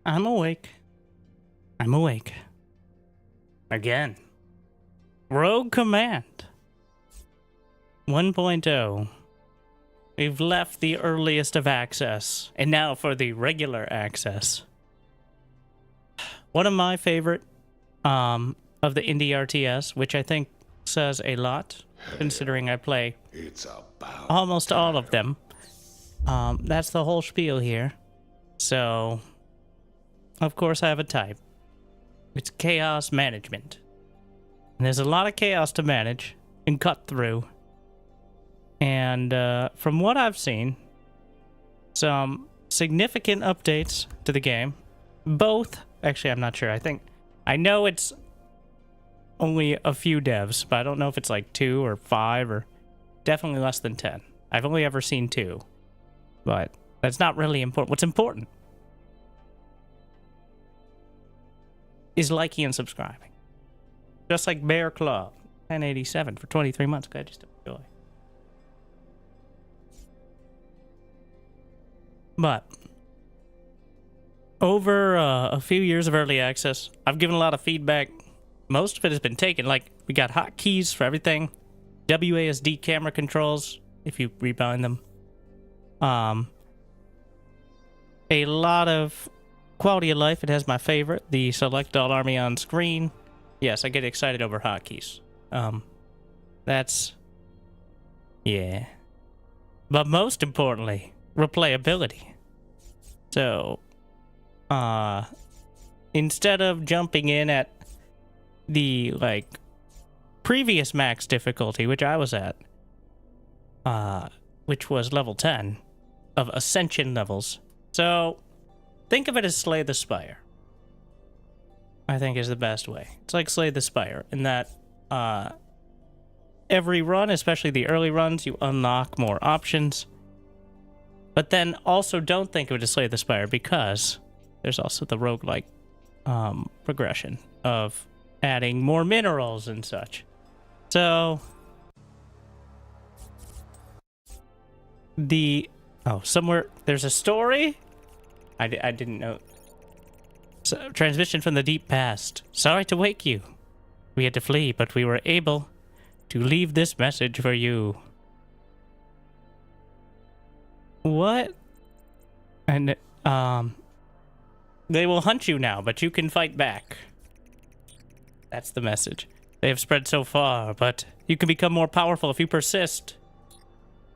I'm awake. I'm awake. Again. Rogue Command 1.0. We've left the earliest of access, and now for the regular access. One of my favorite of the indie RTS, which I think says a lot, considering I play almost all of them. That's the whole spiel here. So, of course, I have a type. It's chaos management. And there's a lot of chaos to manage and cut through. And from what I've seen, some significant updates to the game. Both, actually, I'm not sure. I know it's only a few devs, but I don't know if it's like 2 or 5 or definitely less than 10. I've only ever seen 2, but that's not really important. What's important is liking and subscribing. Just like Bear Claw, 1087 for 23 months. Okay, just enjoy. But over a few years of early access, I've given a lot of feedback. Most of it has been taken. Like, we got hotkeys for everything. WASD camera controls, if you rebind them. A lot of quality of life. It has my favorite, the select all army on screen. Yes, I get excited over hotkeys. That's... yeah. But most importantly, replayability. So, instead of jumping in at the, like, previous max difficulty, which I was at, which was level 10 of Ascension levels. So, think of it as Slay the Spire. I think is the best way. It's like Slay the Spire, in that, every run, especially the early runs, you unlock more options. But then also don't think of it as Slay the Spire, because there's also the roguelike progression of adding more minerals and such. So, somewhere there's a story? I didn't know. So, transmission from the deep past. Sorry to wake you. We had to flee, but we were able to leave this message for you. What? And, they will hunt you now, but you can fight back. That's the message. They have spread so far, but you can become more powerful if you persist.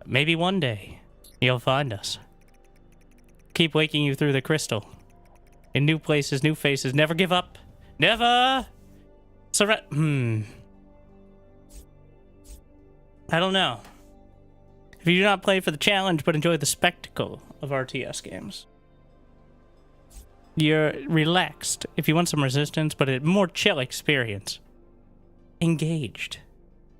Maybe one day, you'll find us. Keep waking you through the crystal. In new places, new faces. Never give up. Never! I don't know. If you do not play for the challenge, but enjoy the spectacle of RTS games, you're relaxed. If you want some resistance, but a more chill experience. Engaged.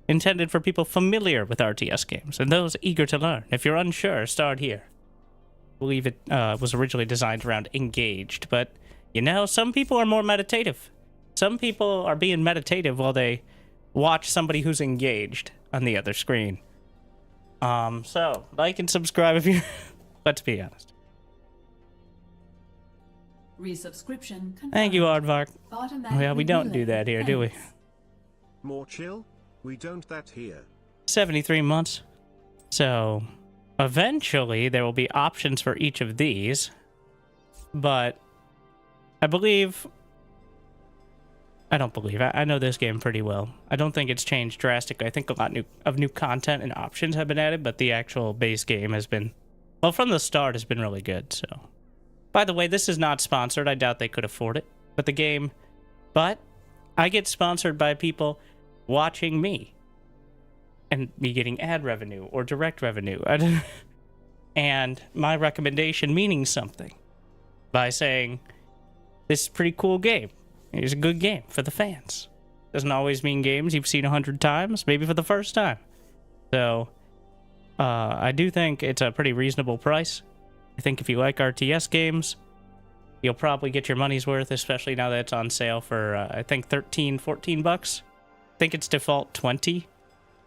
Intended for people familiar with RTS games, and those eager to learn. If you're unsure, start here. I believe it was originally designed around engaged, but, you know, some people are more meditative. Some people are being meditative while they watch somebody who's engaged on the other screen. So, like and subscribe if you... Let's be honest. Resubscription confirmed. Thank you, Aardvark. Well, we don't do that here, do we? More chill? We don't that here. 73 months. So, eventually, there will be options for each of these. But, I don't believe. I know this game pretty well. I don't think it's changed drastically. I think a lot of new content and options have been added, but the actual base game has been, well, from the start has been really good, so. By the way, this is not sponsored. I doubt they could afford it. But I get sponsored by people watching me. And me getting ad revenue or direct revenue. And my recommendation meaning something. By saying, this is a pretty cool game. It's a good game for the fans. Doesn't always mean games you've seen 100 times, maybe for the first time. So, I do think it's a pretty reasonable price. I think if you like RTS games, you'll probably get your money's worth, especially now that it's on sale for, I think, 13, 14 bucks. I think it's default 20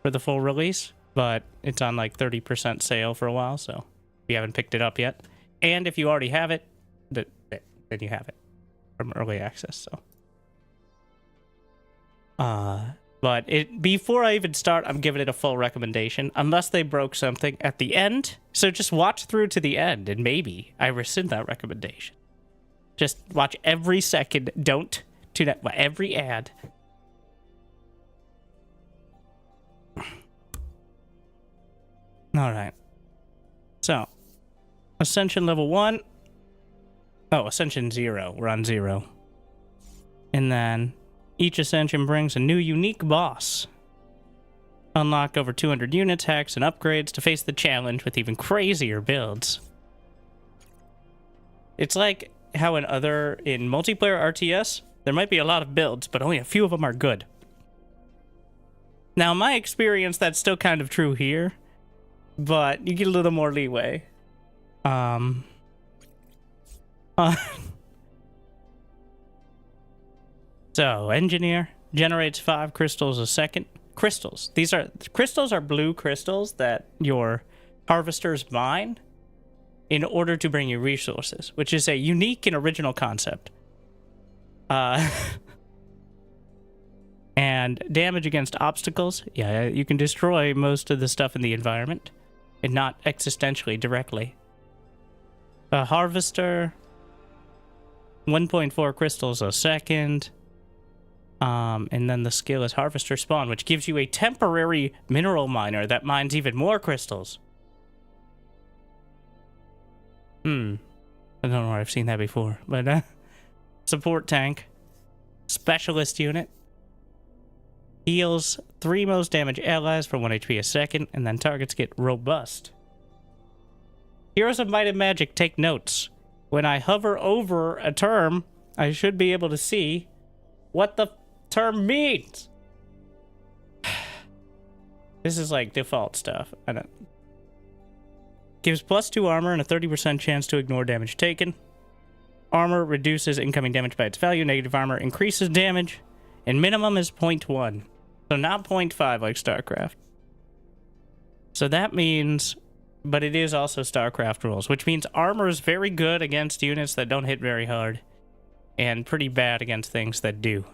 for the full release, but it's on like 30% sale for a while, so if you haven't picked it up yet. And if you already have it, then you have it from early access. So, but before I even start, I'm giving it a full recommendation, unless they broke something at the end. So just watch through to the end, and maybe I rescind that recommendation. Just watch every second. Don't tune out every ad. All right. So, Ascension level 1. Oh, Ascension 0. We're on 0. And then each Ascension brings a new unique boss. Unlock over 200 units, hacks, and upgrades to face the challenge with even crazier builds. It's like how in multiplayer RTS, there might be a lot of builds, but only a few of them are good. Now, in my experience, that's still kind of true here, but you get a little more leeway. So, engineer generates 5 crystals a second. Crystals. Crystals are blue crystals that your harvesters mine in order to bring you resources, which is a unique and original concept. And damage against obstacles. Yeah, you can destroy most of the stuff in the environment, and not existentially directly. A harvester, 1.4 crystals a second. And then the skill is Harvester Spawn, which gives you a temporary mineral miner that mines even more crystals. I don't know where I've seen that before, but support tank, specialist unit, heals 3 most damaged allies for 1 HP a second, and then targets get robust. Heroes of Might and Magic, take notes. When I hover over a term, I should be able to see what the term means. This is like default stuff. I don't. Gives +2 armor and a 30% chance to ignore damage taken. Armor reduces incoming damage by its value. Negative armor increases damage. And minimum is 0.1. So not 0.5 like StarCraft. So that means, but it is also StarCraft rules, which means armor is very good against units that don't hit very hard, and pretty bad against things that do.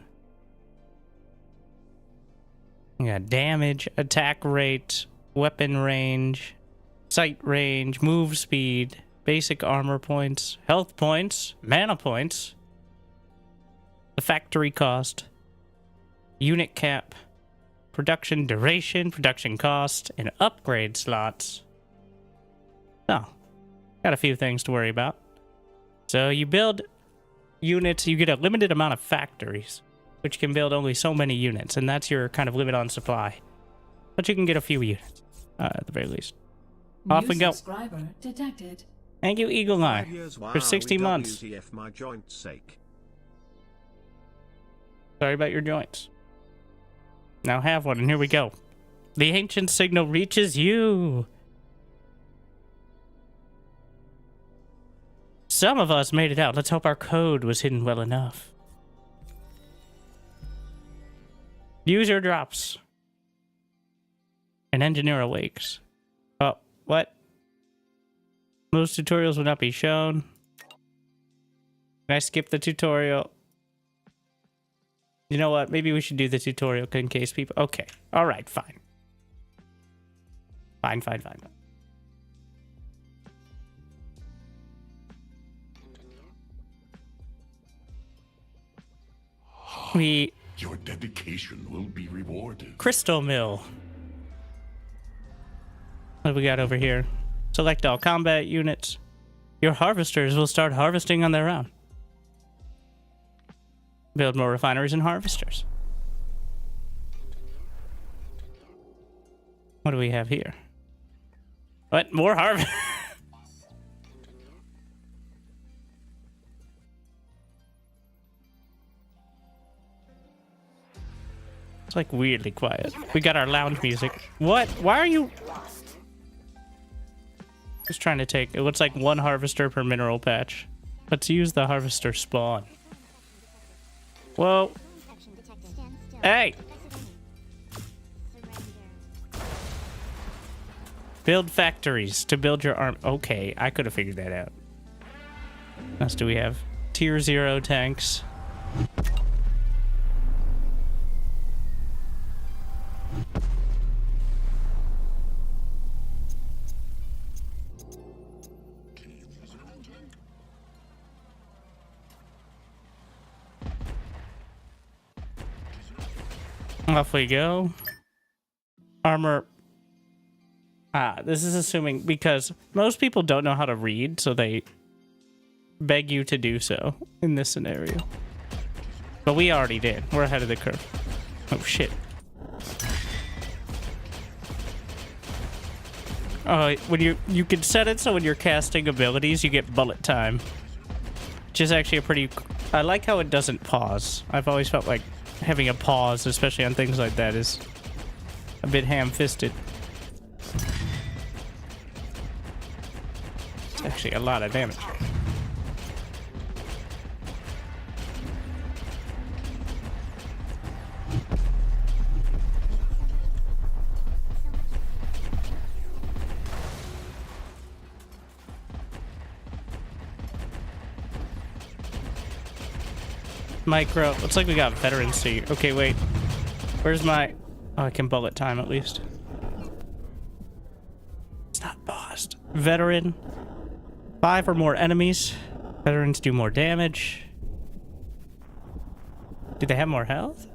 You got damage, attack rate, weapon range, sight range, move speed, basic armor points, health points, mana points, the factory cost, unit cap, production duration, production cost, and upgrade slots. So, got a few things to worry about. So you build units, you get a limited amount of factories, which can build only so many units, and that's your kind of limit on supply. But you can get a few units, at the very least. Off we go. Subscriber detected. Thank you, Eagle Eye, for 60 months. My joint's sake. Sorry about your joints. Now have one, and here we go. The ancient signal reaches you. Some of us made it out. Let's hope our code was hidden well enough. User drops. An engineer awakes. Oh, what? Most tutorials will not be shown. Can I skip the tutorial? You know what? Maybe we should do the tutorial in case people... Okay. Alright, fine. Fine. Your dedication will be rewarded. Crystal Mill. What do we got over here? Select all combat units. Your harvesters will start harvesting on their own. Build more refineries and harvesters. What do we have here? What? More harvest? It's like weirdly quiet. We got our lounge music. What? Why are you... Just trying to take... It looks like 1 harvester per mineral patch. Let's use the harvester spawn. Whoa. Hey! Build factories to build your arm. Okay, I could have figured that out. What else do we have? tier 0 tanks. Off we go. Armor. This is assuming because most people don't know how to read, so they beg you to do so in this scenario. But we already did. We're ahead of the curve. Oh shit. Oh, when you can set it so when you're casting abilities, you get bullet time, which is actually a pretty. I like how it doesn't pause. I've always felt like having a pause, especially on things like that, is a bit ham-fisted. It's actually a lot of damage. Micro. Looks like we got veteran seat. Okay, wait. Where's my... Oh, I can bullet time at least. It's not paused. Veteran. 5 or more enemies. Veterans do more damage. Do they have more health?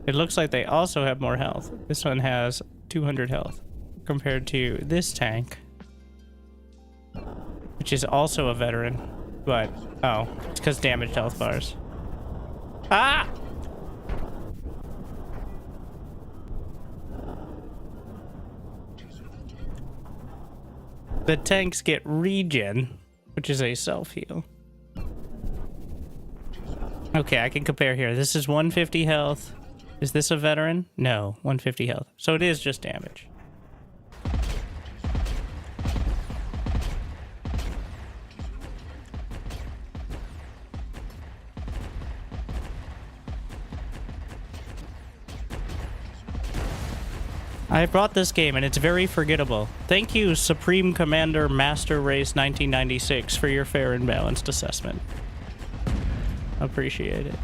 It looks like they also have more health. This one has 200 health compared to this tank, which is also a veteran. But, oh, it's because damaged health bars. Ah! The tanks get regen, which is a self-heal. Okay, I can compare here. This is 150 health. Is this a veteran? No, 150 health. So it is just damage. I brought this game and it's very forgettable. Thank you, Supreme Commander Master Race 1996, for your fair and balanced assessment. Appreciate it.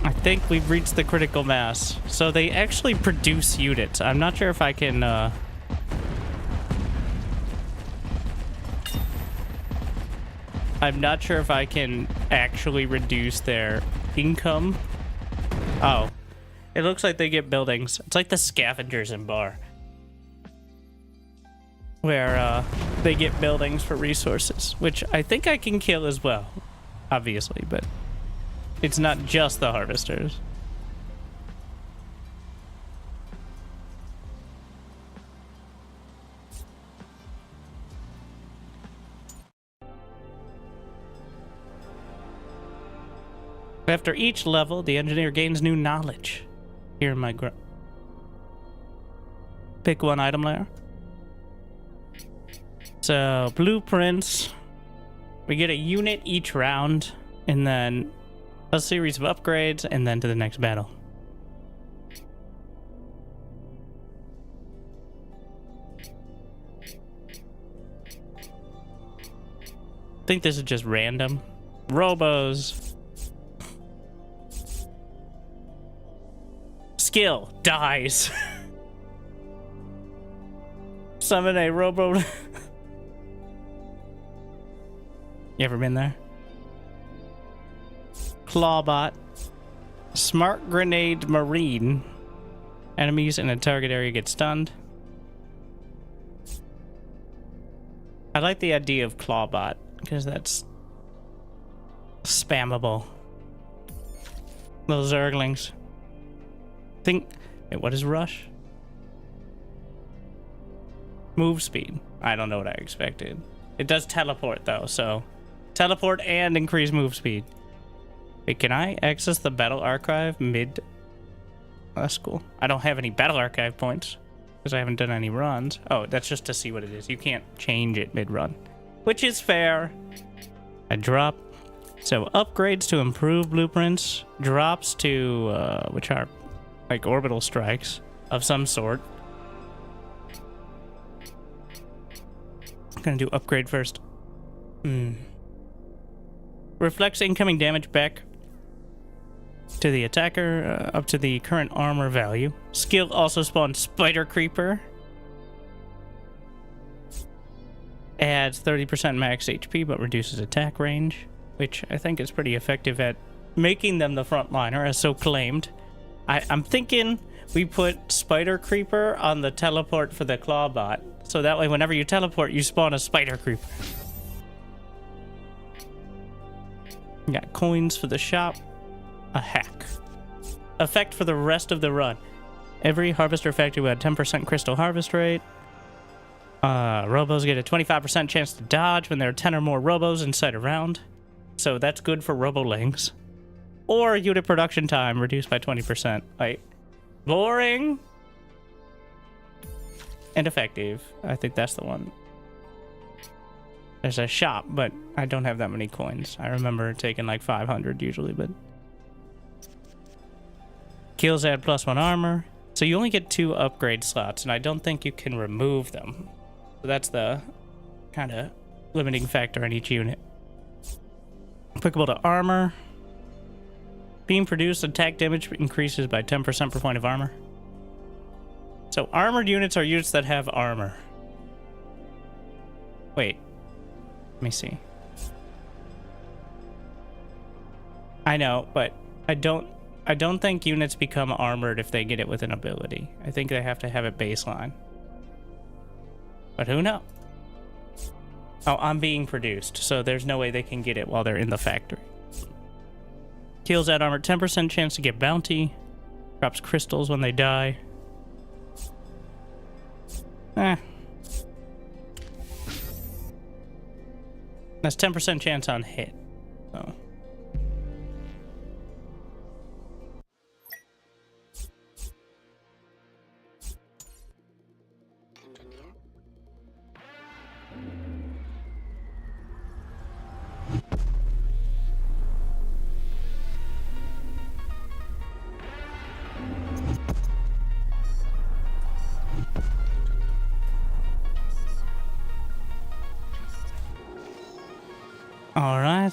I think we've reached the critical mass. So they actually produce units. I'm not sure if I can, I'm not sure if I can actually reduce their income. Oh. It looks like they get buildings. It's like the scavengers in Bar, where, they get buildings for resources, which I think I can kill as well, obviously, but it's not just the harvesters. After each level, the engineer gains new knowledge. Here in my pick one item layer. So, blueprints. We get a unit each round, and then a series of upgrades, and then to the next battle. I think this is just random. Robos. Skill dies. Summon a robo. You ever been there? Clawbot. Smart Grenade Marine. Enemies in a target area get stunned. I like the idea of Clawbot, because that's spammable. Little Zerglings. Wait, what is Rush? Move speed. I don't know what I expected. It does teleport, though, so... Teleport and increase move speed. Wait, can I access the battle archive mid... That's cool. I don't have any battle archive points. because I haven't done any runs. Oh, that's just to see what it is. You can't change it mid-run, which is fair. I drop. So upgrades to improve blueprints, drops to, which are like orbital strikes of some sort. I'm gonna do upgrade first. Reflects incoming damage back to the attacker up to the current armor value. Skill also spawns Spider Creeper. Adds 30% max HP but reduces attack range, which I think is pretty effective at making them the frontliner, as so claimed. I'm thinking we put Spider Creeper on the teleport for the Clawbot, so that way whenever you teleport, you spawn a Spider Creeper. Got coins for the shop. A hack. Effect for the rest of the run. Every harvester factory will have 10% crystal harvest rate. Robos get a 25% chance to dodge when there are 10 or more robos inside a round. So that's good for robolings. Or unit production time reduced by 20%. Like, boring and effective. I think that's the one. There's a shop, but I don't have that many coins. I remember taking like 500 usually, but... Kills add +1 armor. So you only get 2 upgrade slots, and I don't think you can remove them. So that's the kind of limiting factor on each unit. Applicable to armor. Being produced, attack damage increases by 10% per point of armor. So armored units are units that have armor. Wait. Let me see. I know, but I don't think units become armored if they get it with an ability. I think they have to have it baseline. But who knows? Oh, I'm being produced, so there's no way they can get it while they're in the factory. Kills add armor, 10% chance to get bounty. Drops crystals when they die. That's 10% chance on hit. So. All right.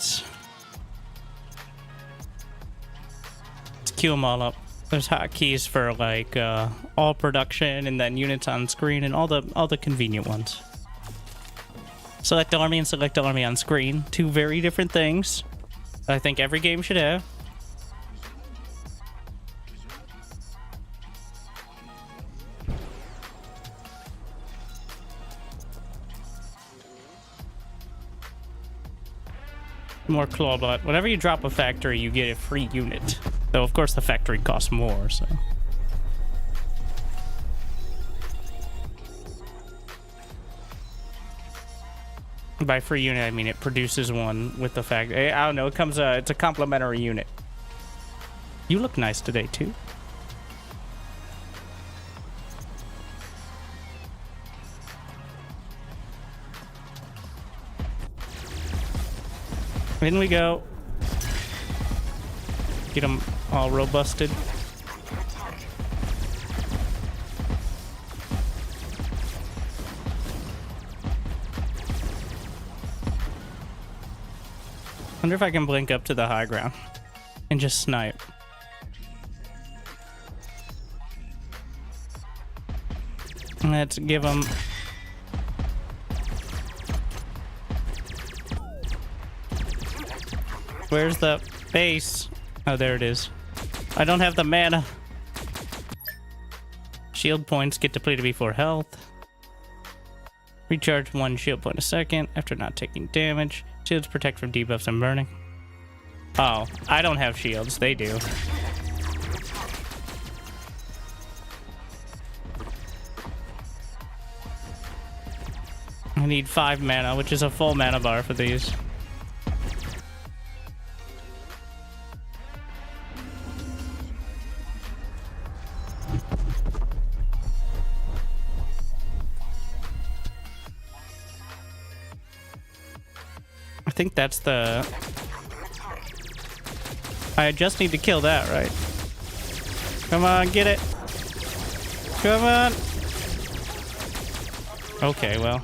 Let's queue them all up. There's hotkeys for like all production and then units on screen and all the convenient ones. Select army and select army on screen. 2 very different things I think every game should have. More clawbot. Whenever you drop a factory, you get a free unit. Though, of course, the factory costs more, so... By free unit, I mean it produces one with the factory. I don't know, it comes it's a complimentary unit. You look nice today, too. In we go. Get them all robusted. Wonder if I can blink up to the high ground and just snipe. Let's give them... Where's the base? Oh, there it is. I don't have the mana. Shield points get depleted before health. Recharge 1 shield point a second after not taking damage. Shields protect from debuffs and burning. Oh, I don't have shields. They do. I need 5 mana, which is a full mana bar for these. think that's the... I just need to kill that, right? Come on, get it. Come on. Okay, well.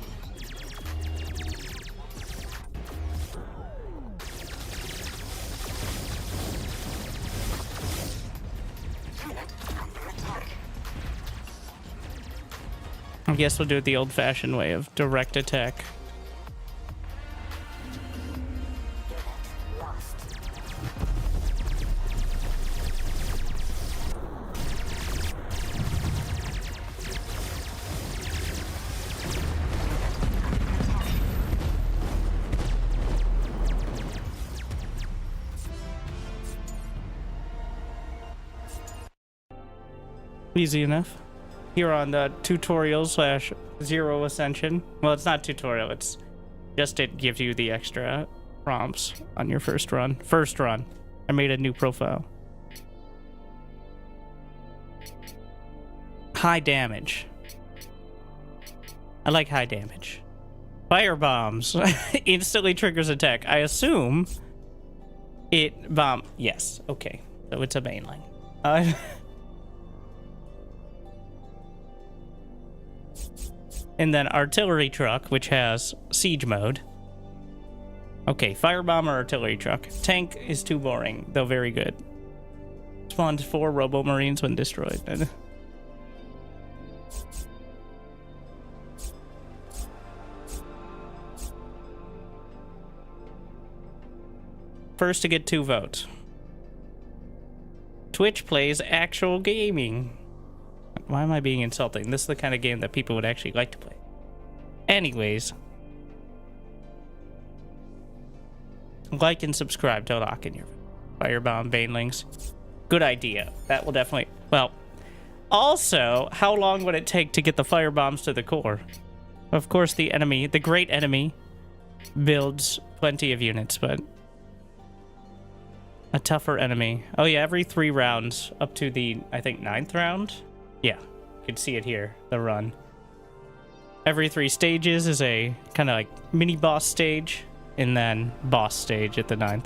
I guess we'll do it the old-fashioned way of direct attack. Easy enough. Here on the tutorial / zero ascension. Well, it's not tutorial, it's just it gives you the extra prompts on your first run. First run. I made a new profile. High damage. I like high damage. Fire bombs. Instantly triggers attack. I assume it bomb. Yes, okay. So it's a mainline. And then artillery truck, which has siege mode. Okay, firebomb or artillery truck. Tank is too boring, though very good. Spawns 4 robo marines when destroyed. First to get 2 votes. Twitch plays actual gaming. Why am I being insulting? This is the kind of game that people would actually like to play. Anyways. Like and subscribe to lock in your firebomb banelings. Good idea. That will definitely... Well, also, how long would it take to get the firebombs to the core? Of course, the enemy, the great enemy, builds plenty of units, but... A tougher enemy. Oh yeah, every 3 rounds up to the, I think, 9th round? Yeah, you can see it here, the run. Every 3 stages is a kind of like mini boss stage, and then boss stage at the 9th.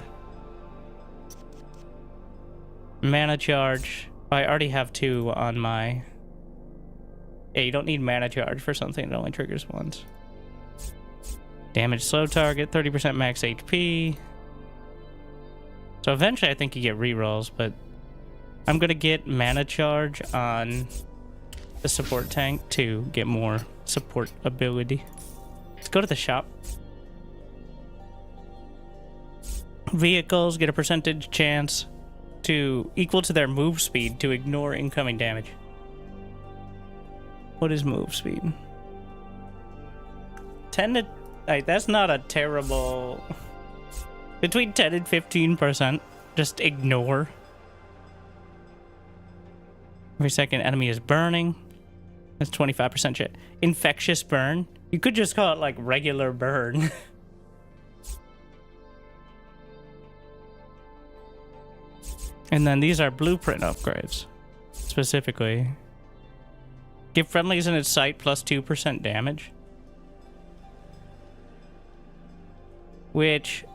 Mana charge. I already have 2 on my... Yeah, you don't need mana charge for something that only triggers once. Damage slow target, 30% max HP. So eventually I think you get rerolls, but I'm gonna get mana charge on the support tank to get more support ability. Let's go to the shop. Vehicles get a percentage chance to equal to their move speed to ignore incoming damage. What is move speed? 10 to... Like, that's not a terrible... Between 10 and 15%. Just ignore. Every second enemy is burning. That's 25% shit. Infectious burn. You could just call it like regular burn. And then these are blueprint upgrades. Specifically. Give friendlies in its sight plus 2% damage. Which...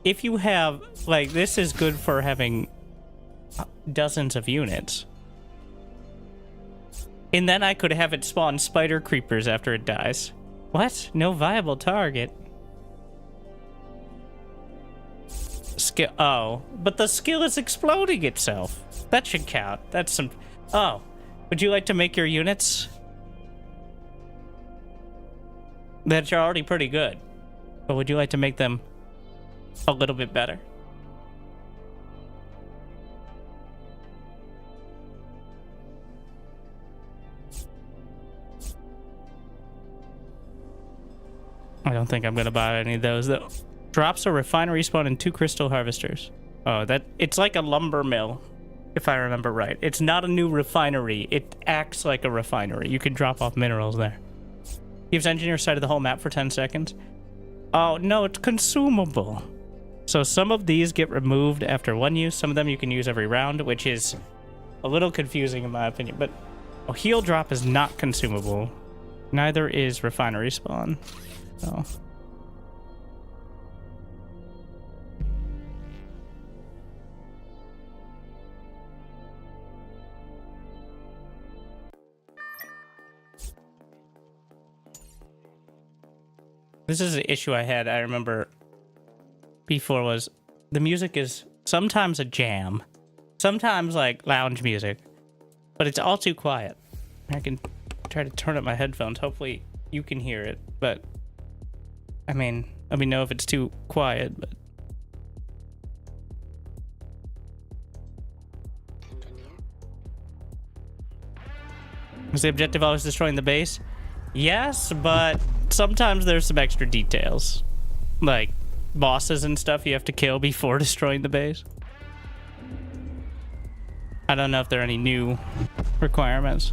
If you have, like, this is good for having dozens of units. And then I could have it spawn spider creepers after it dies. What? No viable target. Skill. Oh, but the skill is exploding itself. That should count. That's some... Oh, would you like to make your units? That are already pretty good. But would you like to make them... a little bit better? I don't think I'm gonna buy any of those though. Drops a refinery spawn and 2 crystal harvesters. Oh, that it's like a lumber mill, if I remember right. It's not a new refinery. It acts like a refinery. You can drop off minerals there. Gives engineer sight of the whole map for 10 seconds. Oh no, it's consumable. So some of these get removed after 1 use. Some of them you can use every round, which is a little confusing in my opinion. But a heal drop is not consumable. Neither is refinery spawn. So. This is an issue I had, I remember before, was the music is sometimes a jam, sometimes like lounge music, but it's all too quiet. I can try to turn up my headphones. Hopefully you can hear it, but I mean, let me know if it's too quiet, but is the objective always destroying the base? Yes, but sometimes there's some extra details, like bosses and stuff you have to kill before destroying the base. I don't know if there are any new requirements.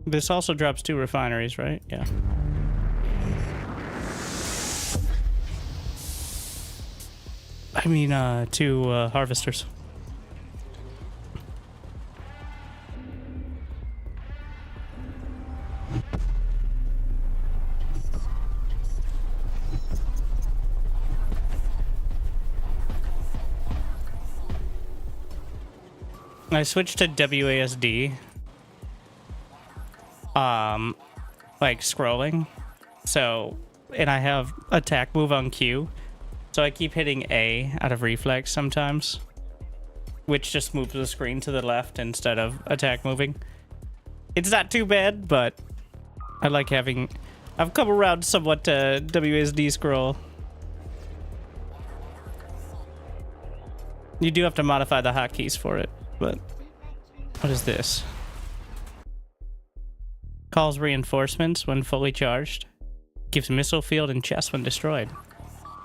This also drops 2 refineries, right? Yeah. I mean, 2 harvesters. I switched to WASD. Like scrolling. So, and I have attack move on Q. So I keep hitting A out of reflex sometimes, which just moves the screen to the left instead of attack moving. It's not too bad, but I like having... I've come around somewhat to WSD scroll. You do have to modify the hotkeys for it, but... What is this? Calls reinforcements when fully charged. Gives missile field and chest when destroyed.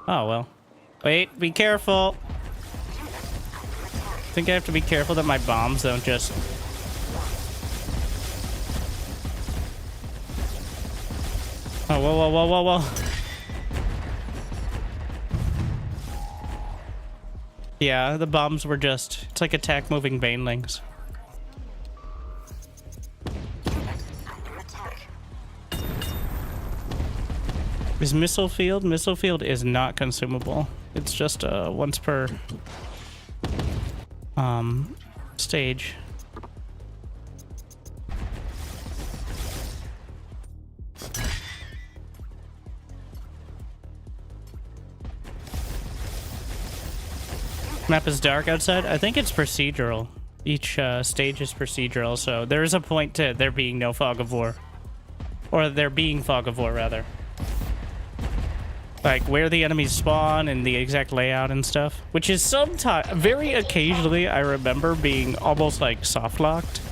Oh, well. Wait, be careful. I think I have to be careful that my bombs don't just... Oh, whoa, whoa, whoa, whoa, whoa. Yeah, the bombs were just... It's like attack moving banelings. Is missile field? Missile field is not consumable. It's just once per stage. Map is dark outside. I think it's procedural. Each stage is procedural, so there is a point to there being no fog of war, or there being fog of war rather. Like where the enemies spawn and the exact layout and stuff, which is sometimes, very occasionally, I remember being almost like soft locked.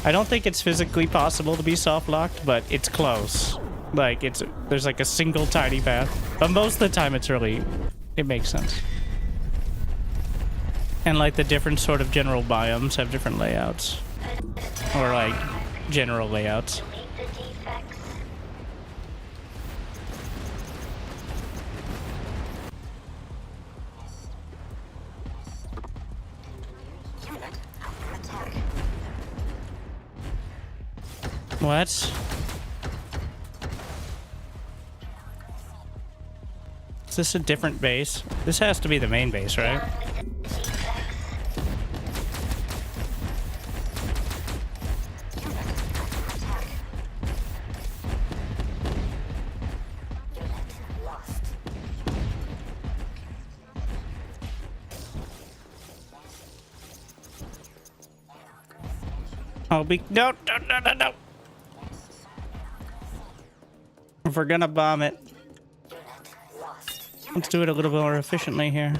I don't think it's physically possible to be soft locked, but it's close. Like there's like a single tiny path, but most of the time it makes sense. And like the different sort of general biomes have different layouts, or like general layouts. What? Is this a different base? This has to be the main base, right? Oh, no, no, no, no, no. If we're gonna bomb it, let's do it a little bit more efficiently here.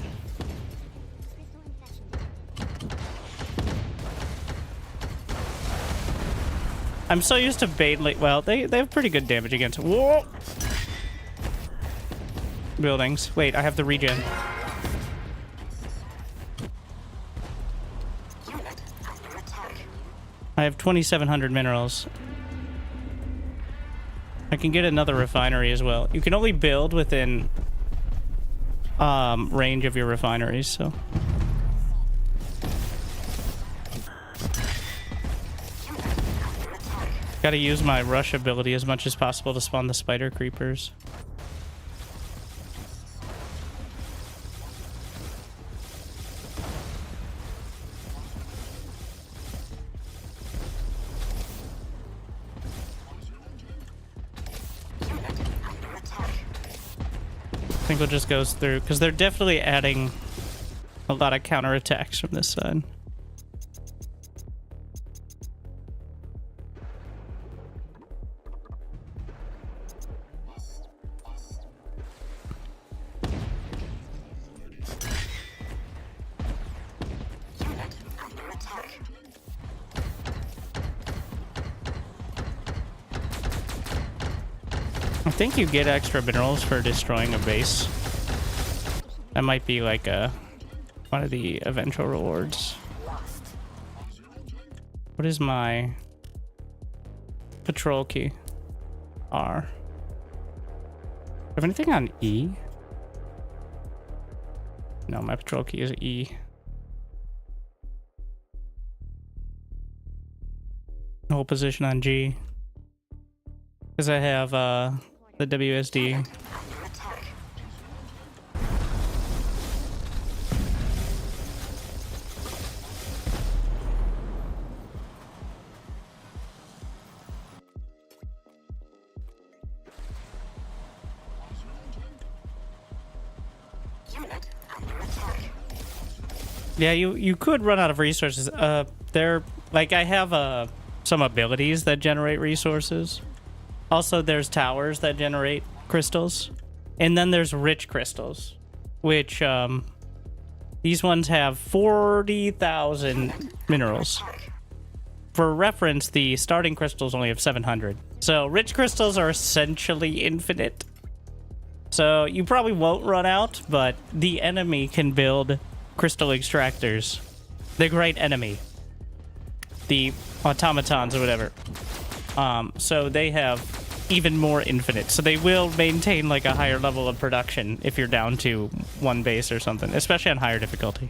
I'm so used to bait. Well, they have pretty good damage against. Whoa! Buildings. Wait, I have the regen. I have 2,700 minerals. I can get another refinery as well. You can only build within range of your refineries, so. Gotta use my rush ability as much as possible to spawn the spider creepers. I think we'll just go through, because they're definitely adding a lot of counterattacks from this side. I think you get extra minerals for destroying a base. That might be like one of the eventual rewards. What is my patrol key? R. Have anything on E? No, my patrol key is E. Hold position on G. Because I have the WSD. Yeah, you could run out of resources. They're like, I have some abilities that generate resources. Also, there's towers that generate crystals. And then there's rich crystals, which these ones have 40,000 minerals. For reference, the starting crystals only have 700. So rich crystals are essentially infinite. So you probably won't run out, but the enemy can build crystal extractors. The great enemy. The automatons or whatever. So they have even more infinite. So they will maintain like a higher level of production if you're down to one base or something, especially on higher difficulty.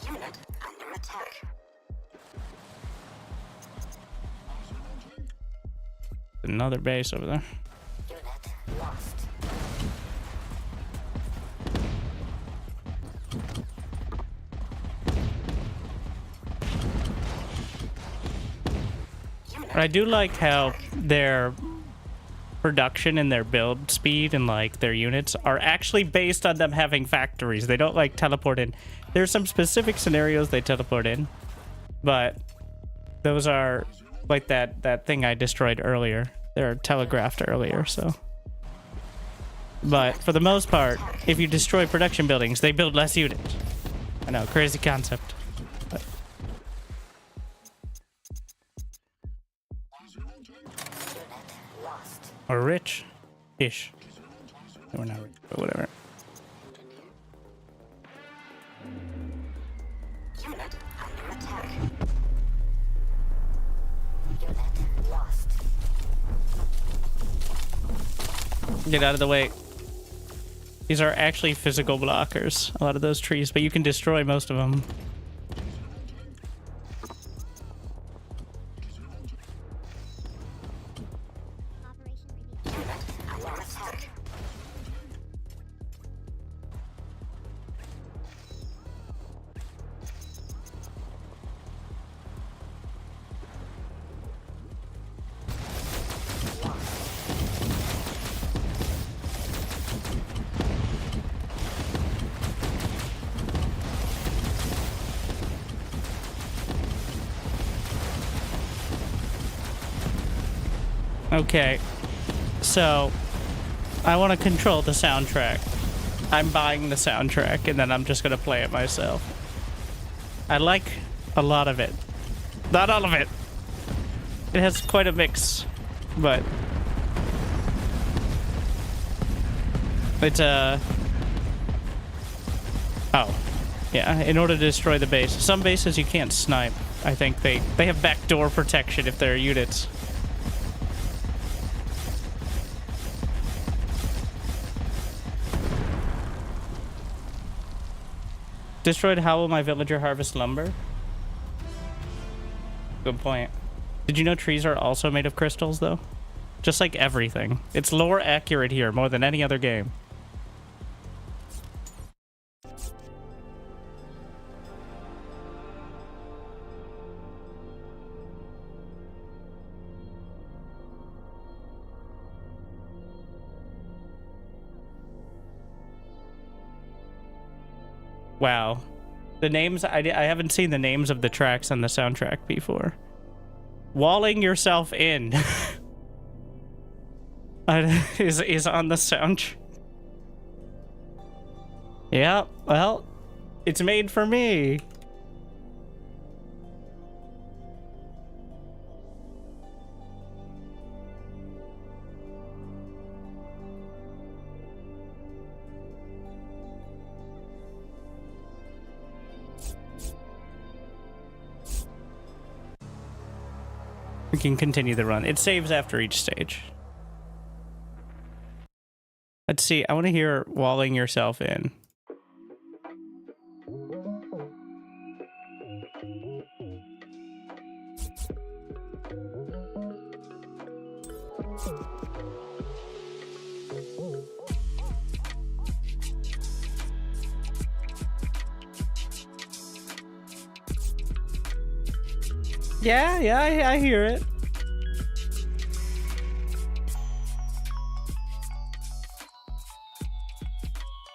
Unit under attack. Another base over there. Unit lost. I do like how their production and their build speed and like their units are actually based on them having factories. They don't like teleport in. There's some specific scenarios they teleport in, but those are like that thing I destroyed earlier. They're telegraphed earlier, so. But for the most part, if you destroy production buildings, they build less units. I know, crazy concept. But. Or rich-ish. No, we're not rich, but whatever. Unit under attack. Unit lost. Get out of the way. These are actually physical blockers, a lot of those trees, but you can destroy most of them. Okay, so I want to control the soundtrack. I'm buying the soundtrack and then I'm just going to play it myself. I like a lot of it. Not all of it. It has quite a mix, but it's oh. Yeah, in order to destroy the base. Some bases you can't snipe. I think they have backdoor protection if they're units. Destroyed, how will my villager harvest lumber? Good point. Did you know trees are also made of crystals, though? Just like everything. It's lore accurate here more than any other game. Wow. The names, I haven't seen the names of the tracks on the soundtrack before. Walling Yourself In is on the soundtrack. Yeah, well, it's made for me. We can continue the run. It saves after each stage. Let's see. I want to hear Walling Yourself In. Yeah, I hear it.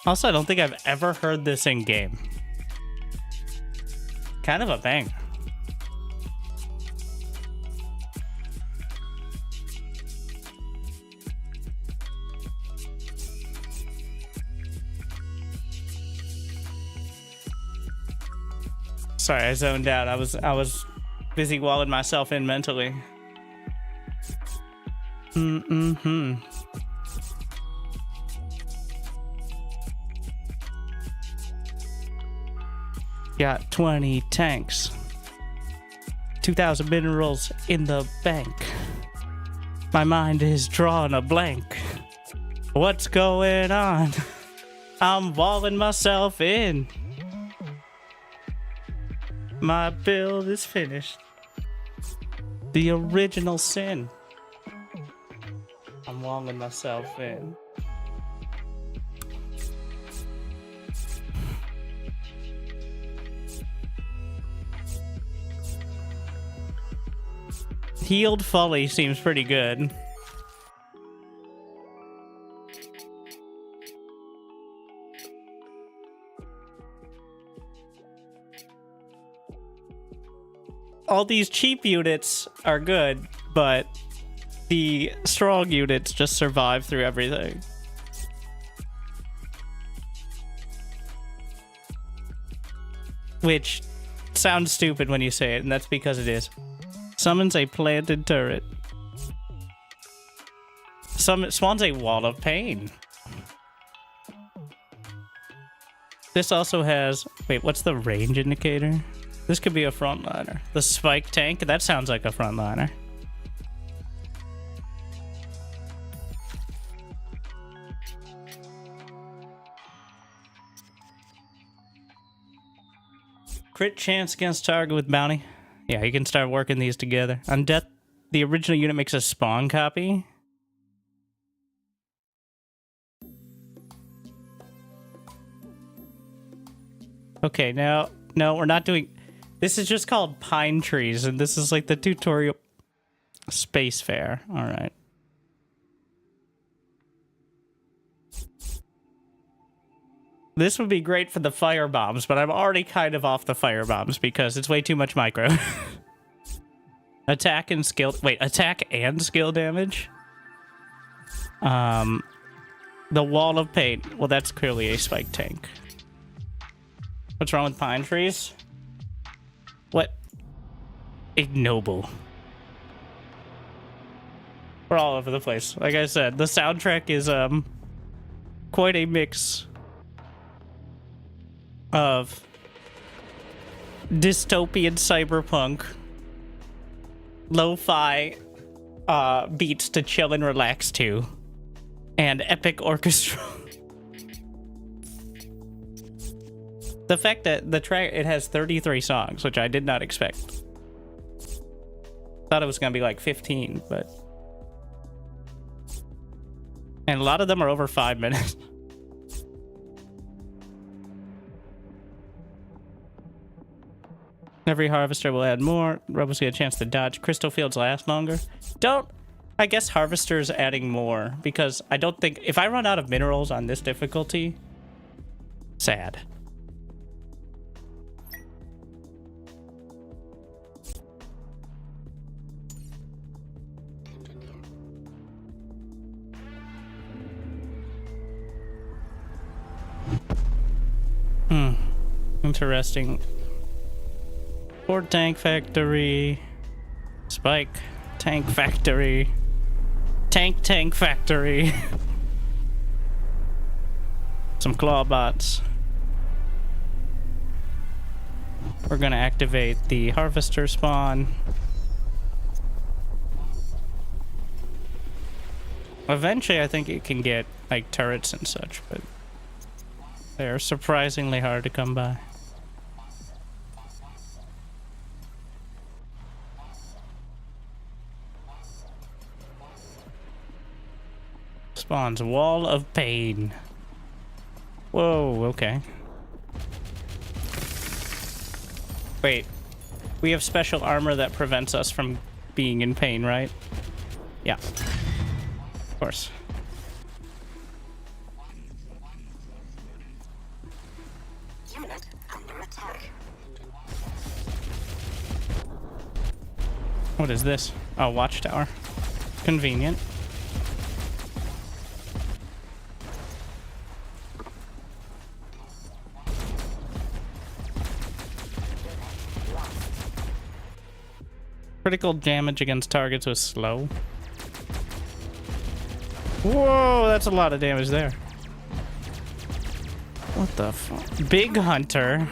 Also, I don't think I've ever heard this in game. Kind of a banger. Sorry, I zoned out. I was busy walling myself in mentally. Got 20 tanks. 2,000 minerals in the bank. My mind is drawing a blank. What's going on? I'm walling myself in. My build is finished. The original sin. I'm walling myself in. Healed Folly seems pretty good. All these cheap units are good, but the strong units just survive through everything. Which sounds stupid when you say it, and that's because it is. Summons a planted turret. Spawns a wall of pain. This also has... Wait, what's the range indicator? This could be a frontliner. The spike tank? That sounds like a frontliner. Crit chance against target with bounty. Yeah, you can start working these together. On death, the original unit makes a spawn copy. Okay, now... No, we're not doing... This is just called Pine Trees, and this is like the tutorial... Space Fair. Alright. This would be great for the fire bombs, but I'm already kind of off the fire bombs because it's way too much micro. Attack and skill... Wait, attack and skill damage? The Wall of Pain. Well, that's clearly a spike tank. What's wrong with Pine Trees? What? Ignoble. We're all over the place. Like I said, the soundtrack is quite a mix of dystopian cyberpunk lo-fi beats to chill and relax to, and epic orchestra. The fact that the track, it has 33 songs, which I did not expect. Thought it was gonna be like 15, but... And a lot of them are over 5 minutes. Every harvester will add more. Robots get a chance to dodge. Crystal fields last longer. I guess harvesters adding more, because I don't think... If I run out of minerals on this difficulty... Sad. Interesting. Ford Tank Factory. Spike Tank Factory. Tank Factory. Some clawbots. We're gonna activate the harvester spawn. Eventually I think it can get like turrets and such, but they're surprisingly hard to come by. Spawns Wall of Pain. Whoa, okay. Wait. We have special armor that prevents us from being in pain, right? Yeah. Of course. Unit under attack. What is this? Oh, watchtower. Convenient. Critical damage against targets was slow. Whoa, that's a lot of damage there. What the fuck? Big Hunter.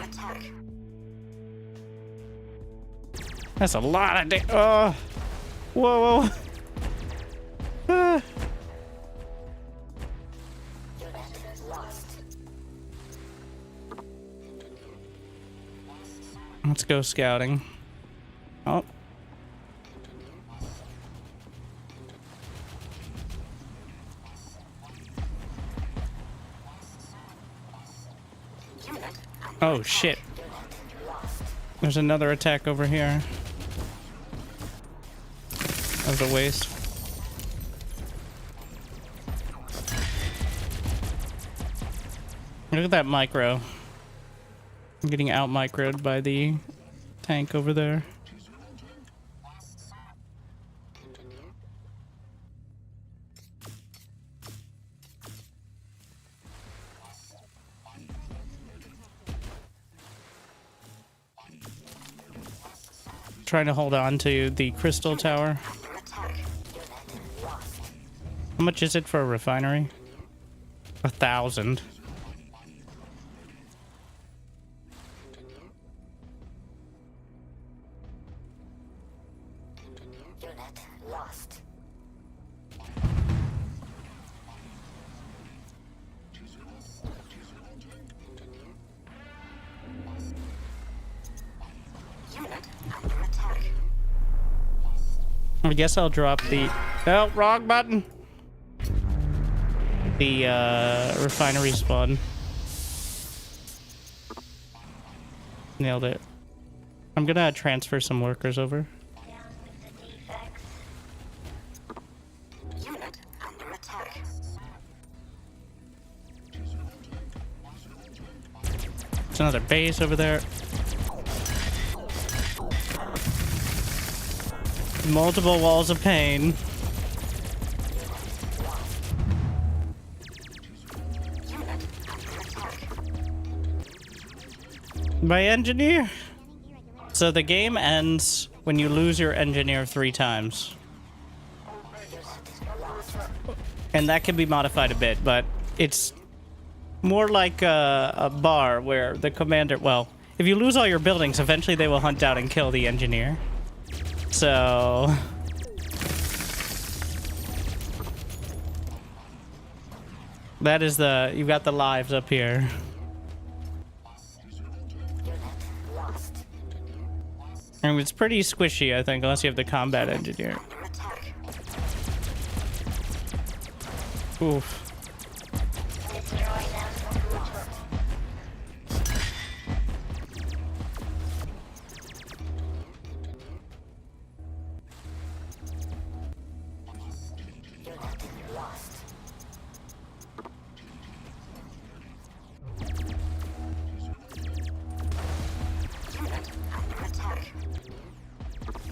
That's a lot of damage. Oh. Whoa, whoa. Ah. Let's go scouting. Oh. Oh shit. There's another attack over here. That was a waste. Look at that micro. I'm getting out microed by the tank over there. Trying to hold on to the crystal tower. How much is it for a refinery? 1,000. Unit lost. Unit under attack. I guess I'll drop the... Oh, wrong button! The refinery spawn. Nailed it. I'm gonna transfer some workers over. Unit under attack. There's another base over there. Multiple walls of pain. My engineer. So the game ends when you lose your engineer 3 times. And that can be modified a bit, but it's more like a bar where the commander, well, if you lose all your buildings, eventually they will hunt down and kill the engineer. So that is the, you've got the lives up here. And it's pretty squishy, I think, unless you have the combat engineer. Oof.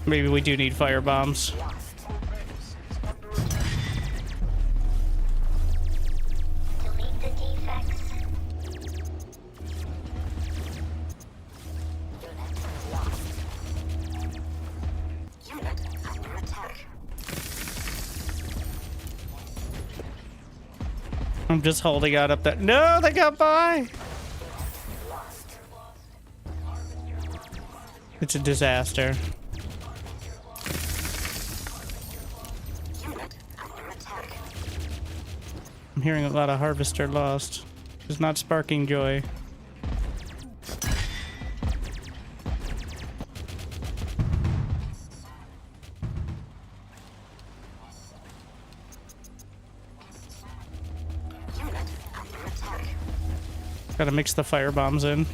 Maybe we do need fire bombs. Delete the defects. Unit lost. Unit under attack. I'm just holding out up there. No, they got by. Lost. It's a disaster. Unit under attack. I'm hearing a lot of harvester lost. It's not sparking joy. Unit under attack. Gotta mix the fire bombs in.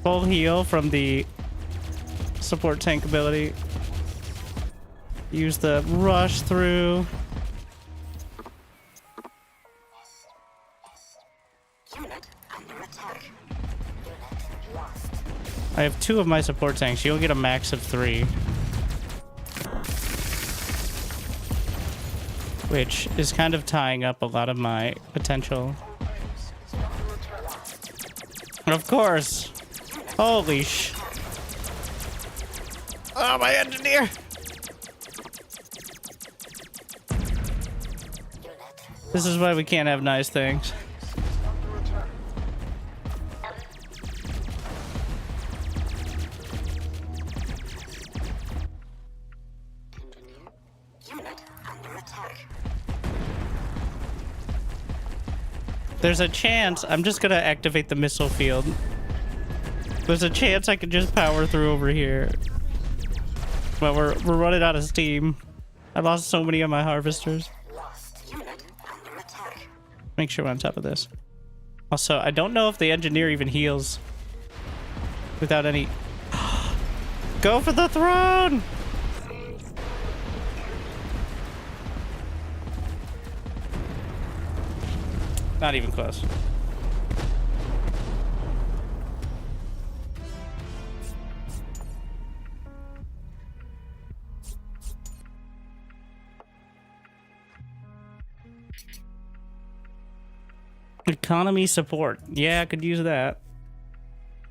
Full heal from the support tank ability. Use the rush through. Unit under attack. Unit lost. I have 2 of my support tanks. You'll get a max of 3. Which is kind of tying up a lot of my potential. Of course. Holy sh... Oh, my engineer! This is why we can't have nice things. Unit under attack. There's a chance I'm just gonna activate the missile field. There's a chance I could just power through over here. But we're running out of steam. I lost so many of my harvesters. Lost. Unit under attack. Make sure we're on top of this. Also, I don't know if the engineer even heals without any... Go for the throne! Not even close. Economy support. Yeah, I could use that.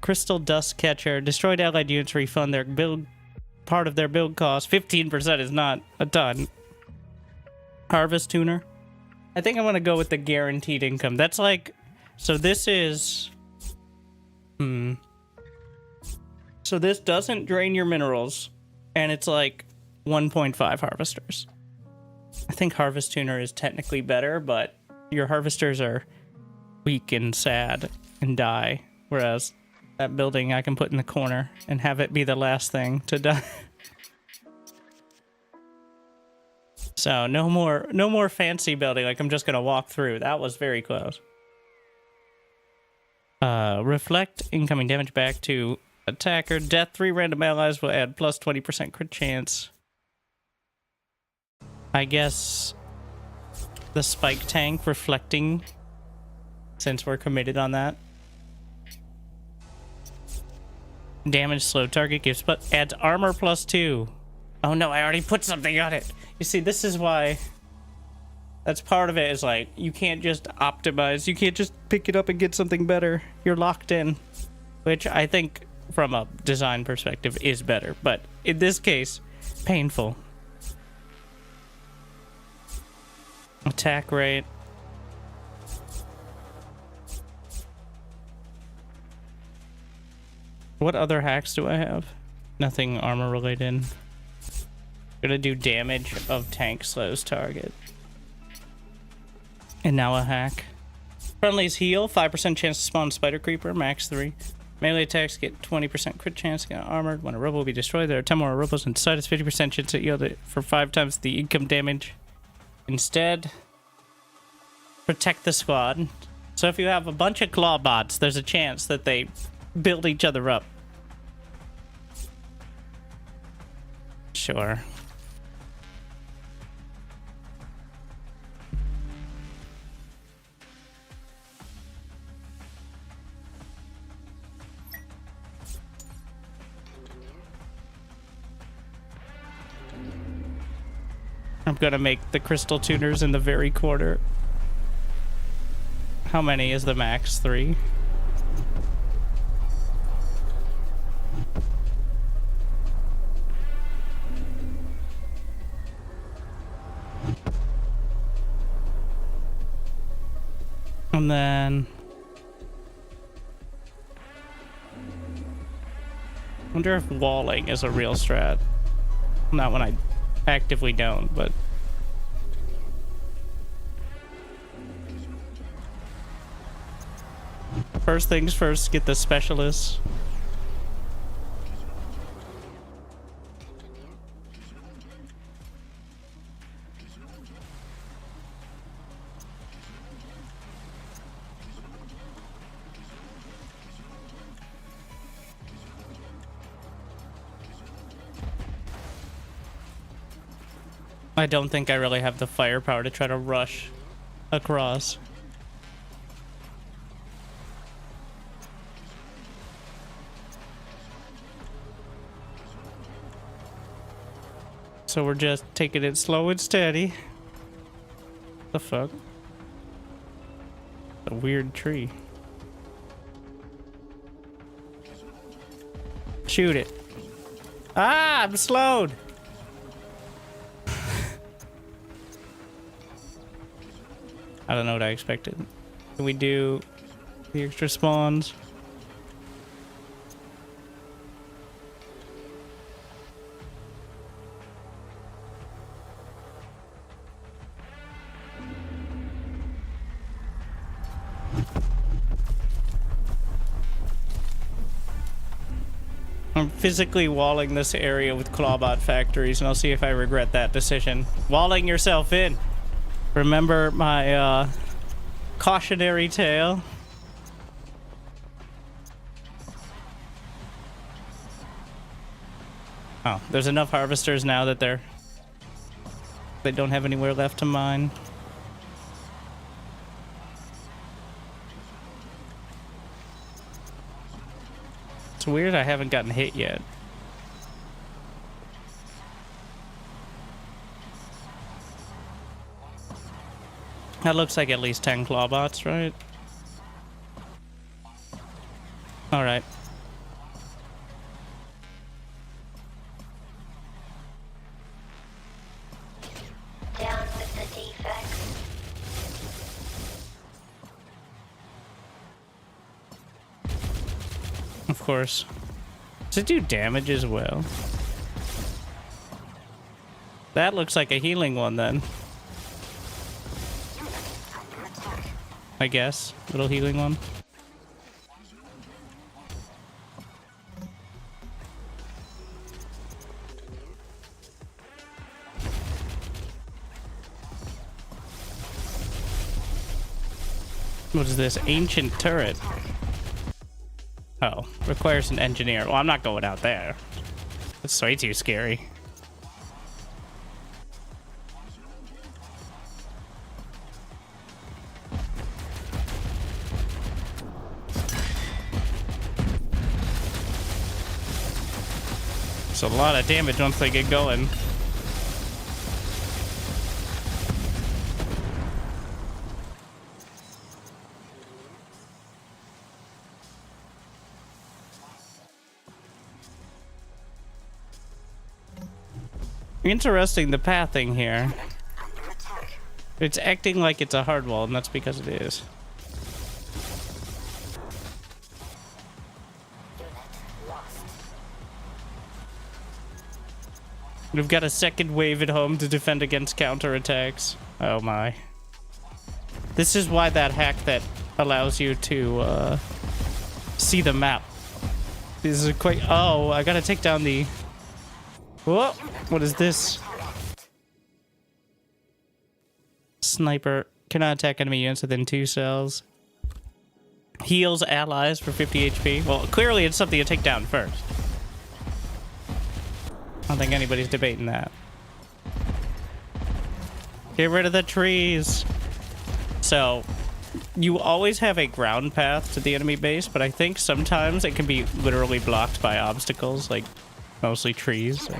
Crystal Dust Catcher. Destroyed allied units refund their build part of their build cost. 15% is not a ton. Harvest Tuner. I think I'm gonna go with the guaranteed income. That's like, so this is, so this doesn't drain your minerals, and it's like 1.5 harvesters. I think Harvest Tuner is technically better, but your harvesters are weak and sad and die, whereas that building I can put in the corner and have it be the last thing to die. So no more fancy building. Like, I'm just gonna walk through. That was very close. Reflect incoming damage back to attacker. Death 3 random allies will add plus 20% crit chance. I guess the spike tank reflecting, since we're committed on that. Damage slow target gives but adds armor plus 2. Oh no, I already put something on it. You see, this is why, that's part of it, is like, you can't just optimize. You can't just pick it up and get something better. You're locked in, which I think from a design perspective is better, but in this case, painful. Attack rate. What other hacks do I have? Nothing armor related. Gonna do damage of tank slows target. And now a hack. Friendlies heal, 5% chance to spawn spider creeper, max 3. Melee attacks get 20% crit chance to get armored. When a rebel will be destroyed, there are 10 more rebels inside. It's 50% chance to yield it for 5 times the income damage. Instead, protect the squad. So if you have a bunch of claw bots, there's a chance that they build each other up. Sure. I'm gonna make the crystal tuners in the very corner. How many is the max? 3? And then I wonder if walling is a real strat. Not when I actively don't, but first things first, get the specialists. I don't think I really have the firepower to try to rush across. So we're just taking it slow and steady. The fuck? A weird tree. Shoot it. Ah, I'm slowed. I don't know what I expected. Can we do the extra spawns? I'm physically walling this area with clawbot factories, and I'll see if I regret that decision. Walling yourself in. Remember my cautionary tale? Oh, there's enough harvesters now that they don't have anywhere left to mine. It's weird I haven't gotten hit yet. That looks like at least 10 clawbots, right? Alright. Down with the defects. Of course. Does it do damage as well? That looks like a healing one then. I guess. Little healing one. What is this? Ancient turret. Oh, requires an engineer. Well, I'm not going out there. That's way too scary. It's a lot of damage once they get going. Interesting, the pathing here. It's acting like it's a hard wall, and that's because it is. Unit We've got a second wave at home to defend against counterattacks. Oh my. This is why that hack that allows you to see the map. This is quite... Oh, I gotta take down the... Whoa! What is this? Sniper. Cannot attack enemy units within 2 cells. Heals allies for 50 HP. Well, clearly it's something to take down first. I don't think anybody's debating that. Get rid of the trees. So, you always have a ground path to the enemy base, but I think sometimes it can be literally blocked by obstacles, like mostly trees. So.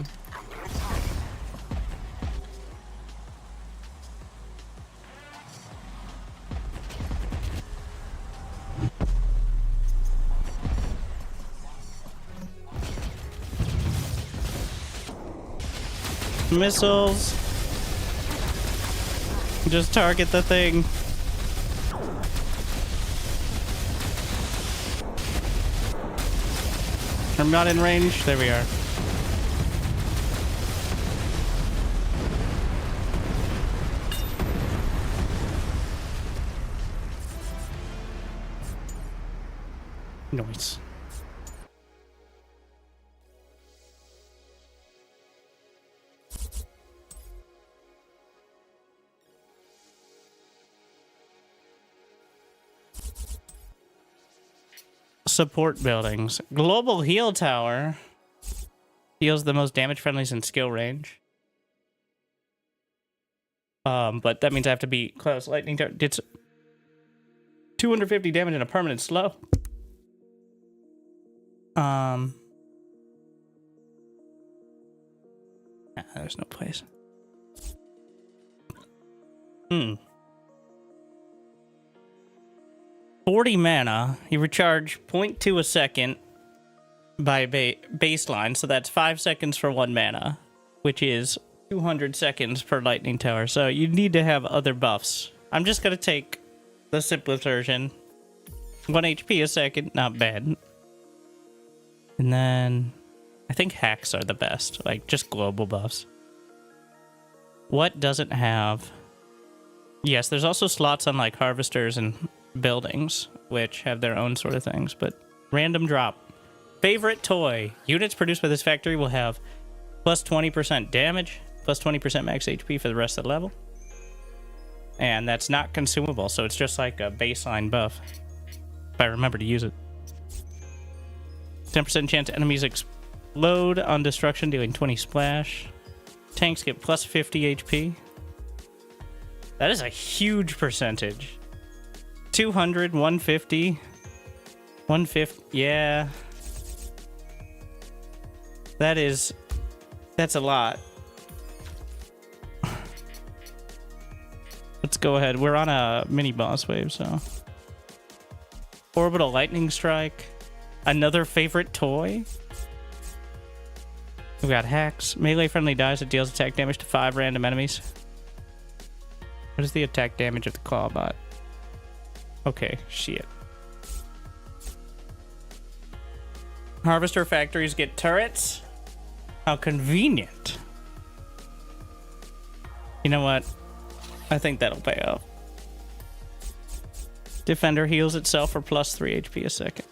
Missiles. Just target the thing. I'm not in range. There we are. Noise. Support buildings. Global heal tower heals the most damage friendlies in skill range. But that means I have to be close. Lightning tower gets 250 damage in a permanent slow. There's no place. 40 mana. You recharge 0.2 a second by baseline, so that's 5 seconds for 1 mana, which is 200 seconds per lightning tower. So you need to have other buffs. I'm just gonna take the simplest version. 1 HP a second, not bad. And then I think hacks are the best, like just global buffs. What doesn't have? Yes, there's also slots on like harvesters and buildings, which have their own sort of things, but random drop. Favorite toy. Units produced by this factory will have plus 20% damage, plus 20% max HP for the rest of the level. And that's not consumable, so it's just like a baseline buff. If I remember to use it. 10% chance enemies explode on destruction, dealing 20 splash. Tanks get plus 50 HP. That is a huge percentage. 200, 150, 150. Yeah. That's a lot. Let's go ahead. We're on a mini boss wave, so. Orbital lightning strike. Another favorite toy. We've got hacks. Melee friendly dies that deals attack damage to 5 random enemies. What is the attack damage of the clawbot? Okay, shit. Harvester factories get turrets? How convenient. You know what? I think that'll pay off. Defender heals itself for plus 3 HP a second.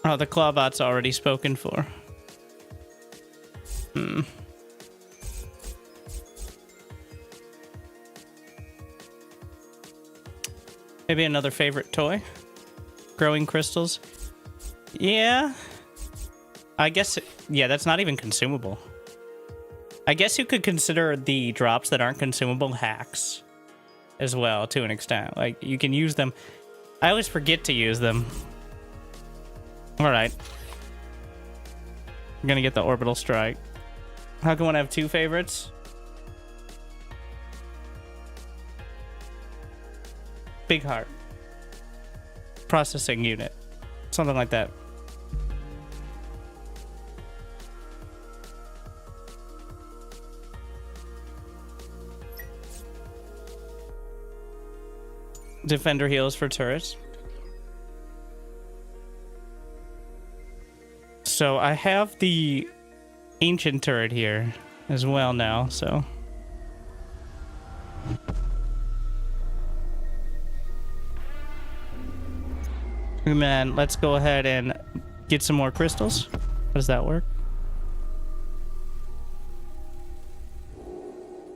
Oh, the clawbot's already spoken for. Maybe another favorite toy? Growing crystals? Yeah. I guess, yeah, that's not even consumable. I guess you could consider the drops that aren't consumable hacks as well, to an extent. Like, you can use them. I always forget to use them. Alright. I'm gonna get the orbital strike. How can one have 2 favorites? Big heart. Processing unit. Something like that. defender heals for turrets. So I have the ancient turret here as well now, so. Man, let's go ahead and get some more crystals. How does that work?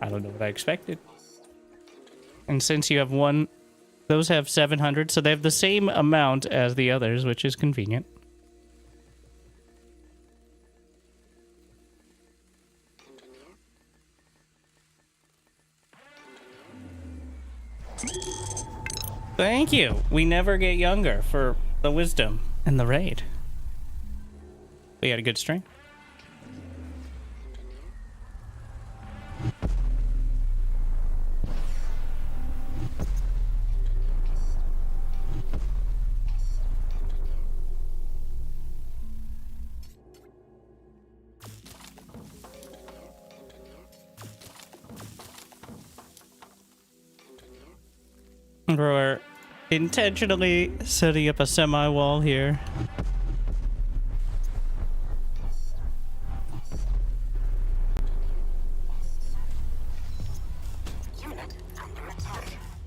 I don't know what I expected. And since you have one, those have 700, so they have the same amount as the others, which is convenient. Thank you. We never get younger for the wisdom and the raid. We had a good string. We're intentionally setting up a semi-wall here.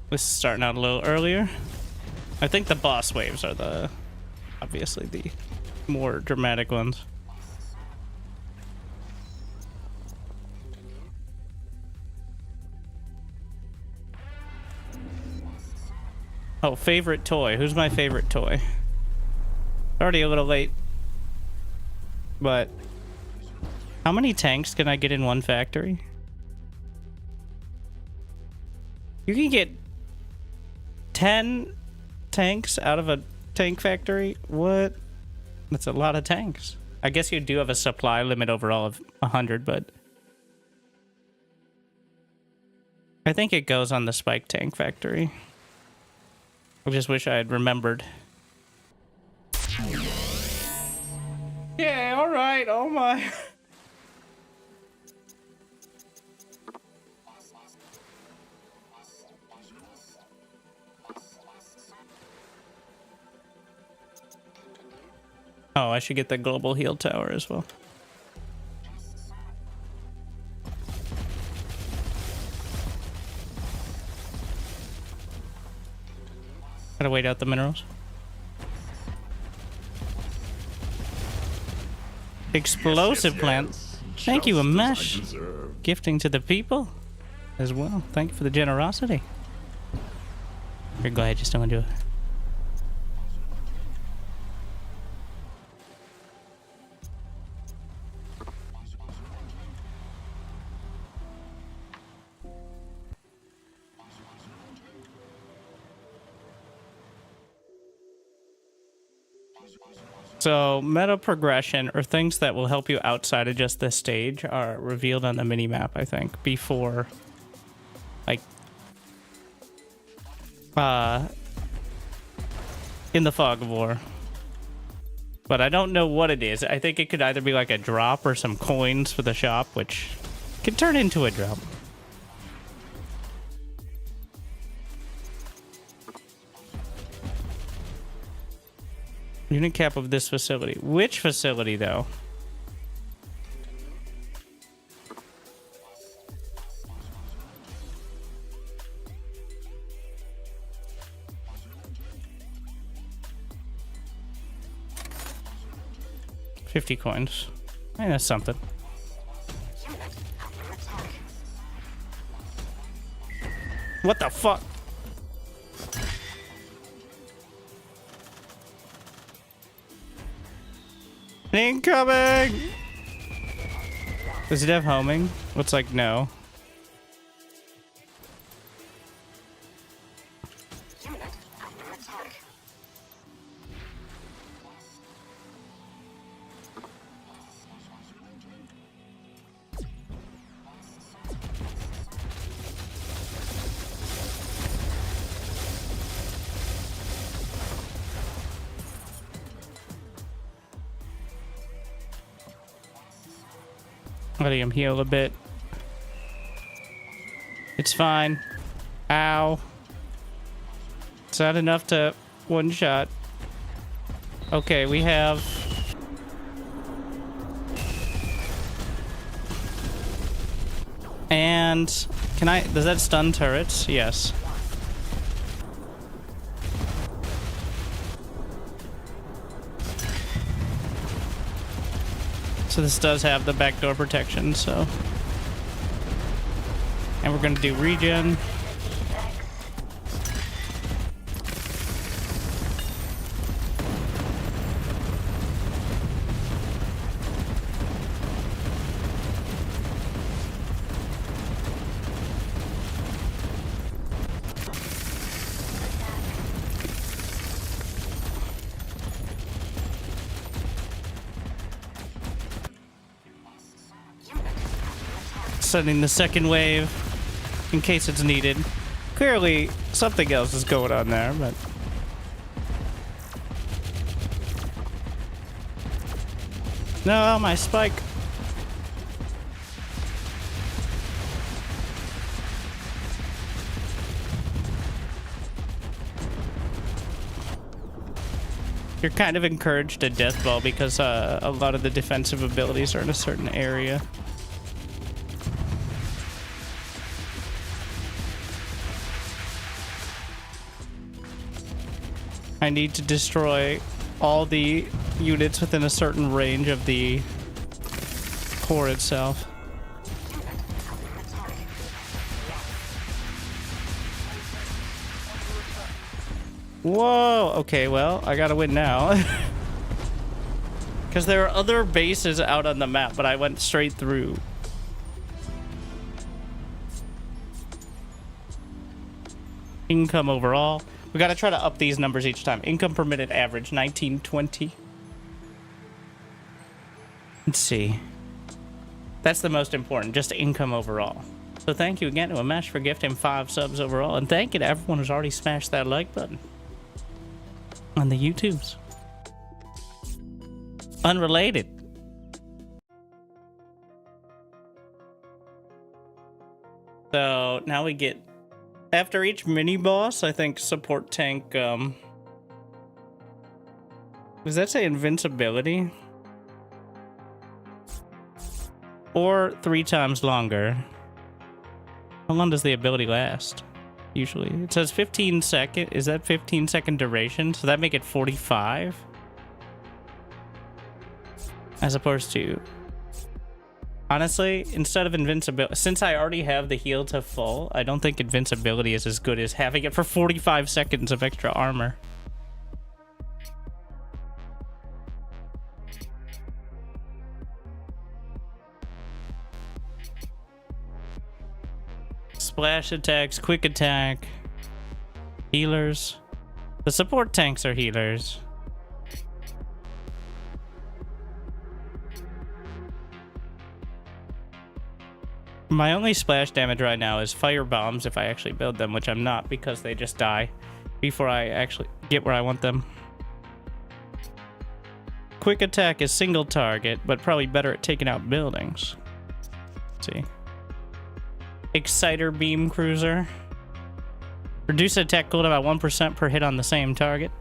This is starting out a little earlier. I think the boss waves are the obviously the more dramatic ones. Oh, favorite toy. Who's my favorite toy? Already a little late. But how many tanks can I get in one factory? You can get 10 tanks out of a tank factory? What? That's a lot of tanks. I guess you do have a supply limit overall of 100, but I think it goes on the spike tank factory. I just wish I had remembered. Yeah, alright, oh my. Oh, I should get the global heal tower as well. Gotta wait out the minerals. Explosive plant. Thank you, Amesh. Gifting to the people as well. Thank you for the generosity. Here, go ahead, just don't do it. So, meta progression, or things that will help you outside of just this stage, are revealed on the minimap, I think, before, like, in the Fog of War. But I don't know what it is. I think it could either be like a drop or some coins for the shop, which could turn into a drop. Unit cap of this facility. Which facility, though? $50 coins. Hey, that's something. What the fuck? Incoming! Does it have homing? Looks like no. Letting him heal a bit. It's fine. Ow. It's not enough to one shot. Okay, we have... And can I... Does that stun turrets? Yes. So this does have the backdoor protection, so... And we're gonna do regen. Sending the second wave in case it's needed. Clearly, something else is going on there, but... No, my spike. You're kind of encouraged to deathball because a lot of the defensive abilities are in a certain area. I need to destroy all the units within a certain range of the core itself. Whoa! Okay, well, I gotta win now. Because there are other bases out on the map, but I went straight through. Income overall. We gotta try to up these numbers each time. Income per minute average, 1920. Let's see. That's the most important, just income overall. So thank you again to Amesh for gifting 5 subs overall. And thank you to everyone who's already smashed that like button on the YouTubes. Unrelated. So now we get... After each mini-boss, I think support tank, does that say invincibility? Or 3 times longer. How long does the ability last? Usually. It says 15 second. Is that 15-second duration? So that make it 45? As opposed to... Honestly, instead of invincibility, since I already have the heal to full, I don't think invincibility is as good as having it for 45 seconds of extra armor. Splash attacks, quick attack, healers. The support tanks are healers. My only splash damage right now is fire bombs if I actually build them, which I'm not because they just die before I actually get where I want them. Quick attack is single target, but probably better at taking out buildings. Let's see. Exciter beam cruiser. Reduce attack cooldown by 1% per hit on the same target.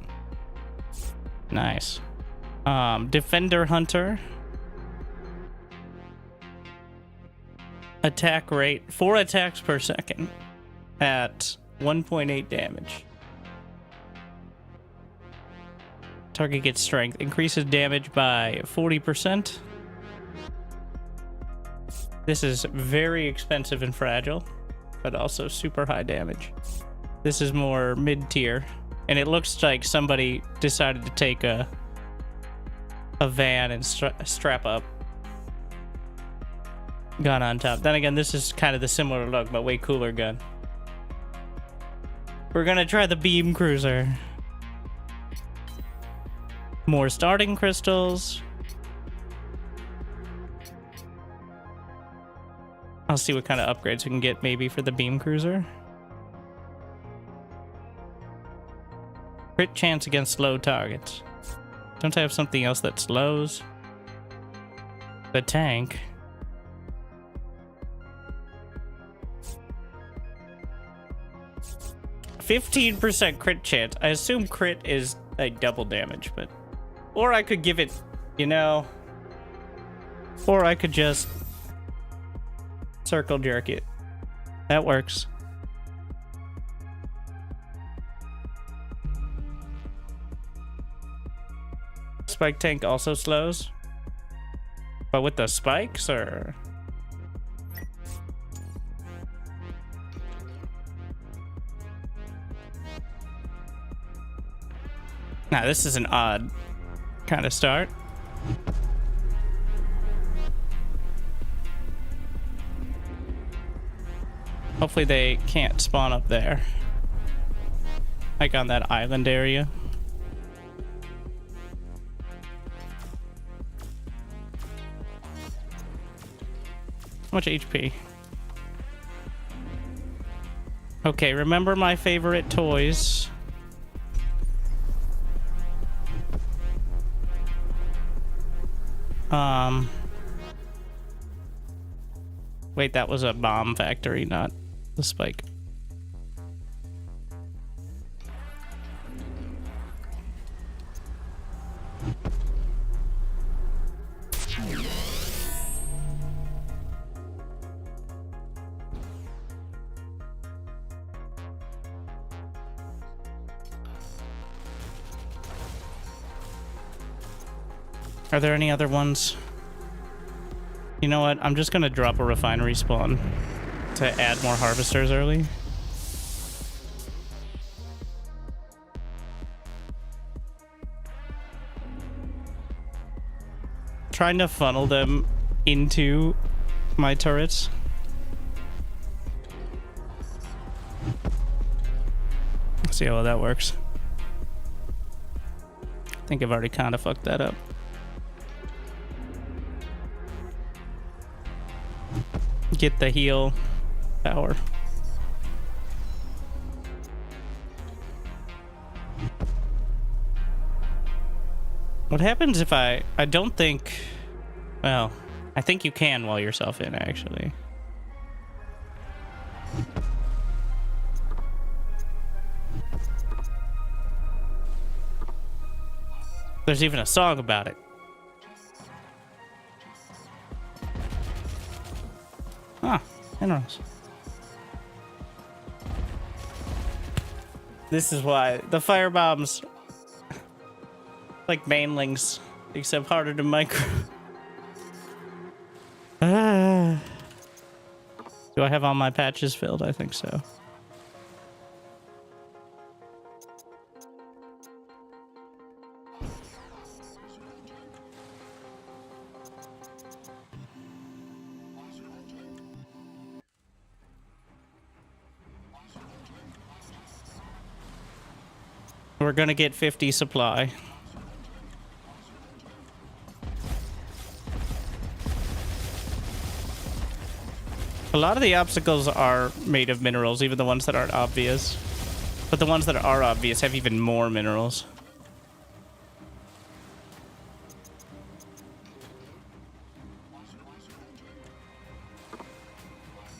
Nice. Defender hunter. Attack rate, 4 attacks per second at 1.8 damage. Target gets strength, increases damage by 40%. This is very expensive and fragile, but also super high damage. This is more mid-tier, and it looks like somebody decided to take a van and strap up gun on top. Then again, this is kind of the similar look, but way cooler gun. We're gonna try the beam cruiser. More starting crystals. I'll see what kind of upgrades we can get maybe for the beam cruiser. Crit chance against slow targets. Don't I have something else that slows? The tank. 15% crit chance. I assume crit is like double damage, but... Or I could give it, you know... Or I could just... circle jerk it. That works. Spike tank also slows? But with the spikes, or... Now, this is an odd kind of start. Hopefully they can't spawn up there. Like on that island area. How much HP? Okay, remember my favorite toys. Wait, that was a bomb factory, not the spike. Are there any other ones? You know what? I'm just gonna drop a refinery spawn to add more harvesters early. Trying to funnel them into my turrets. Let's see how that works. I think I've already kind of fucked that up. Get the heal power. What happens if I don't think, well, I think you can wall yourself in actually. There's even a song about it. Ah, interesting. This is why the fire bombs, like mainlings, except harder to micro. Do I have all my patches filled? I think so. We're gonna get 50 supply. A lot of the obstacles are made of minerals, even the ones that aren't obvious. But the ones that are obvious have even more minerals.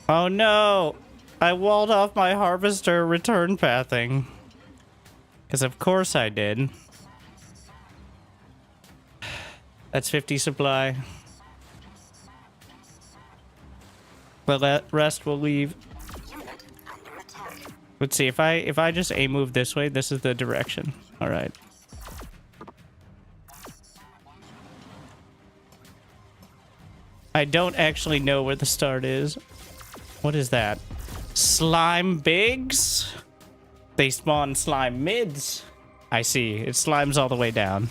Oh no! I walled off my harvester return pathing. Because of course I did. That's 50 supply. Well, that rest will leave. Let's see, if I just aim move this way, this is the direction. All right. I don't actually know where the start is. What is that? Slime bigs? They spawn slime mids. I see. It slimes all the way down.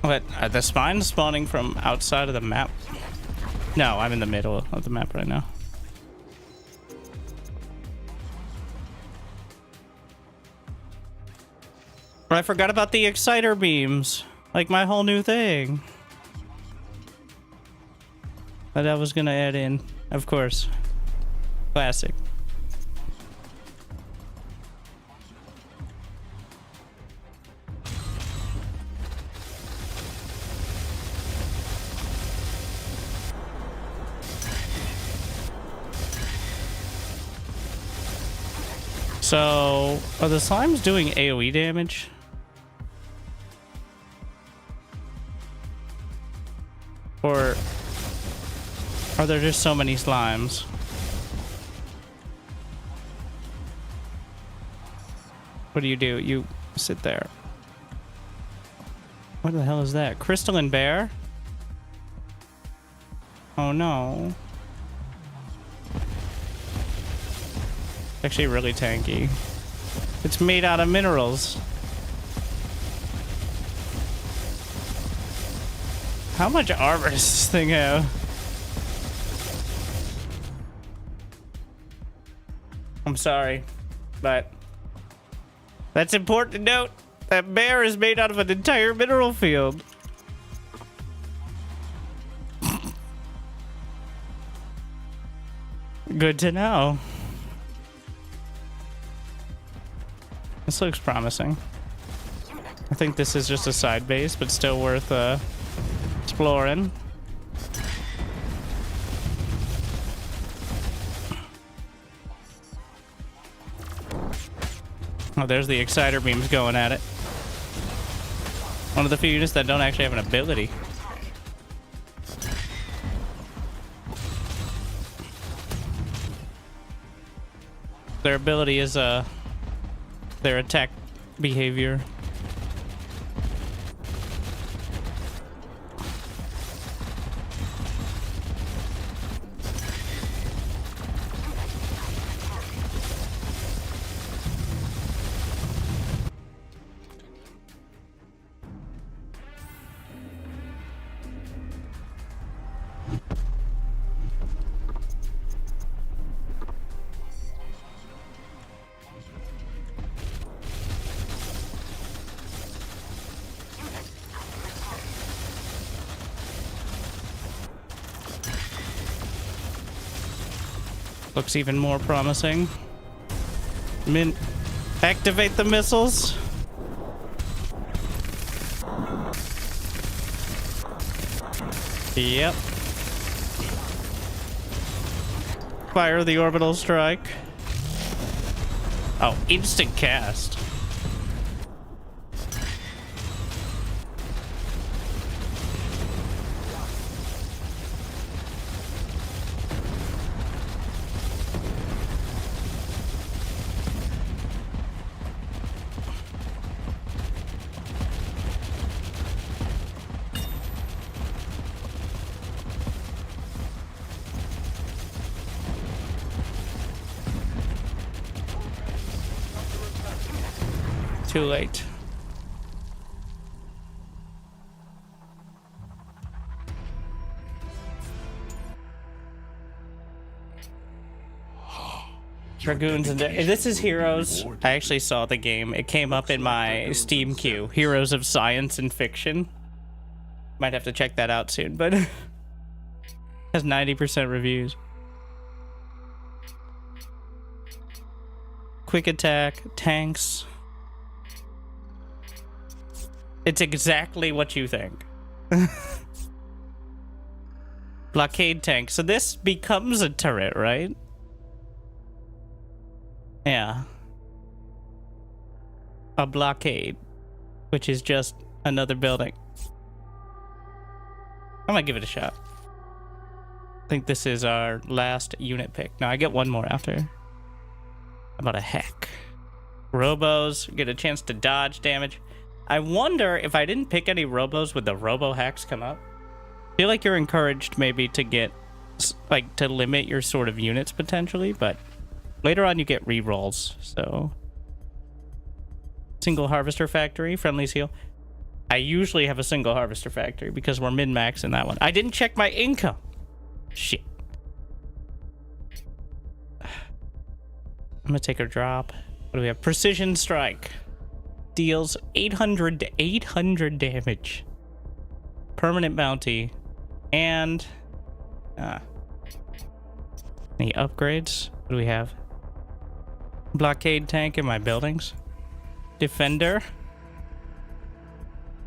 What? Are the spines spawning from outside of the map? No, I'm in the middle of the map right now. But I forgot about the exciter beams. Like my whole new thing. That I was gonna add in. Of course. Classic. So, are the slimes doing AoE damage? Or are there just so many slimes? What do? You sit there. What the hell is that? Crystalline bear? Oh no. It's actually really tanky. It's made out of minerals. How much armor does this thing have? I'm sorry, but that's important to note. That bear is made out of an entire mineral field. Good to know. This looks promising. I think this is just a side base, but still worth exploring. Oh, there's the exciter beams going at it. One of the few units that don't actually have an ability. Their ability is their attack behavior. Looks even more promising. Activate the missiles. Yep. Fire the orbital strike. Oh, instant cast. Too late. Dragoons and this is Heroes. I actually saw the game. It came up in my Steam queue. Heroes of Science and Fiction. Might have to check that out soon, but it has 90% reviews. Quick attack, tanks. It's exactly what you think. Blockade tank. So this becomes a turret, right? Yeah. A blockade, which is just another building. I'm gonna give it a shot. I think this is our last unit pick. No, I get one more after. How about a heck? Robos, get a chance to dodge damage. I wonder if I didn't pick any robos, would the robo hacks come up? I feel like you're encouraged maybe to get, like, to limit your sort of units potentially, but later on you get rerolls, so. Single harvester factory, friendly seal. I usually have a single harvester factory because we're min-max in that one. I didn't check my income. Shit. I'm gonna take a drop. What do we have? Precision strike. Deals 800 to 800 damage. Permanent bounty. And any upgrades? What do we have? Blockade tank in my buildings. Defender.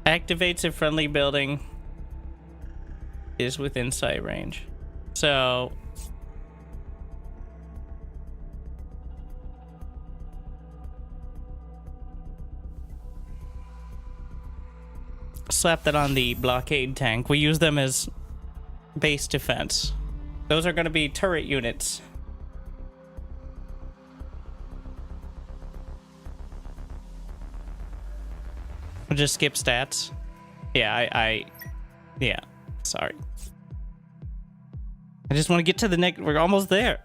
Activates if friendly building is within sight range. So slap that on the blockade tank. We use them as base defense. Those are going to be turret units. We'll just skip stats. Yeah, yeah, sorry. I just want to get to the next. We're almost there.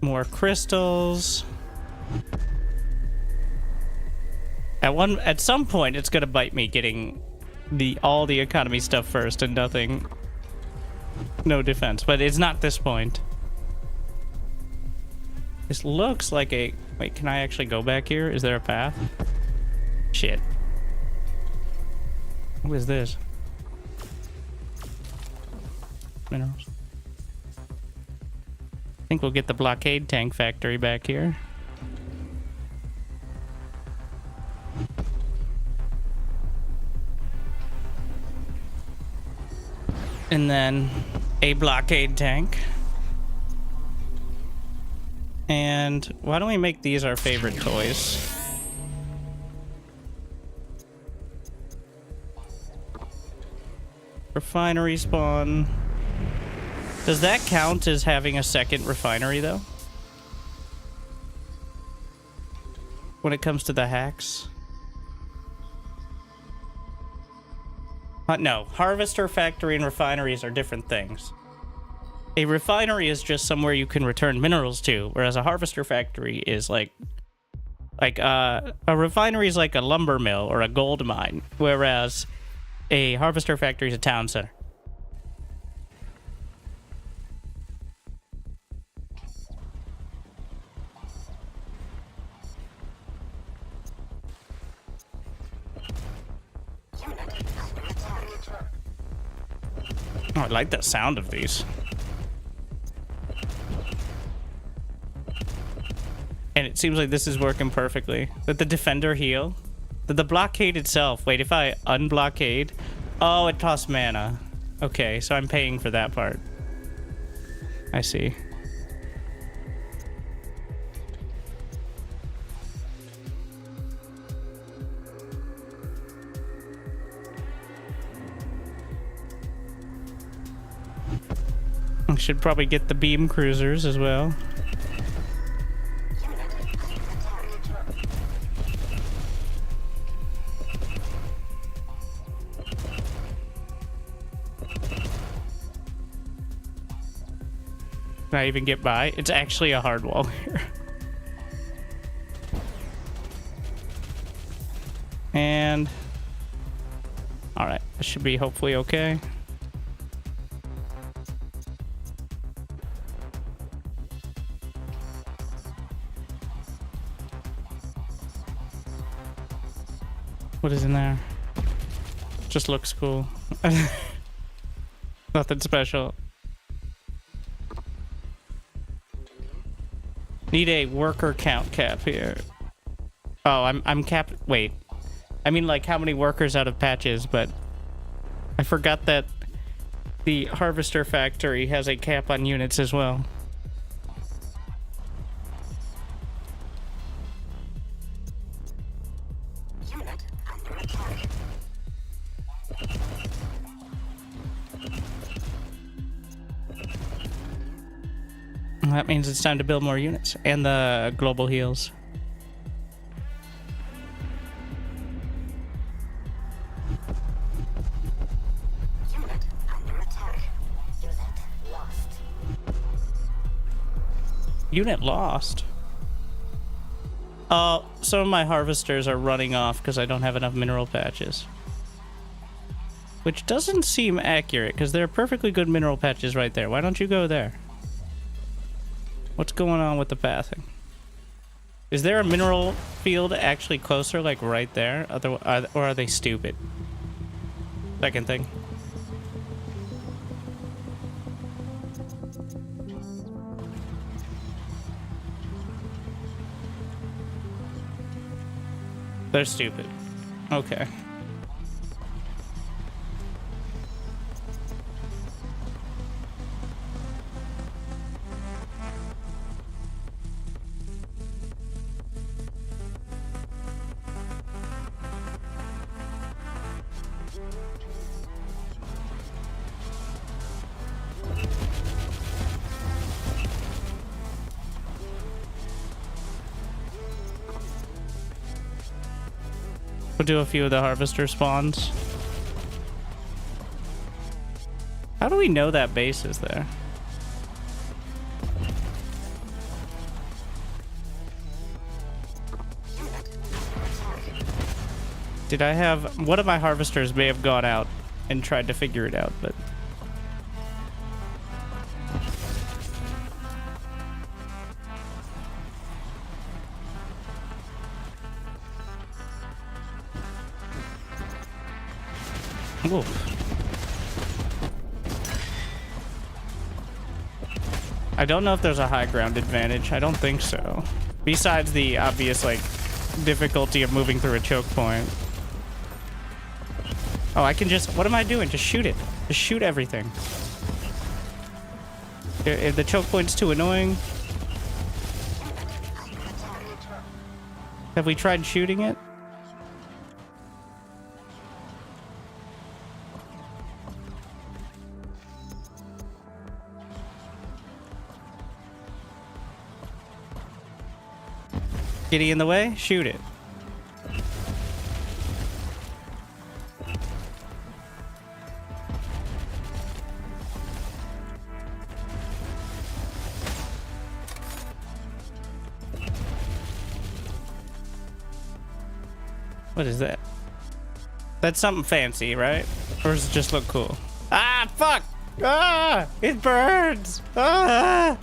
More crystals. At some point, it's gonna bite me getting all the economy stuff first and nothing. No defense, but it's not this point. This looks like a... Wait, can I actually go back here? Is there a path? Shit. What is this? Minerals. I think we'll get the blockade tank factory back here. And then a blockade tank. And why don't we make these our favorite toys? Refinery spawn. Does that count as having a second refinery, though? When it comes to the hacks? No, harvester factory and refineries are different things. A refinery is just somewhere you can return minerals to, whereas a harvester factory is like a refinery is like a lumber mill or a gold mine, whereas a harvester factory is a town center. Oh, I like the sound of these. And it seems like this is working perfectly. Did the defender heal? Did the blockade itself? Wait, if I unblockade... Oh, it costs mana. Okay, so I'm paying for that part. I see. I should probably get the beam cruisers as well. Can I even get by? It's actually a hard wall here. And... Alright, this should be hopefully okay. What is in there? Just looks cool. Nothing special. Need a worker count cap here. Oh, I'm capped. Wait. I mean, like, how many workers out of patches, but I forgot that the harvester factory has a cap on units as well. That means it's time to build more units and the global heals. Unit under attack. Unit lost. Unit lost? Some of my harvesters are running off because I don't have enough mineral patches. Which doesn't seem accurate because there are perfectly good mineral patches right there. Why don't you go there? What's going on with the pathing? Is there a mineral field actually closer, like right there? Or are they stupid? Second thing. They're stupid. Okay. We'll do a few of the harvester spawns. How do we know that base is there? Did I have... One of my harvesters may have gone out and tried to figure it out, but... Ooh. I don't know if there's a high ground advantage. I don't think so. Besides the obvious, like, difficulty of moving through a choke point. Oh, I can just... What am I doing? Just shoot it. Just shoot everything. If the choke point's too annoying... Have we tried shooting it? Kitty in the way? Shoot it. What is that? That's something fancy, right? Or does it just look cool? Ah, fuck! Ah! It burns! Ah!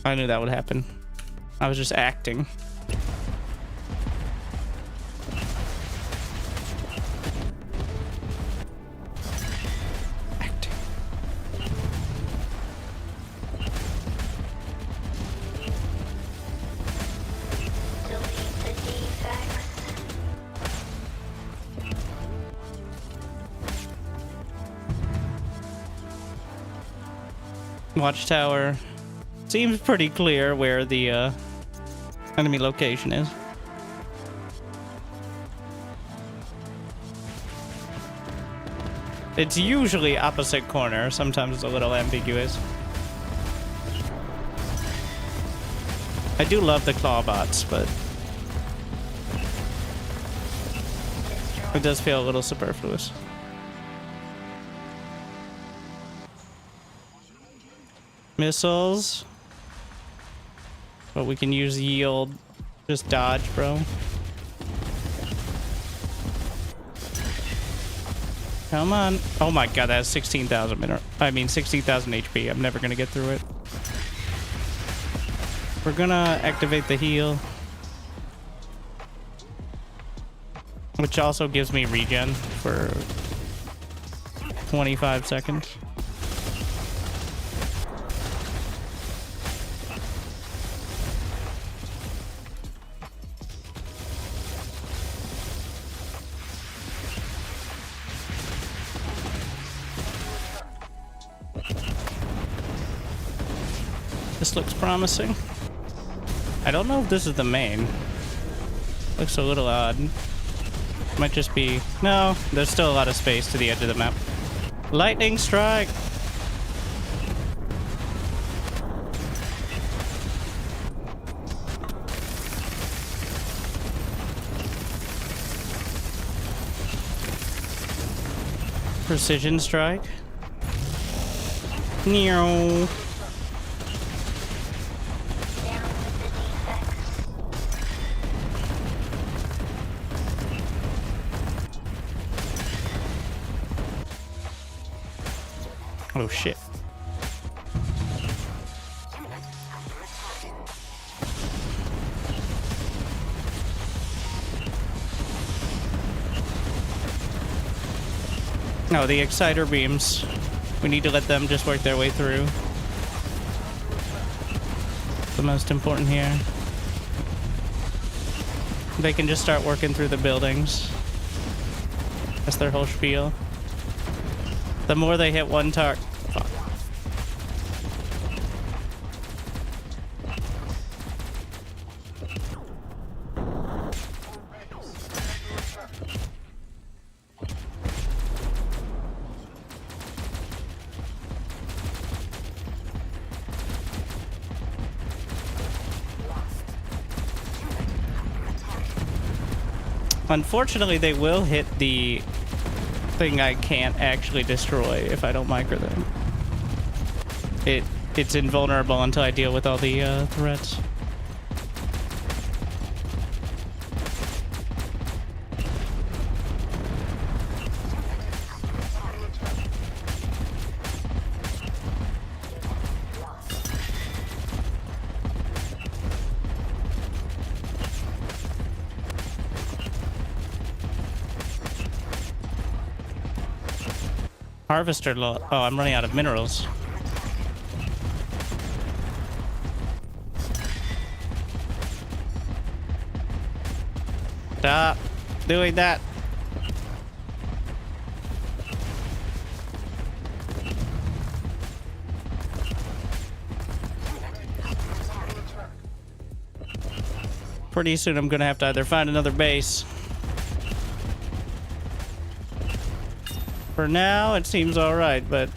I knew that would happen. I was just acting. Acting. Watchtower. Seems pretty clear where the enemy location is. It's usually opposite corner. Sometimes it's a little ambiguous. I do love the claw bots, but it does feel a little superfluous. Missiles. But we can use yield. Just dodge, bro. Come on. Oh my god, that's 16,000 mineral. I mean 16,000 HP. I'm never gonna get through it. We're gonna activate the heal. Which also gives me regen for 25 seconds. This looks promising. I don't know if this is the main. Looks a little odd. Might just be... No, there's still a lot of space to the edge of the map. Lightning strike! Precision strike. Meow. Oh shit. No, the exciter beams. We need to let them just work their way through. The most important here. They can just start working through the buildings. That's their whole spiel. The more they hit one target. Fuck. Unfortunately, they will hit the thing I can't actually destroy if I don't micro them. It's invulnerable until I deal with all the threats. Harvester oh, I'm running out of minerals. Stop doing that. Pretty soon I'm gonna have to either find another base. For now, it seems alright, but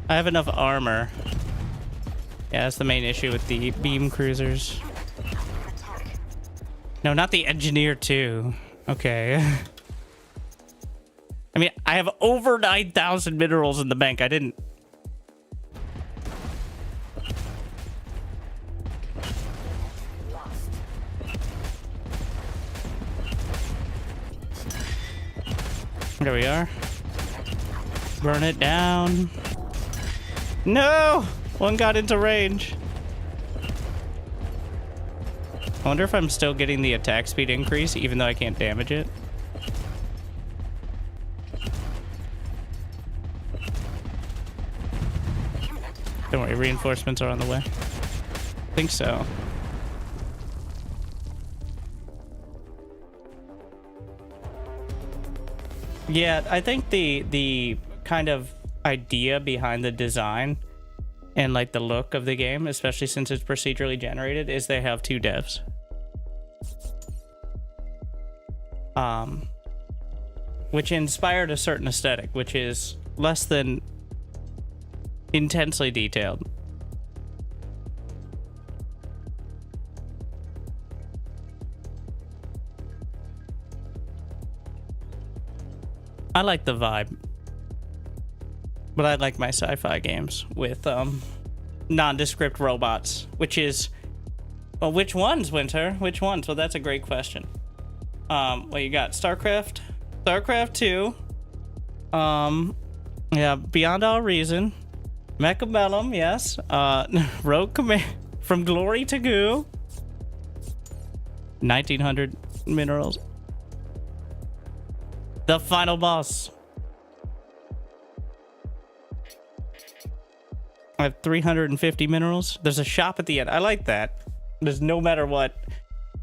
I have enough armor. Yeah, that's the main issue with the beam cruisers. No, not the engineer too. Okay. I mean, I have over 9,000 minerals in the bank. I didn't... There we are. Burn it down. No! One got into range. I wonder if I'm still getting the attack speed increase, even though I can't damage it. Don't worry, reinforcements are on the way. I think so. Yeah, I think the kind of idea behind the design and like the look of the game, especially since it's procedurally generated, is they have two devs. Which inspired a certain aesthetic, which is less than intensely detailed. I like the vibe, but I like my sci-fi games with nondescript robots, which is, well, which ones, Winter? Which ones? Well, that's a great question. Well, you got Starcraft 2, yeah, Beyond All Reason, Mechabellum, yes, Rogue Command, From Glory to Goo, 1900 minerals. The final boss. I have 350 minerals. There's a shop at the end. I like that. There's no matter what.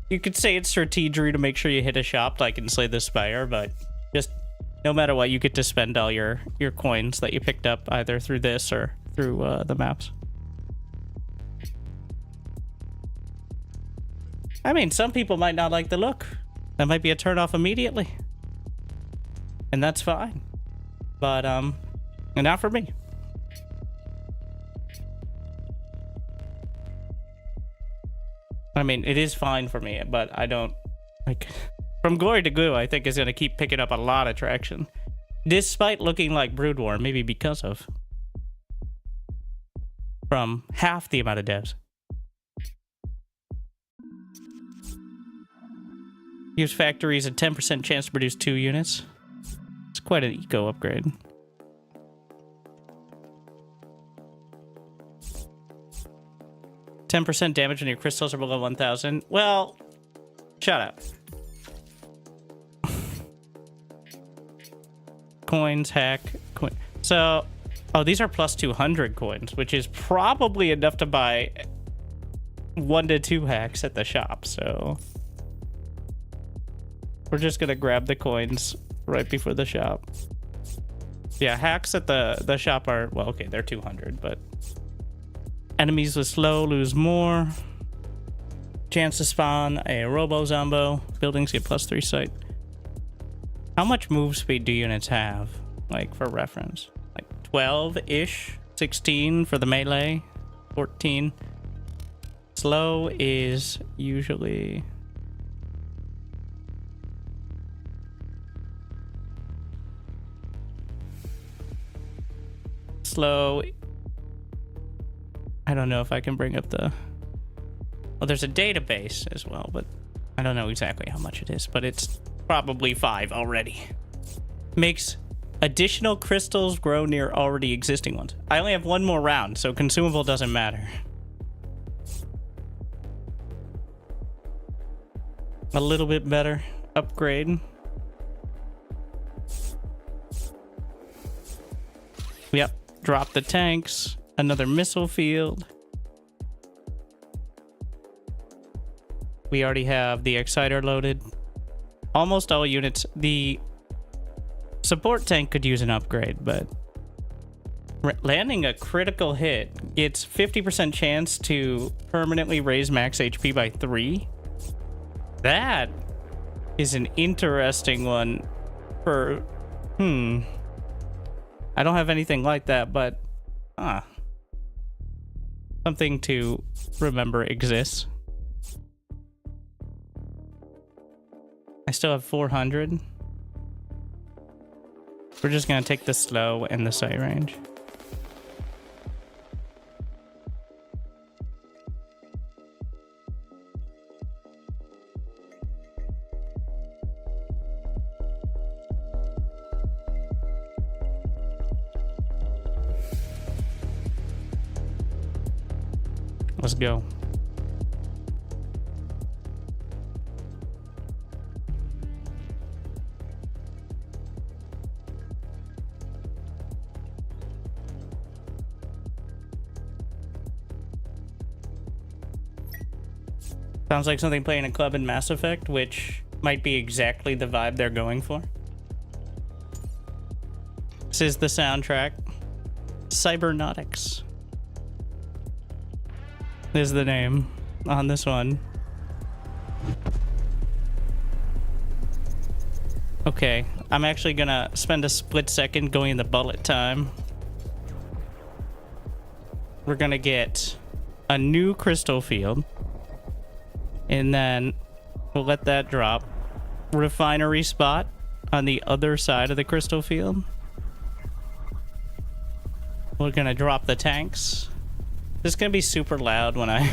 You could say it's strategery to make sure you hit a shop like in Slay the Spire, but just no matter what, you get to spend all your coins that you picked up either through this or through the maps. I mean, some people might not like the look. That might be a turn-off immediately. And that's fine. But, not for me. I mean, it is fine for me, but I don't, like, From Glory to Goo, I think is going to keep picking up a lot of traction. Despite looking like Brood War, maybe because of. From half the amount of devs. Use factories, a 10% chance to produce 2 units. It's quite an eco upgrade. %10 damage when your crystals are below 1,000. Well, shut up. Coins, hack, coin. So, oh, these are plus 200 coins, which is probably enough to buy 1 to 2 hacks at the shop. So, we're just gonna grab the coins right before the shop. Yeah, hacks at the shop are, well, okay, they're 200, but enemies with slow lose more. Chance to spawn a robo-zombo. Buildings get +3 sight. How much move speed do units have? Like, for reference. Like 12-ish? 16 for the melee? 14? Slow is usually... Slow... I don't know if I can bring up the... Well, there's a database as well, but I don't know exactly how much it is, but it's probably 5 already. Makes additional crystals grow near already existing ones. I only have 1 more round, so consumable doesn't matter. A little bit better upgrade. Yep, drop the tanks. Another missile field. We already have the exciter loaded. Almost all units. The support tank could use an upgrade, but landing a critical hit gets 50% chance to permanently raise max HP by 3. That is an interesting one for... I don't have anything like that, but... something to remember exists. I still have 400. We're just gonna take the slow and the sight range. Let's go. Sounds like something playing a club in Mass Effect, which might be exactly the vibe they're going for. This is the soundtrack. Cybernautics is the name on this one. Okay, I'm actually gonna spend a split second going into bullet time. We're gonna get a new crystal field. And then we'll let that drop. Refinery spot on the other side of the crystal field. We're gonna drop the tanks. This is gonna be super loud when I...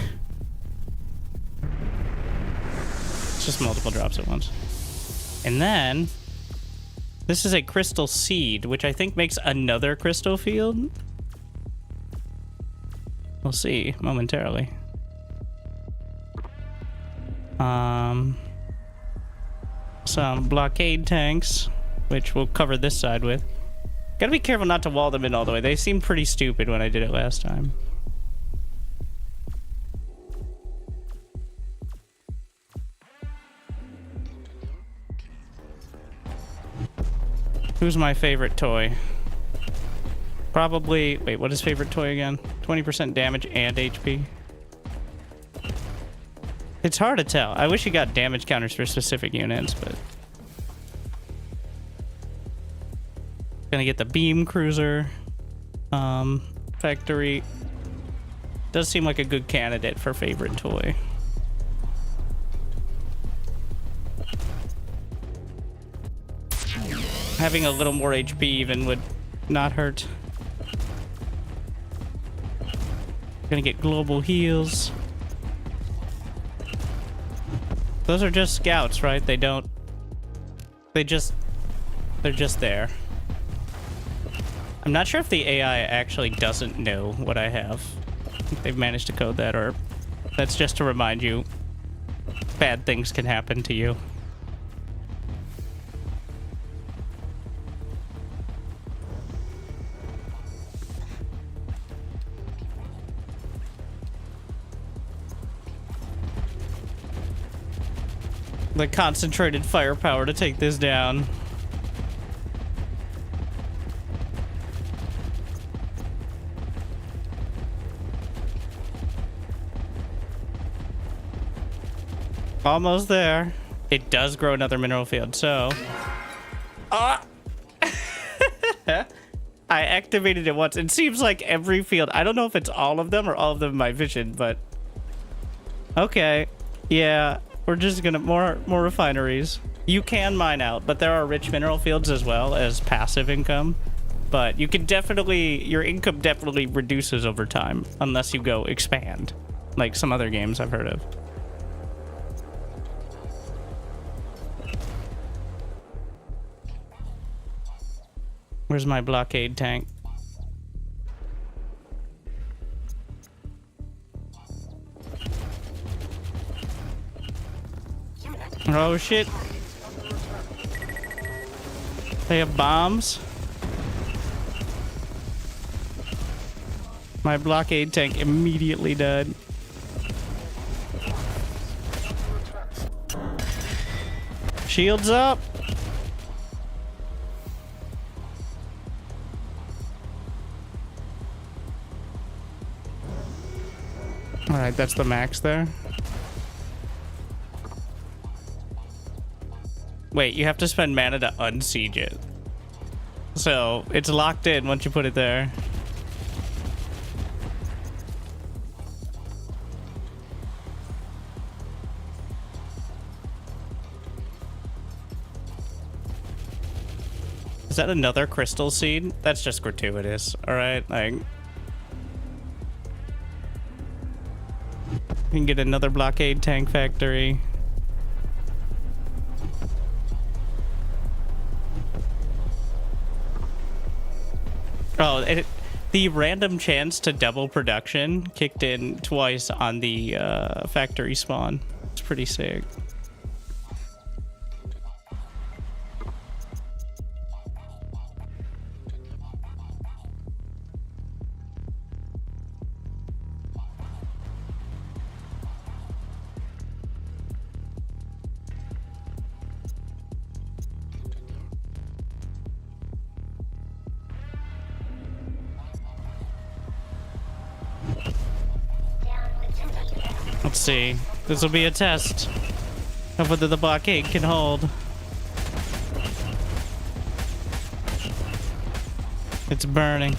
It's just multiple drops at once. And then... This is a crystal seed, which I think makes another crystal field. We'll see momentarily. Some blockade tanks, which we'll cover this side with. Gotta be careful not to wall them in all the way. They seemed pretty stupid when I did it last time. Who's my favorite toy? Probably... Wait, what is favorite toy again? 20% damage and HP. It's hard to tell. I wish you got damage counters for specific units, but... Gonna get the beam cruiser. Factory. Does seem like a good candidate for favorite toy. Having a little more HP even would not hurt. Gonna get global heals. Those are just scouts, right? They don't... They're just there. I'm not sure if the AI actually doesn't know what I have. I think they've managed to code that, or that's just to remind you bad things can happen to you. The concentrated firepower to take this down. Almost there. It does grow another mineral field, so... I activated it once. It seems like every field... I don't know if it's all of them or all of them in my vision, but... Okay. Yeah, we're just gonna more refineries. You can mine out, but there are rich mineral fields as well as passive income. But you can definitely, your income definitely reduces over time unless you go expand, like some other games I've heard of. Where's my blockade tank? Oh shit. They have bombs. My blockade tank immediately died. Shields up. All right, that's the max there. Wait, you have to spend mana to unsiege it. So it's locked in once you put it there. Is that another crystal seed? That's just gratuitous, alright? Like, you can get another blockade tank factory. Oh, the random chance to double production kicked in twice on the factory spawn. It's pretty sick. Let's see. This will be a test of whether the blockade can hold. It's burning.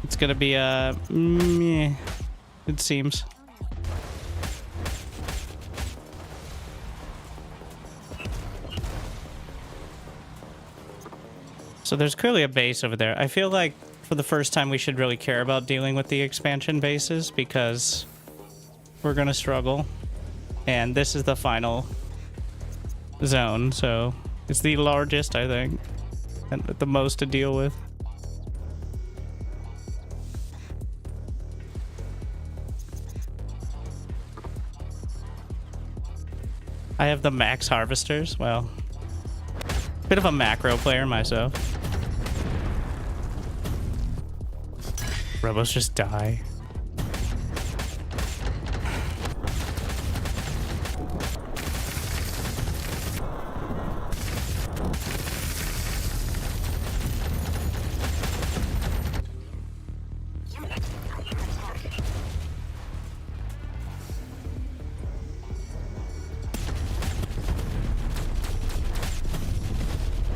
It's gonna be a meh, it seems. So there's clearly a base over there. I feel like for the first time we should really care about dealing with the expansion bases because we're gonna struggle. And this is the final zone, so it's the largest, I think, and the most to deal with. I have the max harvesters. Well, bit of a macro player myself. Rebels just die.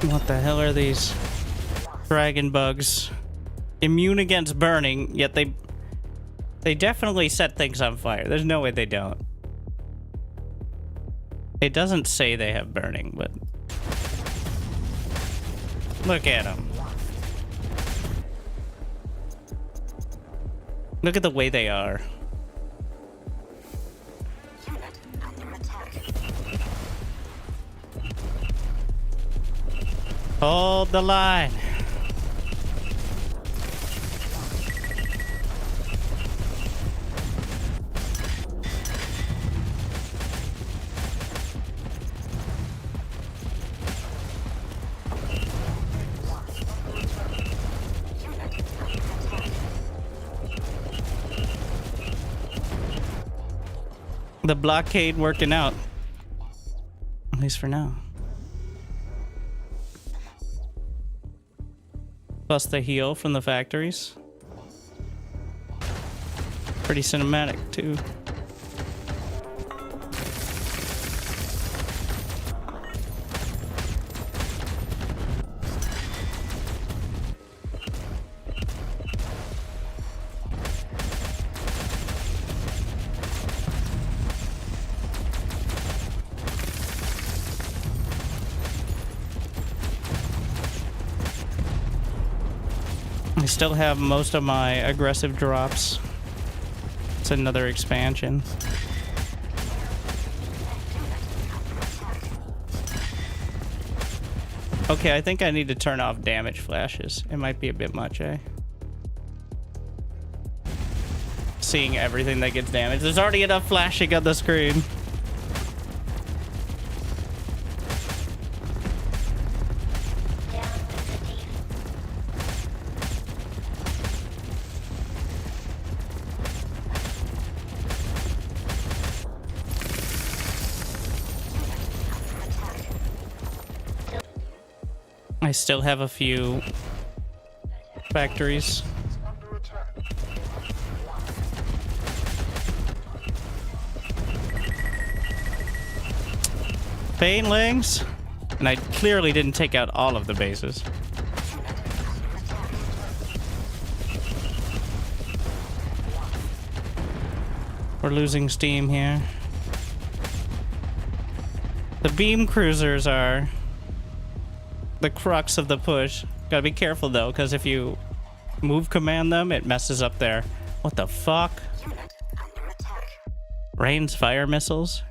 What the hell are these dragon bugs? Immune against burning, yet they definitely set things on fire. There's no way they don't. It doesn't say they have burning, but look at them. Look at the way they are. Hold the line. The blockade working out. At least for now. Plus the heal from the factories. Pretty cinematic too. I still have most of my aggressive drops. It's another expansion. Okay, I think I need to turn off damage flashes. It might be a bit much, eh? Seeing everything that gets damaged. There's already enough flashing on the screen. I still have a few factories. Banelings? And I clearly didn't take out all of the bases. We're losing steam here. The beam cruisers are the crux of the push. Gotta be careful though, because if you move command them, it messes up their... What the fuck? Rains fire missiles?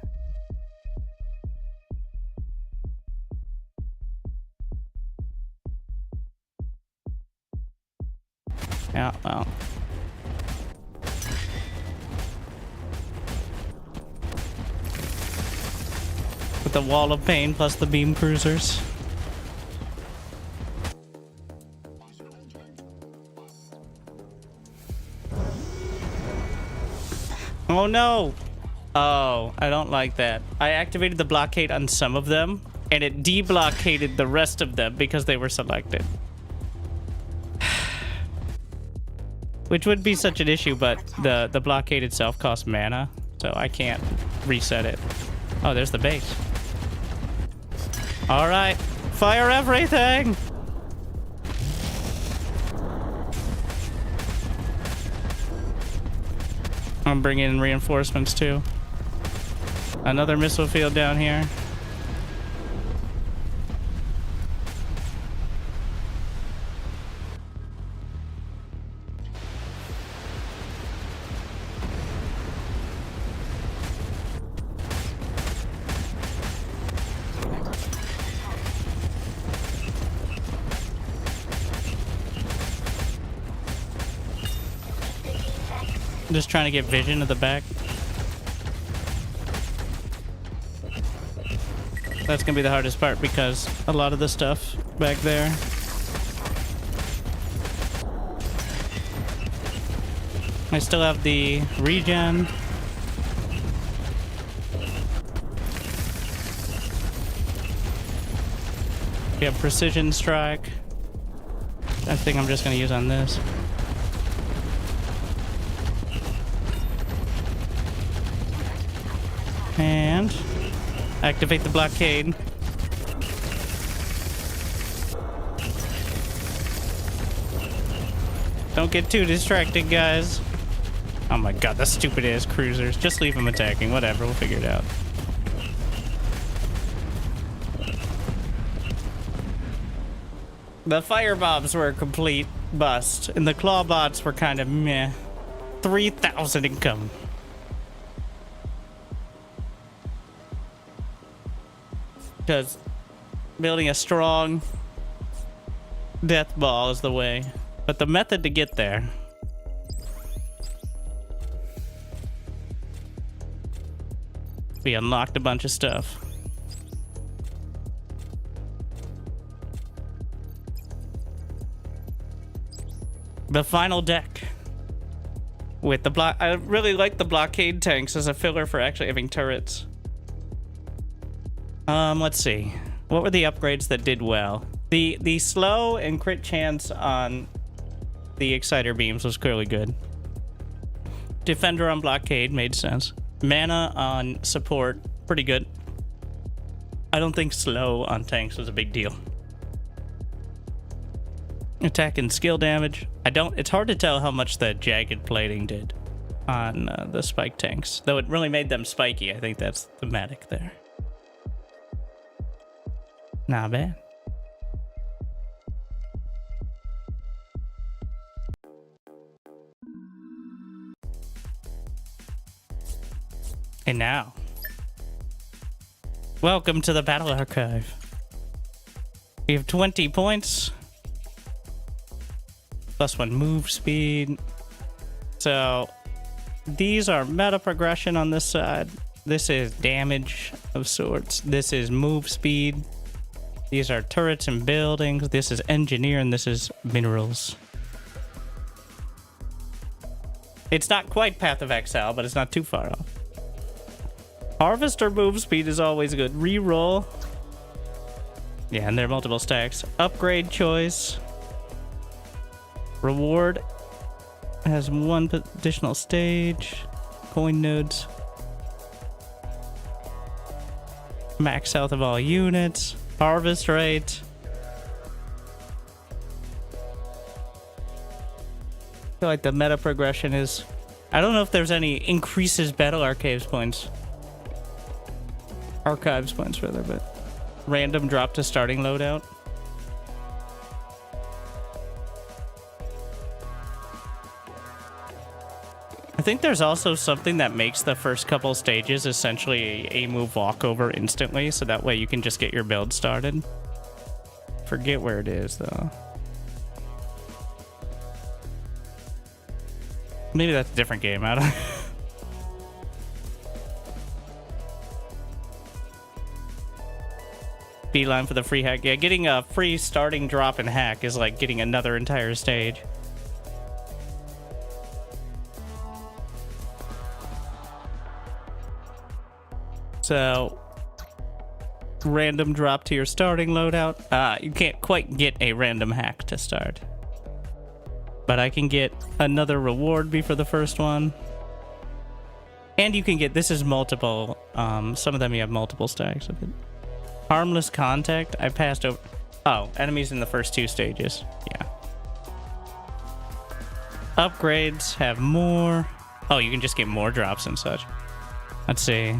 Yeah, well. With the wall of pain plus the beam cruisers. Oh no! Oh, I don't like that. I activated the blockade on some of them, and it deblockaded the rest of them because they were selected. Which would be such an issue, but the blockade itself costs mana, so I can't reset it. Oh, there's the base. Alright, fire everything! I'm bringing in reinforcements too. Another missile field down here. I'm just trying to get vision of the back. That's gonna be the hardest part because a lot of the stuff back there. I still have the regen. We have precision strike. I think I'm just gonna use on this. And activate the blockade. Don't get too distracted, guys. Oh my god, the stupid ass cruisers. Just leave them attacking. Whatever, we'll figure it out. The fire bombs were a complete bust, and the claw bots were kind of meh. 3,000 income. Because building a strong death ball is the way. But the method to get there. We unlocked a bunch of stuff. The final deck. With the block, I really like the blockade tanks as a filler for actually having turrets. Let's see. What were the upgrades that did well? The slow and crit chance on the exciter beams was clearly good. Defender on blockade made sense. Mana on support, pretty good. I don't think slow on tanks was a big deal. Attack and skill damage. It's hard to tell how much the jagged plating did on the spike tanks. Though it really made them spiky. I think that's thematic there. Not bad. And now, welcome to the Battle Archive. We have 20 points. +1 move speed. So, these are meta progression on this side. This is damage of sorts. This is move speed. These are turrets and buildings. This is engineer, and this is minerals. It's not quite Path of Exile, but it's not too far off. Harvester move speed is always good. Reroll. Yeah, and there are multiple stacks. Upgrade choice. Reward has 1 additional stage. Coin nodes. Max health of all units. Harvest rate. I feel like the meta progression is... I don't know if there's any increases Battle Archives points. Archives points, rather, but... Random drop to starting loadout. I think there's also something that makes the first couple stages essentially a move walkover instantly, so that way you can just get your build started. Forget where it is, though. Maybe that's a different game. I don't... Beeline for the free hack. Yeah, getting a free starting drop and hack is like getting another entire stage. So, random drop to your starting loadout. You can't quite get a random hack to start. But I can get another reward for the first one. And you can get, this is multiple, some of them you have multiple stacks of it. Harmless contact, I passed over. Oh, enemies in the first 2 stages. Yeah. Upgrades have more. Oh, you can just get more drops and such. Let's see.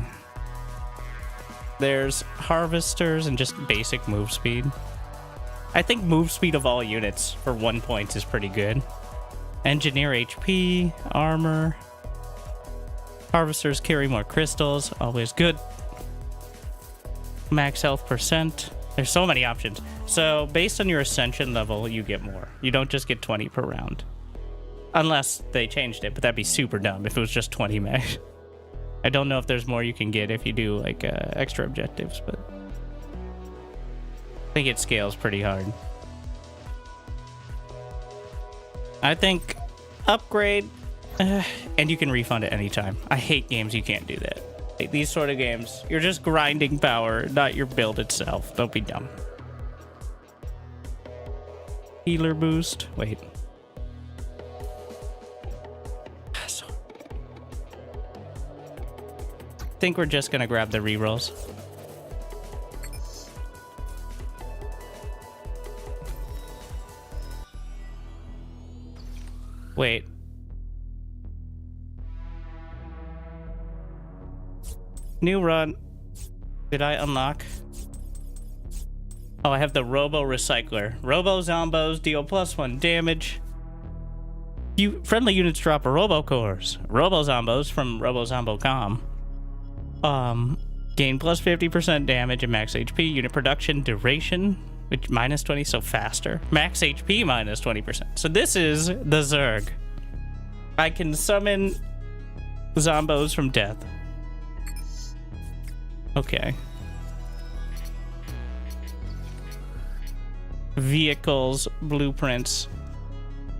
There's harvesters and just basic move speed. I think move speed of all units for 1 point is pretty good. Engineer HP, armor. Harvesters carry more crystals, always good. Max health %. There's so many options. So based on your ascension level, you get more. You don't just get 20 per round. Unless they changed it, but that'd be super dumb if it was just 20 max. I don't know if there's more you can get if you do like extra objectives, but I think it scales pretty hard. I think upgrade, and you can refund at any time. I hate games you can't do that. Like these sort of games, you're just grinding power, not your build itself. Don't be dumb. Healer boost. Wait. I think we're just gonna grab the rerolls. Wait. New run. Did I unlock? Oh, I have the Robo Recycler. Robo Zombos deal +1 damage. Friendly units drop Robo Cores. Robo Zombos from RoboZombo.com. Gain +50% damage and max HP. Unit production duration, which -20, so faster. Max HP -20%. So this is the Zerg. I can summon Zombos from death. Okay. Vehicles, blueprints.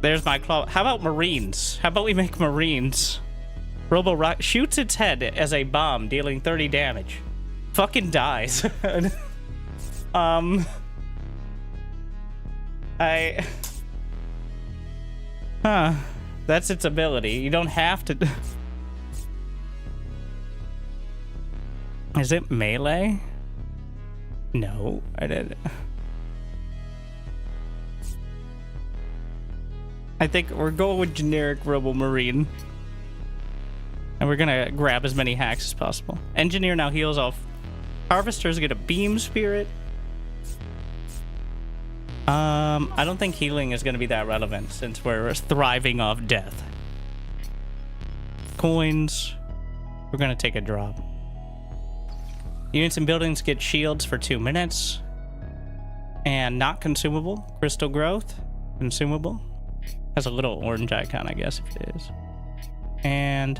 There's my claw. How about Marines? How about we make Marines? Robo Rock shoots its head as a bomb, dealing 30 damage. Fucking dies. That's its ability. You don't have to. Is it melee? No, I didn't. I think we're going with generic Robo Marine. And we're gonna grab as many hacks as possible. Engineer now heals off. Harvesters get a beam spirit. I don't think healing is gonna be that relevant since we're thriving off death. Coins. We're gonna take a drop. Units and buildings get shields for 2 minutes. And not consumable. Crystal growth. Consumable. Has a little orange icon, I guess, if it is. And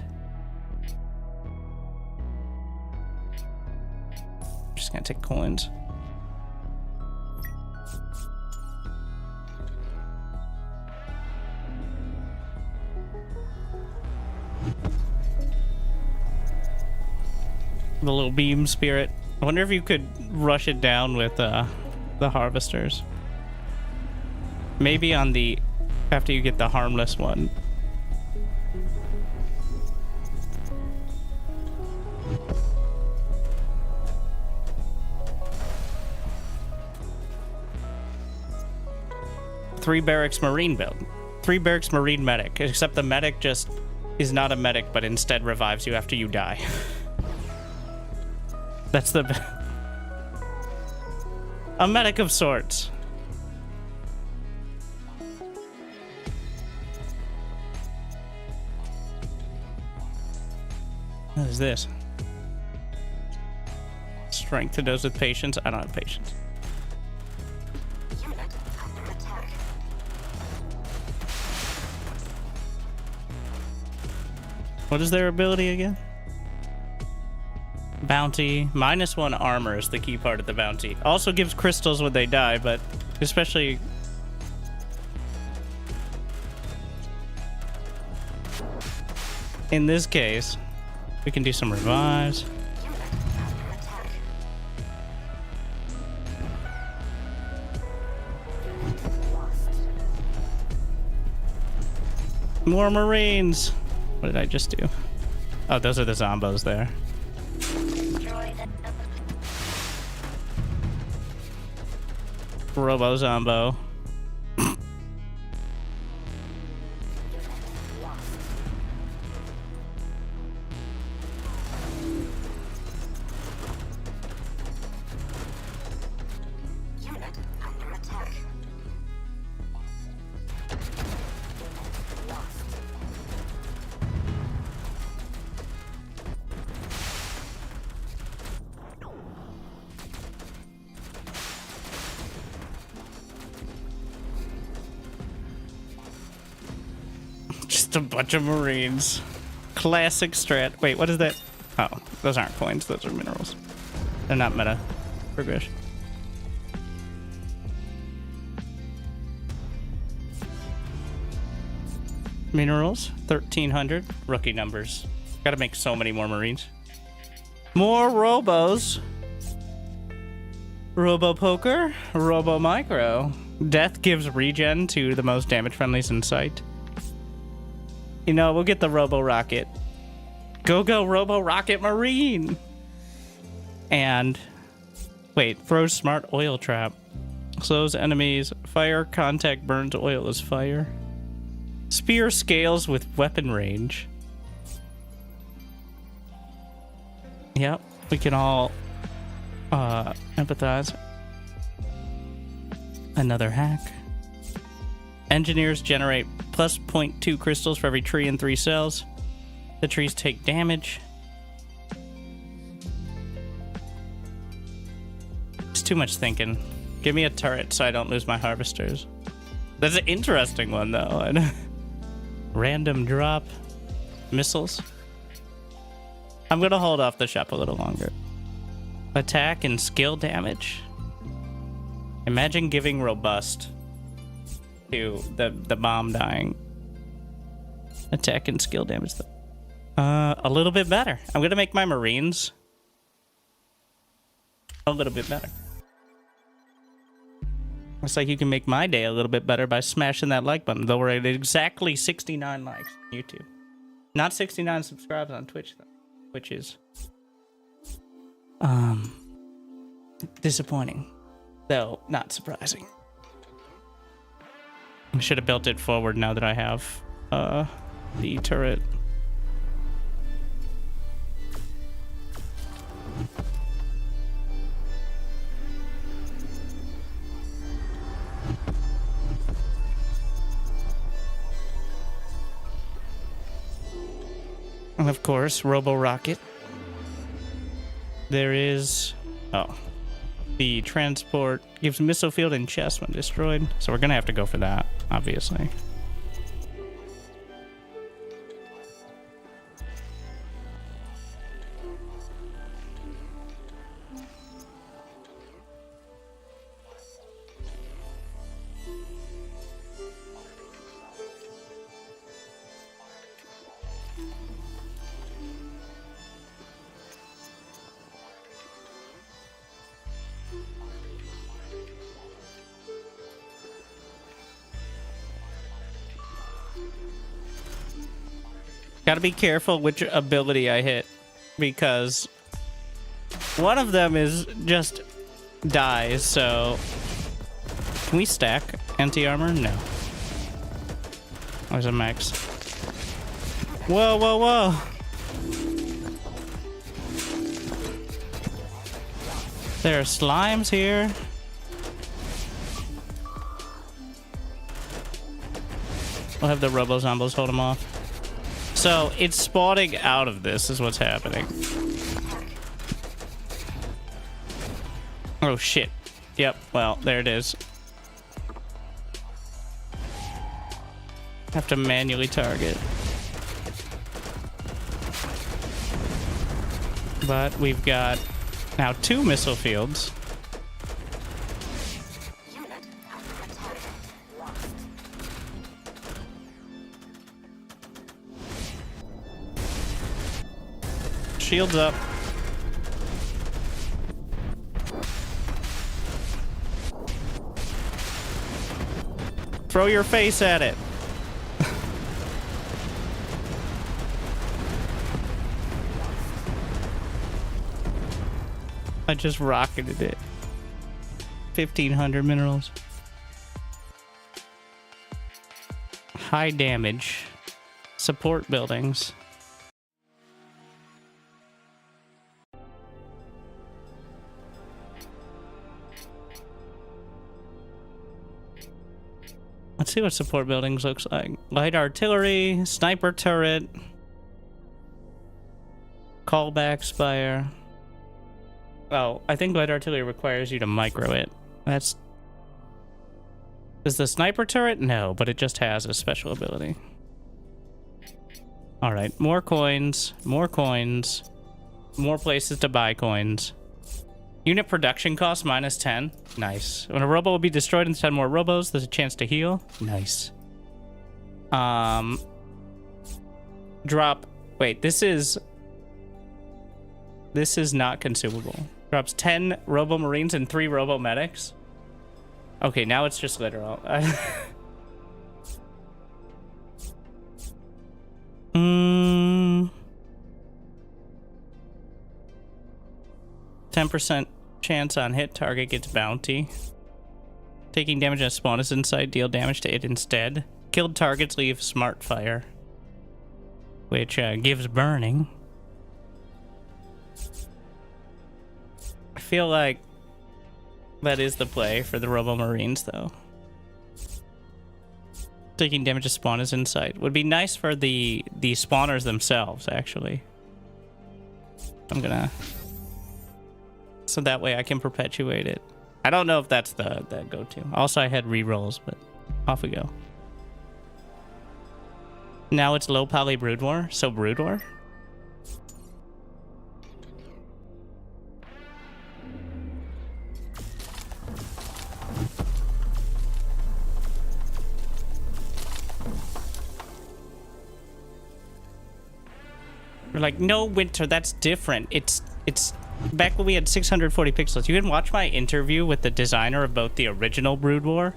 I'm just gonna take coins. The little beam spirit. I wonder if you could rush it down with the harvesters. Maybe on the after you get the harmless one. Three barracks marine build. 3 barracks marine medic, except the medic just is not a medic, but instead revives you after you die. That's the a medic of sorts. What is this? Strength to those with patience. I don't have patience. Unit under attack. What is their ability again? Bounty. -1 armor is the key part of the bounty. Also gives crystals when they die, but especially... in this case, we can do some revives. Unit under attack. Lost. More Marines! What did I just do? Oh, those are the zombos there. Robo Zombo. Unit under attack. Lost. Just a bunch of Marines. Classic strat. Wait, what is that? Oh, those aren't coins. Those are minerals. They're not meta progression. Minerals, 1,300. Rookie numbers. Gotta make so many more Marines. More Robos. Robo Poker. Robo Micro. Death gives regen to the most damage friendlies in sight. You know, we'll get the Robo Rocket. Go Robo Rocket Marine! And wait, throws smart oil trap. Slows enemies. Fire contact burns oil as fire. Spear scales with weapon range. Yep, we can all empathize. Another hack. Engineers generate plus 0.2 crystals for every tree in 3 cells. The trees take damage. It's too much thinking. Give me a turret so I don't lose my harvesters. That's an interesting one, though. Random drop. Missiles. I'm going to hold off the shop a little longer. Attack and skill damage. Imagine giving robust to the bomb dying. Attack and skill damage, though. A little bit better. I'm going to make my Marines a little bit better. Looks like you can make my day a little bit better by smashing that like button, though we're at exactly 69 likes on YouTube. Not 69 subscribes on Twitch, though, which is disappointing, though not surprising. I should have built it forward now that I have the turret. And of course, Robo Rocket. There is... Oh. The transport gives missile field and chest when destroyed. So we're going to have to go for that, obviously. Gotta be careful which ability I hit, because one of them is just dies, so... Can we stack anti-armor? No. Where's a max? Whoa, whoa, whoa! There are slimes here. We'll have the Robo-Zombos hold them off. So, it's spawning out of this is what's happening. Oh, shit. Yep, well, there it is. Have to manually target. But we've got now 2 missile fields. Shields up. Throw your face at it. I just rocketed it. 1,500 minerals. High damage. Support buildings. Let's see what support buildings looks like. Light artillery, sniper turret, callback spire. Oh, I think light artillery requires you to micro it. That's... Is the sniper turret? No, but it just has a special ability. Alright, more coins, more coins, more places to buy coins. Unit production cost minus 10. Nice. When a robo will be destroyed and 10 more robos, there's a chance to heal. Nice. Drop. Wait, this is not consumable. Drops 10 robo marines and 3 robo medics. Okay, now it's just literal. 10% chance on hit, target gets bounty. Taking damage as spawn is inside, deal damage to it instead. Killed targets leave smart fire, which gives burning. I feel like that is the play for the Robo Marines, though. Taking damage as spawn is inside. Would be nice for the spawners themselves, actually. I'm gonna... So that way I can perpetuate it. I don't know if that's the go-to. Also, I had rerolls, but off we go. Now it's low poly Brood War. So Brood War? We're like, no, Winter, that's different. It's back when we had 640 pixels. You can watch my interview with the designer of both the original Brood War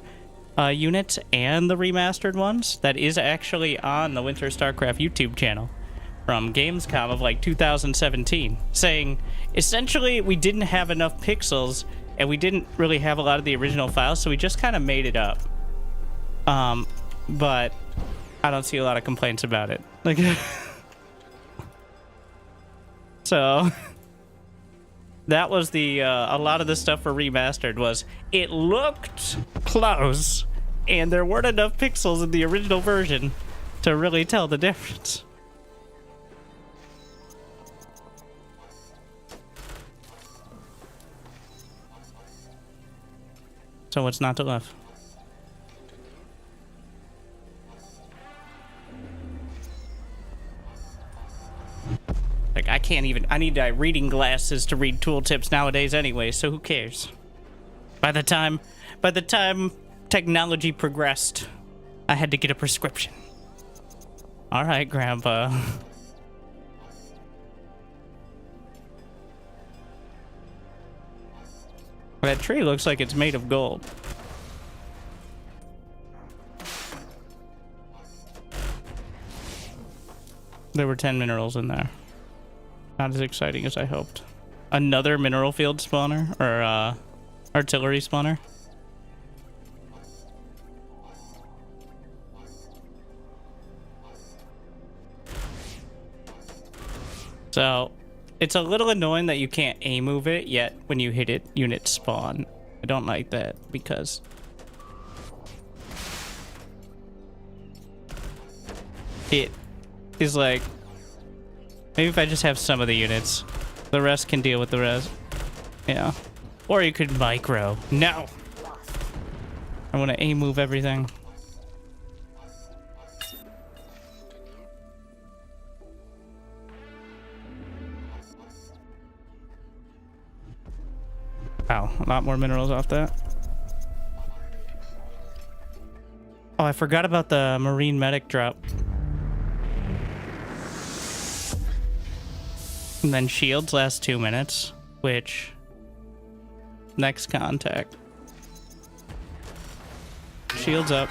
units and the remastered ones. That is actually on the Winterstarcraft YouTube channel from Gamescom of like 2017, saying essentially we didn't have enough pixels and we didn't really have a lot of the original files, so we just kind of made it up. But I don't see a lot of complaints about it. Like, so that was the a lot of the stuff for remastered was it looked close and there weren't enough pixels in the original version to really tell the difference. So what's not to love? Like, I can't even... I need reading glasses to read tooltips nowadays anyway, so who cares? By the time technology progressed, I had to get a prescription. All right, Grandpa. That tree looks like it's made of gold. There were 10 minerals in there. Not as exciting as I hoped. Another mineral field spawner, or artillery spawner. So, it's a little annoying that you can't aim move it, yet when you hit it, units spawn. I don't like that, because... it is like... maybe if I just have some of the units, the rest can deal with the rest. Yeah. Or you could micro. No! I want to aim move everything. Wow, a lot more minerals off that. Oh, I forgot about the marine medic drop. And then shields last 2 minutes, which... next contact. Shields up.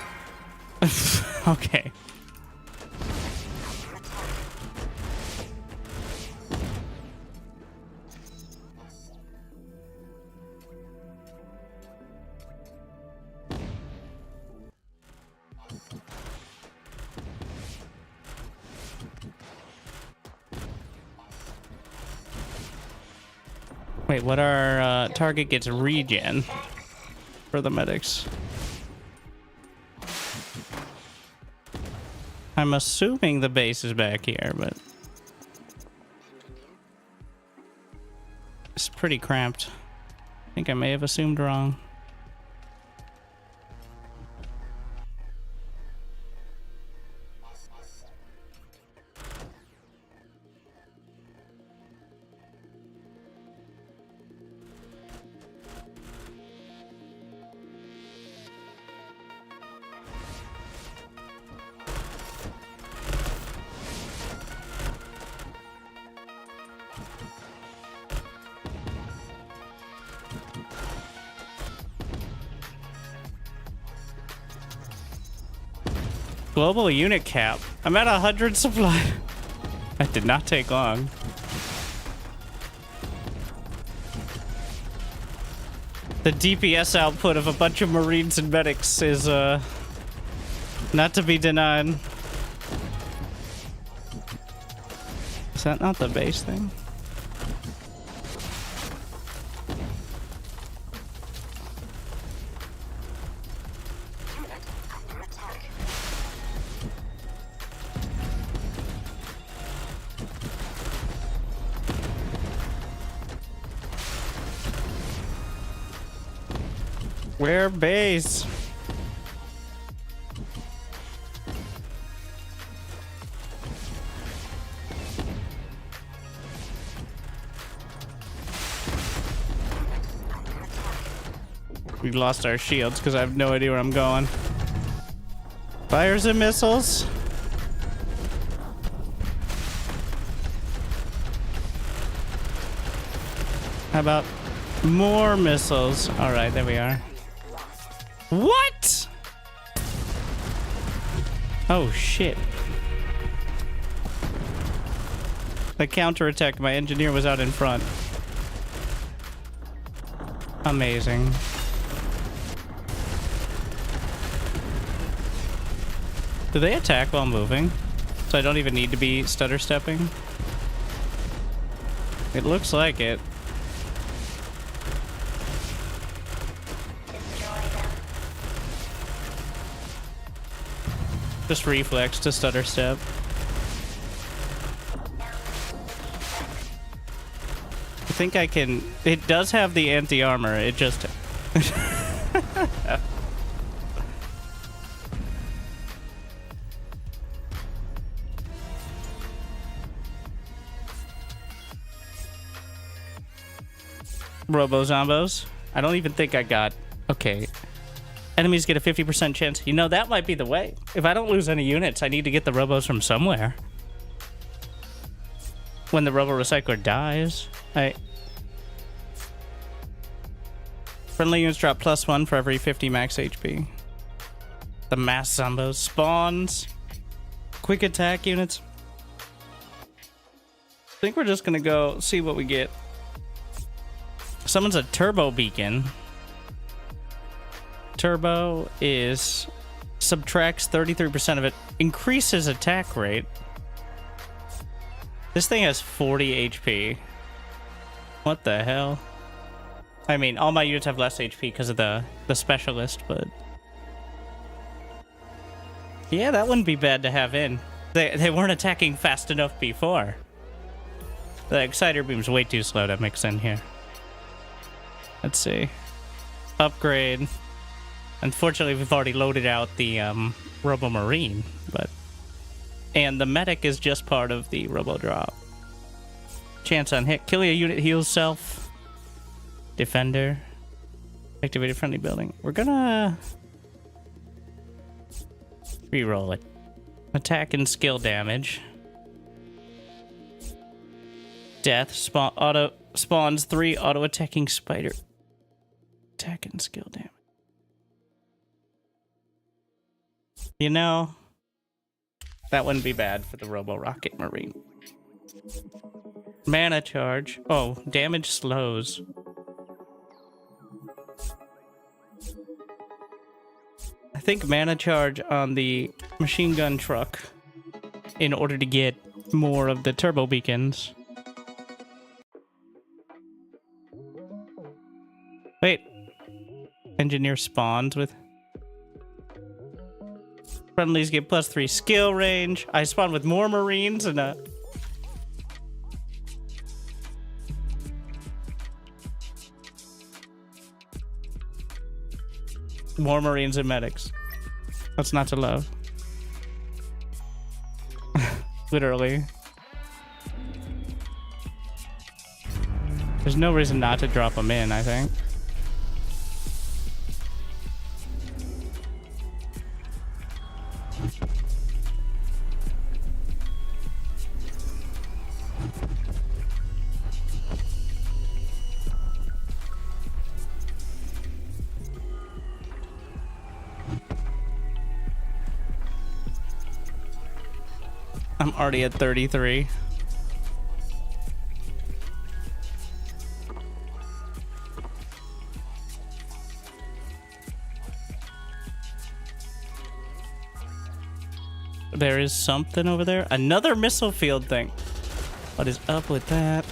Okay. Wait, what our target gets regen for the medics? I'm assuming the base is back here, but it's pretty cramped. I think I may have assumed wrong. Global unit cap. I'm at 100 supply. That did not take long. The DPS output of a bunch of Marines and medics is not to be denied. Is that not the base thing? Where base? We lost our shields because I have no idea where I'm going. Fires and missiles. How about more missiles? All right, there we are. What? Oh shit. The counterattack, my engineer was out in front. Amazing. Do they attack while moving? So I don't even need to be stutter stepping? It looks like it. Just reflex to stutter step. I think I can... It does have the anti-armor, it just... Robo-zombos. I don't even think I got... Okay. Enemies get a 50% chance. You know, that might be the way. If I don't lose any units, I need to get the robos from somewhere. When the robo-recycler dies, friendly units drop +1 for every 50 max HP. The mass zombos. Spawns. Quick attack units. I think we're just gonna go see what we get. Someone's a turbo beacon. Turbo is subtracts 33% of it, increases attack rate. This thing has 40 HP. What the hell? I mean, all my units have less HP because of the specialist, but yeah, that wouldn't be bad to have in. They weren't attacking fast enough before. The exciter beam's way too slow to mix in here. Let's see. Upgrade. Unfortunately, we've already loaded out the Robo Marine, but... And the medic is just part of the Robo Drop. Chance on hit. Killing a unit heals self. Defender. Activated friendly building. We're gonna... reroll it. Attack and skill damage. Death. Spawns 3 auto-attacking spider. Attack and skill damage. You know, that wouldn't be bad for the Robo Rocket Marine. Mana charge. Oh, damage slows. I think mana charge on the machine gun truck in order to get more of the turbo beacons. Wait. Engineer spawns with... Friendlies get +3 skill range. I spawn with more Marines and more Marines and medics. What's not to love? Literally. There's no reason not to drop them in, I think. I'm already at 33. There is something over there. Another missile field thing. What is up with that?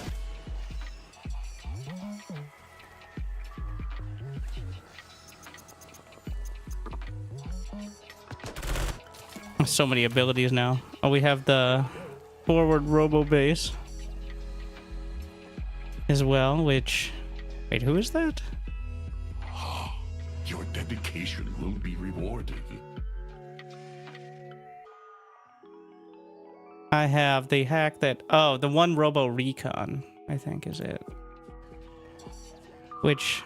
So many abilities now. Oh, we have the forward robo base as well, which... Wait, who is that? Your dedication will be rewarded. I have the hack that... Oh, the one robo recon, I think is it. Which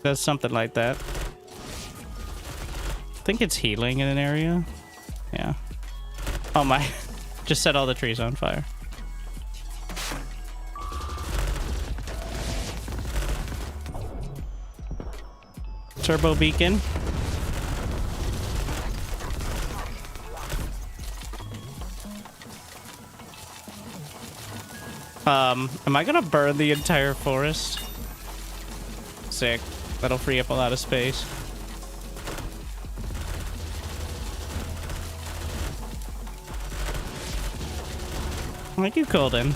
does something like that. I think it's healing in an area. Yeah. Oh my. Just set all the trees on fire. Turbo beacon. Am I gonna burn the entire forest? Sick. That'll free up a lot of space. Thank you, Colden.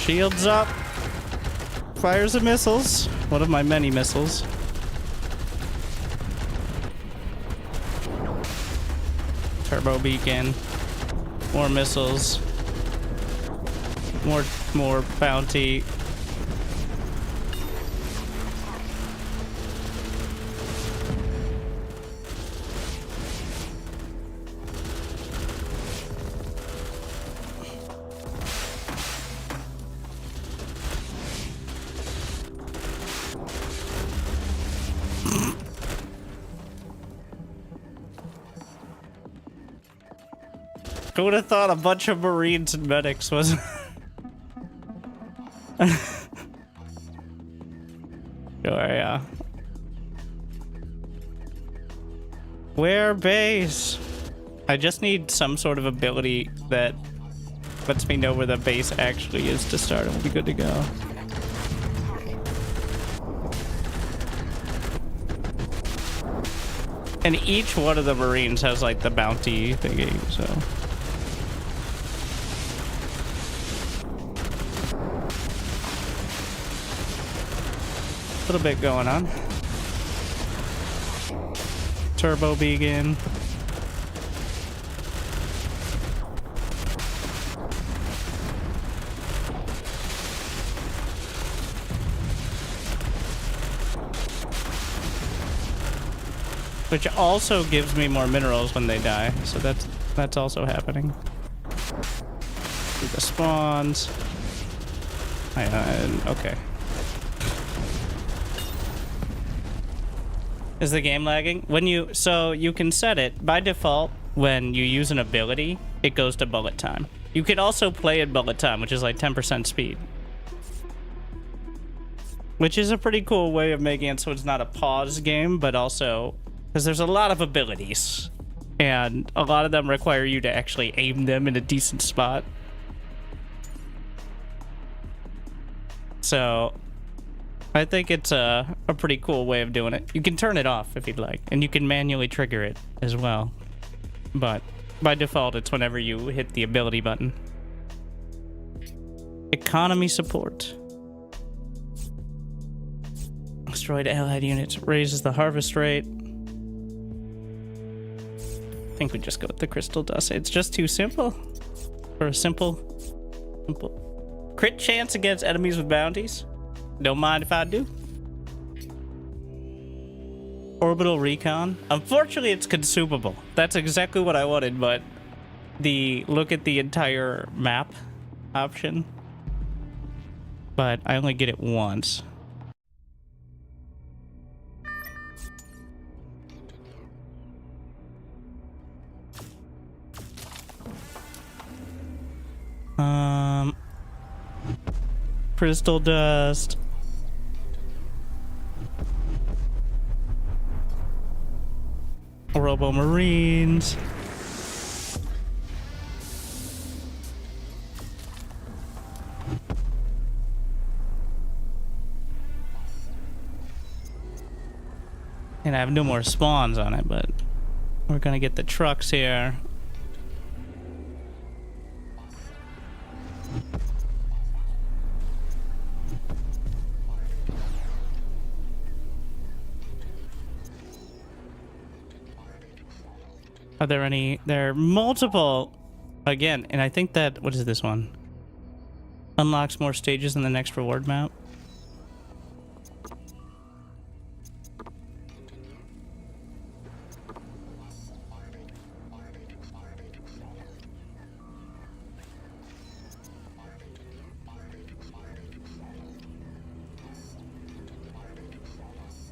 Shields up. Fires the missiles. One of my many missiles. Turbo beacon. More missiles. More bounty. Who would have thought a bunch of Marines and medics was... Sure, yeah. Where base? I just need some sort of ability that lets me know where the base actually is to start, and we'll be good to go. And each one of the Marines has like the bounty thingy, so... Little bit going on. Turbo beacon. Which also gives me more minerals when they die, so that's also happening. The spawns. Okay. Is the game lagging? So you can set it by default. When you use an ability, it goes to bullet time. You can also play at bullet time, which is like 10% speed, which is a pretty cool way of making it so it's not a pause game, but also because there's a lot of abilities and a lot of them require you to actually aim them in a decent spot. So I think it's a pretty cool way of doing it. You can turn it off if you'd like, and you can manually trigger it as well. But by default, it's whenever you hit the ability button. Economy support. Destroyed allied units raises the harvest rate. I think we just go with the crystal dust. It's just too simple. For a simple crit chance against enemies with bounties. Don't mind if I do. Orbital recon. Unfortunately, it's consumable. That's exactly what I wanted, but the look at the entire map option. But I only get it once. Crystal dust. Robo Marines. And I have no more spawns on it, but we're gonna get the trucks here. Are there any? There are multiple. Again, and I think that, what is this one? Unlocks more stages in the next reward map.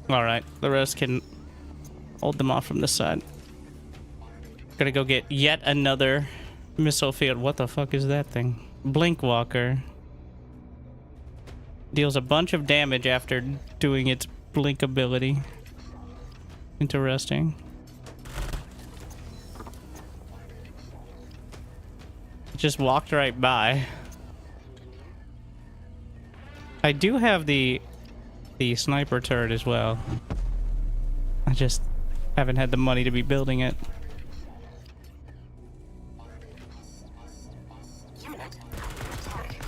All right, the rest can hold them off from this side. Gonna go get yet another missile field. What the fuck is that thing? Blink Walker. Deals a bunch of damage after doing its blink ability. Interesting. Just walked right by. I do have the sniper turret as well. I just haven't had the money to be building it. Unit under attack.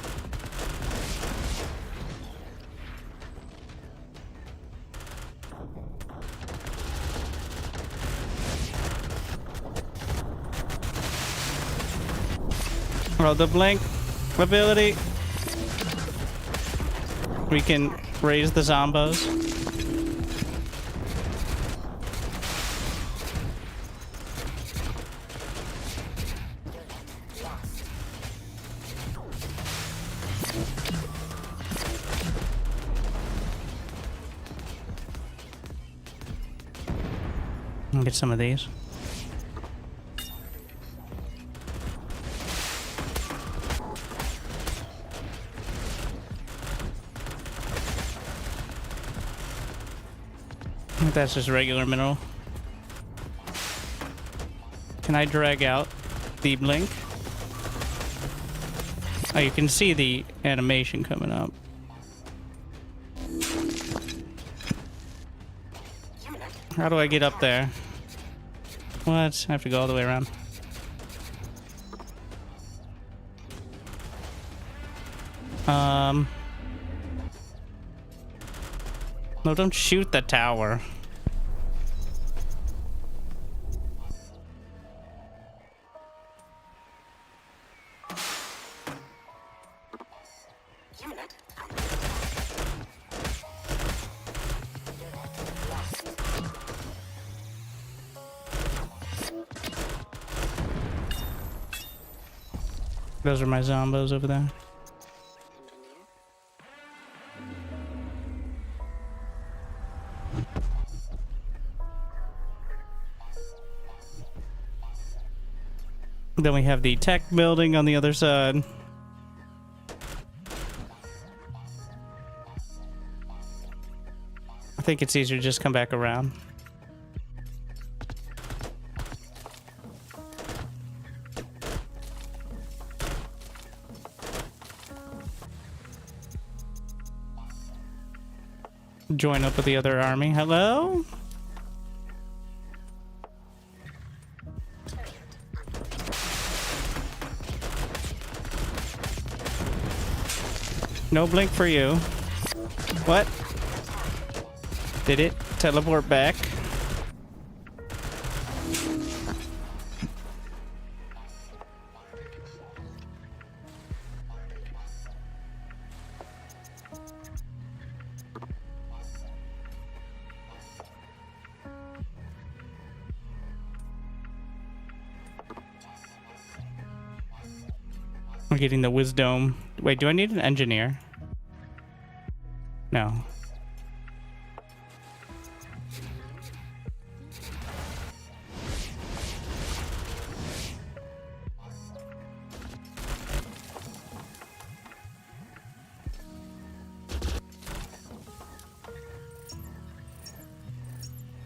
Oh, the blink ability. We can raise the zombos. I'll get some of these. I think that's just regular mineral. Can I drag out the blink? Oh, you can see the animation coming up. How do I get up there? What? I have to go all the way around. No, don't shoot the tower. Unit Those are my zombos over there. Then we have the tech building on the other side. I think it's easier to just come back around. Join up with the other army. Hello? No blink for you. What? Did it teleport back? We're getting the wisdom. Wait, do I need an engineer? No.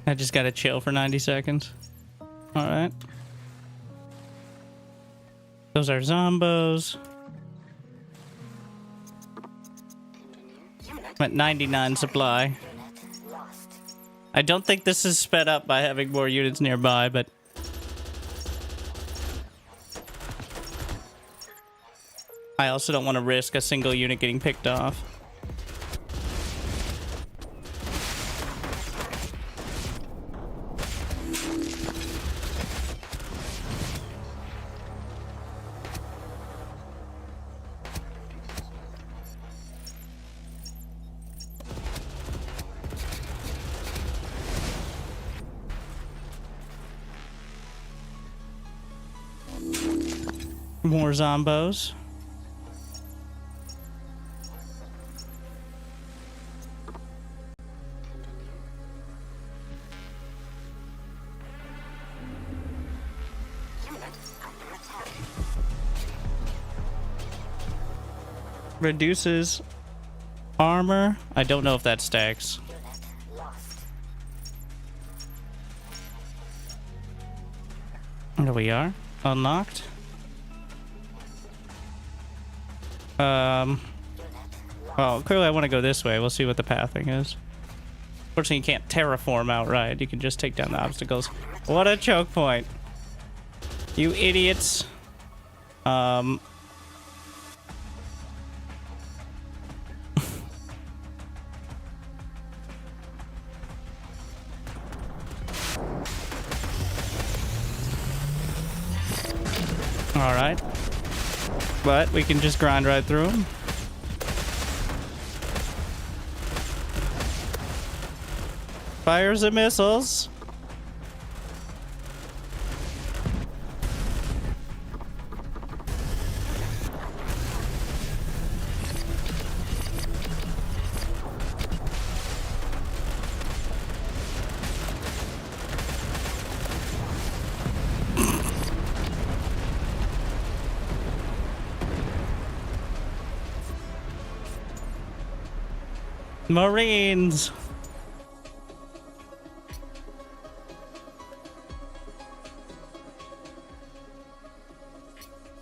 I just gotta chill for 90 seconds. All right. Those are zombos. I'm at 99 supply. I don't think this is sped up by having more units nearby, but I also don't want to risk a single unit getting picked off. More zombos. Reduces armor. I don't know if that stacks. There we are. Unlocked. Well, clearly I want to go this way. We'll see what the pathing is. Fortunately, you can't terraform outright. You can just take down the obstacles. What a choke point. You idiots. Alright. but we can just grind right through them. Fires the missiles. Marines.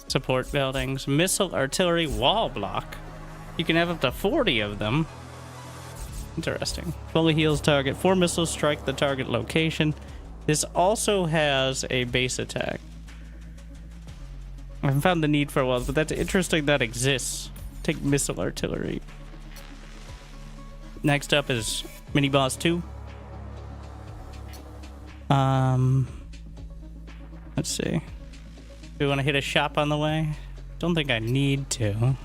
Support buildings. Missile artillery wall block. You can have up to 40 of them. Interesting. Fully heals target. 4 missiles strike the target location. This also has a base attack. I haven't found the need for a while, but that's interesting that exists. Take missile artillery. Next up is mini boss 2. Let's see. Do we want to hit a shop on the way? Don't think I need to. I'll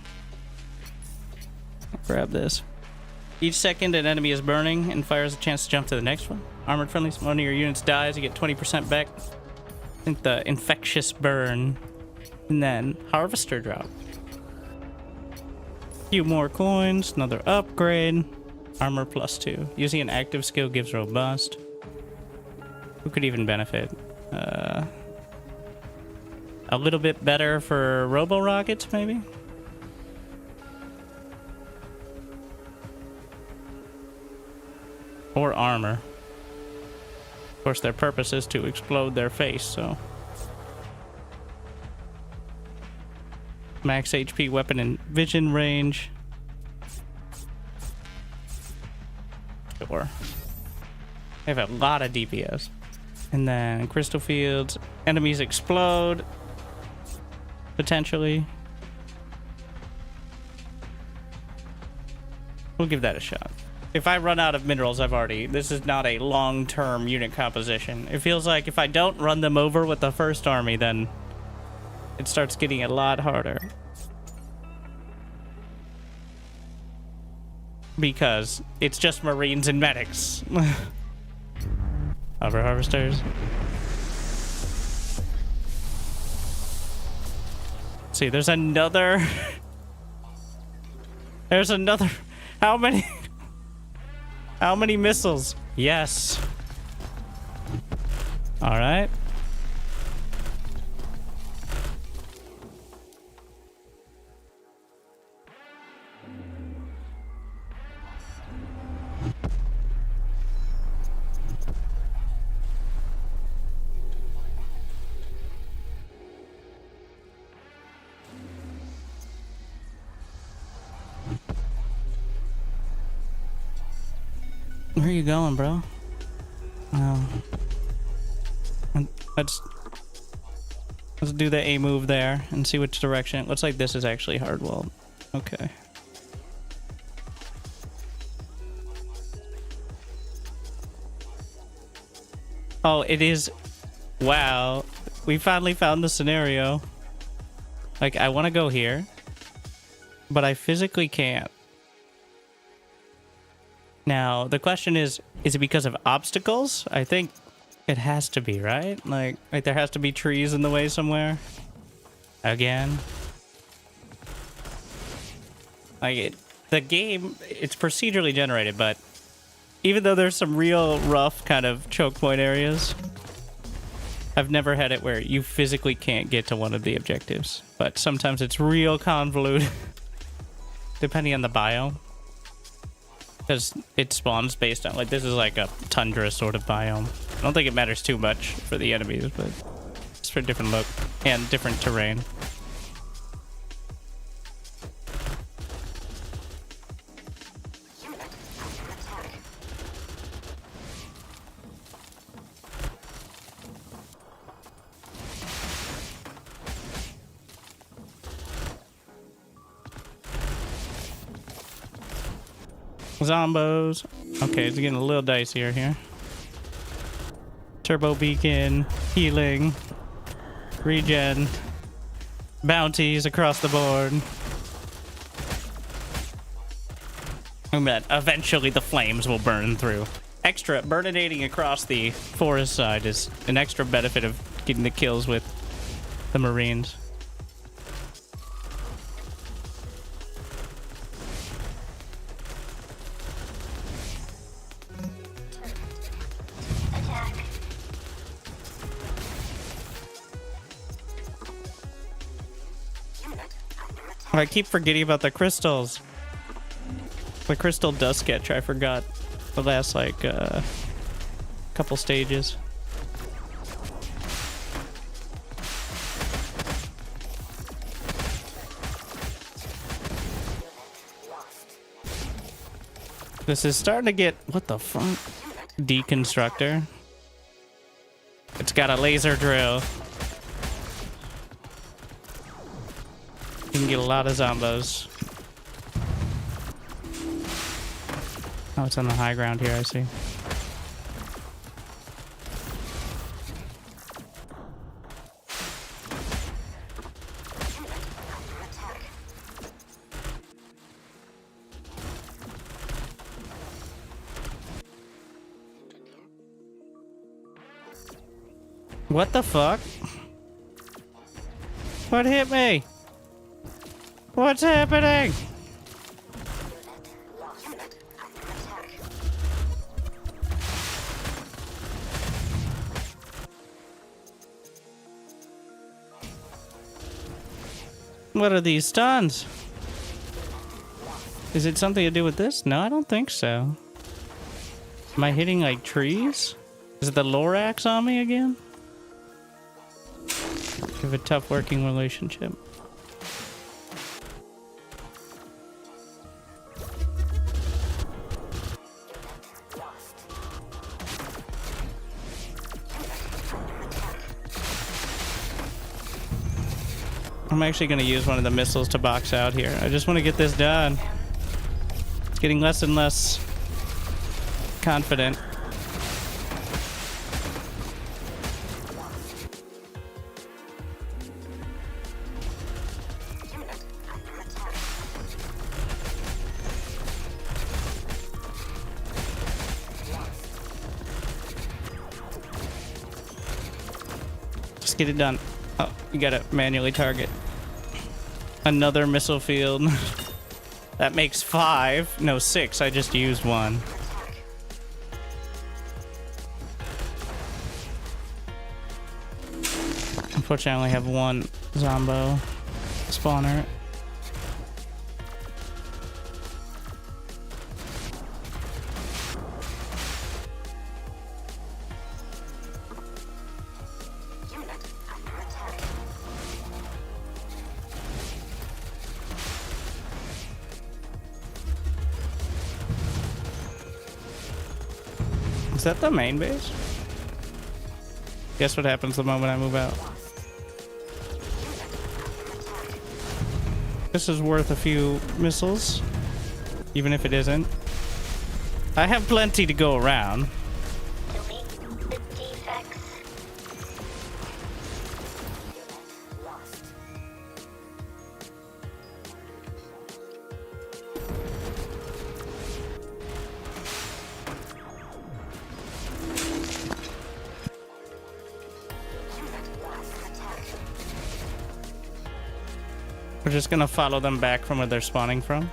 grab this. Each second an enemy is burning and fires a chance to jump to the next one. Armored friendlies, one of your units dies, you get 20% back. I think the infectious burn. And then harvester drop. A few more coins, another upgrade. Armor +2. Using an active skill gives robust. Who could even benefit? A little bit better for robo rockets, maybe? Or armor. Of course, their purpose is to explode their face, so. Max HP, weapon, and vision range. Sure. They have a lot of DPS. And then crystal fields. Enemies explode. Potentially. We'll give that a shot. If I run out of minerals, this is not a long-term unit composition. It feels like if I don't run them over with the first army, then it starts getting a lot harder. Because it's just Marines and medics. Hover harvesters. See, there's another. There's another. How many? How many missiles? Yes. All right. Where are you going, bro? Let's do the A move there and see which direction. It looks like this is actually hard-walled. Okay. Oh, it is. Wow. We finally found the scenario. Like, I want to go here, but I physically can't. Now, the question is it because of obstacles? I think it has to be, right? Like there has to be trees in the way somewhere. Again. The game, it's procedurally generated, but even though there's some real rough kind of choke point areas, I've never had it where you physically can't get to one of the objectives. But sometimes it's real convoluted, depending on the biome. Because it spawns based on, like, this is like a tundra sort of biome. I don't think it matters too much for the enemies, but it's for different look and different terrain. Zombos. Okay, it's getting a little dicier here. Turbo beacon, healing, regen, bounties across the board. And that eventually the flames will burn through. Extra burninating across the forest side is an extra benefit of getting the kills with the Marines. I keep forgetting about the crystals. The crystal dust sketch, I forgot the last like couple stages. This is starting to get, what the fuck? Deconstructor. It's got a laser drill. You can get a lot of zombos. Oh, it's on the high ground here, I see. What the fuck? What hit me? What's happening? What are these stuns? Is it something to do with this? No, I don't think so. Am I hitting like trees? Is it the Lorax on me again? We have a tough working relationship. I'm actually going to use one of the missiles to box out here. I just want to get this done. It's getting less and less confident. Just get it done. Oh, you gotta manually target. Another missile field. That makes 5. No, 6. I just used 1. Unfortunately, I only have 1 Zombo spawner. Is that the main base? Guess what happens the moment I move out? This is worth a few missiles, even if it isn't. I have plenty to go around. We're just gonna follow them back from where they're spawning from.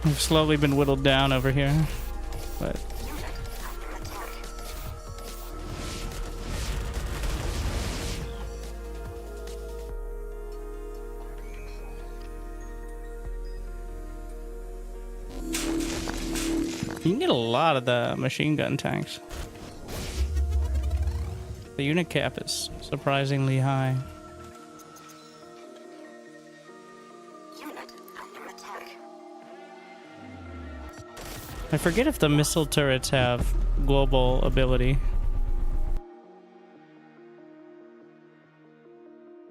We've slowly been whittled down over here, but you can get a lot of the machine gun tanks. The unit cap is surprisingly high. I forget if the missile turrets have global ability.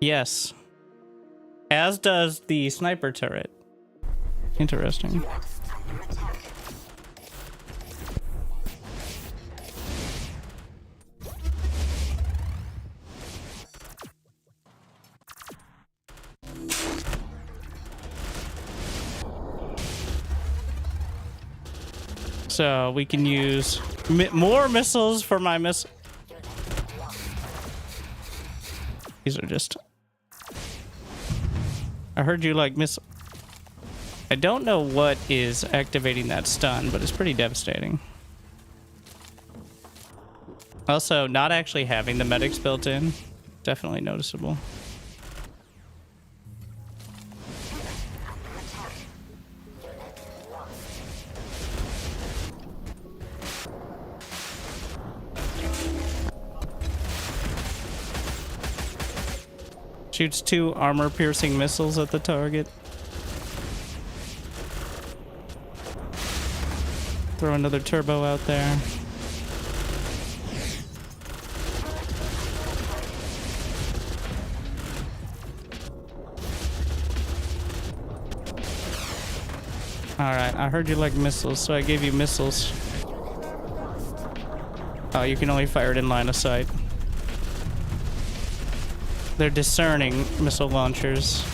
Yes. As does the sniper turret. Interesting. So we can use more missiles for my missile. These are just... I heard you like missile. I don't know what is activating that stun, but it's pretty devastating. Also, not actually having the medics built in, definitely noticeable. Shoots 2 armor-piercing missiles at the target. Throw another turbo out there. Alright, I heard you like missiles, so I gave you missiles. Oh, you can only fire it in line of sight. They're discerning missile launchers.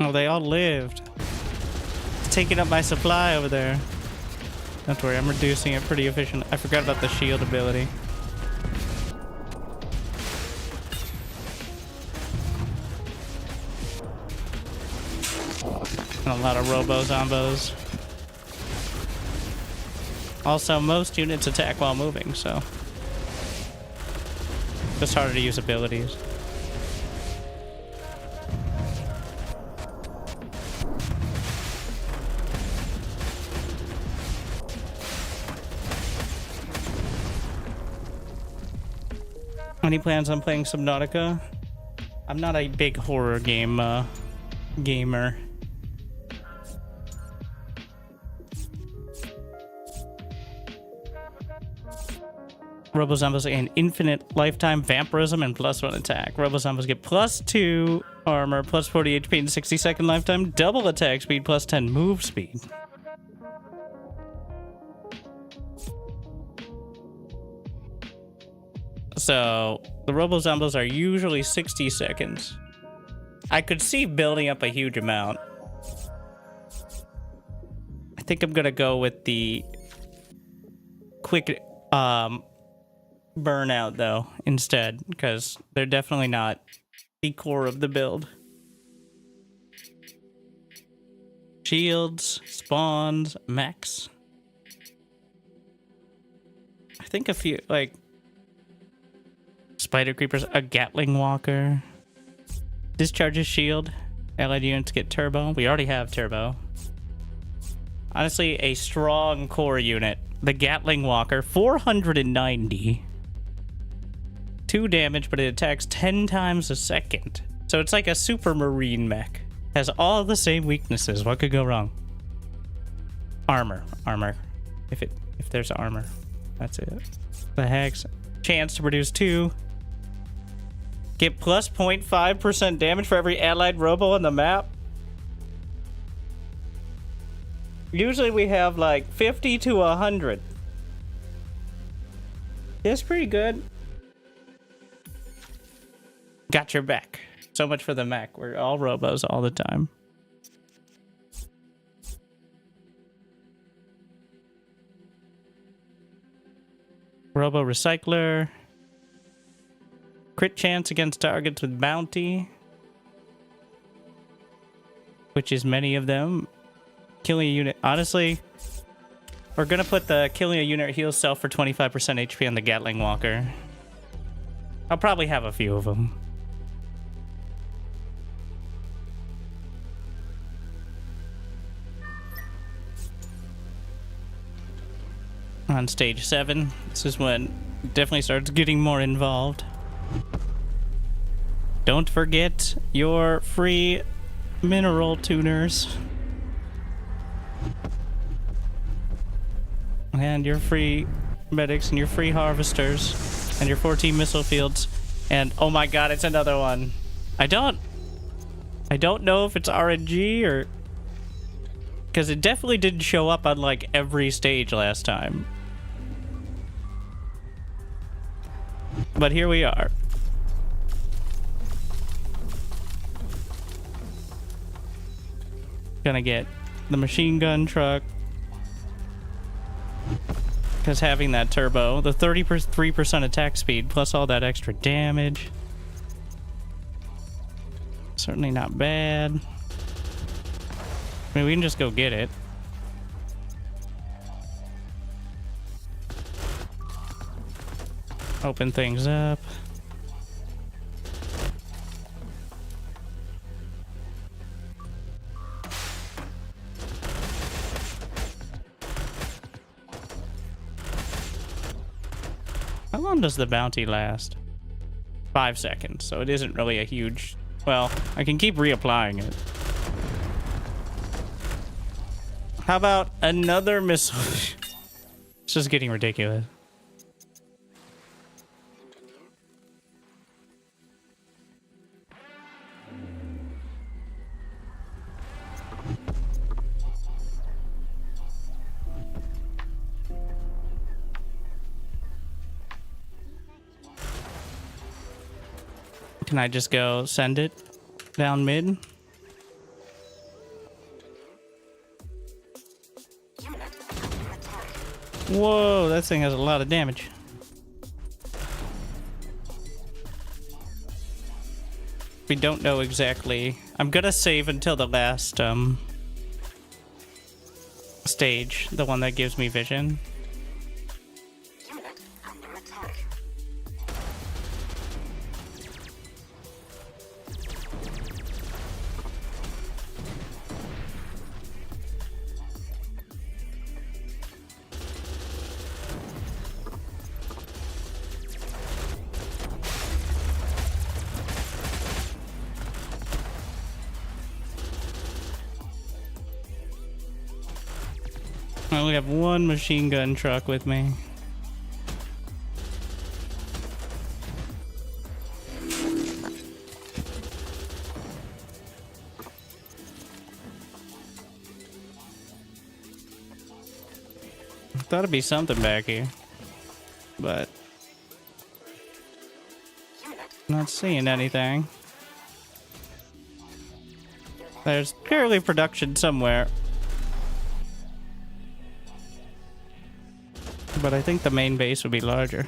Oh, they all lived. It's taking up my supply over there. Don't worry, I'm reducing it pretty efficient. I forgot about the shield ability. And a lot of robo-zombos. Also, most units attack while moving, so... Just harder to use abilities. Any plans on playing Subnautica? I'm not a big horror game gamer. Robo-Zombos gain infinite lifetime vampirism and +1 attack. Robo-Zombos get +2 armor, +40 HP and 60-second lifetime, double attack speed, +10 move speed. So, the Robo-Zombos are usually 60 seconds. I could see building up a huge amount. I think I'm gonna go with the quick burnout, though, instead, because they're definitely not the core of the build. Shields, spawns, mechs. I think a few, like... Spider creepers, a Gatling walker. Discharges shield. Allied units get turbo. We already have turbo. Honestly, a strong core unit. The Gatling walker, 490. 2 damage, but it attacks 10 times a second. So it's like a super marine mech. Has all the same weaknesses. What could go wrong? Armor. Armor. If there's armor. That's it. The hex. Chance to produce 2. Get plus 0.5% damage for every allied robo on the map. Usually we have like 50 to 100. That's pretty good. Got your back. So much for the mech. We're all robos all the time. Robo recycler. Crit chance against targets with bounty. Which is many of them. Killing a unit. Honestly, we're gonna put the killing a unit heals self for 25% HP on the Gatling walker. I'll probably have a few of them. On stage 7, this is when it definitely starts getting more involved. Don't forget your free mineral tuners. And your free medics and your free harvesters and your 14 missile fields. And oh my god, it's another one. I don't know if it's RNG or... because it definitely didn't show up on like every stage last time. But here we are. Gonna get the machine gun truck. Because having that turbo, the 33% attack speed, plus all that extra damage. Certainly not bad. I mean, we can just go get it. Open things up. How long does the bounty last? 5 seconds, so it isn't really a huge... well, I can keep reapplying it. How about another missile? It's just getting ridiculous. Can I just go send it down mid? Whoa, that thing has a lot of damage. We don't know exactly. I'm gonna save until the last stage, the one that gives me vision. Unit under attack. I only have one machine gun truck with me. Thought it'd be something back here, but not seeing anything. There's clearly production somewhere. But I think the main base would be larger.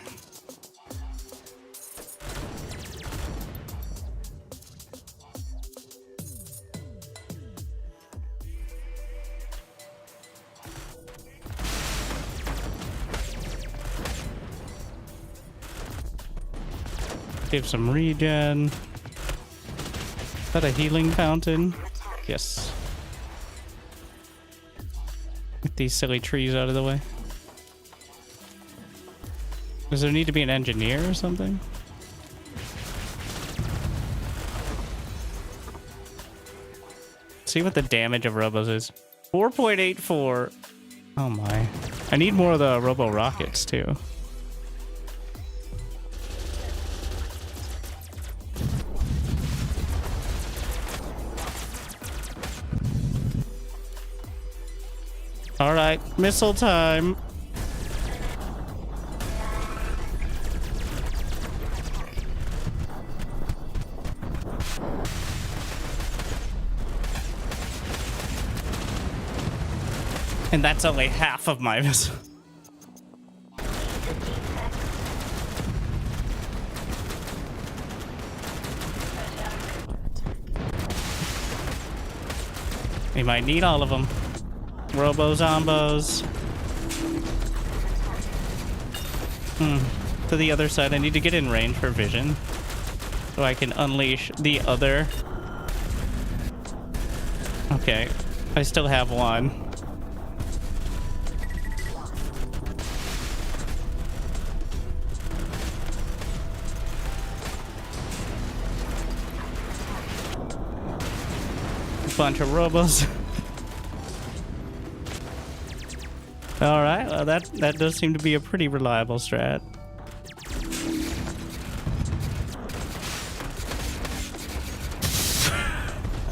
Give some regen. Is that a healing fountain? Yes. Get these silly trees out of the way. Does there need to be an engineer or something? See what the damage of robos is. 4.84. Oh my. I need more of the robo rockets too. All right, missile time. And that's only half of my missile. We might need all of them. Robo-zombos. To the other side. I need to get in range for vision. So I can unleash the other. Okay. I still have one. Bunch of robos. All right, well that does seem to be a pretty reliable strat.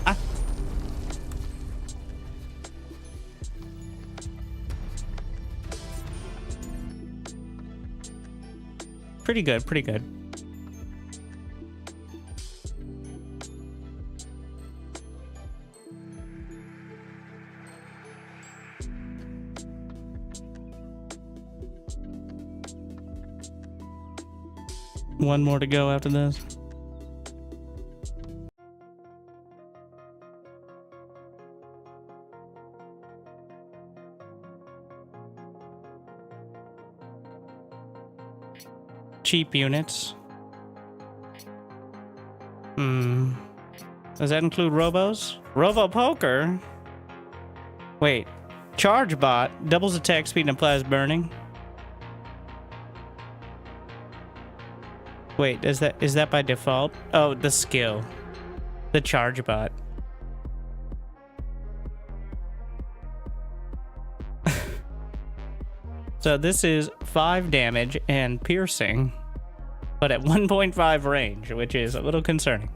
Ah. Pretty good, pretty good. One more to go after this. Cheap units. Does that include robos? Robo poker? Wait. Charge bot doubles attack speed and applies burning. Wait, is that by default? Oh, the skill. The charge bot. So this is 5 damage and piercing, but at 1.5 range, which is a little concerning.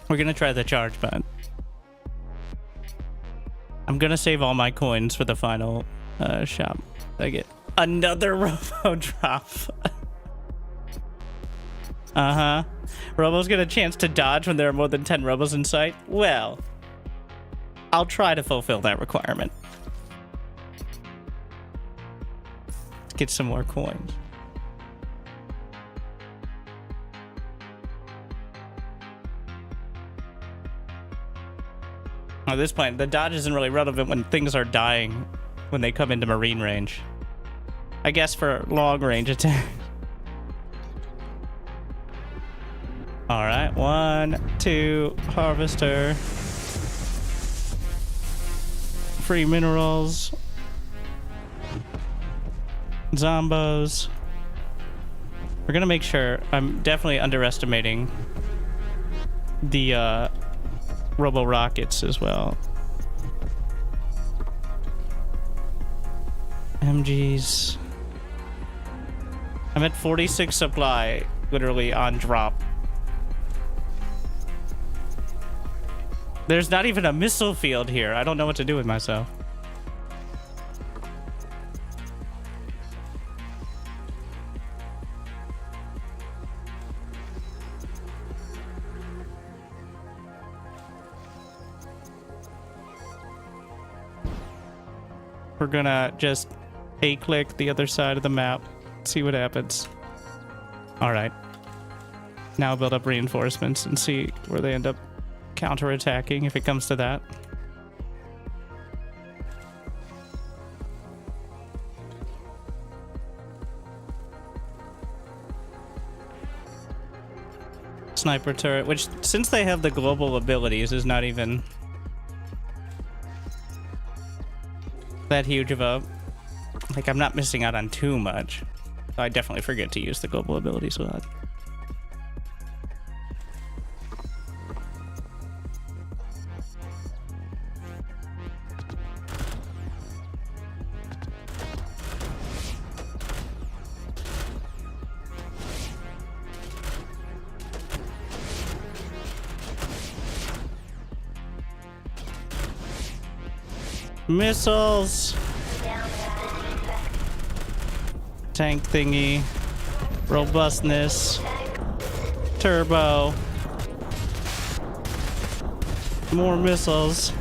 We're gonna try the charge bot. I'm gonna save all my coins for the final shop. I get another robo drop. Uh-huh. Robos get a chance to dodge when there are more than 10 robos in sight? Well, I'll try to fulfill that requirement. Let's get some more coins. At this point, the dodge isn't really relevant when things are dying when they come into marine range. I guess for long range attack. All right, 1, 2, harvester. Free minerals. Zombos. We're gonna make sure. I'm definitely underestimating the robo rockets as well. MGs. I'm at 46 supply, literally on drop. There's not even a missile field here. I don't know what to do with myself. We're gonna just A-click the other side of the map, see what happens. All right. Now build up reinforcements and see where they end up counterattacking if it comes to that. Sniper turret, which since they have the global abilities is not even that huge of a, like, I'm not missing out on too much. So I definitely forget to use the global abilities a lot. Missiles. Tank thingy. Robustness. Turbo. More missiles.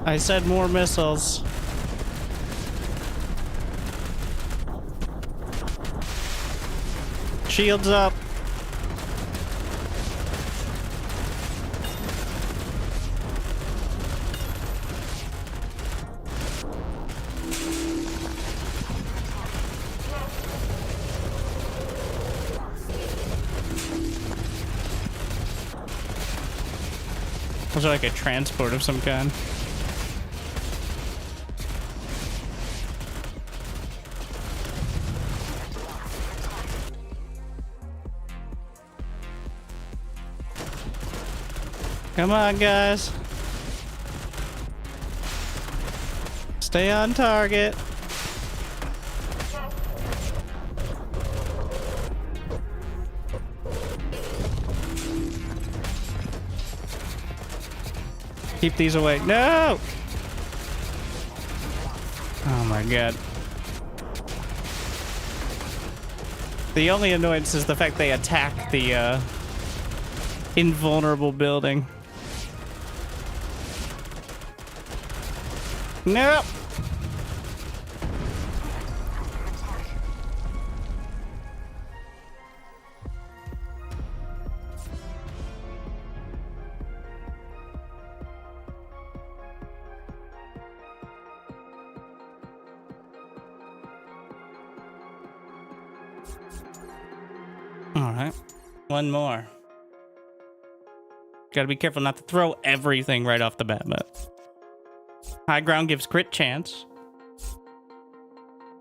I said more missiles. Shields up. Was there like a transport of some kind? Come on, guys. Stay on target. Keep these away. No! Oh my god. The only annoyance is the fact they attack the invulnerable building. Nope. All right, one more. Gotta be careful not to throw everything right off the bat, but high ground gives crit chance.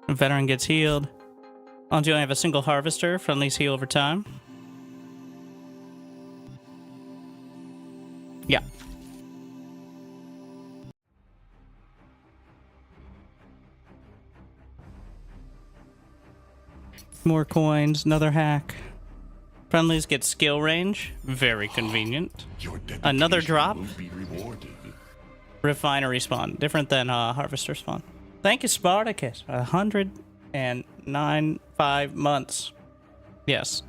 A veteran gets healed. Once you only have a single harvester, friendlies heal over time. Yeah. More coins, another hack. Friendlies get skill range, very convenient. Your Another drop. will be rewarded. Refinery spawn, different than harvester spawn. Thank you, Spartacus. 109.5 months. Yes.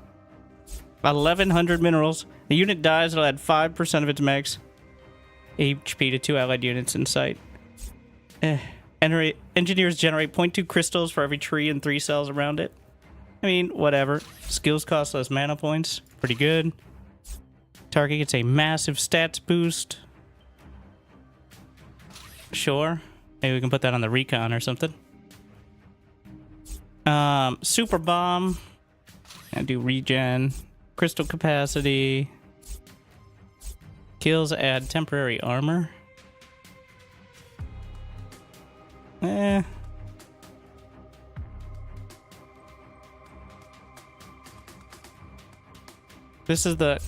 1,100 minerals. The unit dies, it'll add 5% of its max HP to 2 allied units in sight. Engineers generate 0.2 crystals for every tree and 3 cells around it. I mean, whatever. Skills cost less mana points. Pretty good. Target gets a massive stats boost. Sure. Maybe we can put that on the recon or something. Super bomb. And do regen. Crystal capacity. Kills add temporary armor. This is the...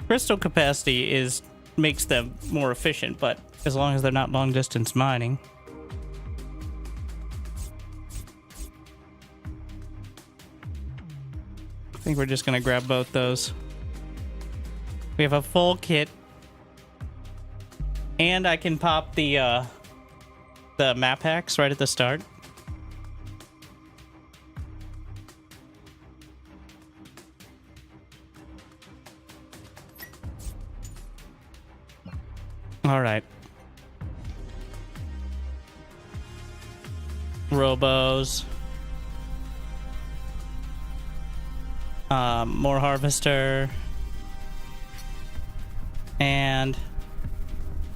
Crystal capacity makes them more efficient, but as long as they're not long distance mining. I think we're just gonna grab both those. We have a full kit. And I can pop the map hacks right at the start. All right. Robos. More harvester. And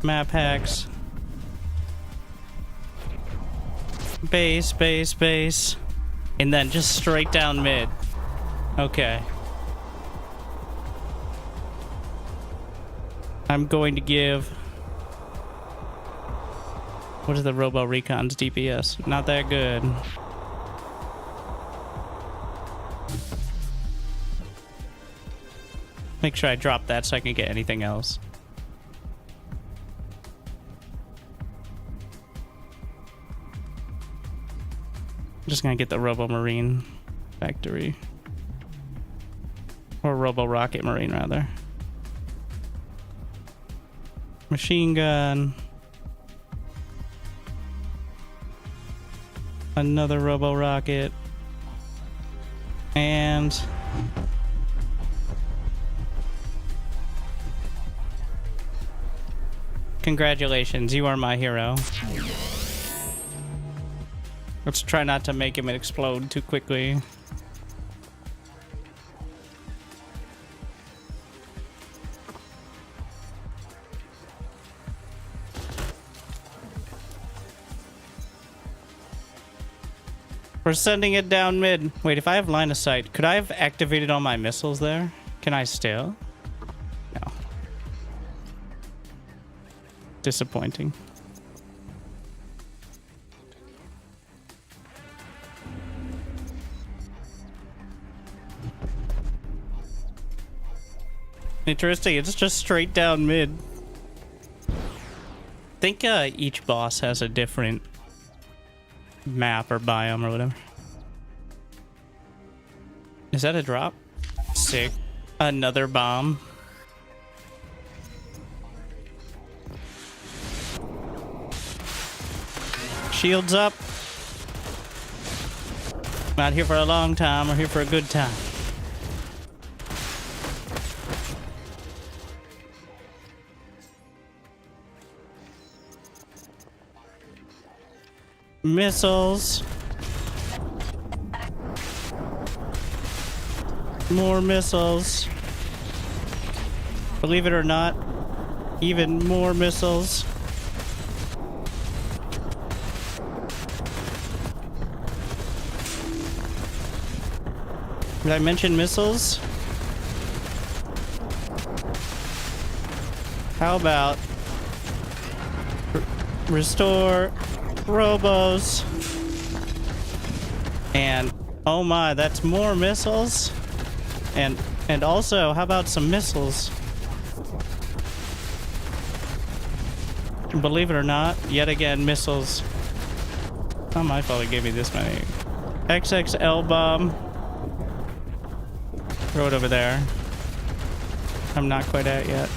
map hacks. Base, base, base. And then just straight down mid. Okay. I'm going to give... What is the Robo Recon's DPS? Not that good. Make sure I drop that so I can get anything else. I'm just gonna get the Robo Marine factory. Or Robo Rocket Marine, rather. Machine gun. Another Robo Rocket. And... Congratulations, you are my hero. Let's try not to make him explode too quickly. We're sending it down mid. Wait, if I have line of sight, could I have activated all my missiles there? Can I still? No. Disappointing. Interesting, it's just straight down mid. I think each boss has a different map or biome or whatever. Is that a drop? Sick. Another bomb. Shields up. Not here for a long time, we're here for a good time. Missiles. More missiles. Believe it or not, even more missiles. Did I mention missiles? How about restore robos? And oh my, that's more missiles. And also, how about some missiles? Believe it or not, yet again, missiles. Not my fault it gave me this many. XXL bomb. Throw it over there. I'm not quite at yet.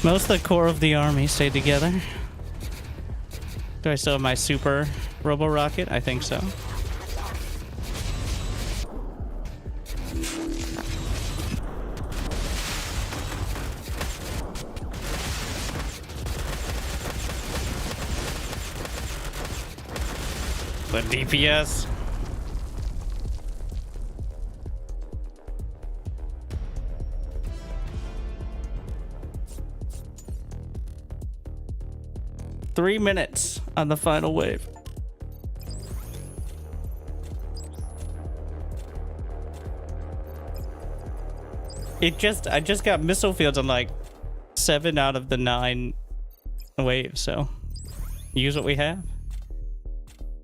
Most of the core of the army stayed together. Do I still have my super robo rocket? I think so. The DPS. Three minutes on the final wave. I just got missile fields on like 7 out of the 9 waves, so use what we have.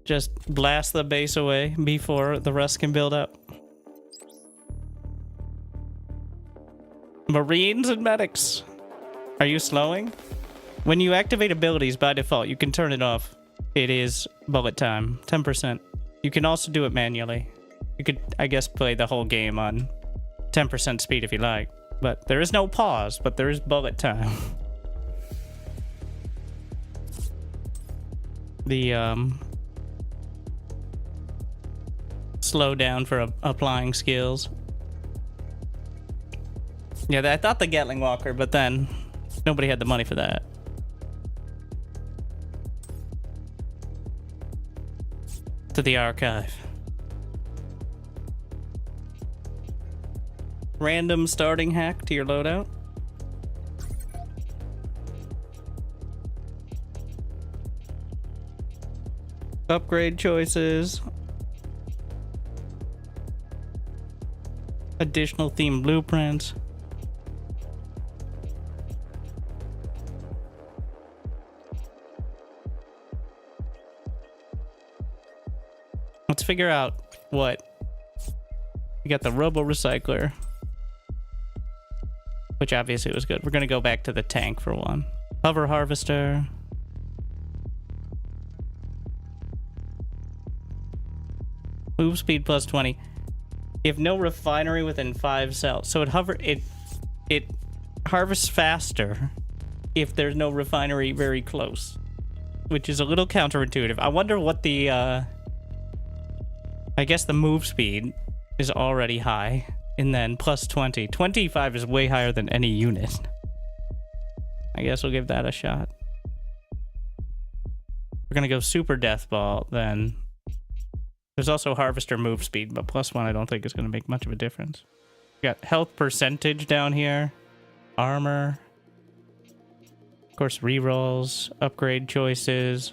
Just blast the base away before the rest can build up. Marines and medics. Are you slowing? When you activate abilities by default, you can turn it off. It is bullet time, 10%. You can also do it manually. You could, I guess, play the whole game on 10% speed if you like. But there is no pause, but there is bullet time. The, slow down for applying skills. Yeah, I thought the Gatling Walker, but then nobody had the money for that. To the archive. Random starting hack to your loadout. Upgrade choices. Additional theme blueprints. Let's figure out what. We got the Robo Recycler, which obviously was good. We're gonna go back to the tank for one. Hover Harvester. Move speed plus 20. If no refinery within 5 cells, so it harvests faster if there's no refinery very close, which is a little counterintuitive. I wonder what the I guess the move speed is already high, and then plus 20. 25 is way higher than any unit. I guess we'll give that a shot. We're gonna go super death ball then. There's also Harvester move speed, but +1 I don't think is going to make much of a difference. We got health percentage down here. Armor. Of course, rerolls, upgrade choices.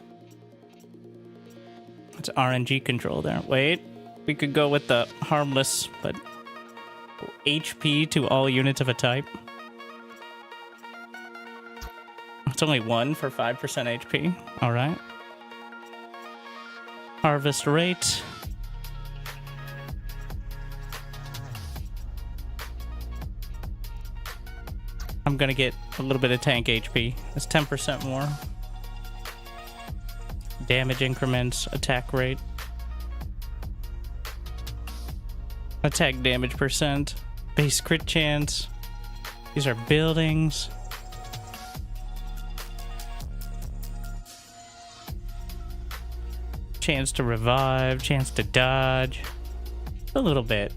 It's RNG control there. Wait, we could go with the harmless, but HP to all units of a type. It's only 1 for 5% HP. All right. Harvest rate. I'm gonna get a little bit of tank HP. That's 10% more. Damage increments, attack rate. Attack damage percent. Base crit chance. These are buildings. Chance to revive, chance to dodge. A little bit.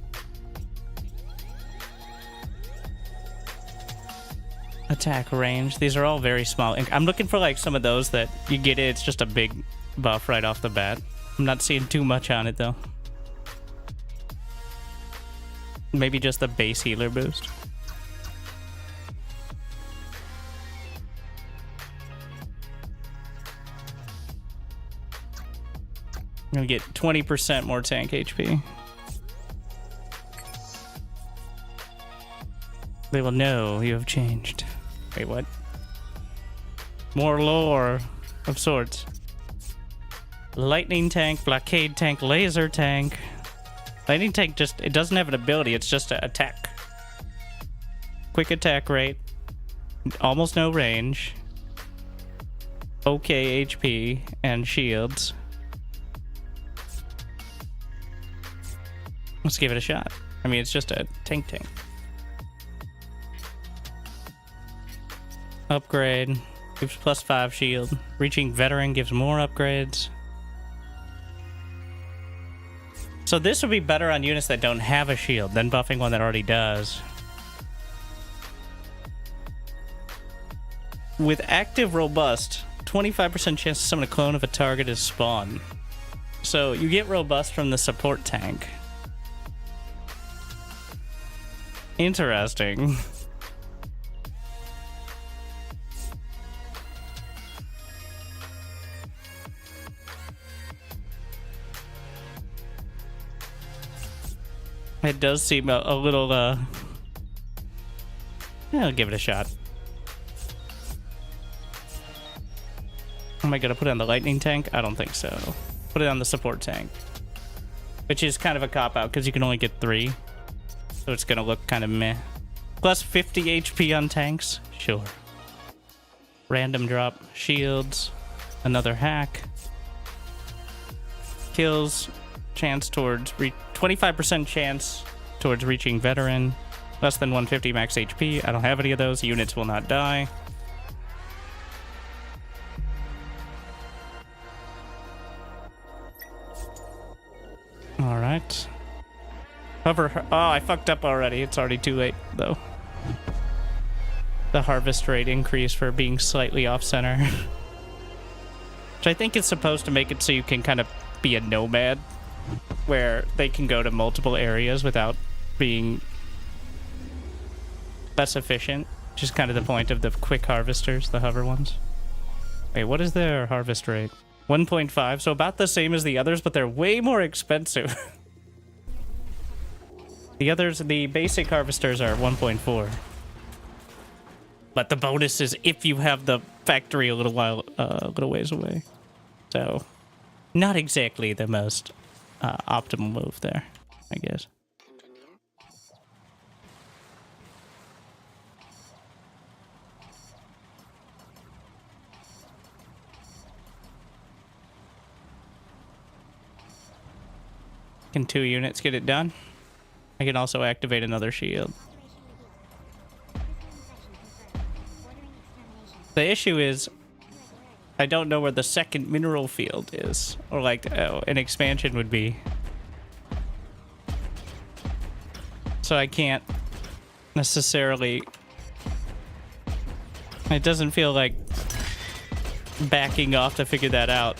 Attack range. These are all very small. I'm looking for like some of those that you get it. It's just a big buff right off the bat. I'm not seeing too much on it though. Maybe just the base healer boost. I'm gonna get 20% more tank HP. They will know you have changed. Wait, what? More lore of sorts. Lightning tank, blockade tank, laser tank. Lightning tank just, it doesn't have an ability, it's just an attack. Quick attack rate. Almost no range. Okay HP and shields. Let's give it a shot. I mean, it's just a tank. Upgrade. Gives +5 shield. Reaching veteran gives more upgrades. So this would be better on units that don't have a shield than buffing one that already does. With active robust, 25% chance to summon a clone if a target is spawned. So you get robust from the support tank. Interesting. It does seem a little, yeah, I'll give it a shot. Am I gonna put it on the lightning tank? I don't think so. Put it on the support tank. Which is kind of a cop-out, because you can only get 3. So it's gonna look kind of meh. Plus 50 HP on tanks? Sure. Random drop. Shields. Another hack. Kills. Chance towards 25% chance towards reaching veteran. Less than 150 max HP. I don't have any of those. Units will not die. Alright. Hover. Oh, I fucked up already. It's already too late, though. The harvest rate increase for being slightly off-center. Which I think is supposed to make it so you can kind of be a nomad. Where they can go to multiple areas without being less efficient. Which is kind of the point of the quick harvesters, the hover ones. Wait, what is their harvest rate? 1.5, so about the same as the others, but they're way more expensive. The others, the basic harvesters are 1.4. But the bonus is if you have the factory a little ways away. So, not exactly the most optimal move there, I guess. Can 2 units get it done? I can also activate another shield. The issue is, I don't know where the second mineral field is. Or like, an expansion would be. So I can't necessarily... It doesn't feel like backing off to figure that out.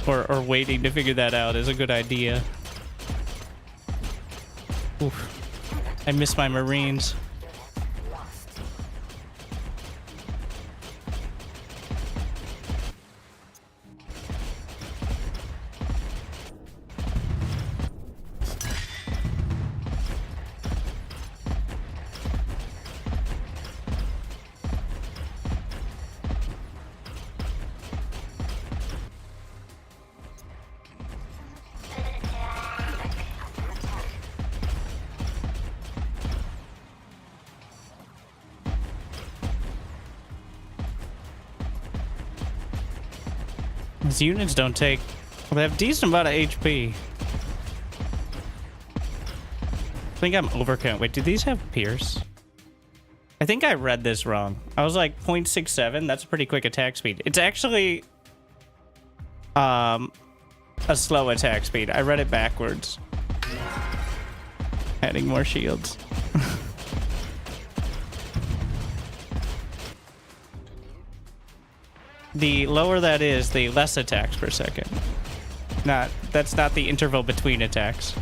Or waiting to figure that out is a good idea. Oof. I miss my Marines. These units don't take... Well, they have a decent amount of HP. I think I'm overcount. Wait, do these have Pierce? I think I read this wrong. I was like 0.67. That's a pretty quick attack speed. It's actually... a slow attack speed. I read it backwards. Adding more shields. The lower that is, the less attacks per second. That's not the interval between attacks.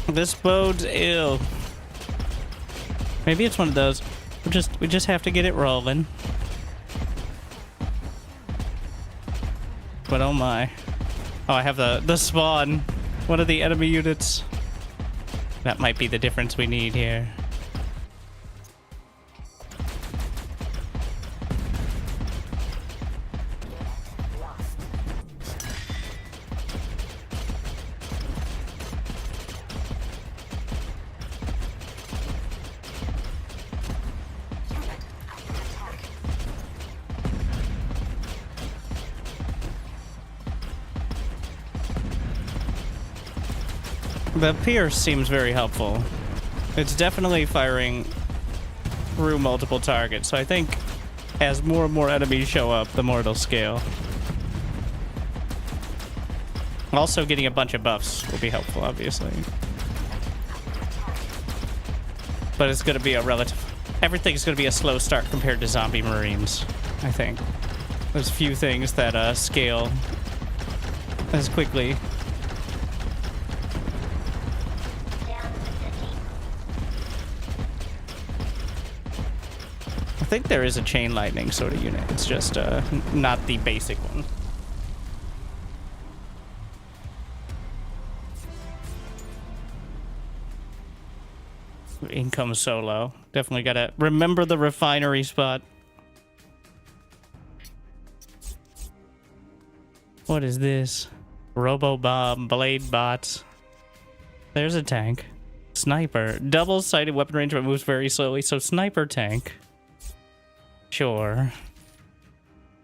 This bodes ill. Maybe it's one of those. We just have to get it rolling. But oh my. Oh, I have the spawn. One of the enemy units. That might be the difference we need here. The Pierce seems very helpful. It's definitely firing through multiple targets, so I think as more and more enemies show up, the more it'll scale. Also, getting a bunch of buffs will be helpful, obviously. But it's going to be a relative... Everything's going to be a slow start compared to zombie Marines, I think. There's few things that scale as quickly. I think there is a chain lightning sort of unit. It's just not the basic one. Income so low. Definitely gotta remember the refinery spot. What is this? Robo-bomb, blade bots. There's a tank. Sniper. Double-sighted weapon range but moves very slowly, so sniper tank. Sure.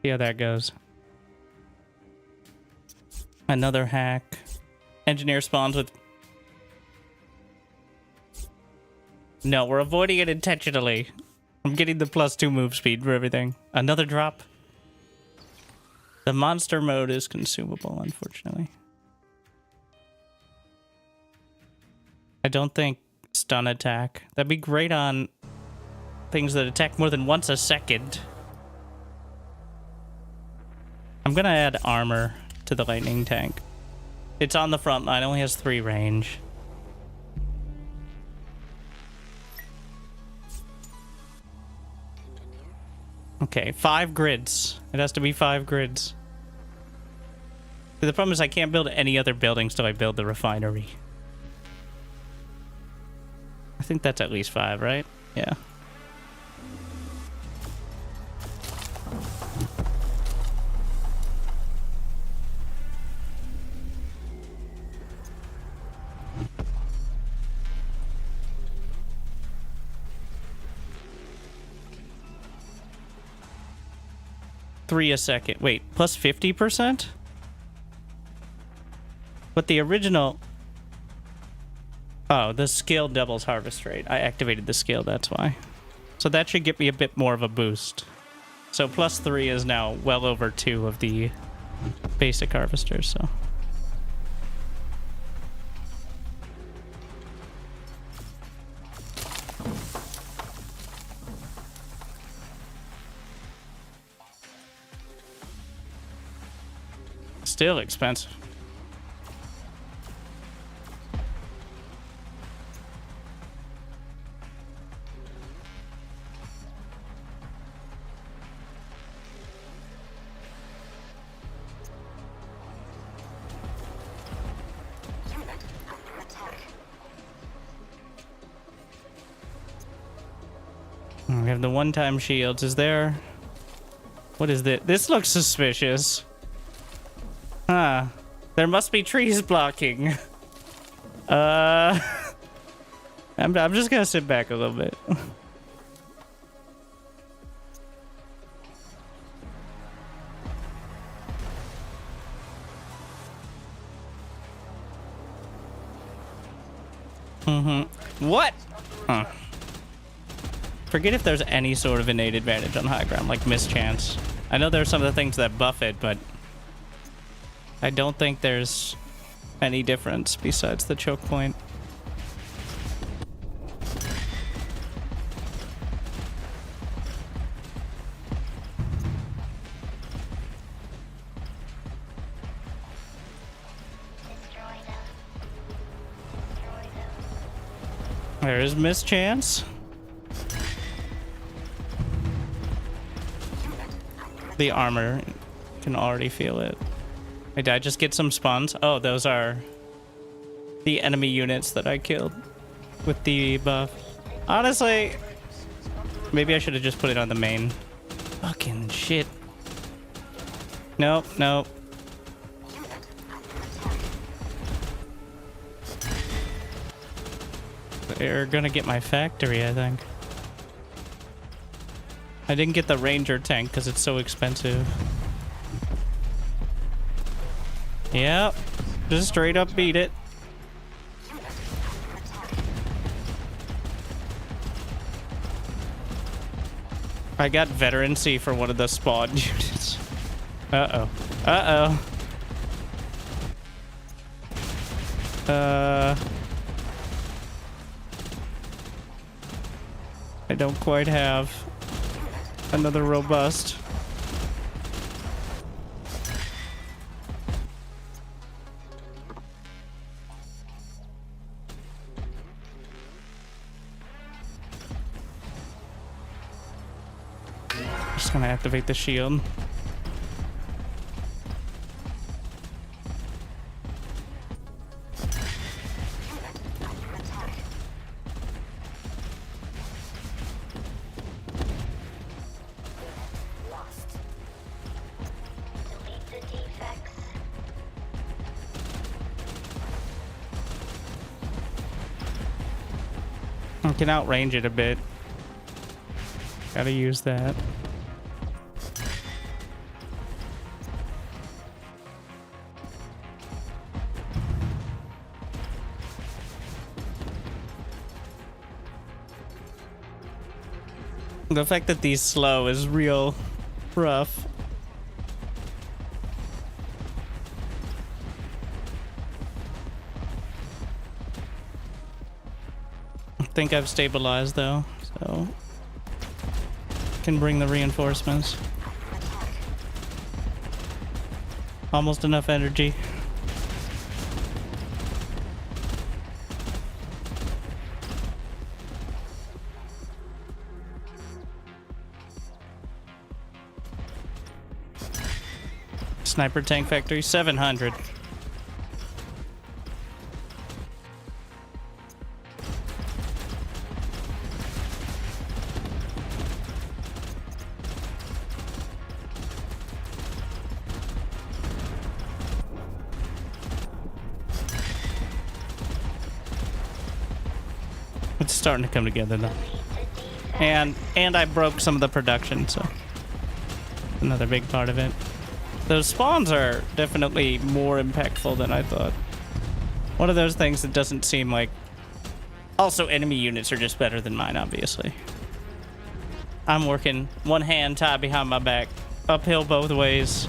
See how that goes. Another hack. Engineer spawns with... No, we're avoiding it intentionally. I'm getting the +2 move speed for everything. Another drop. The monster mode is consumable, unfortunately. I don't think stun attack. That'd be great on... things that attack more than once a second. I'm gonna add armor to the lightning tank. It's on the front line, only has 3 range. Okay, 5 grids. It has to be 5 grids. The problem is I can't build any other buildings till I build the refinery. I think that's at least 5, right? Yeah. $3 a second. Wait, plus 50%? But the original... Oh, the skill doubles harvest rate. I activated the skill, that's why. So that should get me a bit more of a boost. So +3 is now well over 2 of the basic harvesters, so. Still expensive. Unit under attack. We have the one-time shields. Is there... What is this? This looks suspicious. Huh. There must be trees blocking. I'm just gonna sit back a little bit. What? Huh. Forget if there's any sort of innate advantage on high ground, like mischance. I know there's some of the things that buff it, but I don't think there's any difference besides the choke point. There is mischance. The armor can already feel it. Wait, did I just get some spawns? Oh, those are the enemy units that I killed with the buff. Honestly, maybe I should have just put it on the main. Fucking shit. Nope, nope. They're gonna get my factory, I think. I didn't get the ranger tank because it's so expensive. Yep. Just straight up beat it. I got veterancy for one of the spawn units. Uh-oh. Uh-oh. I don't quite have another robust. Just gonna activate the shield. I can outrange it a bit. Gotta use that. The fact that these slow is real rough. I think I've stabilized though, so can bring the reinforcements. Almost enough energy. Sniper tank factory 700. It's starting to come together though. And I broke some of the production, so another big part of it. Those spawns are definitely more impactful than I thought. One of those things that doesn't seem like... Also, enemy units are just better than mine, obviously. I'm working one hand tied behind my back, uphill both ways.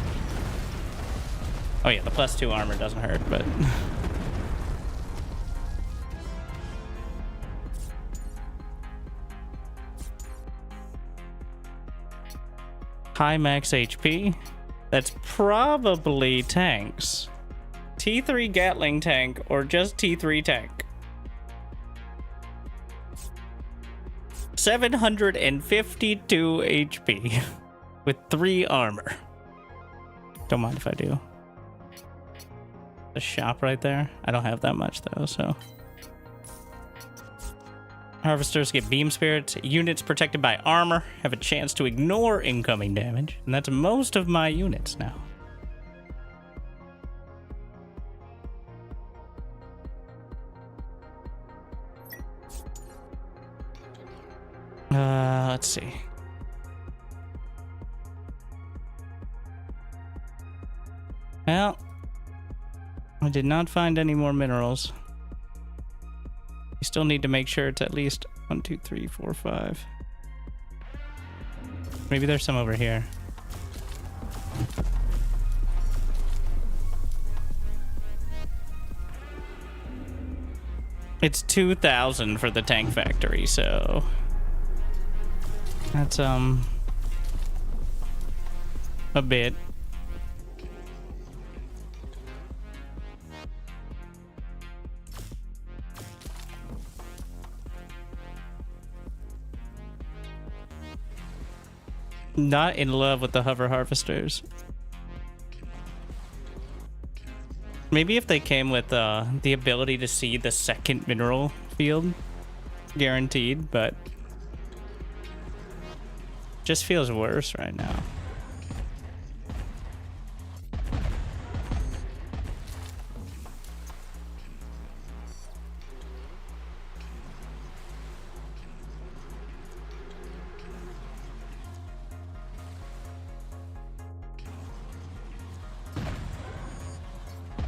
Oh yeah, the +2 armor doesn't hurt, but high max HP. That's probably tanks. T3 Gatling tank or just T3 tank. 752 HP with 3 armor. Don't mind if I do. The shop right there. I don't have that much though, so. Harvesters get beam spirits. Units protected by armor have a chance to ignore incoming damage, and that's most of my units now. Let's see. Well, I did not find any more minerals. You still need to make sure it's at least 1, 2, 3, 4, 5. Maybe there's some over here. It's 2,000 for the tank factory, so that's a bit. Not in love with the hover harvesters. Maybe if they came with the ability to see the second mineral field, guaranteed, but just feels worse right now.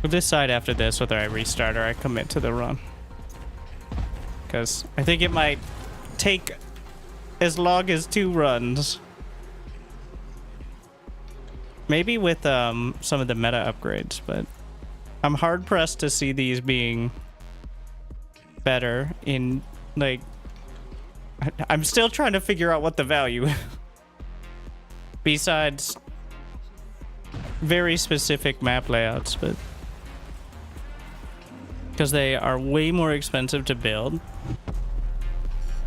We'll decide after this whether I restart or I commit to the run. Because I think it might take as long as 2 runs. Maybe with some of the meta upgrades, but I'm hard pressed to see these being better in, like, I'm still trying to figure out what the value is. Besides very specific map layouts, but because they are way more expensive to build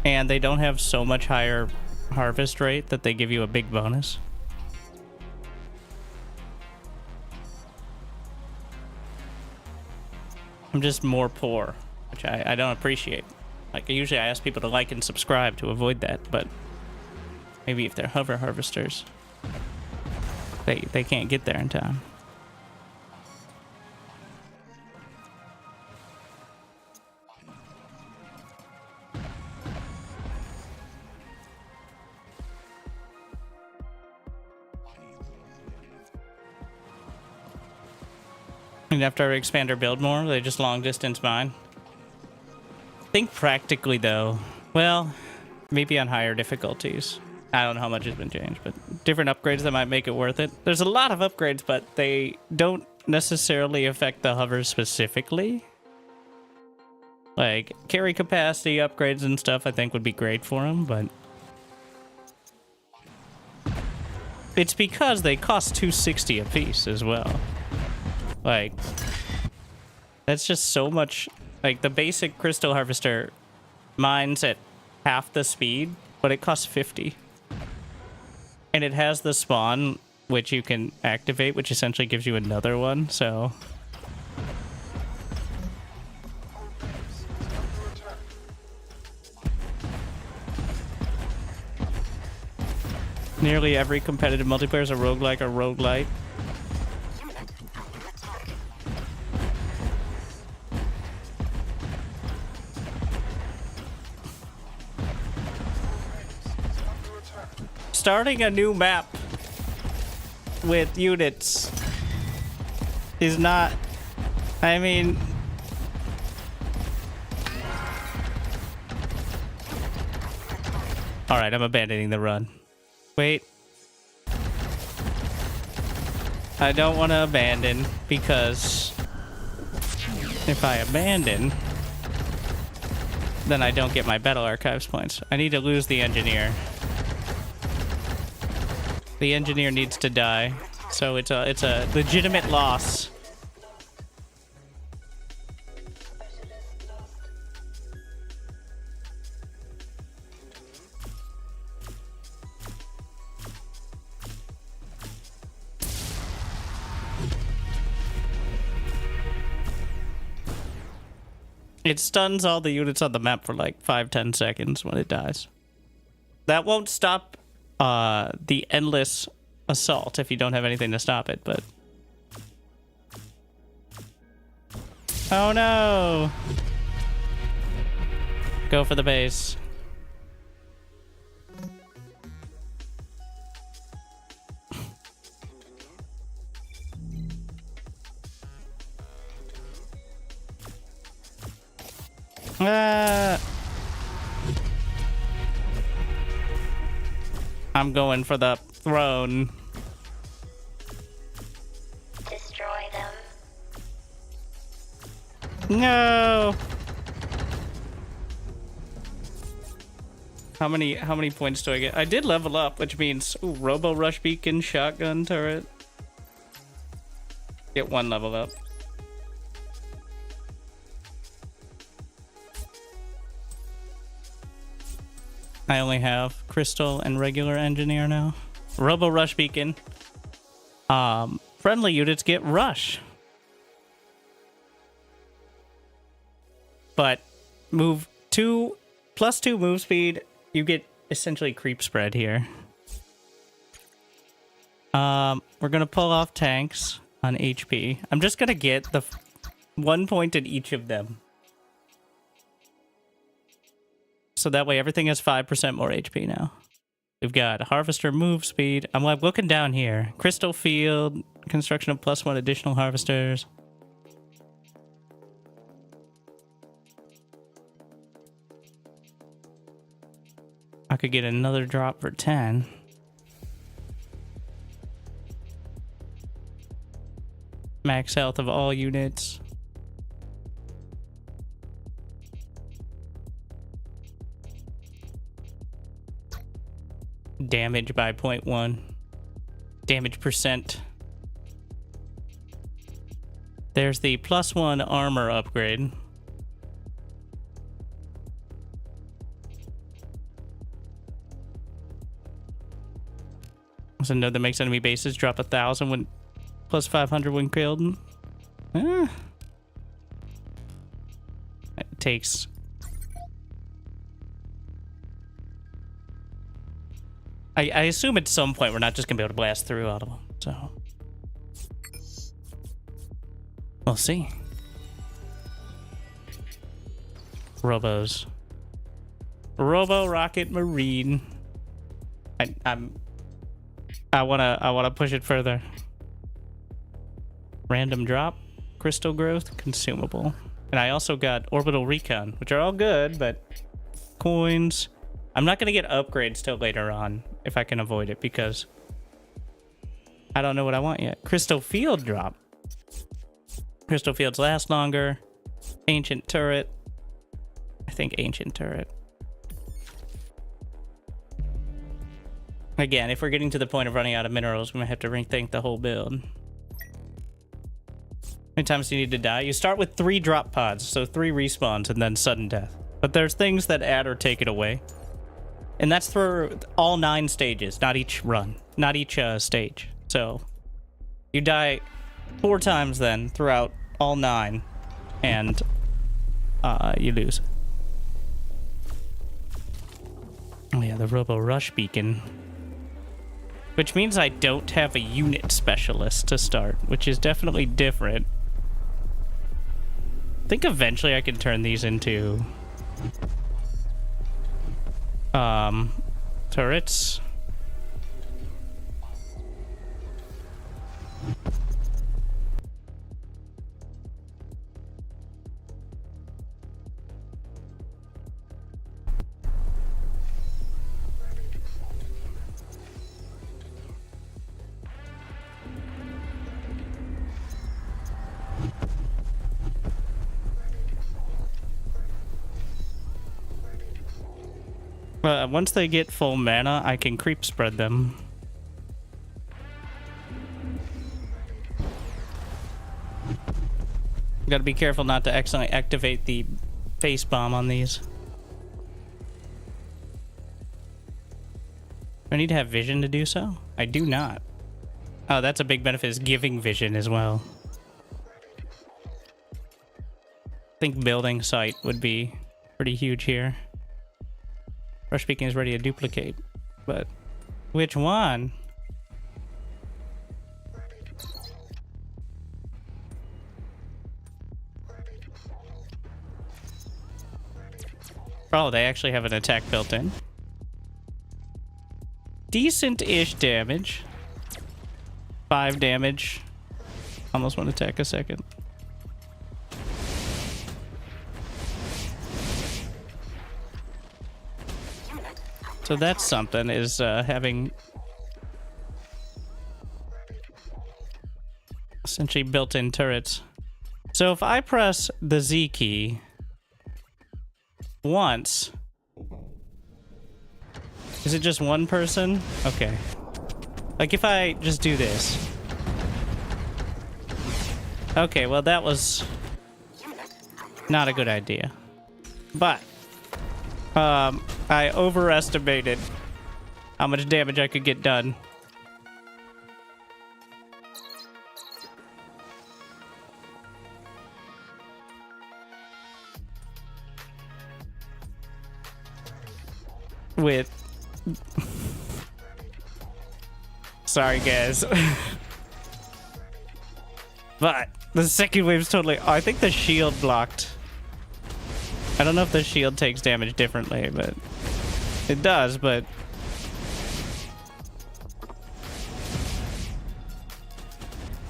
and they don't have so much higher harvest rate that they give you a big bonus. I'm just more poor, which I don't appreciate. Like, usually I ask people to like and subscribe to avoid that, but maybe if they're hover harvesters, they can't get there in time. And after I expand or build more, they just long distance mine. I think practically though, well, maybe on higher difficulties. I don't know how much has been changed, but different upgrades that might make it worth it. There's a lot of upgrades, but they don't necessarily affect the hovers specifically. Like carry capacity upgrades and stuff I think would be great for them, but it's because they cost $260 a piece as well. Like, that's just so much. Like, the basic crystal harvester mines at half the speed, but it costs $50. And it has the spawn, which you can activate, which essentially gives you another one, so. Nearly every competitive multiplayer is a roguelike or roguelite. Starting a new map with units is not, I mean, Alright, I'm abandoning the run. Wait. I don't want to abandon because if I abandon, then I don't get my Battle Archives points. I need to lose the engineer. The engineer needs to die, so it's a legitimate loss. It stuns all the units on the map for like 5-10 seconds when it dies. That won't stop the endless assault if you don't have anything to stop it, but... Oh no! Go for the base. I'm going for the throne. Destroy them. No. How many points do I get? I did level up, which means Robo Rush Beacon, shotgun turret. Get 1 level up. I only have Crystal and regular engineer now. Robo Rush Beacon. Friendly units get Rush. But move 2 plus 2 move speed, you get essentially creep spread here. We're gonna pull off tanks on HP. I'm just gonna get the 1 point in each of them. So that way everything has 5% more HP now. We've got Harvester move speed. I'm like looking down here. Crystal Field, construction of +1 additional harvesters. I could get another drop for 10. Max health of all units. Damage by 0.1. Damage percent. There's the +1 armor upgrade. There's a node that makes enemy bases drop 1,000 when +500 when killed. It takes... I assume at some point we're not just gonna be able to blast through all of them, so we'll see. Robos. Robo Rocket Marine. I wanna push it further. Random drop, crystal growth, consumable, and I also got orbital recon, which are all good, but coins. I'm not gonna get upgrades till later on if I can avoid it because I don't know what I want yet. Crystal Field drop. Crystal Fields last longer. Ancient turret. I think ancient turret. Again, if we're getting to the point of running out of minerals, we might have to rethink the whole build. How many times do you need to die? You start with 3 drop pods, so 3 respawns and then sudden death. But there's things that add or take it away. And that's for all 9 stages, not each run, not each stage. So you die 4 times then throughout all 9, and you lose. Oh yeah, the Robo Rush Beacon. Which means I don't have a unit specialist to start, which is definitely different. I think eventually I can turn these into turrets. Once they get full mana, I can creep spread them. Gotta be careful not to accidentally activate the face bomb on these. Do I need to have vision to do so? I do not. Oh, that's a big benefit, is giving vision as well. I think building site would be pretty huge here. Rush Beacon is ready to duplicate, but which one? Oh, they actually have an attack built in. Decent-ish damage. 5 damage. Almost 1 attack a second. So that's something, is having essentially built-in turrets. So if I press the Z key once, is it just one person? Okay. Like if I just do this. Okay, well that was not a good idea. But I overestimated how much damage I could get done. With sorry guys. But the second wave's totally, I think the shield blocked. I don't know if the shield takes damage differently, but it does, but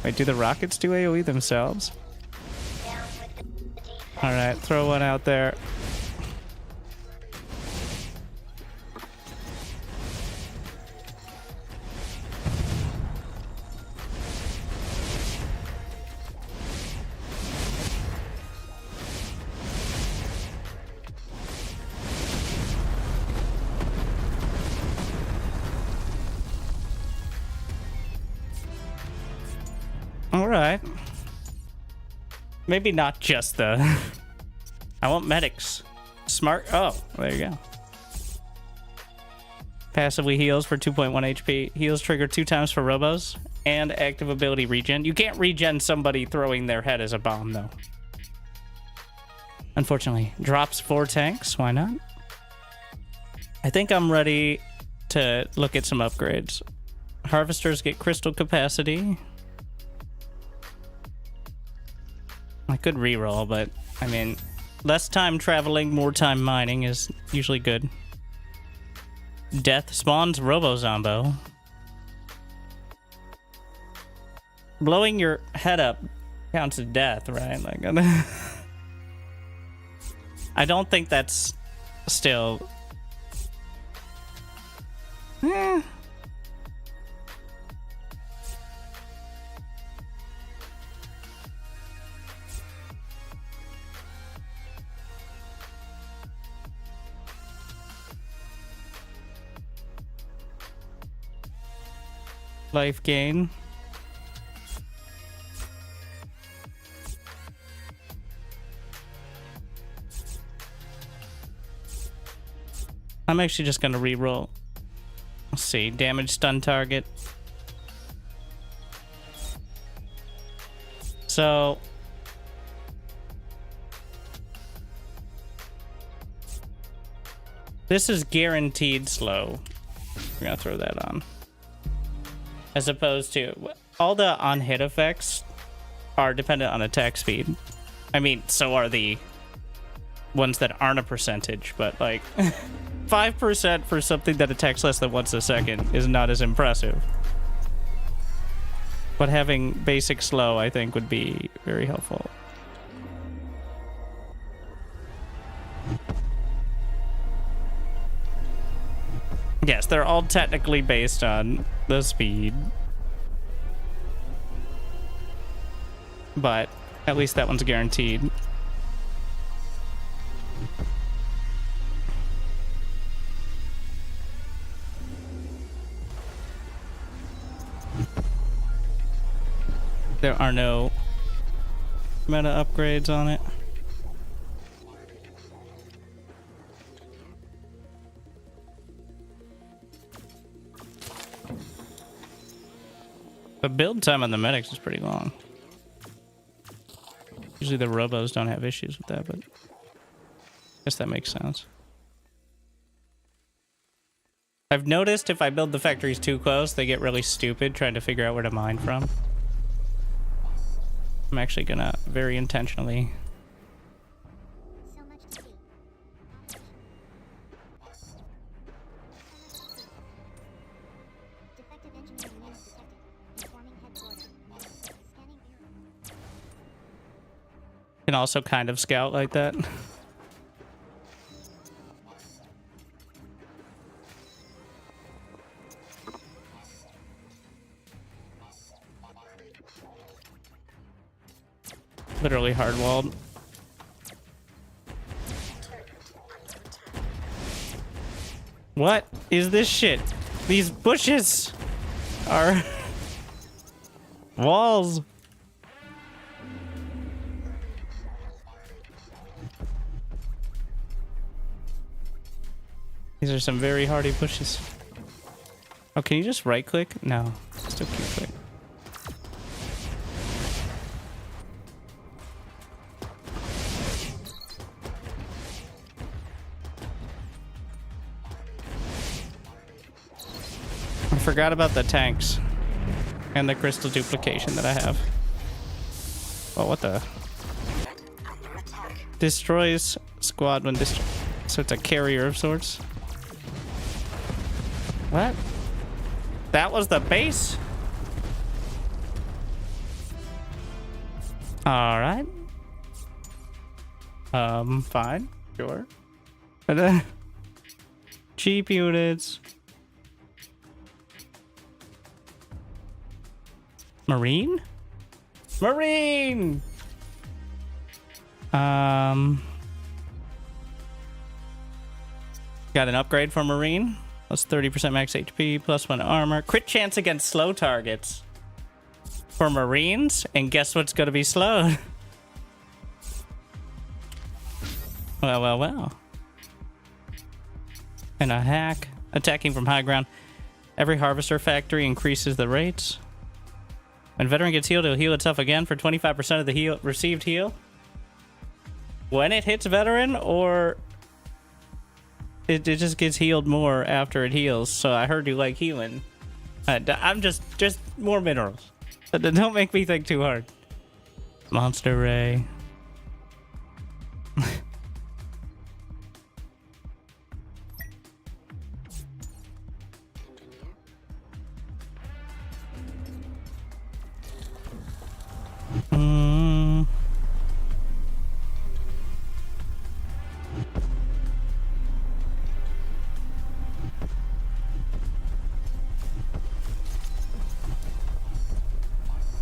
wait, do the rockets do AoE themselves? Alright, throw one out there. Alright. Maybe not just the... I want medics. Smart... Oh, there you go. Passively heals for 2.1 HP. Heals trigger 2 times for robos. And active ability regen. You can't regen somebody throwing their head as a bomb, though. Unfortunately. Drops 4 tanks. Why not? I think I'm ready to look at some upgrades. Harvesters get crystal capacity. I could reroll, but I mean, less time traveling, more time mining is usually good. Death spawns Robo-Zombo. Blowing your head up counts as death, right? Like, I don't think that's still... Life gain. I'm actually just gonna reroll. Let's see, damage stun target. So this is guaranteed slow. We're gonna throw that on. As opposed to all the on-hit effects are dependent on attack speed. I mean, so are the ones that aren't a percentage, but like 5% for something that attacks less than once a second is not as impressive. But having basic slow, I think, would be very helpful. Yes, they're all technically based on the speed. But at least that one's guaranteed. There are no meta upgrades on it. The build time on the medics is pretty long. Usually the robos don't have issues with that, but I guess that makes sense. I've noticed if I build the factories too close, they get really stupid trying to figure out where to mine from. I'm actually gonna very intentionally. So much to see. Defective engineering unit detected. Informing headquarters. Scanning error. Can also kind of scout like that. Literally hard-walled. What is this shit? These bushes are walls. These are some very hardy bushes. Oh, can you just right-click? No, still Q-click. I forgot about the tanks and the crystal duplication that I have. Oh, what the? Destroys squad when destroyed. So it's a carrier of sorts. What? That was the base? Alright. Fine. Sure. Cheap units. Marine? Marine! Got an upgrade for Marine. Plus 30% max HP, plus 1 armor. Crit chance against slow targets. For Marines, and guess what's gonna be slow? Well, well, well. And a hack. Attacking from high ground. Every harvester factory increases the rates. When veteran gets healed, it'll heal itself again for 25% of the received heal. When it hits veteran, or it just gets healed more after it heals. So I heard you like healing. I'm just more minerals. Don't make me think too hard. Monster Ray.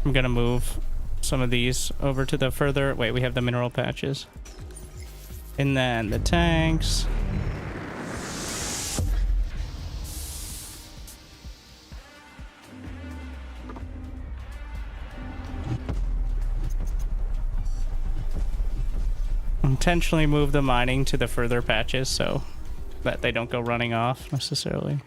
I'm gonna move some of these over to the further. Wait, we have the mineral patches. And then the tanks. Intentionally move the mining to the further patches so that they don't go running off necessarily.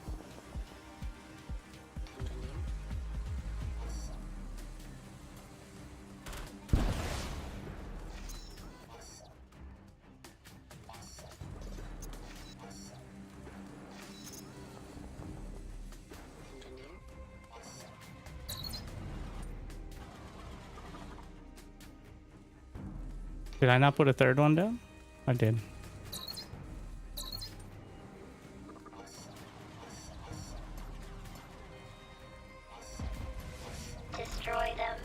Did I not put a third one down? I did. Destroy them.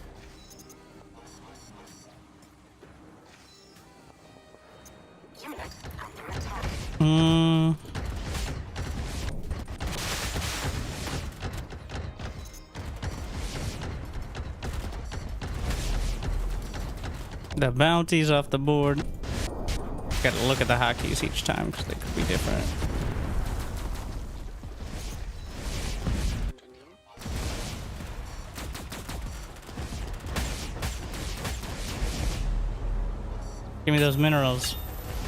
Unit under attack. The bounties off the board. Gotta look at the hotkeys each time because they could be different. Give me those minerals.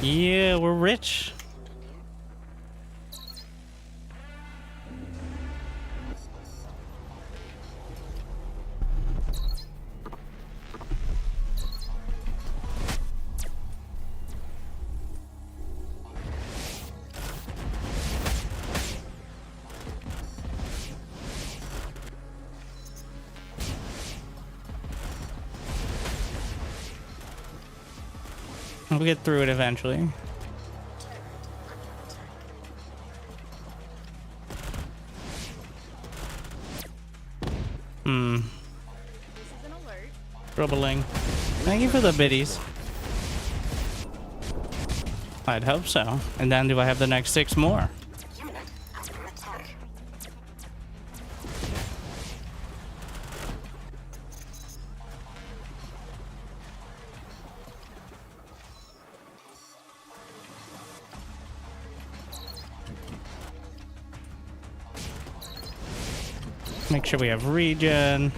Yeah, we're rich. We'll get through it eventually. Troubling. Thank you for the biddies. I'd hope so. And then do I have the next 6 more? Make sure we have regen,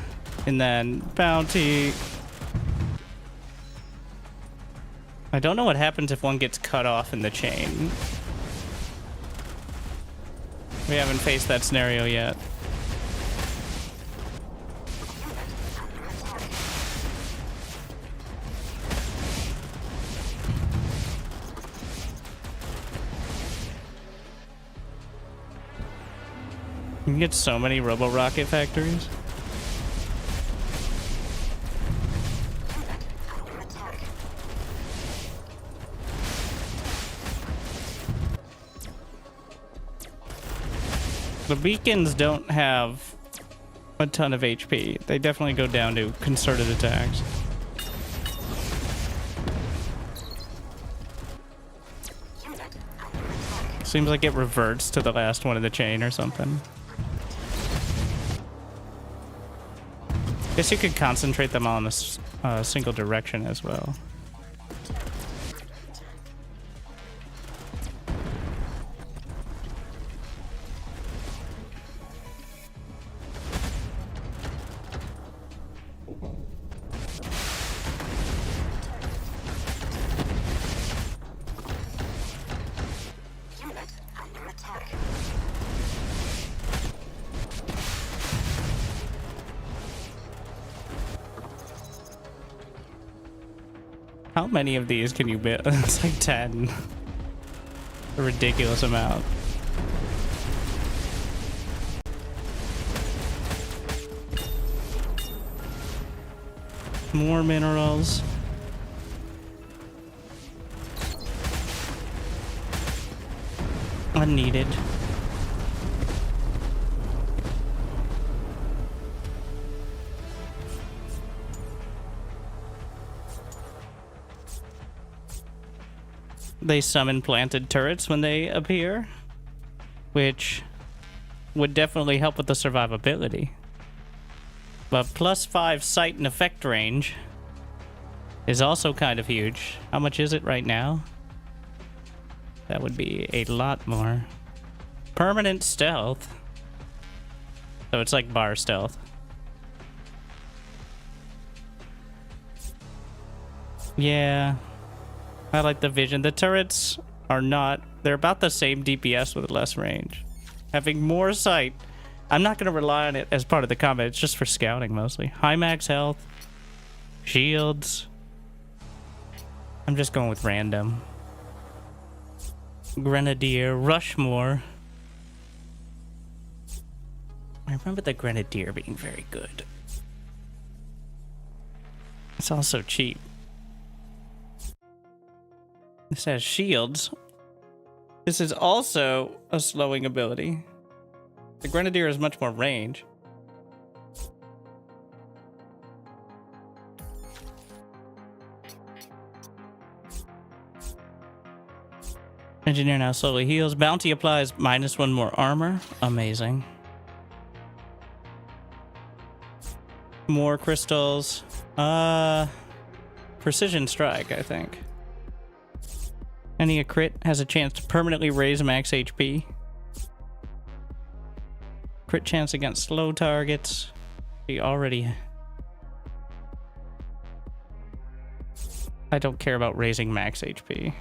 and then bounty. I don't know what happens if one gets cut off in the chain. We haven't faced that scenario yet. You can get so many robo-rocket factories. The beacons don't have a ton of HP. They definitely go down to concerted attacks. Seems like it reverts to the last one in the chain or something. Guess you could concentrate them all in a single direction as well. How many of these can you build? It's like 10. A ridiculous amount. More minerals. Unneeded. They summon planted turrets when they appear, which would definitely help with the survivability. But +5 sight and effect range is also kind of huge. How much is it right now? That would be a lot more. Permanent stealth. So it's like bar stealth. Yeah. I like the vision. The turrets are not... They're about the same DPS with less range. Having more sight. I'm not going to rely on it as part of the combat. It's just for scouting mostly. High max health. Shields. I'm just going with random. Grenadier. Rushmore. I remember the Grenadier being very good. It's also cheap. This has shields. This is also a slowing ability. The Grenadier has much more range. Engineer now slowly heals. Bounty applies -1 more armor. Amazing. More crystals. Precision strike, I think. Any crit has a chance to permanently raise max HP. Crit chance against slow targets. He already... I don't care about raising max HP.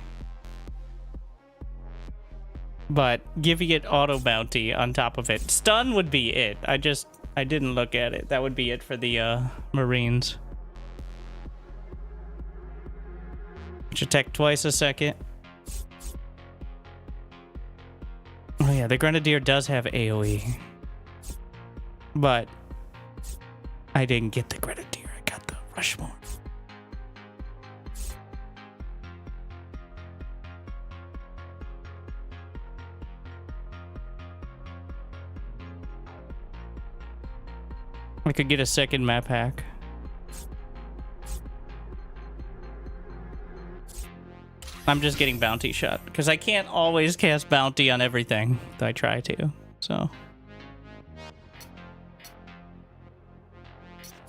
But giving it auto bounty on top of it. Stun would be it. I didn't look at it. That would be it for the Marines. Which attack twice a second. Oh yeah, the Grenadier does have AoE. But I didn't get the Grenadier. I got the Rushmore. I could get a second map hack. I'm just getting bounty shot because I can't always cast bounty on everything that I try to. So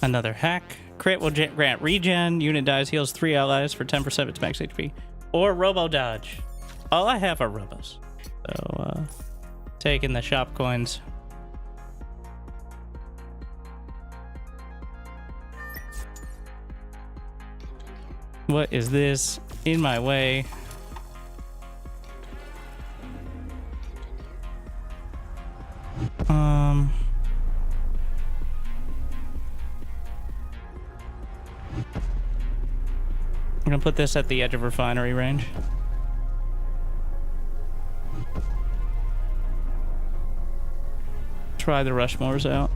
another hack. Crit will grant regen. Unit dies, heals 3 allies for 10% of its max HP. Or robo dodge. All I have are robos. So taking the shop coins. What is this in my way? I'm gonna put this at the edge of refinery range. Try the Rushmores out.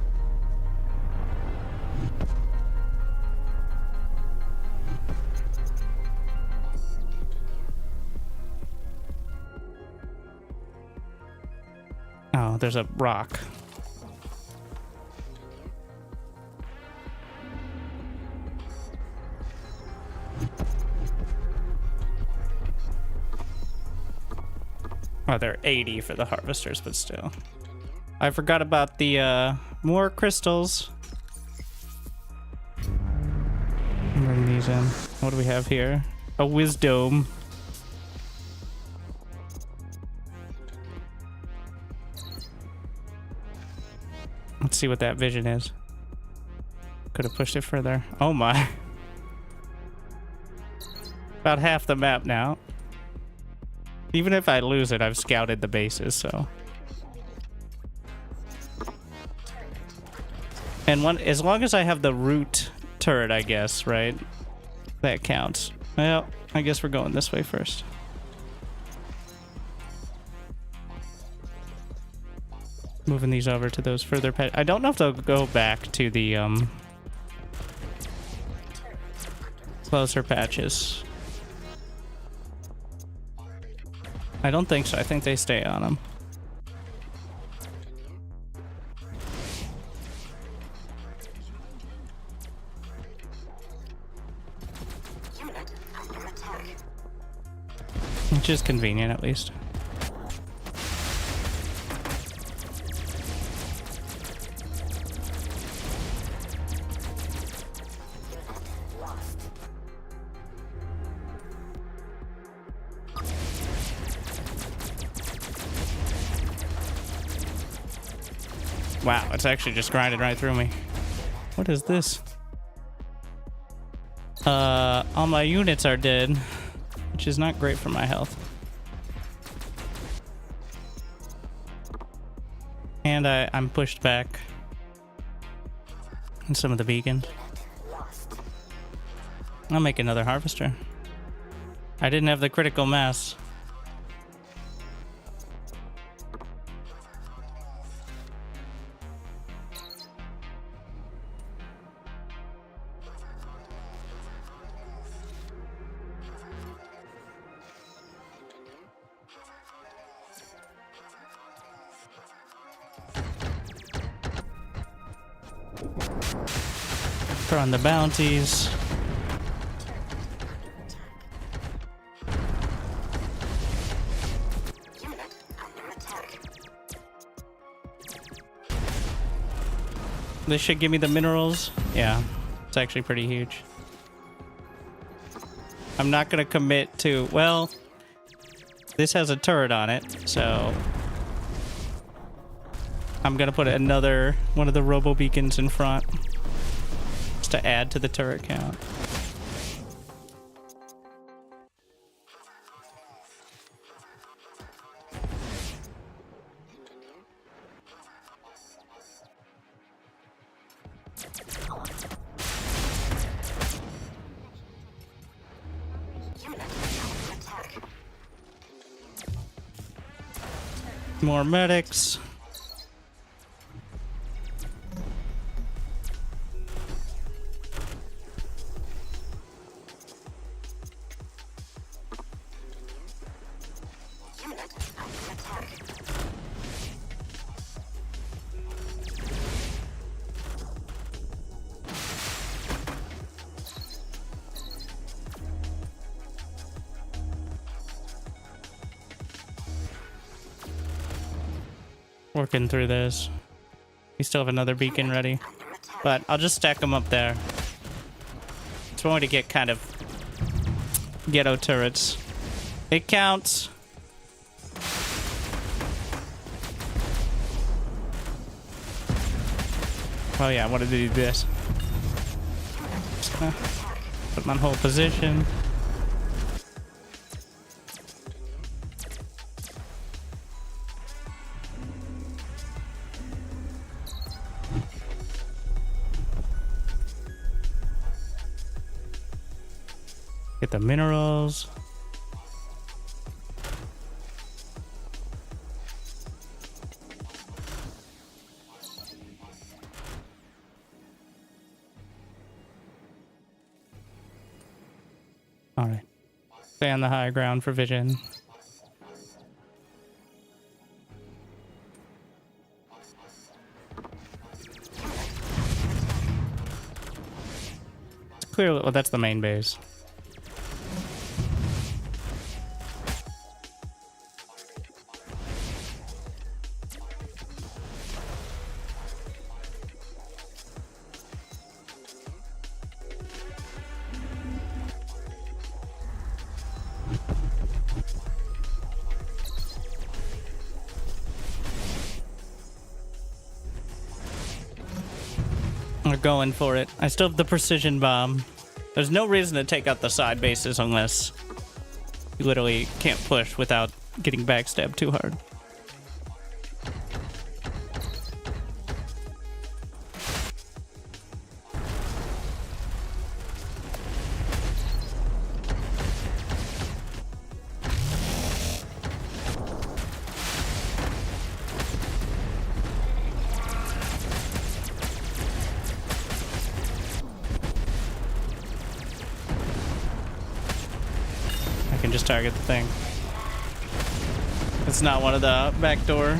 Oh, there's a rock. Oh, they're 80 for the harvesters, but still. I forgot about the more crystals. Bring these in. What do we have here? A wisdom. Let's see what that vision is. Could have pushed it further. Oh my. About half the map now. Even if I lose it, I've scouted the bases, so. And as long as I have the root turret, I guess, right? That counts. Well, I guess we're going this way first. Moving these over to those further patches. I don't know if they'll go back to the closer patches. I don't think so. I think they stay on them. Which is convenient, at least. Wow, it's actually just grinded right through me. What is this? All my units are dead, which is not great for my health. And I'm pushed back in some of the beacon. I'll make another harvester. I didn't have the critical mass. On the bounties. This should give me the minerals. Yeah, it's actually pretty huge. I'm not gonna commit to, well, this has a turret on it, so I'm gonna put another one of the robo beacons in front to add to the turret count. More medics. Working through this. We still have another beacon ready, but I'll just stack them up there. It's going to get kind of ghetto turrets. It counts. Oh yeah, I wanted to do this. Just gonna put them on hold position. Get the minerals. All right. Stay on the high ground for vision. It's clearly, well, that's the main base. We're going for it. I still have the precision bomb. There's no reason to take out the side bases unless you literally can't push without getting backstabbed too hard. Just target the thing. It's not one of the back door.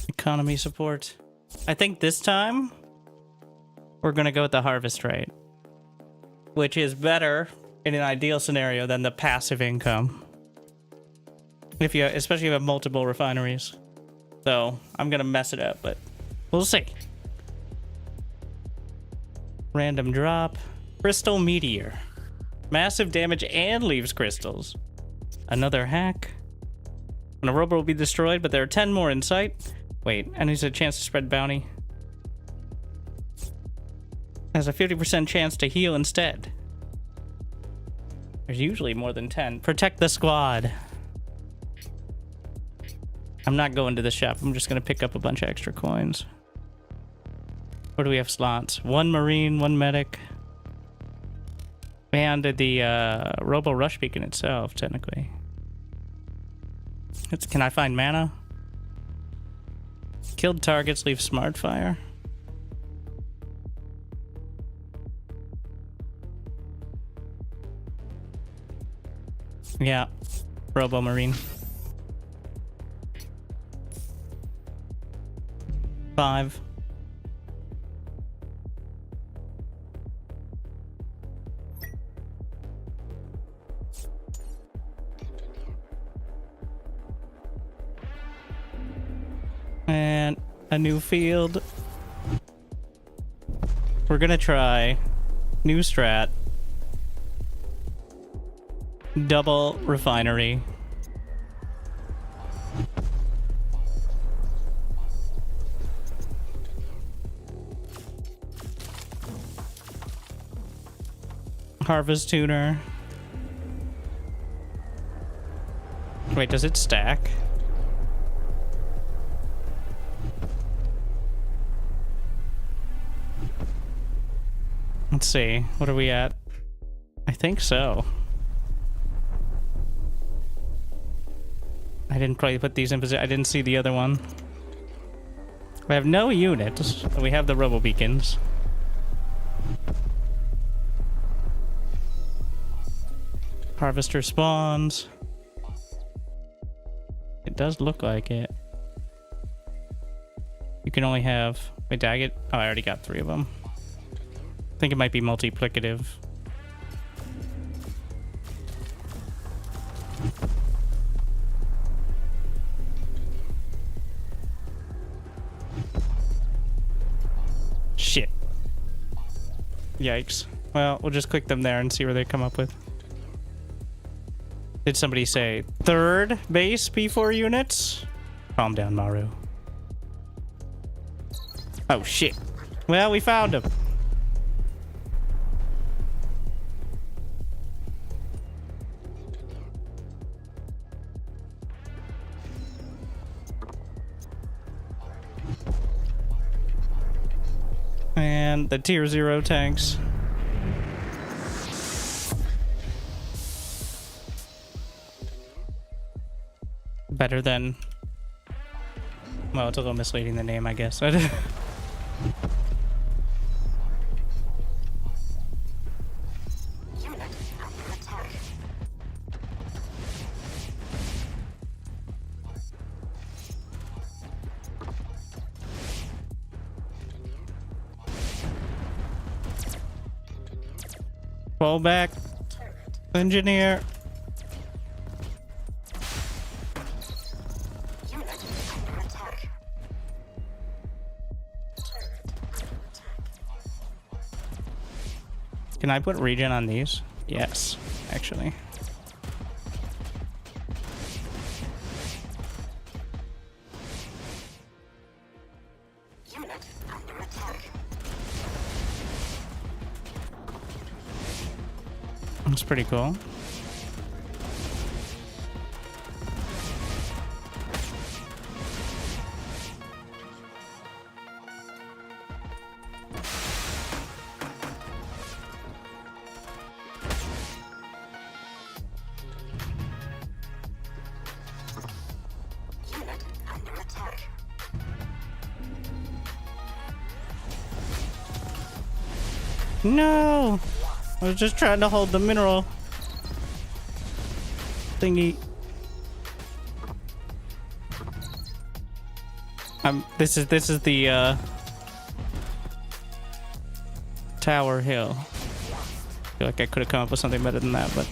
Economy support. I think this time we're gonna go with the harvest rate, which is better in an ideal scenario than the passive income. If you, especially if you have multiple refineries. So I'm gonna mess it up, but we'll see. Random drop. Crystal meteor. Massive damage and leaves crystals. Another hack. An Aurora will be destroyed, but there are 10 more in sight. Wait, and there's a chance to spread bounty. Has a 50% chance to heal instead. There's usually more than 10. Protect the squad. I'm not going to the shop. I'm just going to pick up a bunch of extra coins. Where do we have slots? One marine, one medic. And the Robo Rush Beacon itself, technically. Can I find mana? Killed targets leave smart fire. Yeah. Robo Marine. 5. And a new field. We're gonna try new strat. Double refinery. Harvest tuner. Wait, does it stack? Let's see. What are we at? I think so. I didn't probably put these in position. I didn't see the other one. We have no units. We have the robo beacons. Harvester spawns. It does look like it. You can only have... Wait, did I get... Oh, I already got 3 of them. I think it might be multiplicative. Shit. Yikes. Well, we'll just click them there and see where they come up with. Did somebody say 3rd base P4 units? Calm down, Maru. Oh, shit. Well, we found him. And the tier 0 tanks. Better than... Well, it's a little misleading, the name, I guess. Fall back. Engineer. Can I put regen on these? Yes, actually. That's pretty cool. No! I was just trying to hold the mineral thingy. This is the Tower Hill. I feel like I could have come up with something better than that, but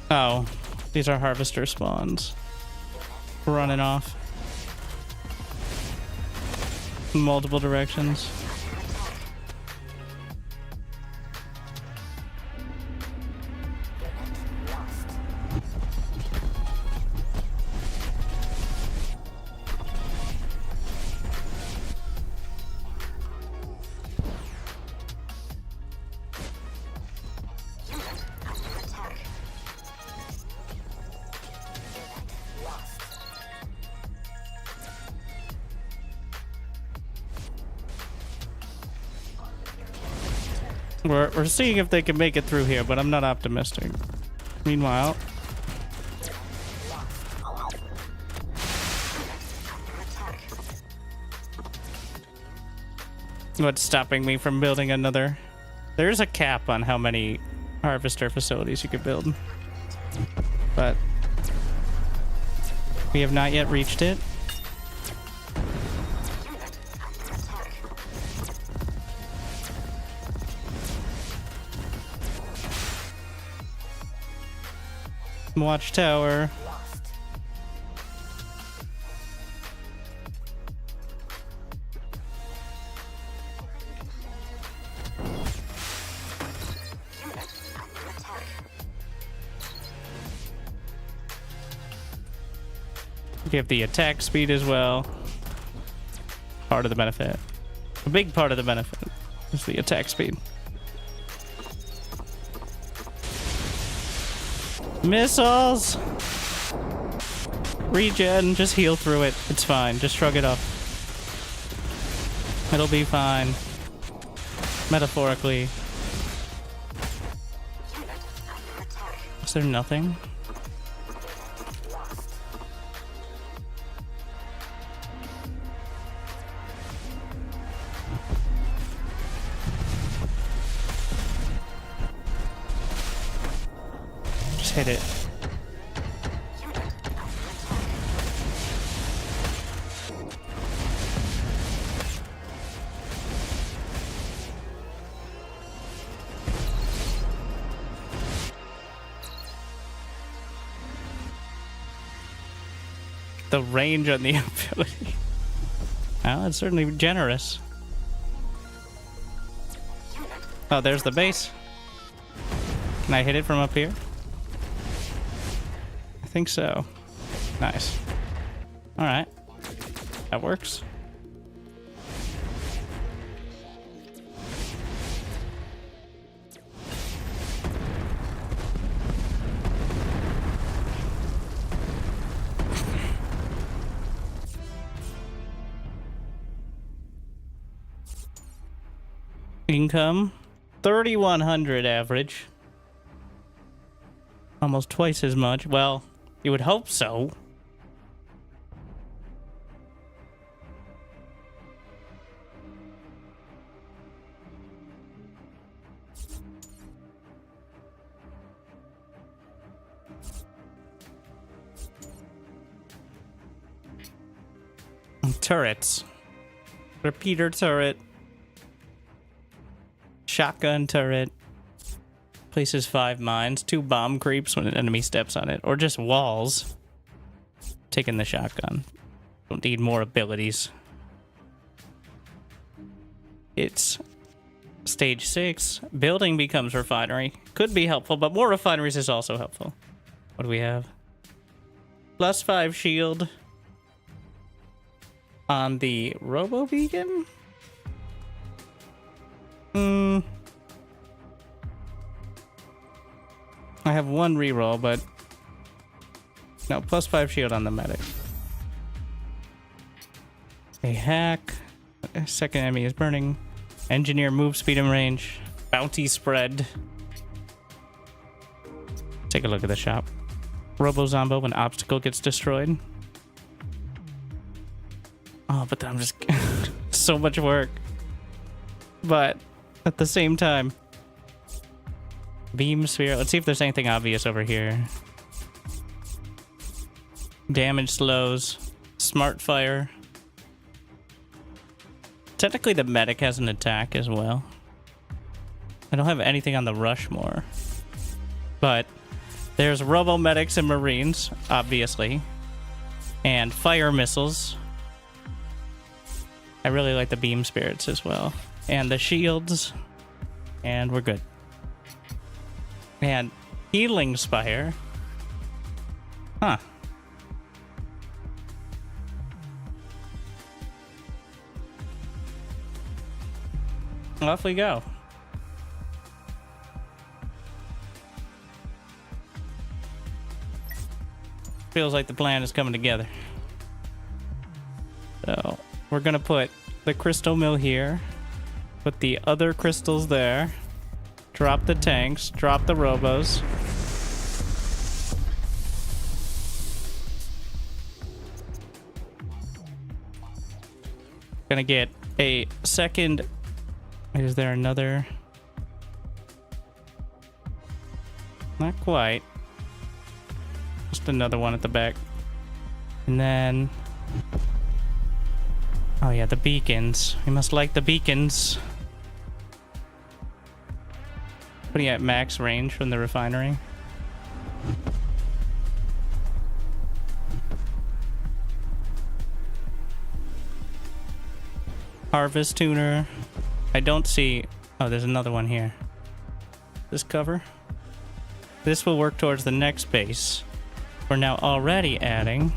oh, these are harvester spawns. Running off. Multiple directions. We're seeing if they can make it through here, but I'm not optimistic. Meanwhile, what's stopping me from building another? There's a cap on how many harvester facilities you could build, but we have not yet reached it. Watchtower. Give the attack speed as well. Part of the benefit. A big part of the benefit is the attack speed. Missiles! Regen, just heal through it. It's fine. Just shrug it off. It'll be fine. Metaphorically. Is there nothing? Just hit it. The range on the ability. Well, it's certainly generous. Oh, there's the base. Can I hit it from up here? I think so. Nice. Alright. That works. Income 3,100 average. Almost twice as much. Well, you would hope so. Turrets. Repeater turret. Shotgun turret. Places 5 mines, 2 bomb creeps when an enemy steps on it, or just walls. Taking the shotgun. Don't need more abilities. It's stage 6. Building becomes refinery. Could be helpful, but more refineries is also helpful. What do we have? +5 shield on the robo beacon. I have 1 reroll, but no, +5 shield on the medic. A hack. A second enemy is burning. Engineer move speed and range. Bounty spread. Take a look at the shop. Robo Zombo when obstacle gets destroyed. Oh, but I'm just so much work. But at the same time, beam sphere. Let's see if there's anything obvious over here. Damage slows. Smart fire. Technically, the medic has an attack as well. I don't have anything on the Rushmore. But there's robo medics and marines, obviously. And fire missiles. I really like the beam spirits as well. And the shields. And we're good. And healing spire. Huh. Off we go. Feels like the plan is coming together. So we're gonna put the crystal mill here. Put the other crystals there. Drop the tanks. Drop the robos. Gonna get a second. Is there another? Not quite. Just another one at the back. And then... oh yeah, the beacons. We must like the beacons. Putting at max range from the refinery. Harvest tuner. I don't see... oh, there's another one here. This cover. This will work towards the next base. We're now already adding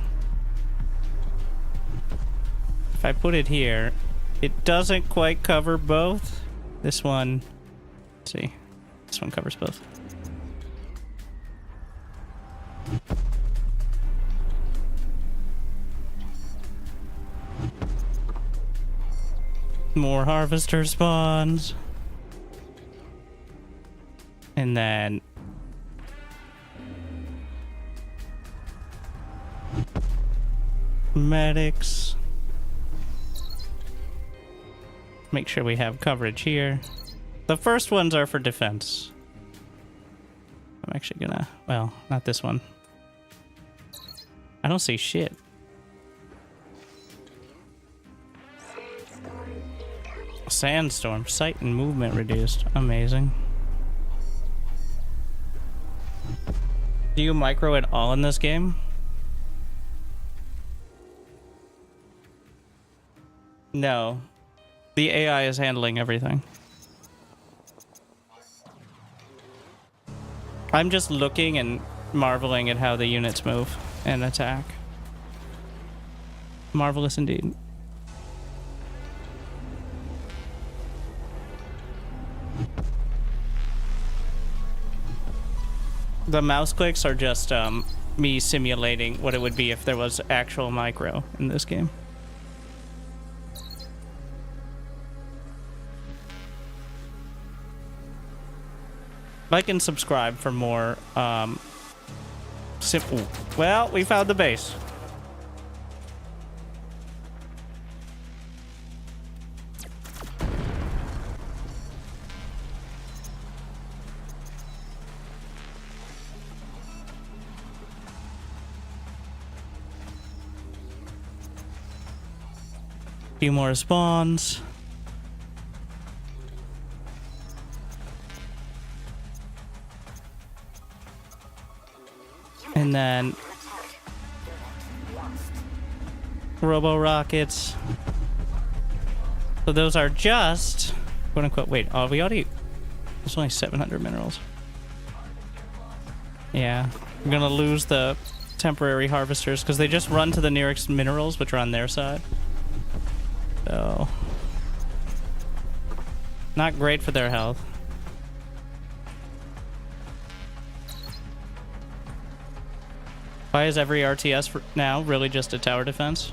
if I put it here, it doesn't quite cover both. This one, let's see, this one covers both. More harvester spawns. And then medics. Make sure we have coverage here. The first ones are for defense. I'm actually gonna, well, not this one. I don't see shit. Sandstorm, sight and movement reduced. Amazing. Do you micro at all in this game? No. The AI is handling everything. I'm just looking and marveling at how the units move and attack. Marvelous indeed. The mouse clicks are just me simulating what it would be if there was actual micro in this game. Like and subscribe for more simple. Well, we found the base. Few more spawns. And then robo rockets. So those are just quote unquote. Wait, oh, we already. There's only 700 minerals. Yeah, we're gonna lose the temporary harvesters because they just run to the nearest minerals, which are on their side. So, not great for their health. Why is every RTS now really just a tower defense?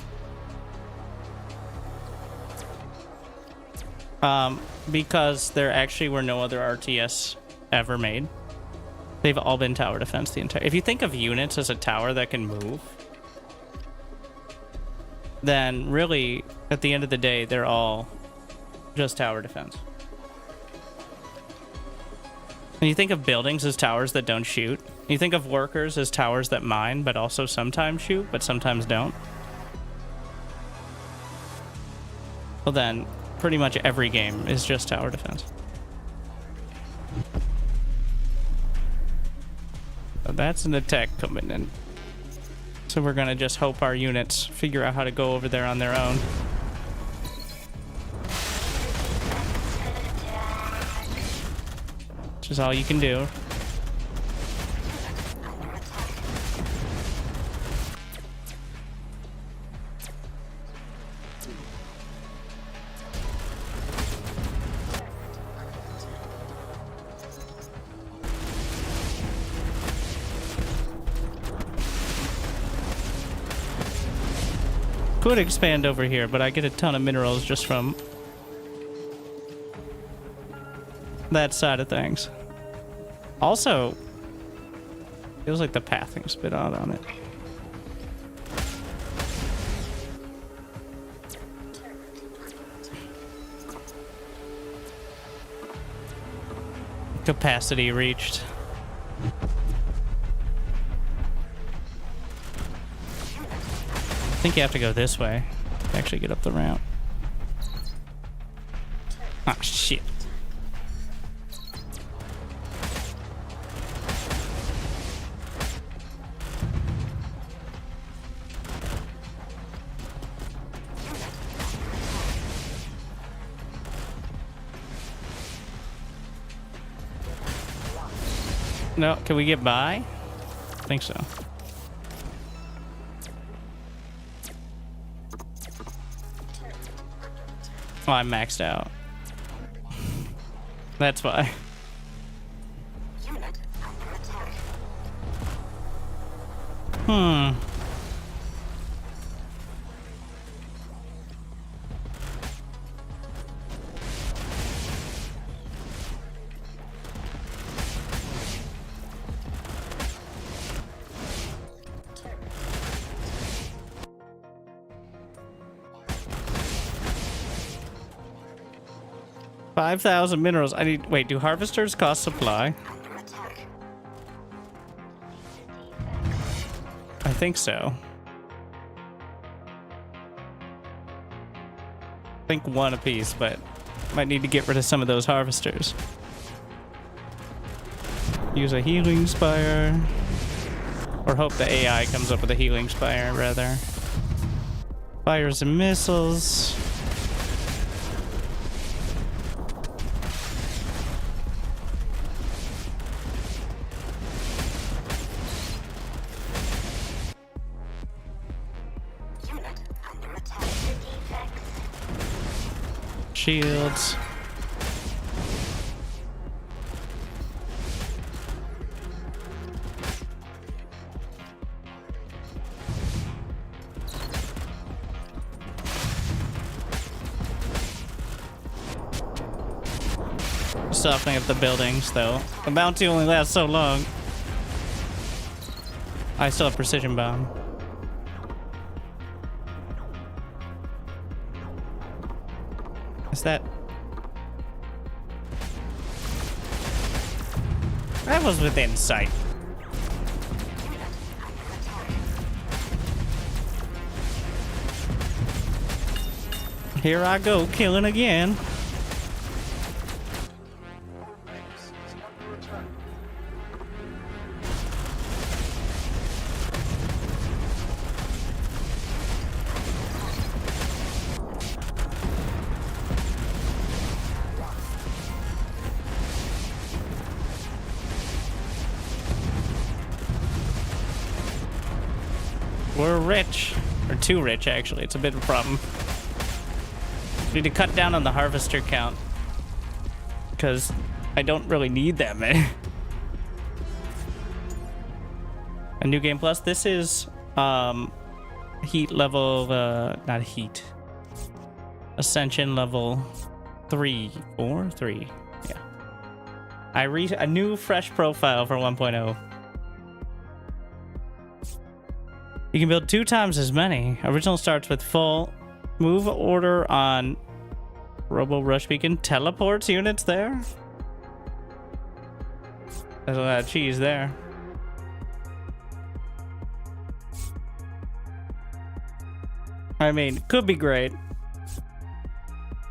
Because there actually were no other RTS ever made. They've all been tower defense the entire... If you think of units as a tower that can move, then really, at the end of the day, they're all just tower defense. And you think of buildings as towers that don't shoot. You think of workers as towers that mine, but also sometimes shoot, but sometimes don't. Well then, pretty much every game is just tower defense. So that's an attack coming in. So we're gonna just hope our units figure out how to go over there on their own. Which is all you can do. Could expand over here, but I get a ton of minerals just from that side of things. Also, feels like the pathing's a bit odd on it. Capacity reached. I think you have to go this way to actually get up the ramp. Ah, shit. No, can we get by? I think so. Oh, I'm maxed out. That's why. Hmm. $5,000 minerals. I need. Wait, do harvesters cost supply? I think so. I think one apiece, but might need to get rid of some of those harvesters. Use a healing spire. Or hope the AI comes up with a healing spire, rather. Fires and missiles. Shields. Softening up the buildings, though. The bounty only lasts so long. I still have precision bomb. Is that... That was within sight. Here I go, killing again. We're rich. Or too rich, actually. It's a bit of a problem. Need to cut down on the harvester count. Because I don't really need that many. A new game plus. This is heat level, not heat. Ascension level 3, 4, 3. Yeah. A new fresh profile for 1.0. You can build 2 times as many. Original starts with full move order on Robo Rush Beacon. Teleports units there. There's a lot of cheese there. I mean, could be great.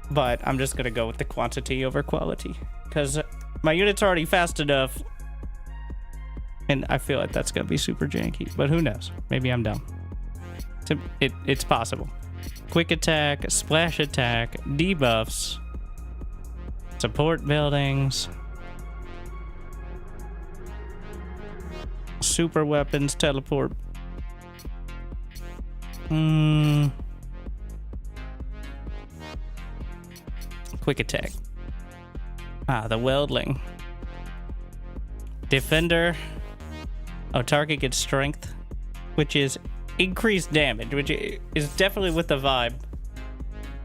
But I'm just going to go with the quantity over quality. Because my unit's already fast enough. And I feel like that's going to be super janky. But who knows? Maybe I'm dumb. It's possible. Quick attack, splash attack, debuffs, support buildings, super weapons, teleport. Quick attack. Ah, the weldling. Defender. Oh, target gets strength, which is increased damage, which is definitely with the vibe.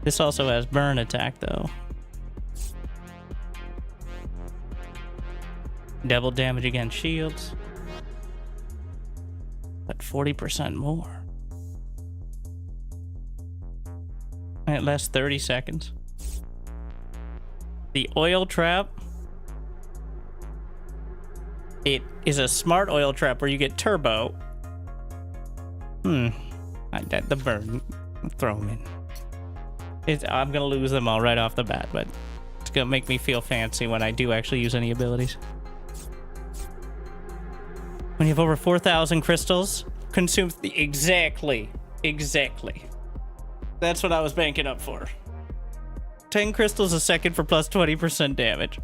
This also has burn attack, though. Double damage against shields. But 40% more. And it lasts 30 seconds. The oil trap. It is a smart oil trap where you get turbo. The burn. Throw them in. I'm gonna lose them all right off the bat, but it's gonna make me feel fancy when I do actually use any abilities. When you have over 4,000 crystals, consumes the exactly. That's what I was banking up for. 10 crystals a second for plus 20% damage.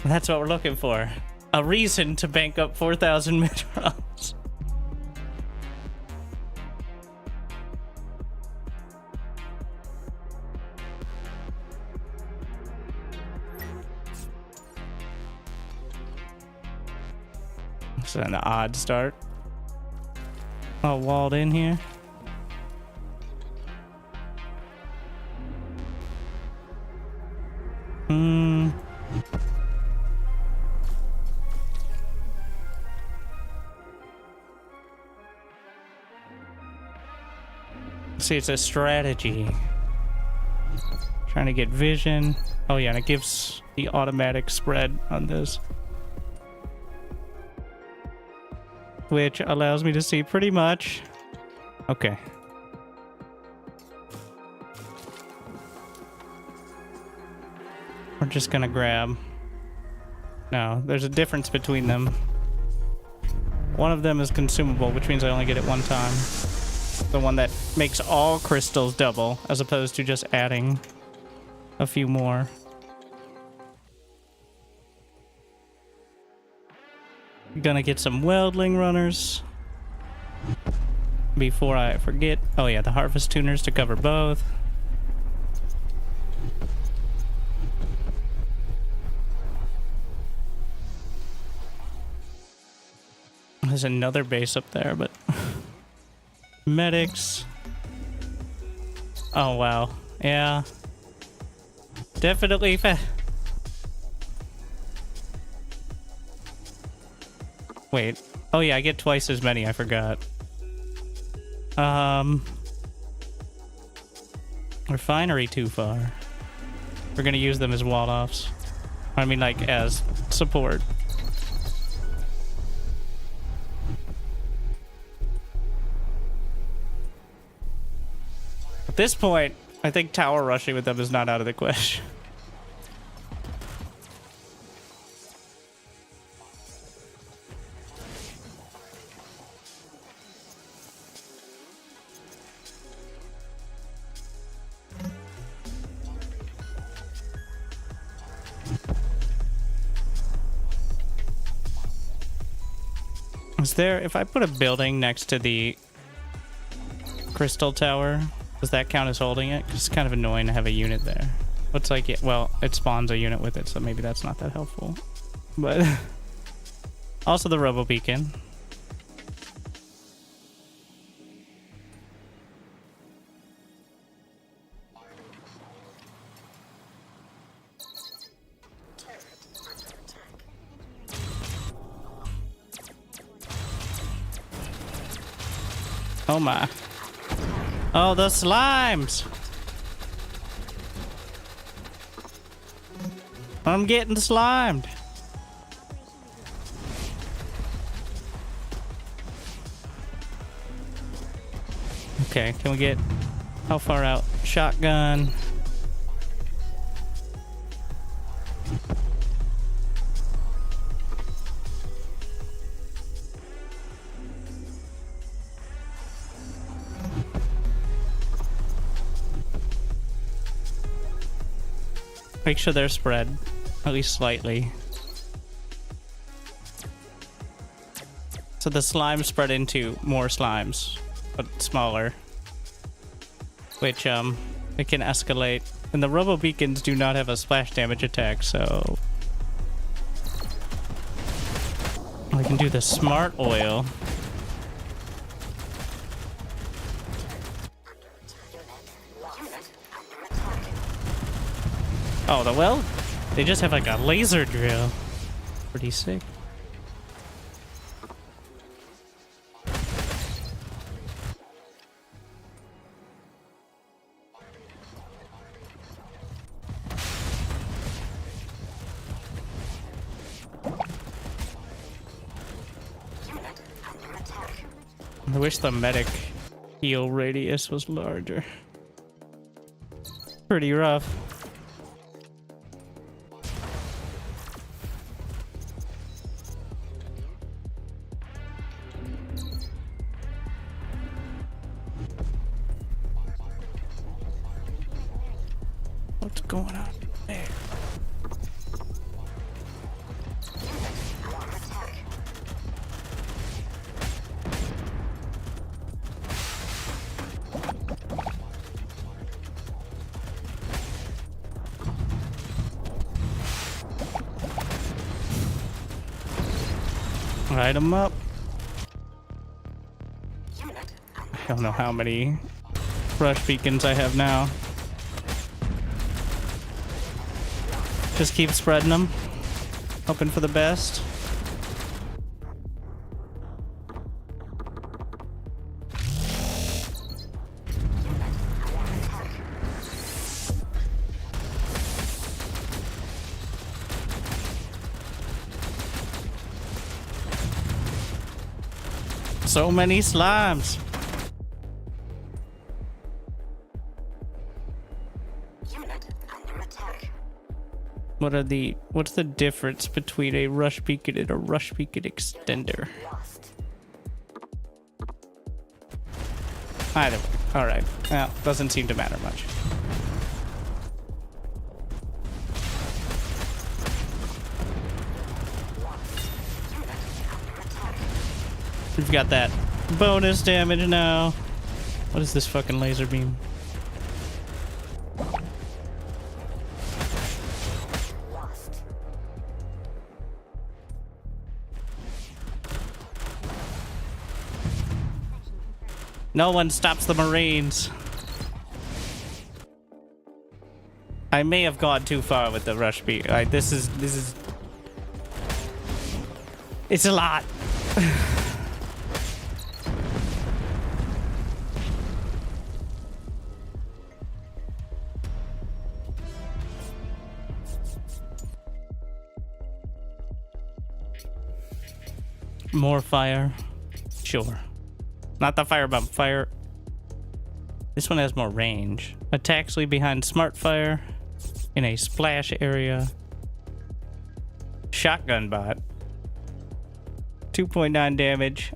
That's what we're looking for. A reason to bank up 4,000 minerals. It's an odd start. All walled in here. See, it's a strategy. Trying to get vision. Oh yeah, and it gives the automatic spread on this, which allows me to see pretty much. Okay. We're just gonna grab. No, there's a difference between them. One of them is consumable, which means I only get it one time. The one that makes all crystals double, as opposed to just adding a few more. Gonna get some weldling runners before I forget. Oh yeah, the harvest tuners to cover both. There's another base up there, but medics. Oh wow, yeah, definitely wait, oh yeah, I get twice as many, I forgot. Refinery too far. We're gonna use them as wall-offs. I mean, like, as support. At this point, I think tower rushing with them is not out of the question. Is there, if I put a building next to the crystal tower, does that count as holding it? 'Cause it's kind of annoying to have a unit there. Looks like it, well, it spawns a unit with it, so maybe that's not that helpful. But also the robo beacon. Oh my. Oh, the slimes! I'm getting slimed. Okay, can we get... How far out? Shotgun. Make sure they're spread, at least slightly. So the slimes spread into more slimes, but smaller. Which, it can escalate. And the robo beacons do not have a splash damage attack, so... We can do the smart oil. Oh, the well? They just have like a laser drill. Pretty sick. I wish the medic heal radius was larger. Pretty rough. What's going on there? Light them up. I don't know how many rush beacons I have now. Just keep spreading them. Hoping for the best. So many slimes. What's the difference between a rush beacon and a rush beacon extender? Either way. Alright. Well, doesn't seem to matter much. We've got that bonus damage now. What is this fucking laser beam? No one stops the Marines. I may have gone too far with the rush beat. Like this is it's a lot. More fire. Sure. Not the firebomb. Fire. This one has more range. Attacks leave behind smart fire in a splash area. Shotgun bot. 2.9 damage.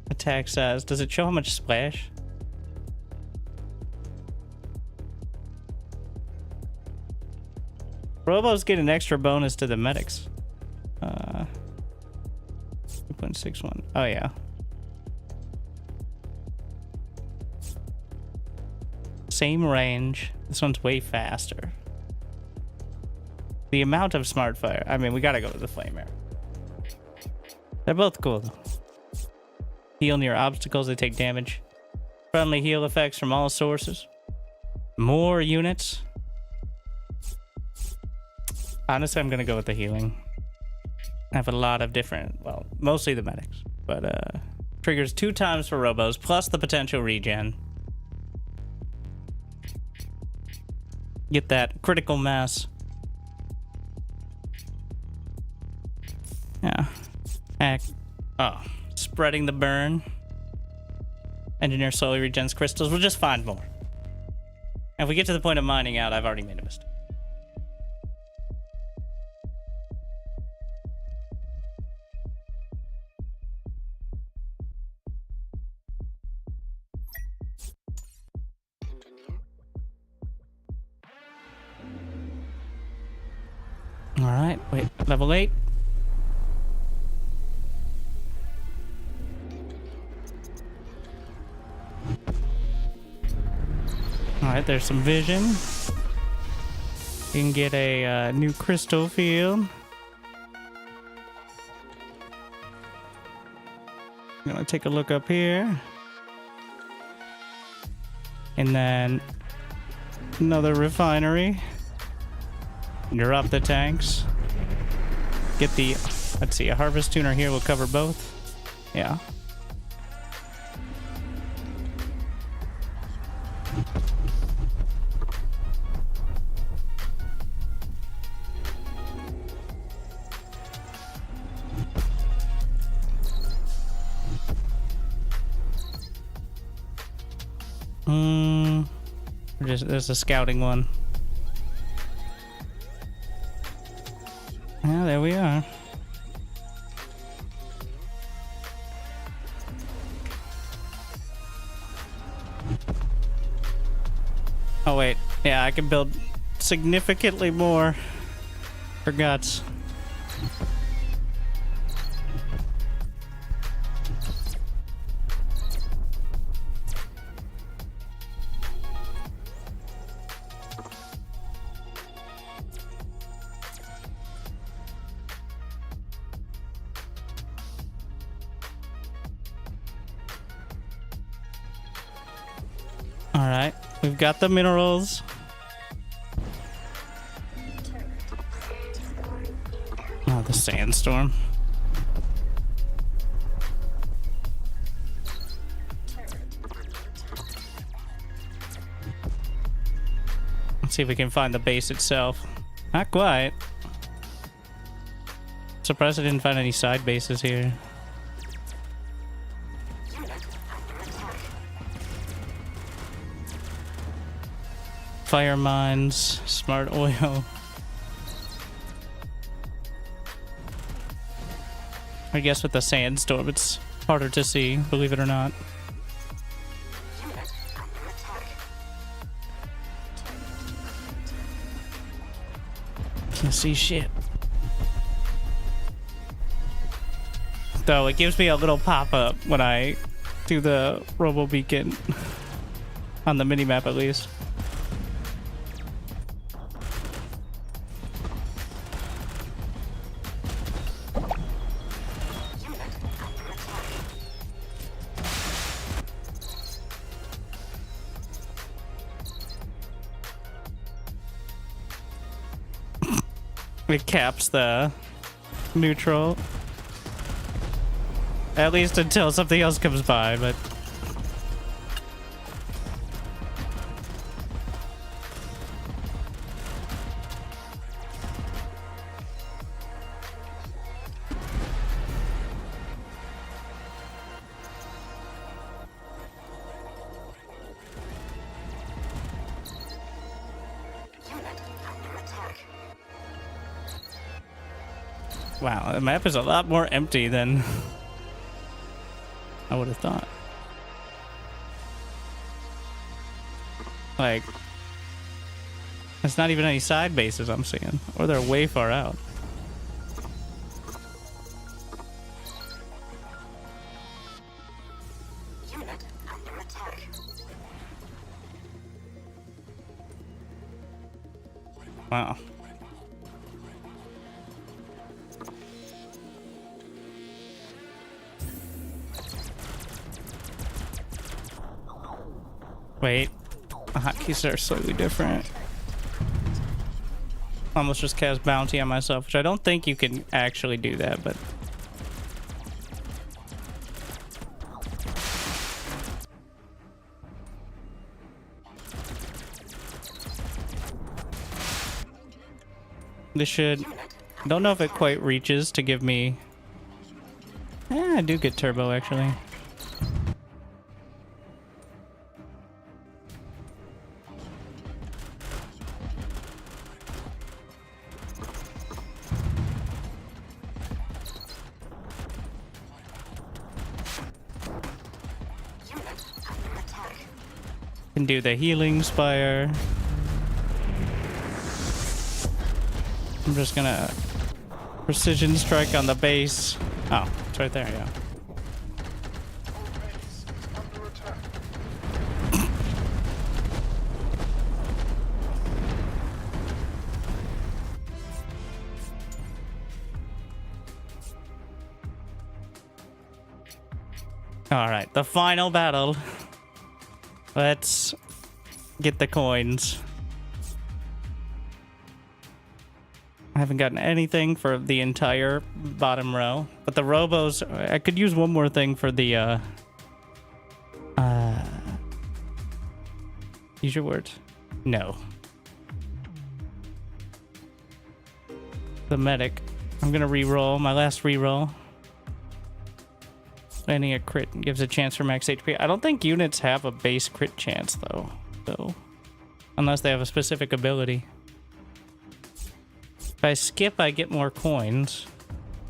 Attack size. Does it show how much splash? Robos get an extra bonus to the medics. 2.61. Oh yeah. Same range. This one's way faster. The amount of smart fire. I mean, we gotta go to the flame arrow. They're both cool though. Heal near obstacles, they take damage. Friendly heal effects from all sources. More units. Honestly, I'm gonna go with the healing. I have a lot of different, well, mostly the medics, but triggers 2 times for robos plus the potential regen. Get that critical mass. Yeah. Spreading the burn. Engineer slowly regens crystals. We'll just find more. And if we get to the point of mining out, I've already made a mistake. Alright, wait, level 8. Alright, there's some vision. You can get a new crystal field. I'm gonna take a look up here. And then another refinery. Drop the tanks. Get the, let's see, a harvest tuner here will cover both. Yeah. There's a scouting one. Yeah, there we are. Oh wait, yeah, I can build significantly more for guts. All right, we've got the minerals. Oh, the sandstorm. Let's see if we can find the base itself. Not quite. Surprised I didn't find any side bases here. Fire mines, smart oil. I guess with the sandstorm, it's harder to see, believe it or not. Can't see shit. Though it gives me a little pop-up when I do the robo beacon on the minimap, at least. It caps the neutral. At least until something else comes by, but... Wow, the map is a lot more empty than I would have thought. Like, there's not even any side bases I'm seeing, or they're way far out. Wow. Wait, the hotkeys are slightly different. Almost just cast bounty on myself, which I don't think you can actually do that, but... This should... Don't know if it quite reaches to give me... I do get turbo, actually. Can do the healing spire. I'm just gonna precision strike on the base. Oh, it's right there, yeah. All right, the final battle. Let's get the coins. I haven't gotten anything for the entire bottom row, but the robos, I could use one more thing for the use your words. No. The medic. I'm gonna re-roll my last re-roll. Landing a crit gives a chance for max HP. I don't think units have a base crit chance though. Unless they have a specific ability. If I skip, I get more coins.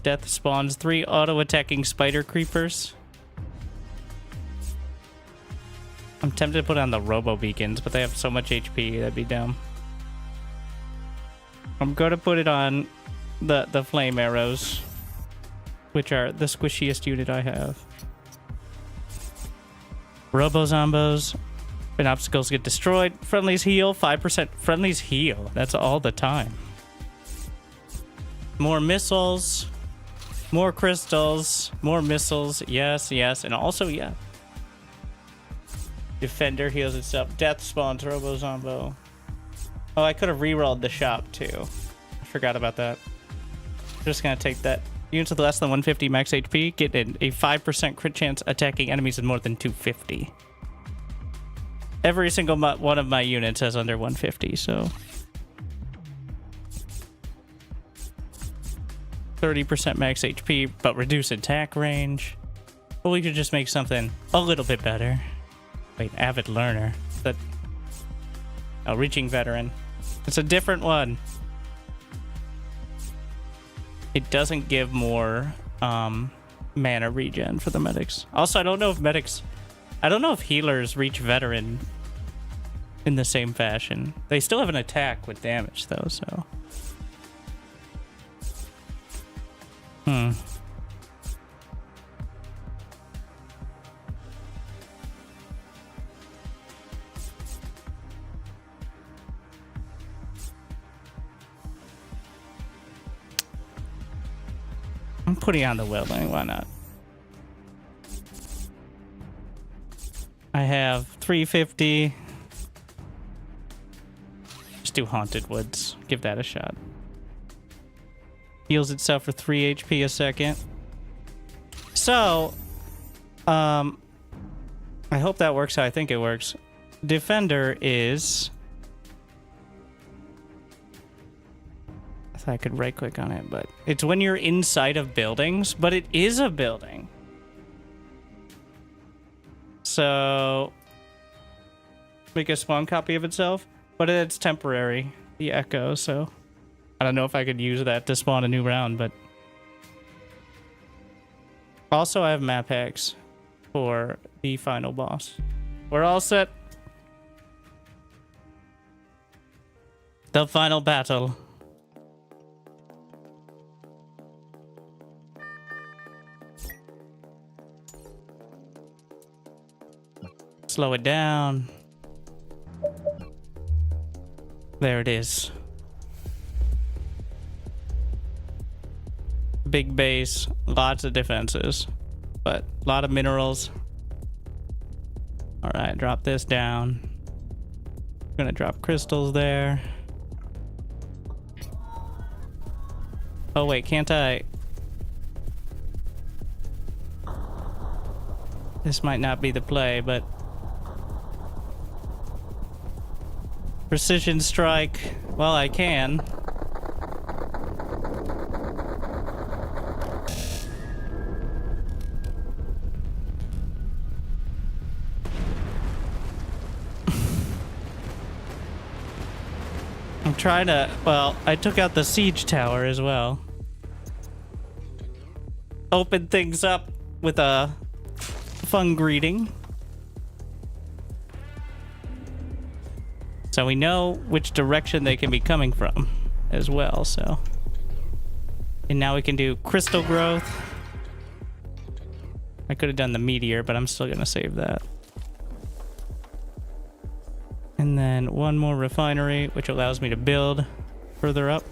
Death spawns 3 auto-attacking spider creepers. I'm tempted to put on the robo beacons, but they have so much HP, that'd be dumb. I'm gonna put it on the flame arrows, which are the squishiest unit I have. Robo-zombos. When obstacles get destroyed, friendlies heal. 5% friendlies heal. That's all the time. More missiles. More crystals. More missiles. Yes, yes. And also, yeah. Defender heals itself. Death spawns Robo Zombo. Oh, I could have rerolled the shop too. I forgot about that. Just gonna take that. Units with less than 150 max HP get a 5% crit chance attacking enemies with more than 250. Every single one of my units has under 150, so 30% max HP, but reduce attack range. But we could just make something a little bit better. Wait, avid learner. That reaching veteran. It's a different one. It doesn't give more mana regen for the medics. Also, I don't know if healers reach veteran in the same fashion. They still have an attack with damage though, so. I'm putting on the Wildling, why not? I have 350. Just do Haunted Woods. Give that a shot. Heals itself for 3 HP a second. So, I hope that works how I think it works. Defender is... I thought I could right click on it, but it's when you're inside of buildings, but it is a building. So make a spawn copy of itself, but it's temporary, the echo, so I don't know if I could use that to spawn a new round, but also I have map hacks for the final boss. We're all set. The final battle. Slow it down. There it is. Big base, lots of defenses, but a lot of minerals. All right, drop this down. I'm gonna drop crystals there. Oh wait, can't I? This might not be the play, but precision strike. Well, I can. I'm trying to, well, I took out the siege tower as well. Open things up with a fun greeting. So we know which direction they can be coming from as well, so. And now we can do crystal growth. I could have done the meteor, but I'm still gonna save that. And then one more refinery, which allows me to build further up.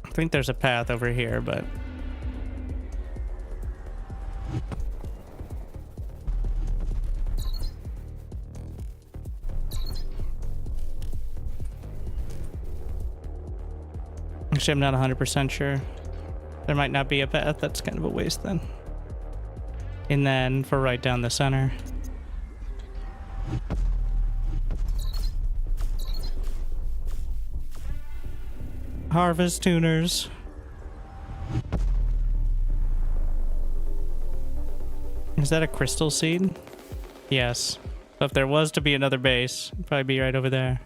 I think there's a path over here, but actually I'm not 100% sure. There might not be a path. That's kind of a waste then. And then for right down the center. Harvest tuners. Is that a crystal seed? Yes. So if there was to be another base, it'd probably be right over there.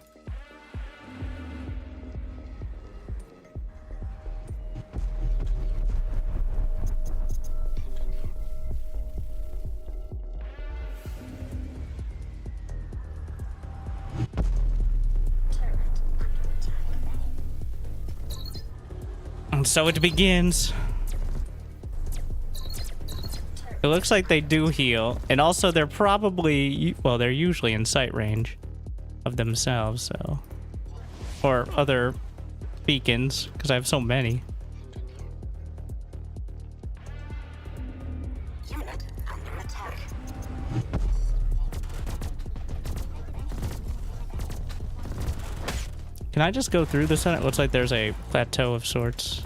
And so it begins. It looks like they do heal, and also they're probably, well, they're usually in sight range of themselves, so, or other beacons because I have so many. Unit under attack. Can I just go through the center? It looks like there's a plateau of sorts.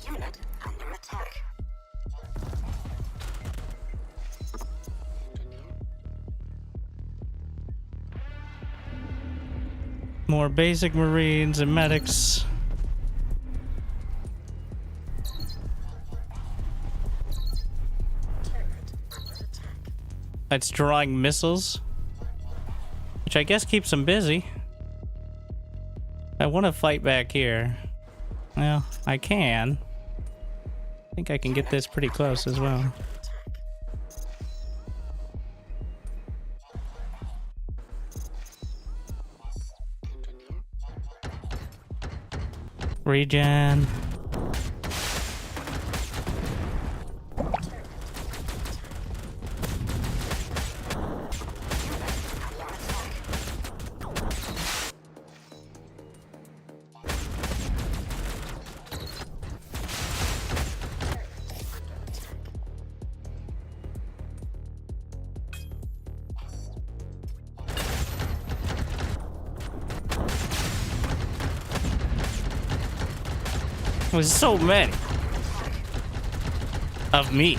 Unit under attack. More basic marines and medics. It's drawing missiles, which I guess keeps them busy. I want to fight back here. Well, I can. I think I can get this pretty close as well. Regen. There's so many of me.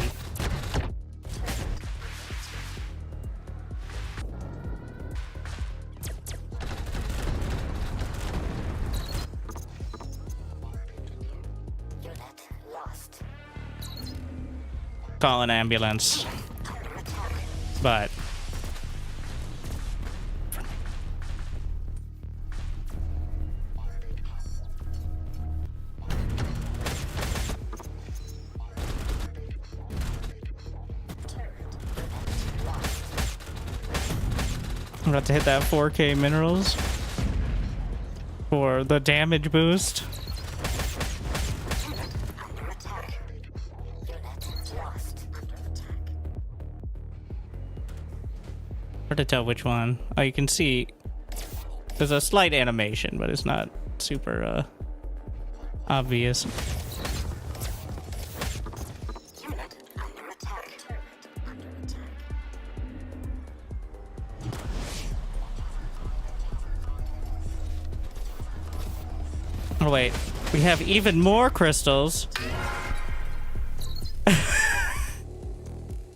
Unit lost. Call an ambulance. But I'm about to hit that 4K minerals for the damage boost. Unit under attack. Unit lost. Under attack. Hard to tell which one. Oh, you can see there's a slight animation, but it's not super obvious. Unit under attack. Under attack. Oh wait, we have even more crystals.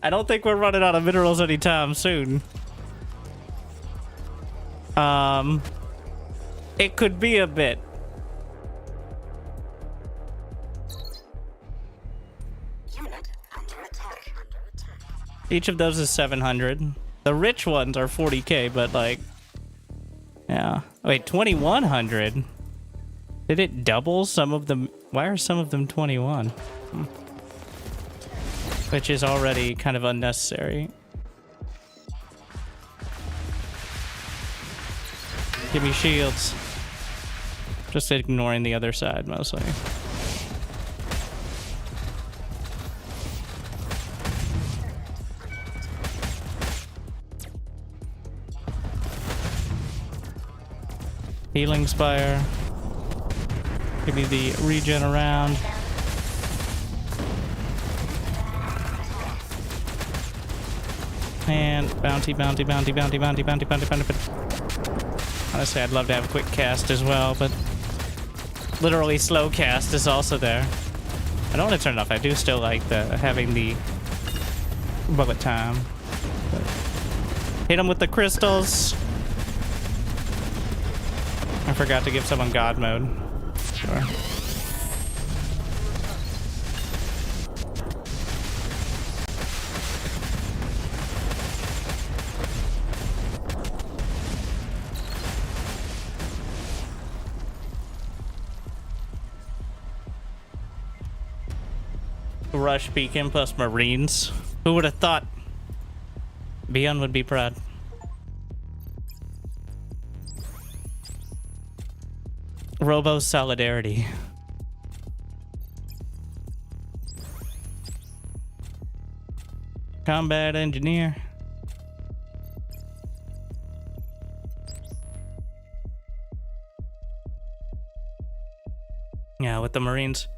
I don't think we're running out of minerals anytime soon. It could be a bit. Unit under attack. Under attack. Each of those is 700. The rich ones are 40k, but like, yeah. Wait, 2100. Did it double some of them? Why are some of them 21? Which is already kind of unnecessary. Give me shields. Just ignoring the other side mostly. Healing Spire. Give me the regen around. And bounty. Honestly, I'd love to have a quick cast as well, but literally slow cast is also there. I don't want to turn it off. I do still like having the bullet time. But hit him with the crystals. I forgot to give someone God mode. Sure. Rush beacon plus marines. Who would have thought? Beyond would be proud. Robo solidarity. Combat engineer. Yeah, with the Marines,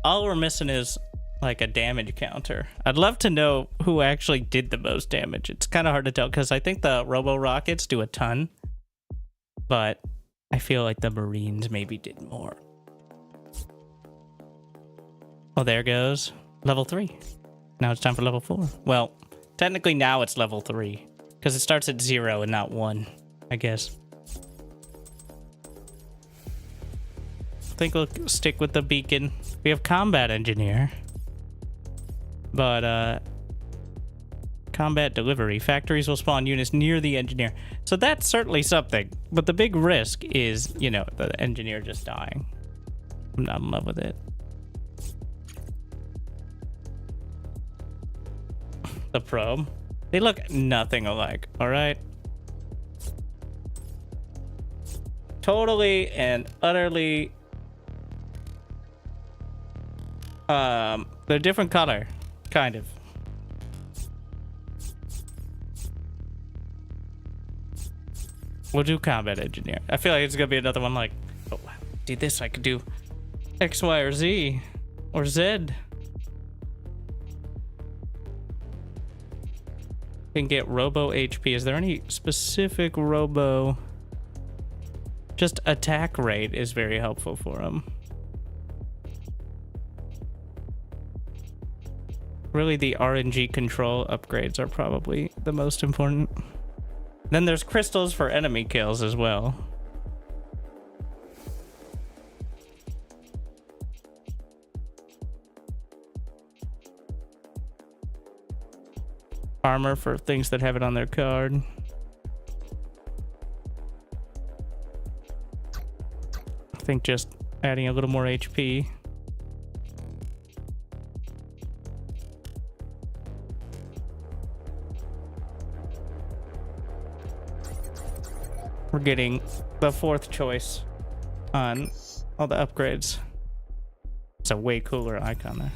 all we're missing is like a damage counter. I'd love to know who actually did the most damage. It's kind of hard to tell because I think the Robo Rockets do a ton, but I feel like the Marines maybe did more. Oh, there goes level 3. Now it's time for level 4. Well, technically now it's level 3 because it starts at 0 and not 1, I guess. I think we'll stick with the beacon. We have combat engineer, but combat delivery. Factories will spawn units near the engineer. So that's certainly something, but the big risk is, you know, the engineer just dying. I'm not in love with it. The probe. They look nothing alike, all right? Totally and utterly they're different color, kind of. We'll do combat engineer. I feel like it's gonna be another one like, oh, do this, I could do X, Y, or Z, or Z. Can get Robo HP. Is there any specific Robo? Just attack rate is very helpful for him. Really, the RNG control upgrades are probably the most important. Then there's crystals for enemy kills as well. Armor for things that have it on their card. I think just adding a little more HP. We're getting the 4th choice on all the upgrades. It's a way cooler icon there.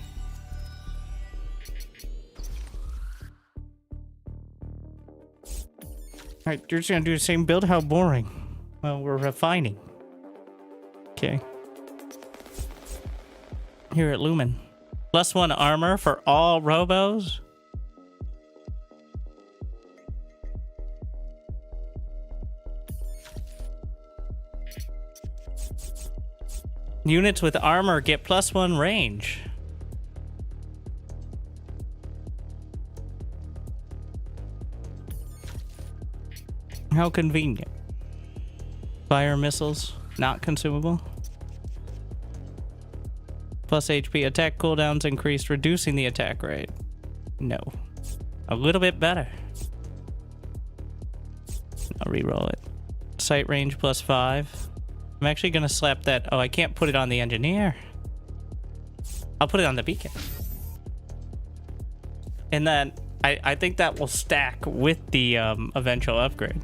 Alright, you're just gonna do the same build? How boring. Well, we're refining. Okay. Here at Lumen. +1 armor for all robos. Units with armor get +1 range. How convenient. Fire missiles, not consumable. Plus HP attack cooldowns increased, reducing the attack rate. No. A little bit better. I'll re-roll it. Sight range +5. I'm actually gonna slap that. Oh, I can't put it on the engineer. I'll put it on the beacon. And then I think that will stack with the eventual upgrade.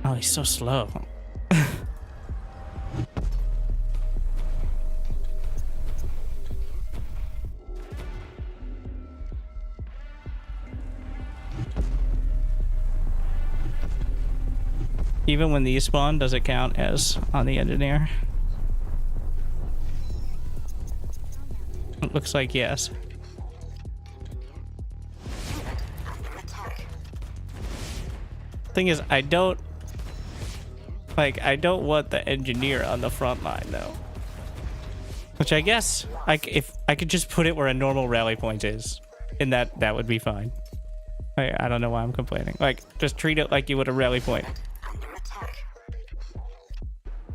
Oh, he's so slow. Even when these spawn, does it count as on the engineer? It looks like yes. Thing is, I don't want the engineer on the front line though. Which I guess if I could just put it where a normal rally point is, and that would be fine. I don't know why I'm complaining. Like, just treat it like you would a rally point.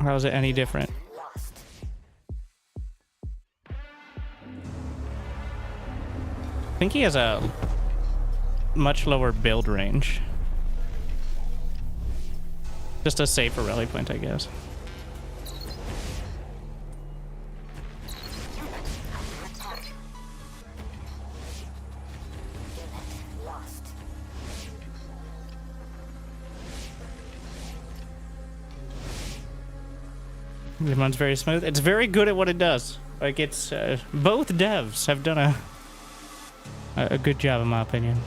How is it any different? I think he has a much lower build range. Just a safer rally point, I guess. It runs very smooth. It's very good at what it does. Like, it's both devs have done a good job, in my opinion.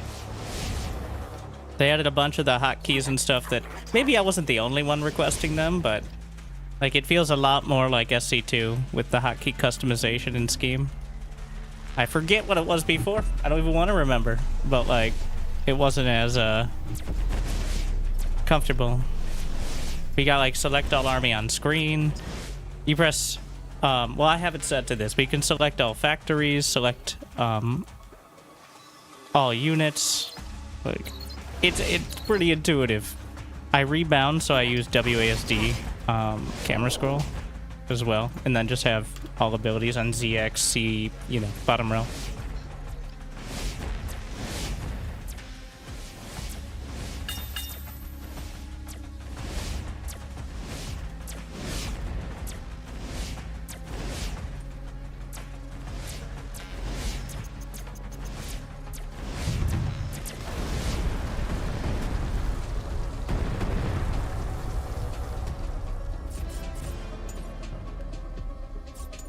They added a bunch of the hotkeys and stuff that maybe I wasn't the only one requesting them, but like it feels a lot more like SC2 with the hotkey customization and scheme. I forget what it was before. I don't even want to remember, but like it wasn't as comfortable. We got like select all army on screen. You press well, I have it set to this, but you can select all factories, select all units. Like it's pretty intuitive. I rebound, so I use WASD camera scroll as well, and then just have all abilities on ZX, C, you know, bottom row.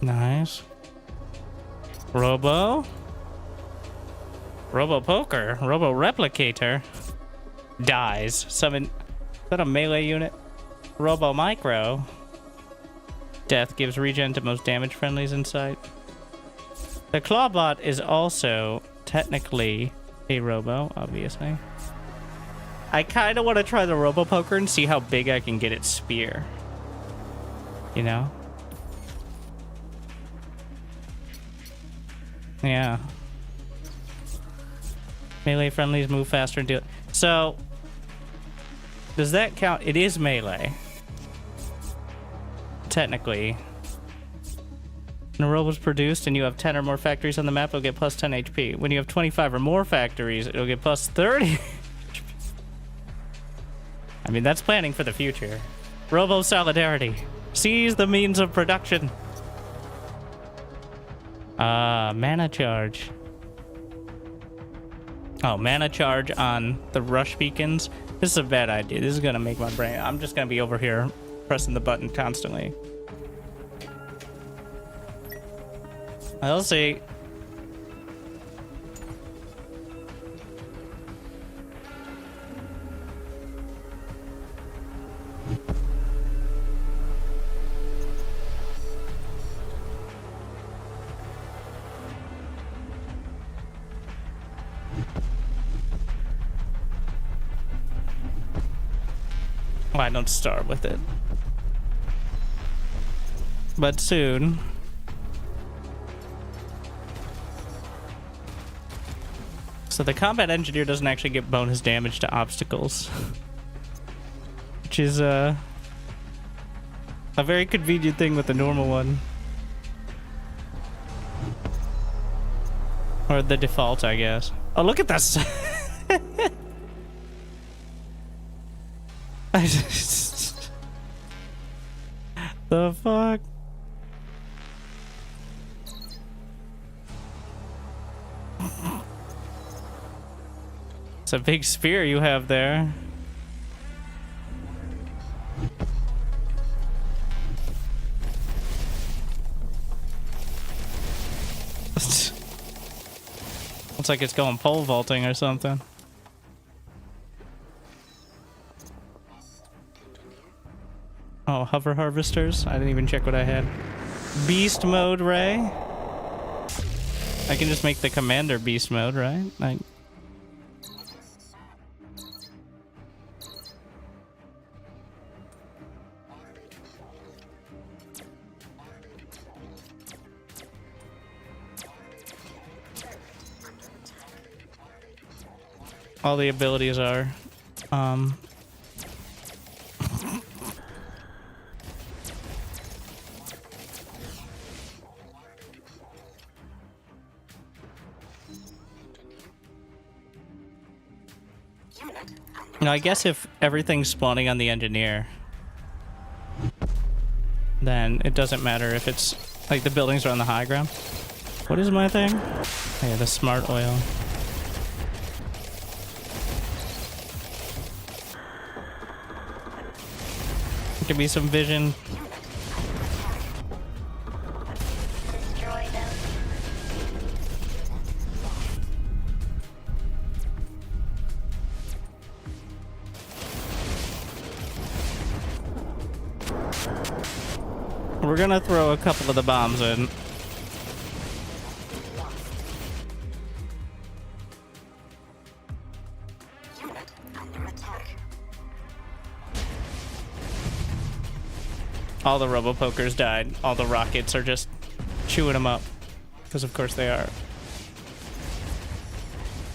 Nice. Robo Poker. Robo Replicator. Dies. Summon. Is that a melee unit? Robo Micro. Death gives regen to most damage friendlies in sight. The Clawbot is also technically a Robo, obviously. I kind of want to try the Robo Poker and see how big I can get its spear. You know? Yeah. Melee friendlies move faster and do it. So, does that count? It is melee. Technically. When a robot's produced and you have 10 or more factories on the map, it'll get plus 10 HP. When you have 25 or more factories, it'll get plus 30. I mean, that's planning for the future. Robo Solidarity. Seize the means of production. Mana charge. Oh, mana charge on the rush beacons. This is a bad idea. This is gonna make my brain. I'm just gonna be over here pressing the button constantly. I'll see. I don't start with it. But soon. So the combat engineer doesn't actually get bonus damage to obstacles. Which is a very convenient thing with the normal one. Or the default, I guess. Oh, look at this! The fuck? It's a big spear you have there. Looks like it's going pole vaulting or something. Oh, hover harvesters? I didn't even check what I had. Beast mode, Ray? I can just make the commander beast mode, right? Like... all the abilities are, you know, I guess if everything's spawning on the engineer, then it doesn't matter if it's like the buildings are on the high ground. What is my thing? Oh, yeah, the smart oil. Give me some vision. We're gonna throw a couple of the bombs in. All the Robopokers died. All the rockets are just chewing them up. Because of course they are.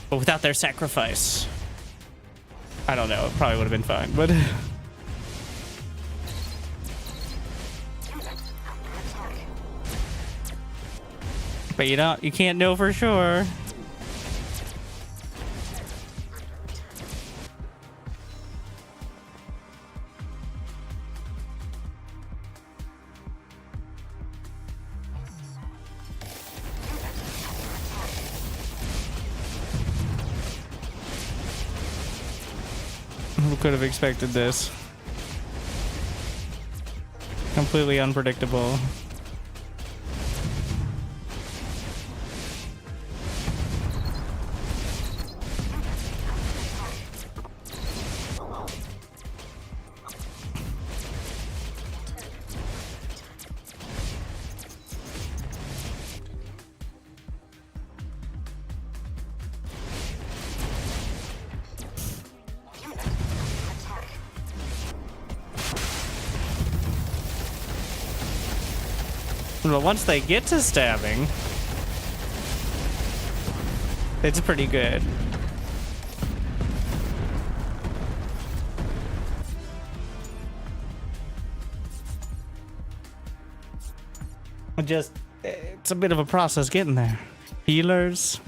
But without their sacrifice, I don't know, it probably would have been fine, but... But you can't know for sure. Who could have expected this? Completely unpredictable. But once they get to stabbing, it's pretty good. It's a bit of a process getting there. Healers,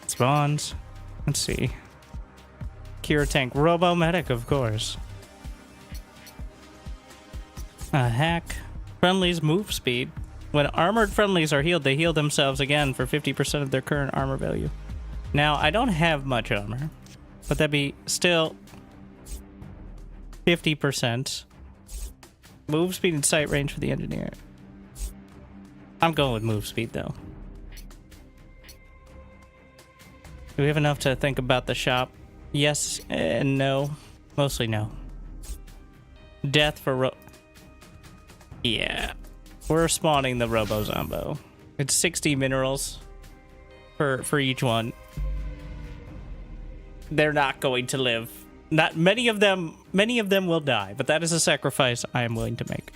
spawns. Let's see. Cure tank, Robo Medic, of course. A hack. Friendlies move speed. When armored friendlies are healed, they heal themselves again for 50% of their current armor value. Now, I don't have much armor, but that'd be still 50%. Move speed and sight range for the engineer. I'm going with move speed, though. Do we have enough to think about the shop? Yes and no. Mostly no. Death for yeah. We're spawning the Robo-Zombo. It's 60 minerals for each one. They're not going to live. Not many of them will die, but that is a sacrifice I am willing to make.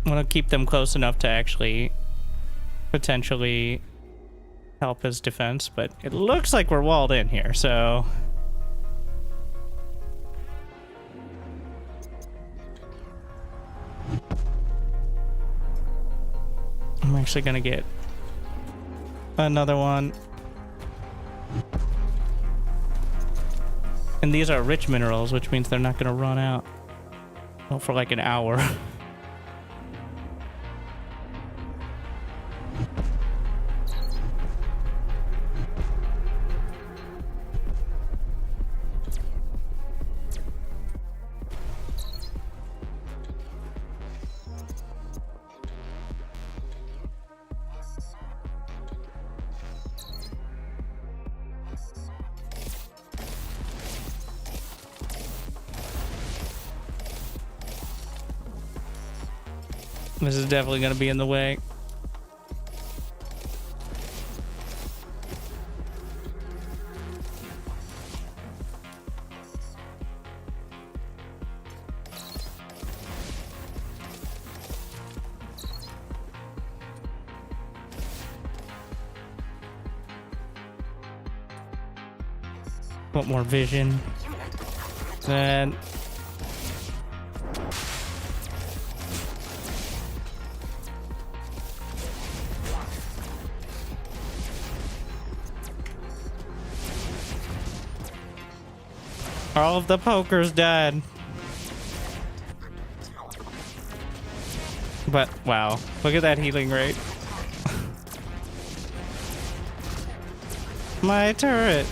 I want to keep them close enough to actually potentially help his defense, but it looks like we're walled in here, so... I'm actually gonna get another one. And these are rich minerals, which means they're not gonna run out. Well, for like an hour. This is definitely going to be in the way. Want more vision. Then... all of the pokers died. But, wow. Look at that healing rate. My turret.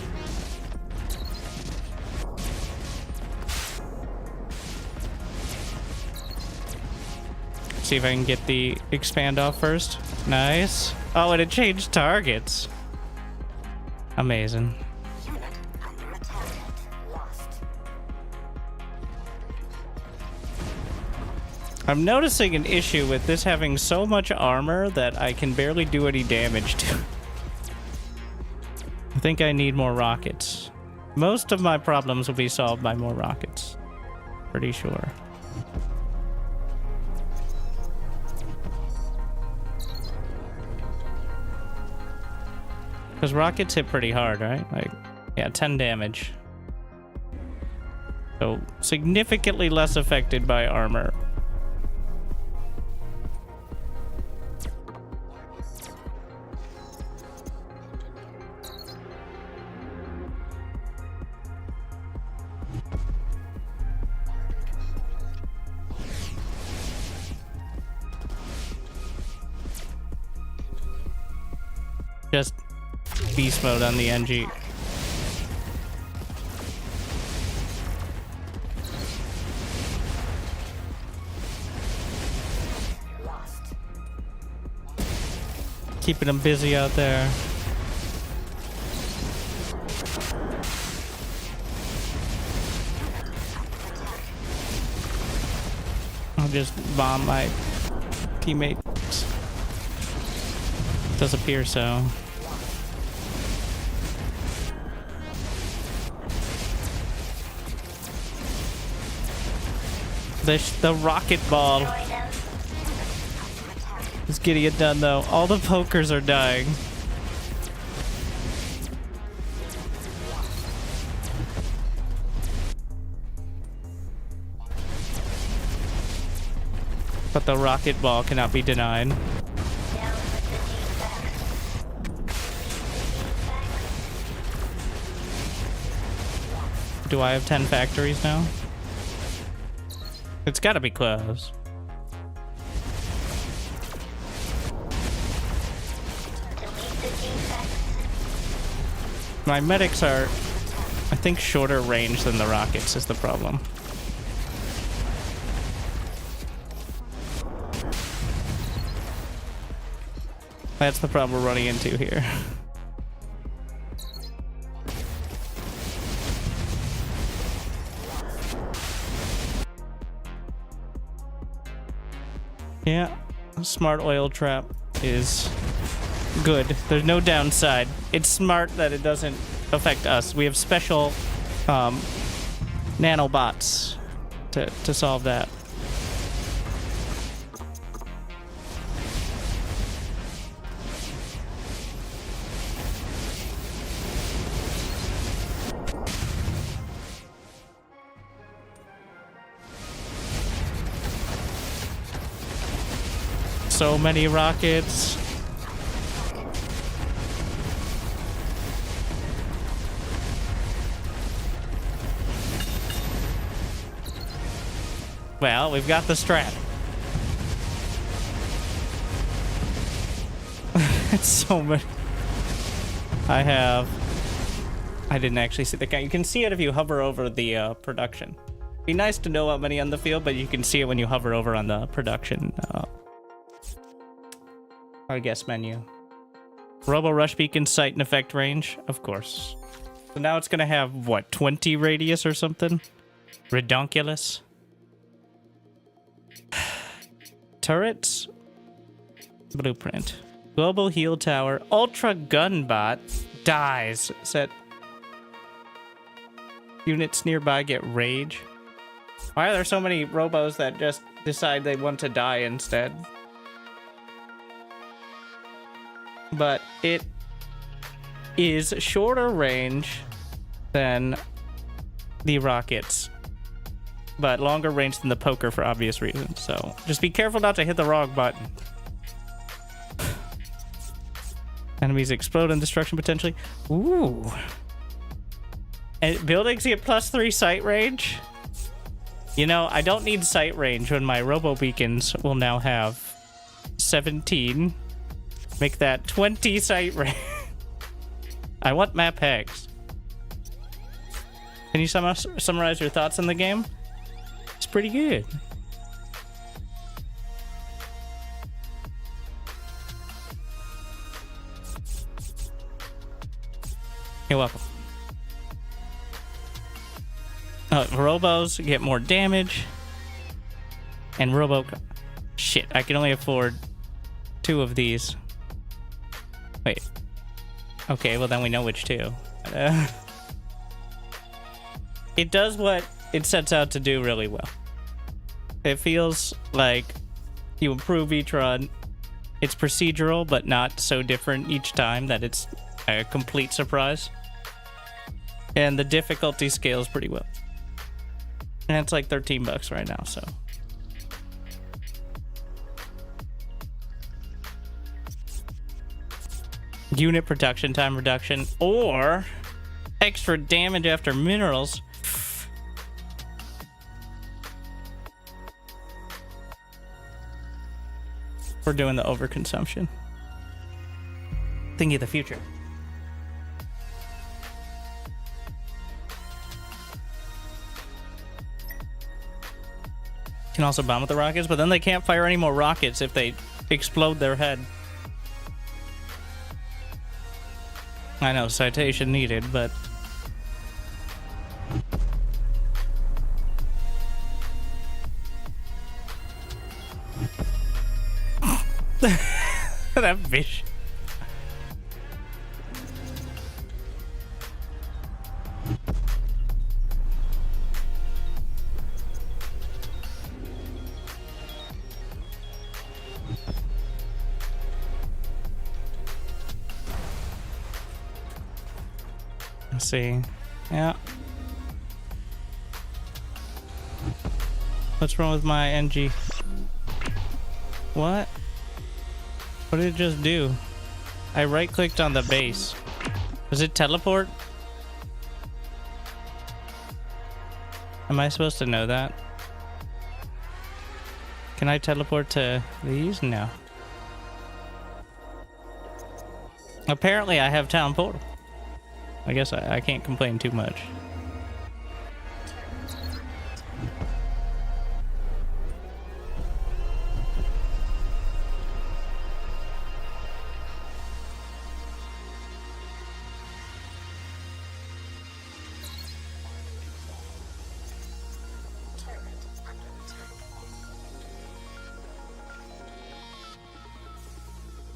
See if I can get the expand off first. Nice. Oh, and it changed targets. Amazing. I'm noticing an issue with this having so much armor that I can barely do any damage to. I think I need more rockets. Most of my problems will be solved by more rockets. Pretty sure. Because rockets hit pretty hard, right? Like, yeah, 10 damage. So, significantly less affected by armor. Just beast mode on the NG. Keeping them busy out there. I'll just bomb my teammates. Does appear so. The rocket ball is getting it done though. All the pokers are dying. But the rocket ball cannot be denied. Do I have 10 factories now? It's gotta be close. My medics are, I think, shorter range than the rockets is the problem. That's the problem we're running into here. Yeah, smart oil trap is good. There's no downside. It's smart that it doesn't affect us. We have special nanobots to solve that. So many rockets. Well, we've got the strat. It's so many. I didn't actually see the count. You can see it if you hover over the production. Be nice to know how many on the field, but you can see it when you hover over on the production I guess menu. Robo Rush Beacon sight and effect range, of course. So now it's gonna have what, 20 radius or something? Redonkulous. Turrets. Blueprint. Global heal tower. Ultra gun bot dies. Set. Units nearby get rage. Why are there so many robos that just decide they want to die instead? But it is shorter range than the rockets, but longer range than the poker for obvious reasons. So just be careful not to hit the wrong button. Enemies explode and destruction potentially. Ooh. And buildings get +3 sight range. You know, I don't need sight range when my robo beacons will now have 17. Make that 20 sight range. I want map hacks. Can you summarize your thoughts on the game? It's pretty good. You're welcome. Robos get more damage. And Robo... Shit, I can only afford 2 of these. Wait. Okay, well then we know which 2. It does what it sets out to do really well. It feels like you improve each run. It's procedural, but not so different each time that it's a complete surprise. And the difficulty scales pretty well. And it's like $13 right now, so. Unit production time reduction or extra damage after minerals. We're doing the overconsumption. Thinking of the future. Can also bomb with the rockets, but then they can't fire any more rockets if they explode their head. I know, citation needed, but... that fish. Let's see. Yeah. What's wrong with my NG? What? What did it just do? I right-clicked on the base. Does it teleport? Am I supposed to know that? Can I teleport to these? No. Apparently I have town portal. I guess I can't complain too much.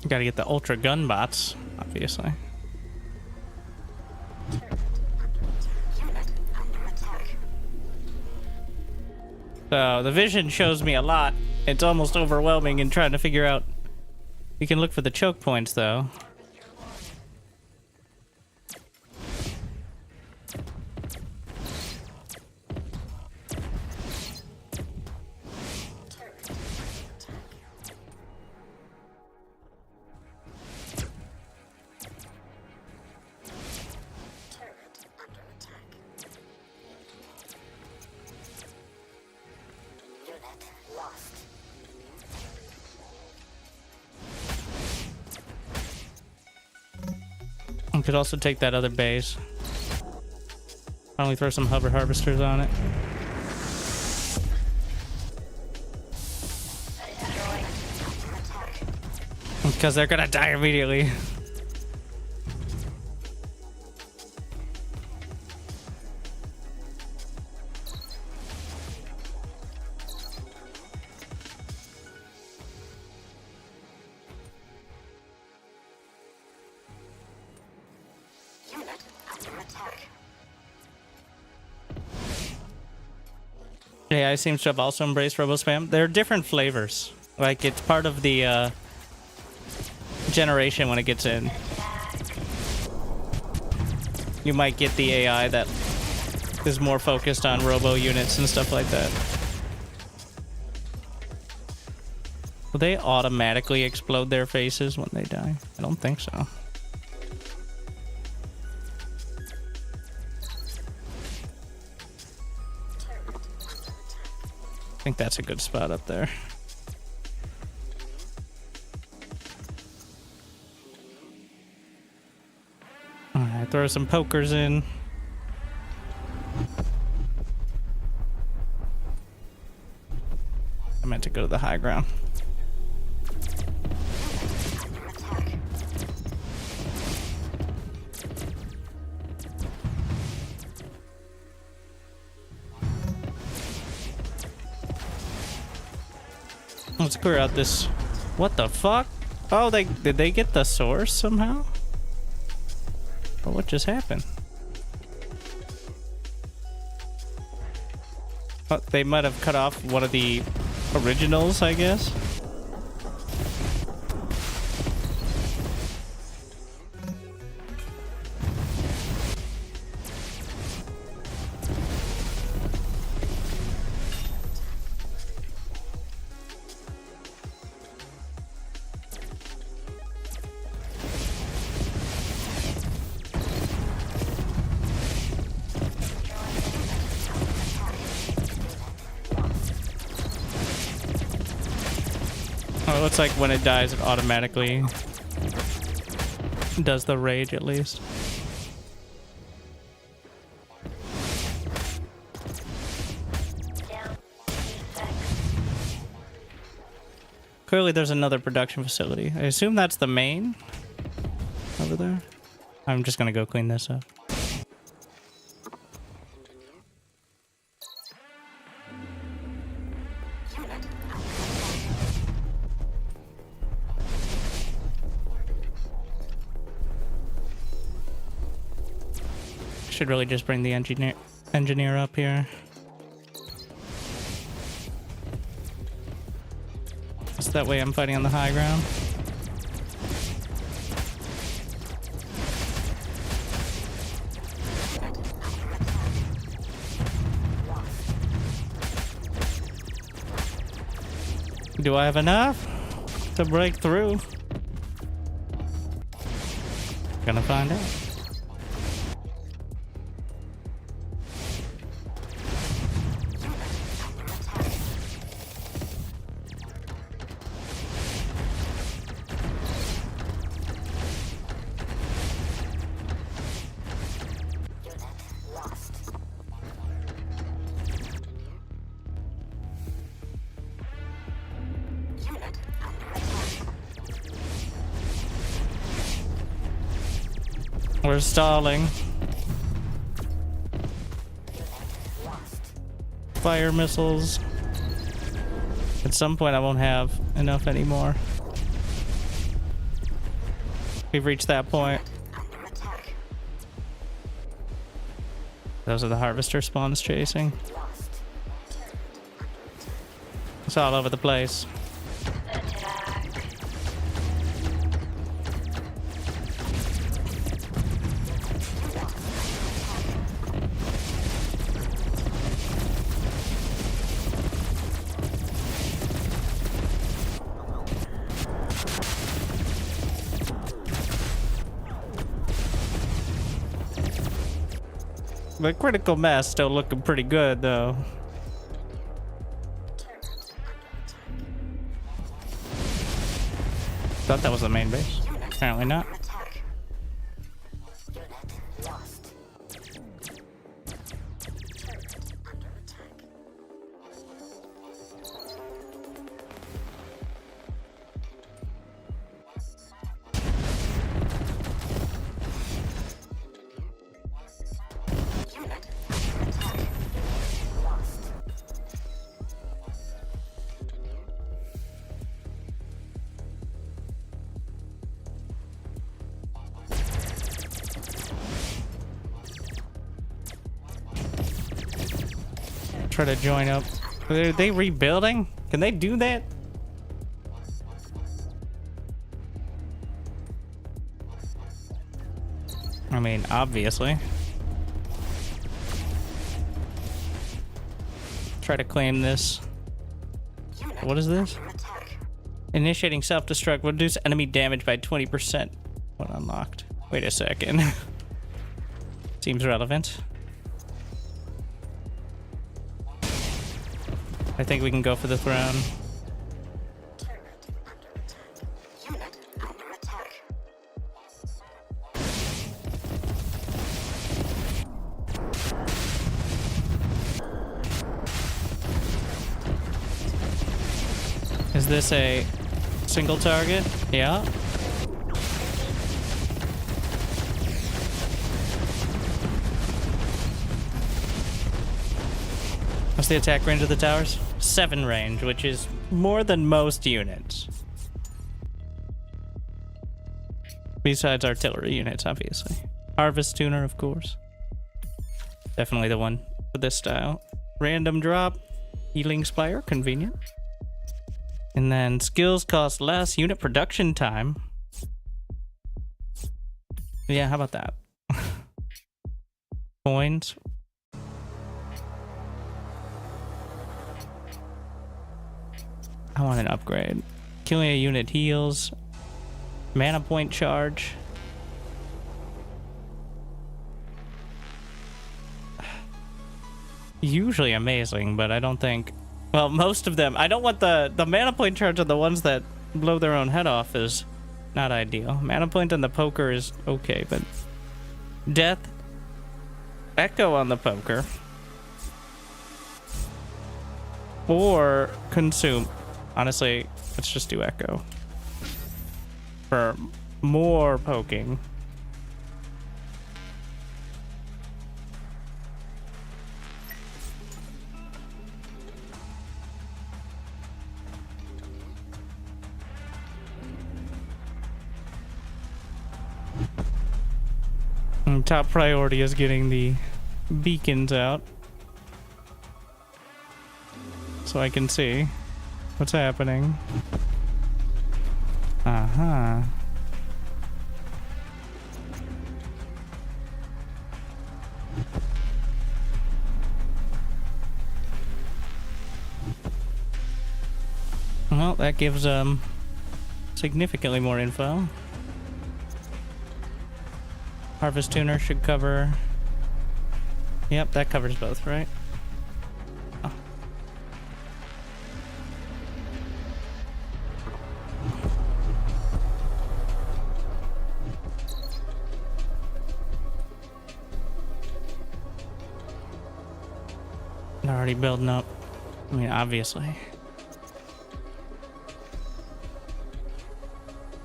Gotta get the ultra gun bots, obviously. So the vision shows me a lot. It's almost overwhelming in trying to figure out. You can look for the choke points though. I could also take that other base. Finally throw some hover harvesters on it. Because they're gonna die immediately. AI seems to have also embraced robo spam. There are different flavors. Like, it's part of the generation when it gets in. You might get the AI that is more focused on robo units and stuff like that. Will they automatically explode their faces when they die? I don't think so. I think that's a good spot up there. Alright, throw some pokers in. I meant to go to the high ground. Let's clear out this. What the fuck? Oh, did they get the source somehow? Or what just happened? Oh, they might have cut off one of the originals, I guess. Oh, it looks like when it dies, it automatically does the rage at least. Clearly there's another production facility. I assume that's the main over there. I'm just gonna go clean this up. Should really just bring the engineer up here. So that way I'm fighting on the high ground. Do I have enough to break through? Gonna find out. We're stalling. Fire missiles. At some point I won't have enough anymore. We've reached that point. Those are the harvester spawns chasing. It's all over the place. The critical mass still looking pretty good, though. Thought that was the main base. Apparently not. Try to join up. Are they rebuilding? Can they do that? I mean, obviously. Try to claim this. What is this? Initiating self-destruct will reduce enemy damage by 20% when unlocked. Wait a second. Seems relevant. I think we can go for the throne. Is this a single target? Yeah. What's the attack range of the towers? 7 range, which is More than most units. Besides artillery units, obviously. Harvest tuner, of course. Definitely the one for this style. Random drop. Healing spire, convenient. And then skills cost less. Unit production time. Yeah, how about that? Coins. I want an upgrade. Killing a unit heals. Mana point charge. Usually amazing, but I don't think... Well, most of them... I don't want the mana point charge on the ones that blow their own head off is not ideal. Mana point on the poker is okay, but... Death. Echo on the poker. Or consume. Honestly, let's just do echo. For more poking. And top priority is getting the beacons out. So I can see what's happening. Uh-huh. Well, that gives significantly more info. Harvest tuner should cover... Yep, that covers both, right? Oh. They're already building up. I mean, obviously.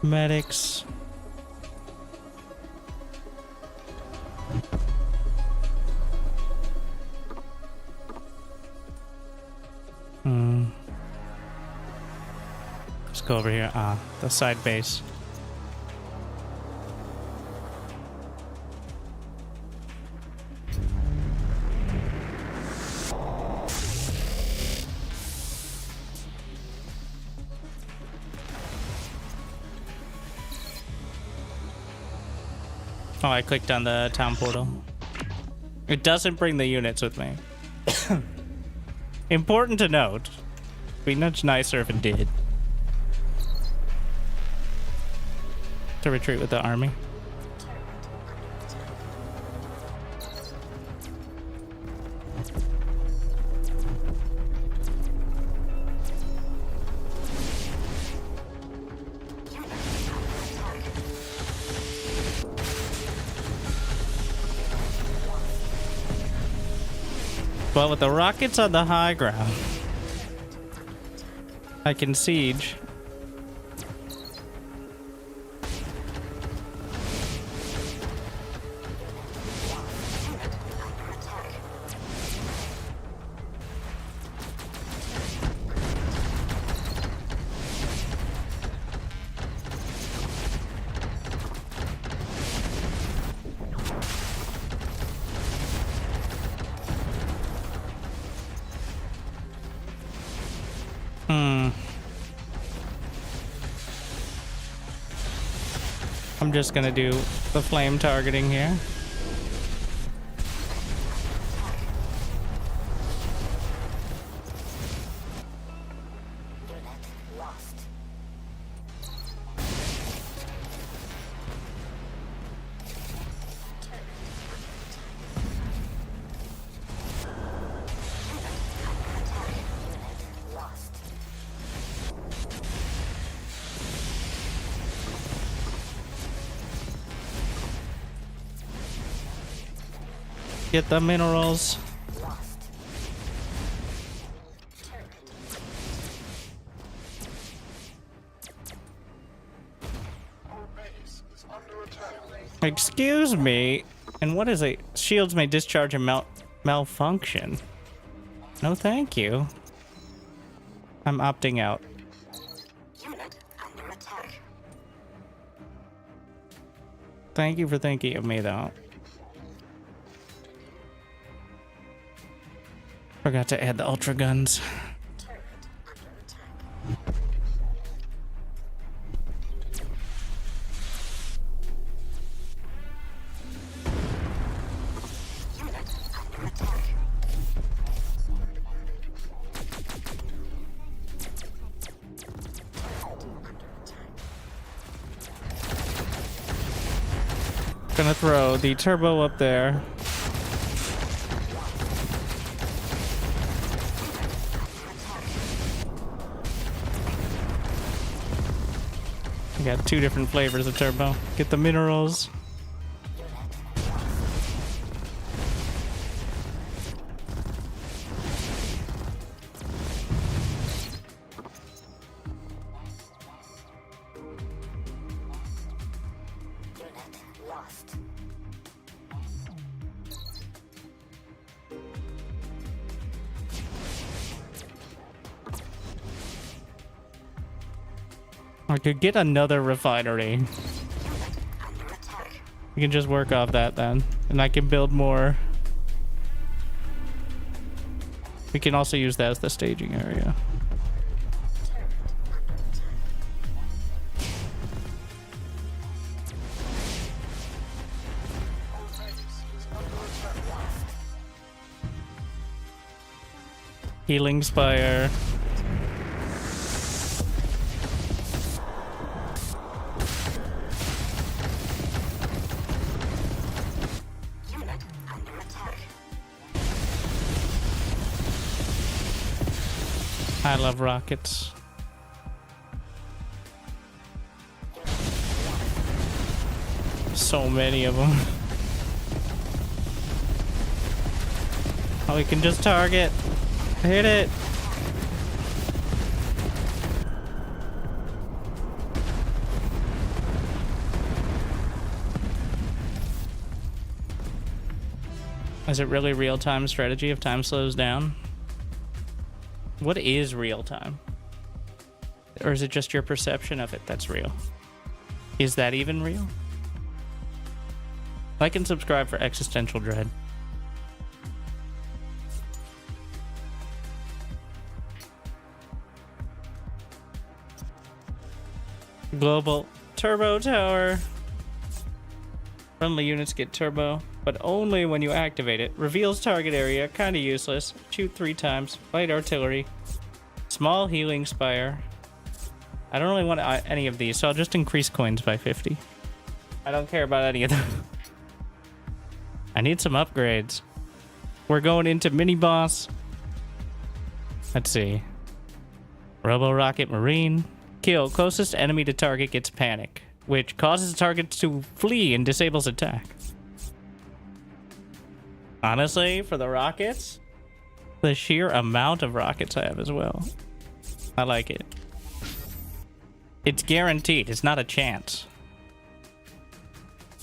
Medics. Let's go over here. The side base. Oh, I clicked on the town portal. It doesn't bring the units with me. Important to note. Be much nicer if it did. To retreat with the army. Well, with the rockets on the high ground, I can siege. I'm just gonna do the flame targeting here. Get the minerals. Excuse me. And what is it? Shields may discharge and malfunction. No, thank you. I'm opting out. Unit under attack. Thank you for thinking of me, though. Forgot to add the ultra guns. Turret under attack. Unit under attack. Turret under attack. Gonna throw the turbo up there. We got two different flavors of turbo. Get the minerals. Unit lost. I could get another refinery. Unit under attack. We can just work off that then. And I can build more. We can also use that as the staging area. Turret under attack. All base is under attack. Lost. Healing Spire. Unit under attack. I love rockets. So many of them. Oh, we can just target. Hit it. Is it really real-time strategy if time slows down? What is real-time? Or is it just your perception of it that's real? Is that even real? Like and subscribe for existential dread. Global turbo tower. Friendly units get turbo, but only when you activate it. Reveals target area, kinda useless. Shoot 3 times. Light artillery. Small healing spire. I don't really want any of these, so I'll just increase coins by 50. I don't care about any of them. I need some upgrades. We're going into mini boss. Let's see. Robo Rocket Marine. Kill. Closest enemy to target gets panic, which causes the target to flee and disables attack. Honestly, for the rockets, the sheer amount of rockets I have as well. I like it. It's guaranteed. It's not a chance.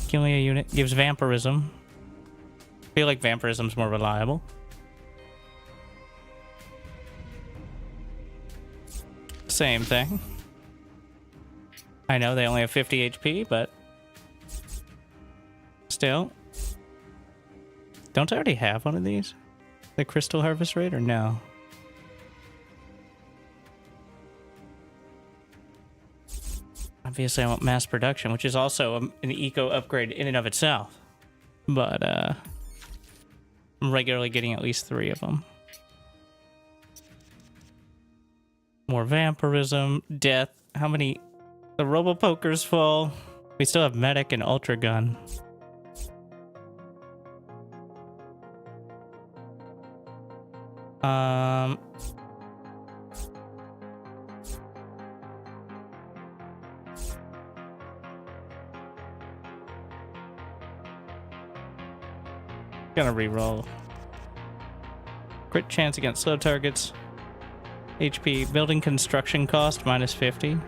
Killing a unit gives vampirism. I feel like vampirism's more reliable. Same thing. I know they only have 50 HP, but still. Don't I already have one of these? The crystal harvest rate, or no? Obviously I want mass production, which is also an eco upgrade in and of itself. But I'm regularly getting at least 3 of them. More vampirism, death. How many? The Robopoker's full. We still have medic and ultra gun. Gonna reroll. Crit chance against slow targets. HP building construction cost minus 50.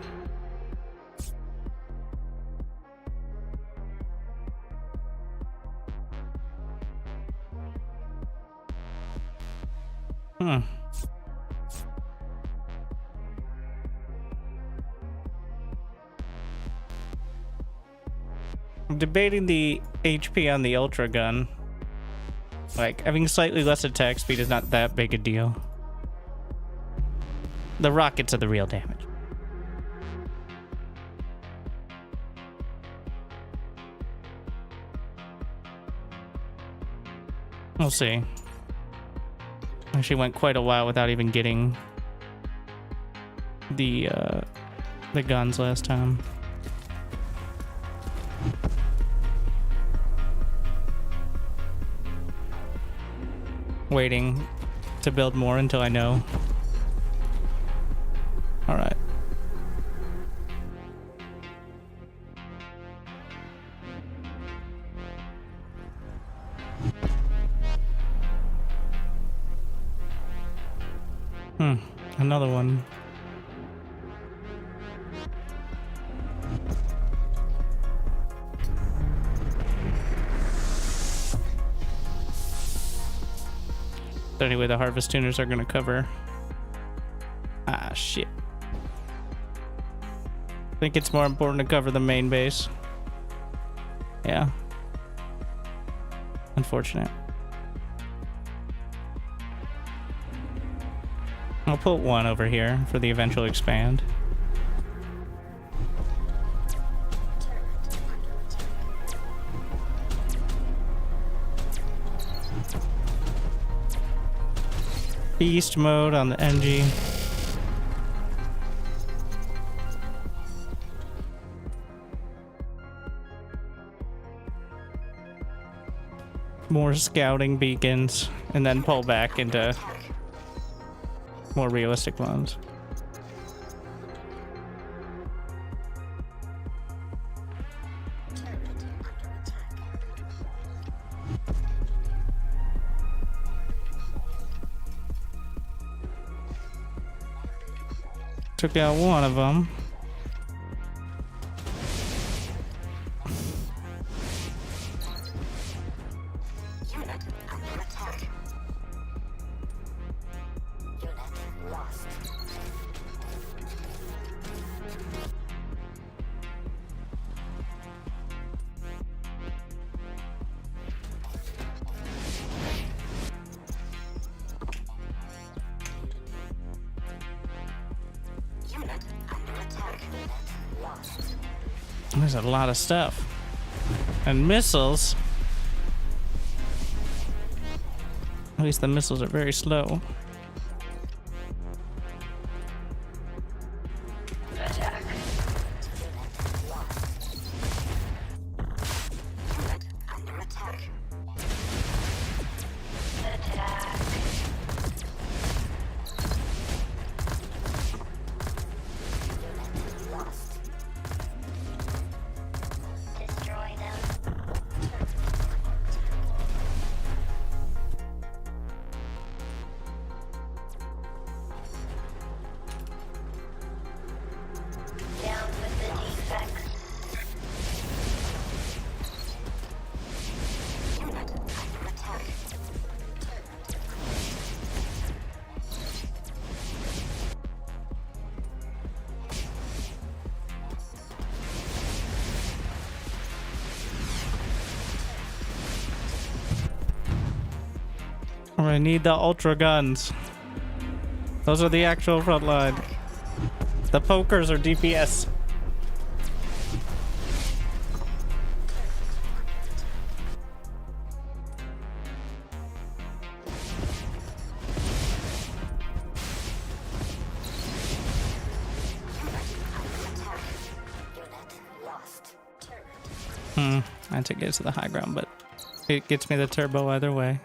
I'm debating the HP on the Ultra gun. Like, having slightly less attack speed is not that big a deal. The rockets are the real damage. We'll see. Actually went quite a while without even getting the guns last time. Waiting to build more until I know. All right. Another one. So anyway, the harvest tuners are gonna cover. Ah, shit. I think it's more important to cover the main base. Yeah. Unfortunate. I'll put one over here for the eventual expand. Beast mode on the NG. More scouting beacons, and then pull back into more realistic ones. Took out one of them. There's a lot of stuff. And missiles. At least the missiles are very slow. I need the ultra guns. Those are the actual front line. The pokers are DPS. I had to get to the high ground, but it gets me the turbo either way.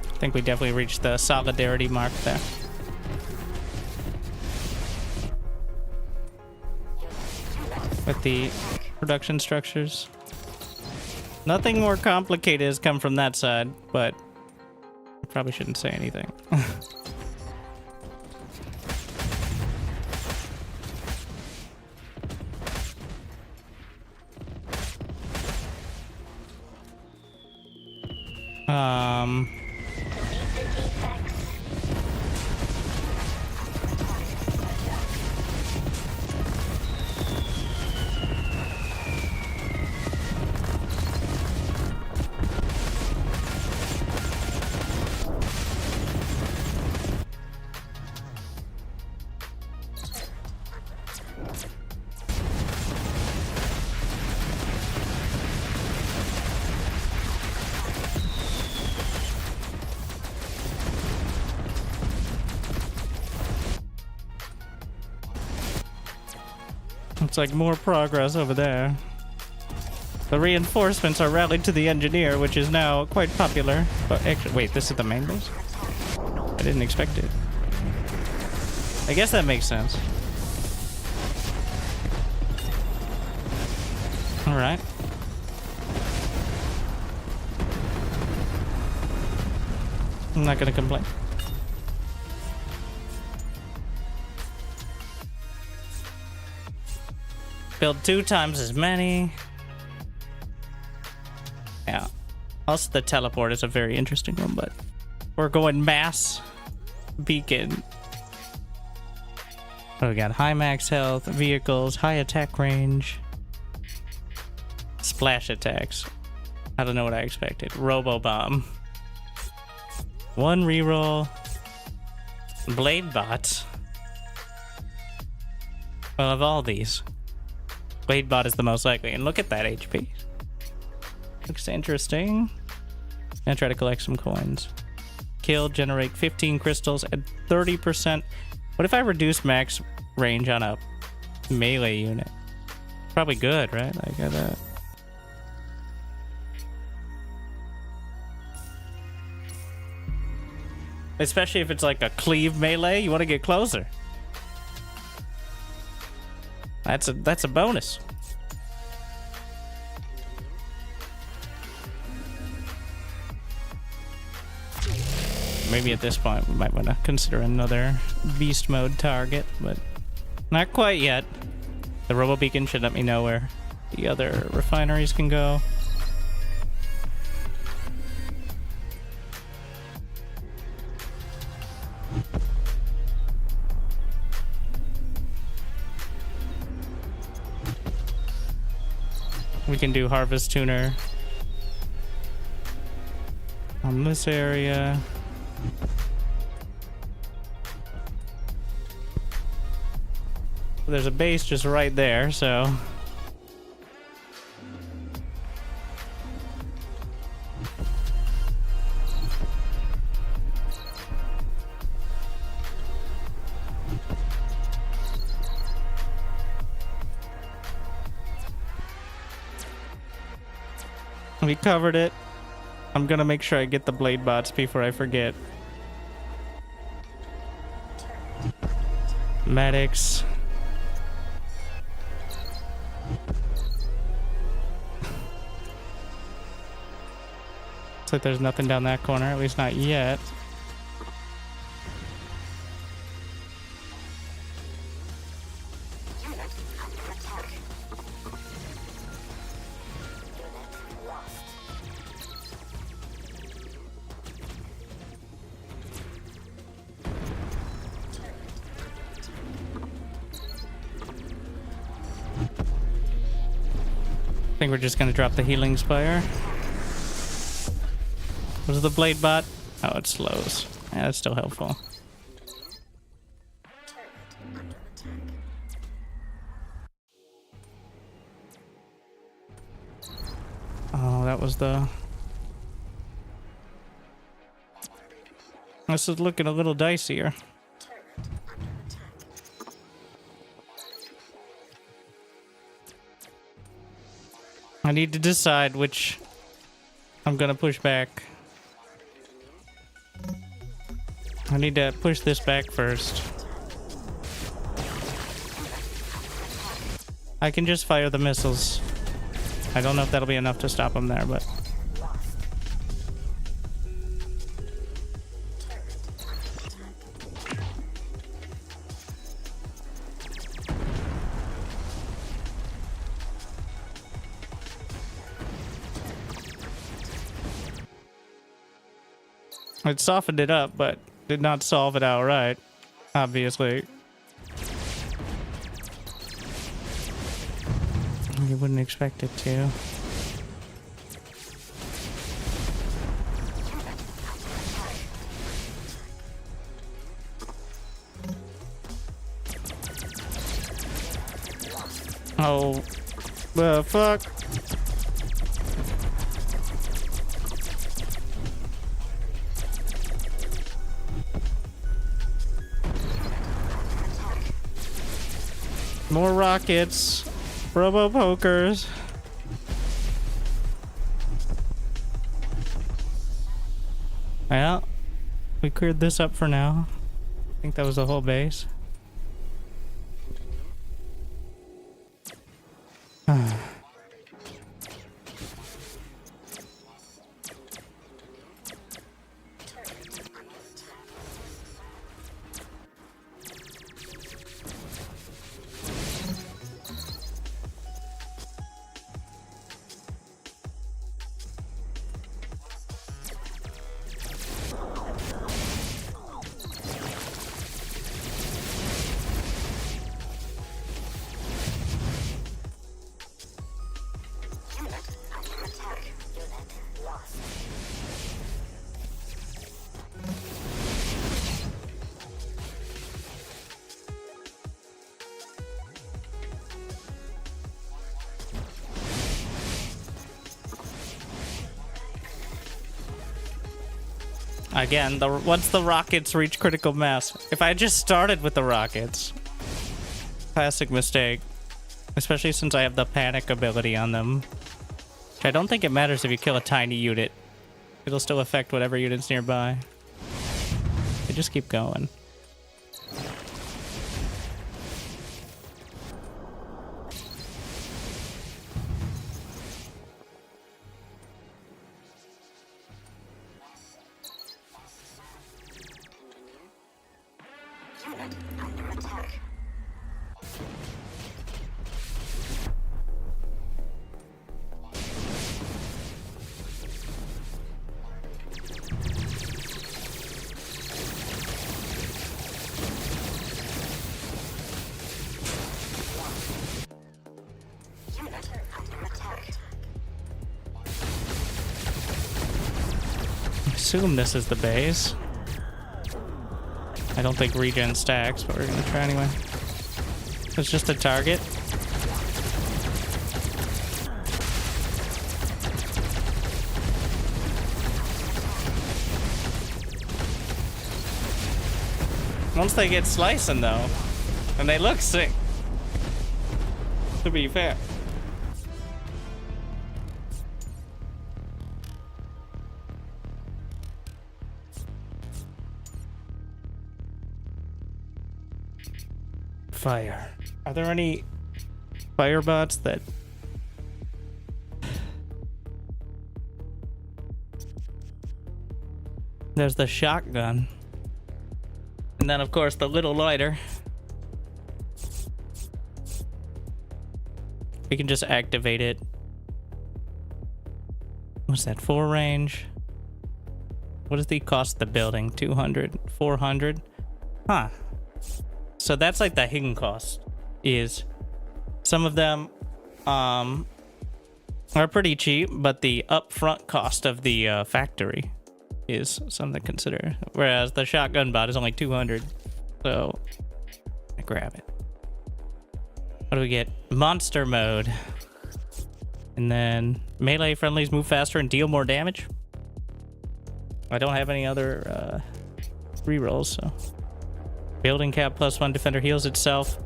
I think we definitely reached the solidarity mark there. With the production structures. Nothing more complicated has come from that side, but I probably shouldn't say anything. Um. Looks like more progress over there. The reinforcements are rallied to the engineer, which is now quite popular. But actually, wait, this is the main base? I didn't expect it. I guess that makes sense. Alright. I'm not gonna complain. Build 2 times as many. Yeah. Also, the teleport is a very interesting one, but we're going mass beacon. Oh, we got high max health, vehicles, high attack range, splash attacks. I don't know what I expected. Robo bomb. 1 reroll. Blade bot. Well, of all these, Blade bot is the most likely, and look at that HP. Looks interesting. Gonna try to collect some coins. Kill, generate 15 crystals at 30%. What if I reduce max range on a melee unit? Probably good, right? Like that. Especially if it's like a cleave melee, you want to get closer. That's a bonus. Maybe at this point we might want to consider another beast mode target, but not quite yet. The robo beacon should let me know where the other refineries can go. We can do harvest tuner on this area. There's a base just right there, so we covered it. I'm gonna make sure I get the blade bots before I forget. Medics. Looks like there's nothing down that corner, at least not yet. I think we're just gonna drop the healing spire. Was the blade bot? Oh, it slows. Yeah, that's still helpful. Oh, that was the... This is looking a little dicier. I need to decide which I'm gonna push back. I need to push this back first. I can just fire the missiles. I don't know if that'll be enough to stop them there, but... It softened it up, but did not solve it outright, obviously. You wouldn't expect it to. Oh, the fuck? More rockets. Robo pokers. Well, we cleared this up for now. I think that was the whole base. Again, once the rockets reach critical mass. If I just started with the rockets. Classic mistake. Especially since I have the panic ability on them. Which I don't think it matters if you kill a tiny unit. It'll still affect whatever unit's nearby. They just keep going. Assume this is the base. I don't think regen stacks, but we're gonna try anyway. It's just a target. Once they get slicing though, and they look sick, to be fair. Fire. Are there any fire bots that... There's the shotgun. And then, of course, the little lighter. We can just activate it. What's that? 4 range. What does the cost of the building? 200? 400? Huh. So that's like the hidden cost. Is some of them are pretty cheap, but the upfront cost of the factory is something to consider. Whereas the shotgun bot is only 200. So I grab it. What do we get? Monster mode. And then melee friendlies move faster and deal more damage. I don't have any other rerolls, so. Building cap +1 defender heals itself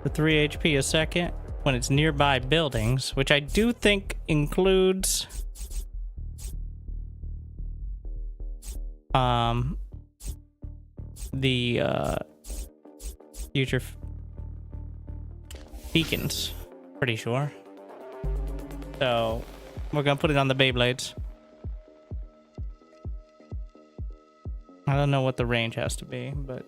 for 3 HP a second when it's nearby buildings, which I do think includes the future beacons, pretty sure. So we're gonna put it on the Beyblades. I don't know what the range has to be, but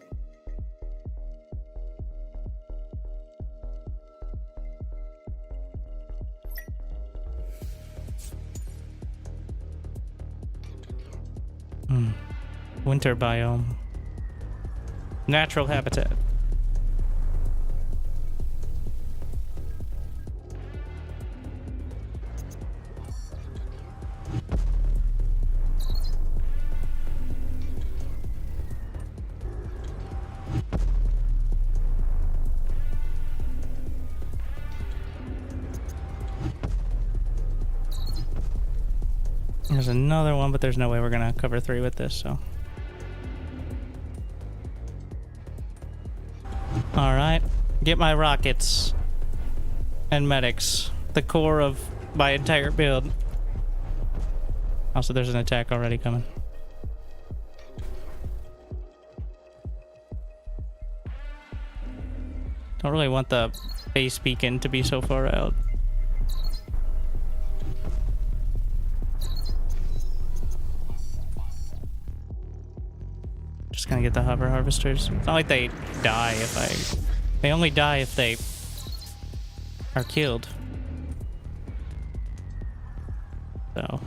Winter biome. Natural habitat. There's another one, but there's no way we're gonna cover 3 with this, so. Alright. Get my rockets. And medics. The core of my entire build. Also, there's an attack already coming. Don't really want the base beacon to be so far out. Just gonna get the hover harvesters. It's not like they die if I... They only die if they are killed. So...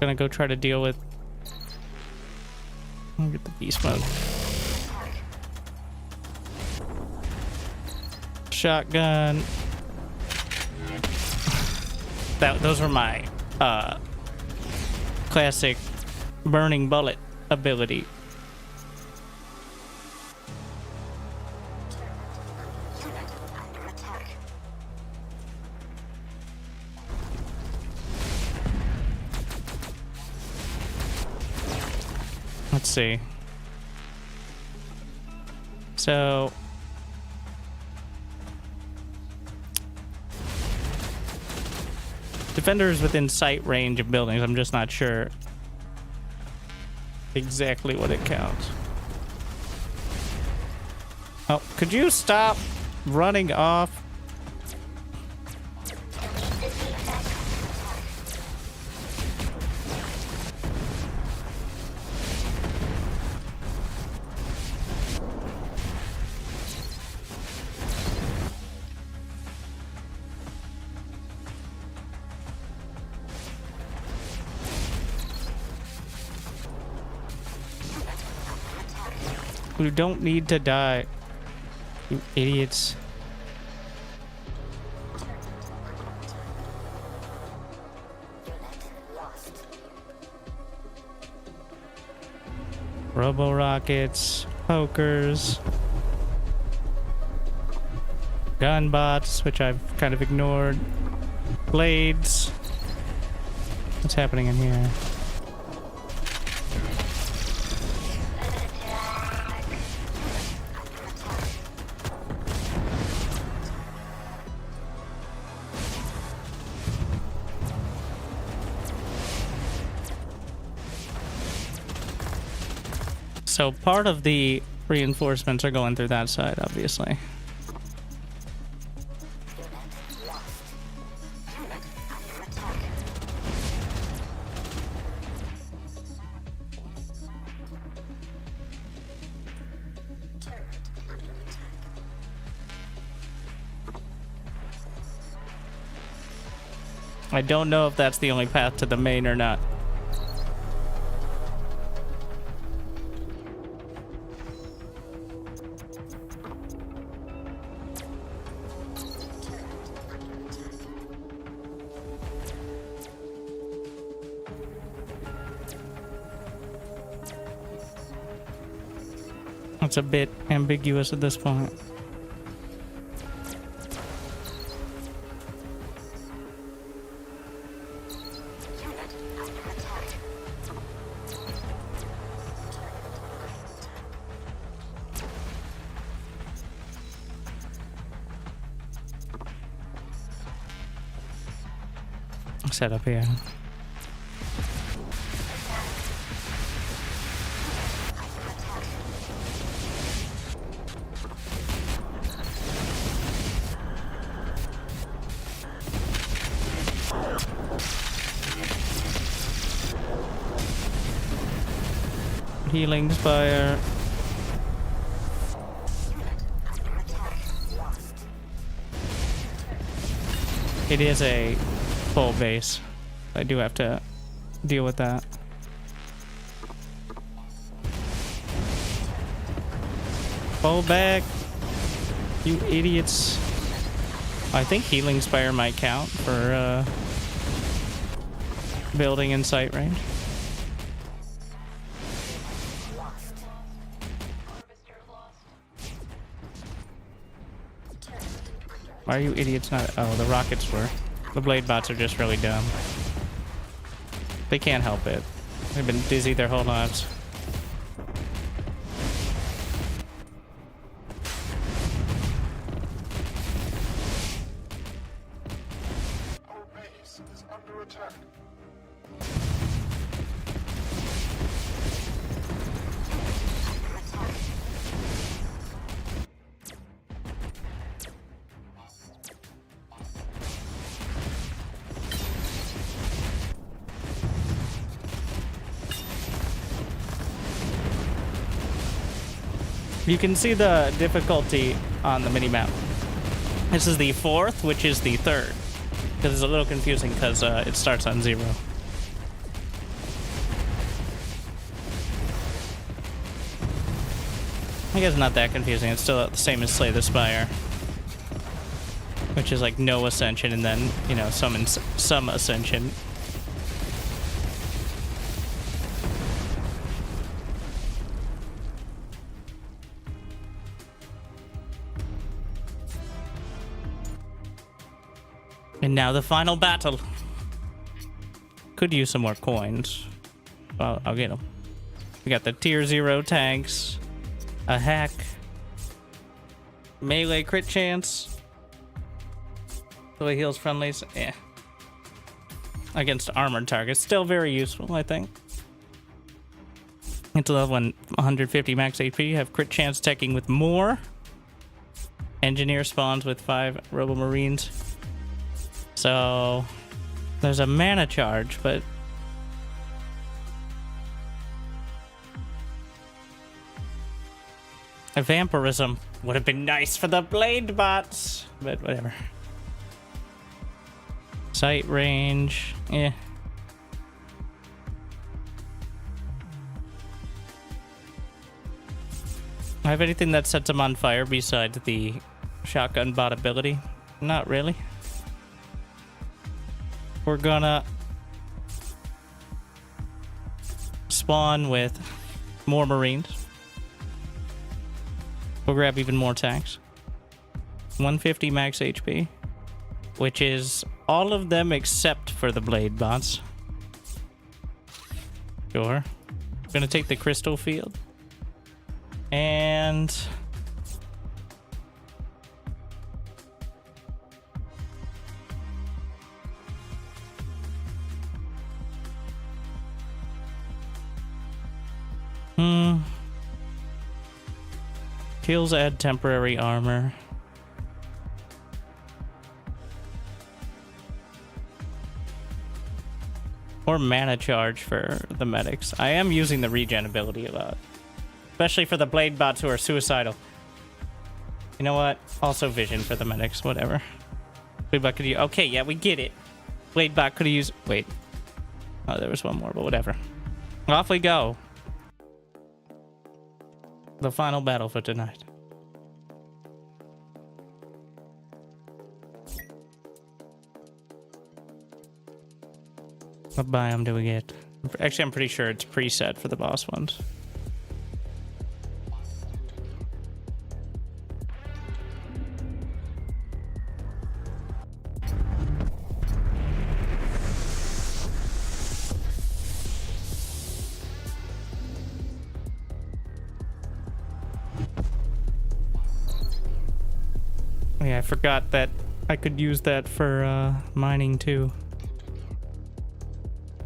Gonna go try to deal with... I'll get the beast mode. Shotgun. Those were my classic burning bullet ability. Let's see. So... Defenders within sight range of buildings. I'm just not sure exactly what it counts. Oh, could you stop running off? You don't need to die, you idiots. Robo rockets, pokers, gun bots, which I've kind of ignored, blades. What's happening in here? So part of the reinforcements are going through that side, obviously. I don't know if that's the only path to the main or not. It's a bit ambiguous at this point. Set up here. Healing Spire. It is a full base. I do have to deal with that. Pull back, you idiots. I think Healing Spire might count for building in sight range. Why are you idiots not? Oh, the rockets were. The blade bots are just really dumb. They can't help it. They've been dizzy their whole lives. Our base is under attack. You can see the difficulty on the mini-map. This is the 4th, which is the 3rd. Because it's a little confusing because it starts on 0. I guess not that confusing. It's still the same as Slay the Spire. Which is like no ascension and then, you know, some ascension. And now the final battle. Could use some more coins. Well, I'll get them. We got the tier 0 tanks. A hack. Melee crit chance. The way heals friendlies. Yeah. Against armored targets. Still very useful, I think. Into level 150 max HP. Have crit chance teching with more. Engineer spawns with 5 Robo Marines. So there's a mana charge, but a vampirism would have been nice for the blade bots, but whatever. Sight range, yeah. I have anything that sets them on fire besides the shotgun bot ability? Not really. We're gonna spawn with more Marines. We'll grab even more tanks. 150 max HP, which is all of them except for the blade bots. Sure. We're gonna take the crystal field. And kills add temporary armor. Or mana charge for the medics. I am using the regen ability a lot. Especially for the blade bots who are suicidal. You know what? Also vision for the medics, whatever. Blade bot could use. Okay, yeah, we get it. Blade bot could use. Wait. Oh, there was one more, but whatever. Off we go. The final battle for tonight. What biome do we get? Actually, I'm pretty sure it's preset for the boss ones. Yeah, I forgot that I could use that for mining too.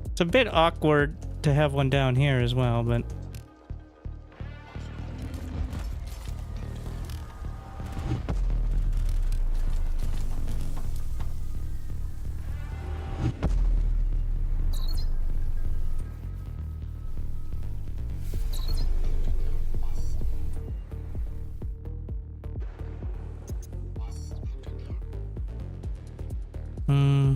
It's a bit awkward to have one down here as well, but Hmm.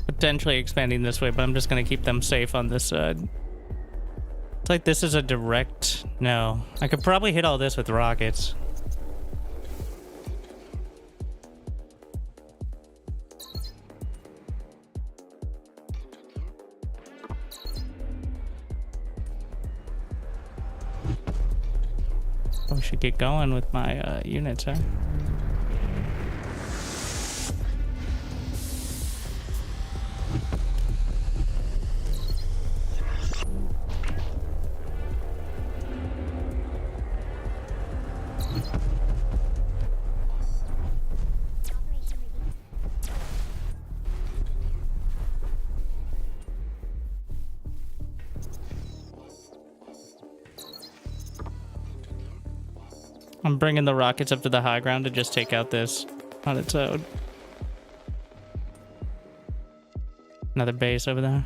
Potentially expanding this way, but I'm just gonna keep them safe on this side. It's like this is a direct... No. I could probably hit all this with rockets. I should get going with my units, huh? Operation resumed. I'm bringing the rockets up to the high ground to just take out this on its own. Another base over there.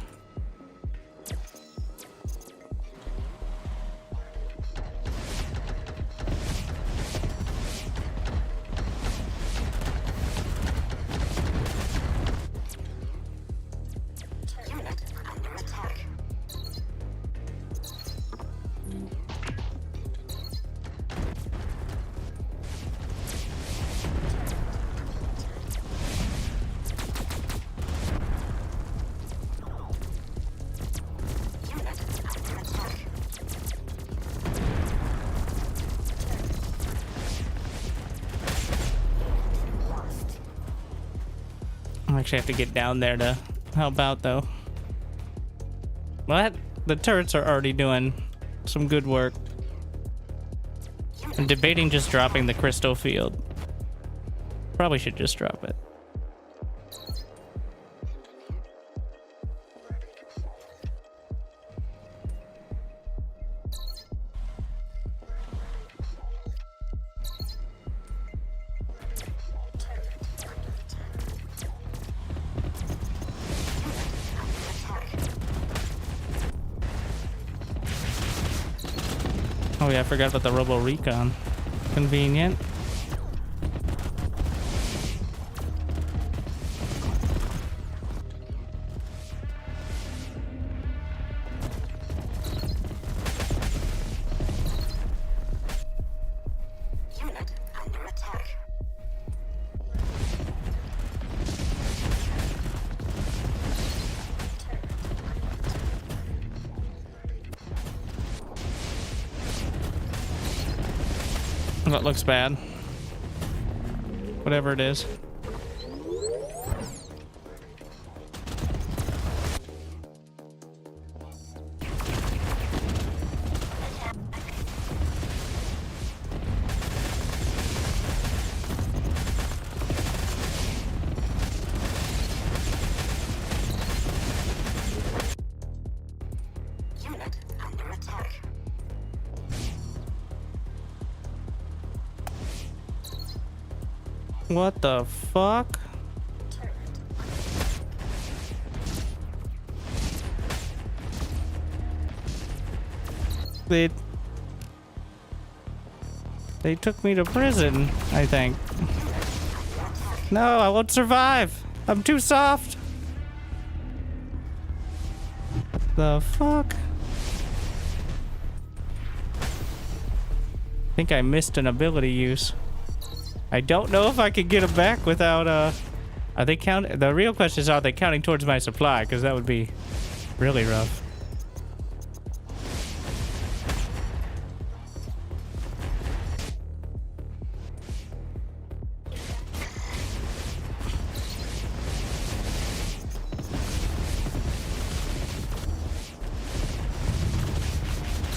I actually have to get down there to help out, though. What? The turrets are already doing some good work. I'm debating just dropping the crystal field. Probably should just drop it. Oh yeah, I forgot about the Robo Recon. Convenient. That looks bad. Whatever it is. What the fuck? They took me to prison, I think. No, I won't survive. I'm too soft. The fuck? I think I missed an ability use. I don't know if I could get them back without, are they count? The real question is, are they counting towards my supply? Because that would be really rough.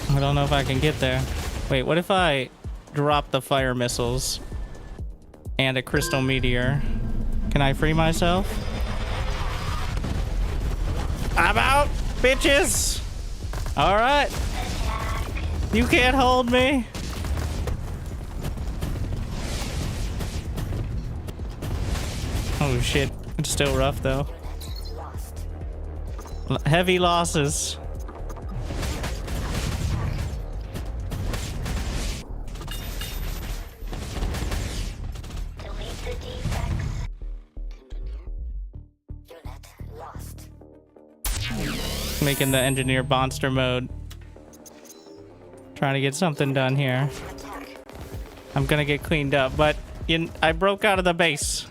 I don't know if I can get there. Wait, what if I drop the fire missiles and a crystal meteor? Can I free myself? I'm out, bitches! Alright. You can't hold me. Oh shit. It's still rough though. Heavy losses. Making the engineer monster mode. Trying to get something done here. I'm gonna get cleaned up, but I broke out of the base.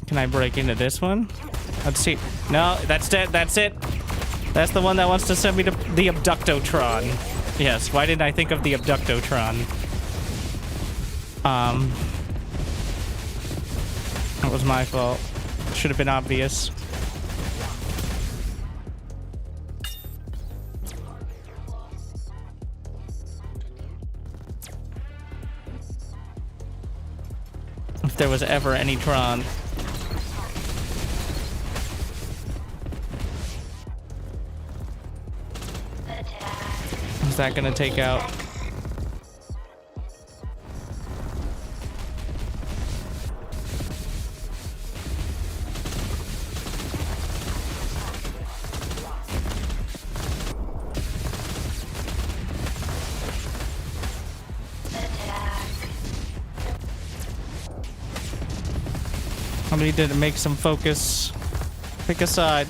Can I break into this one? Let's see. No, that's it. That's it. That's the one that wants to send me to the Abductotron. Yes, why didn't I think of the Abductotron? That was my fault. Should have been obvious. If there was ever any Tron. Is that gonna take out? Somebody did make some focus. Pick a side.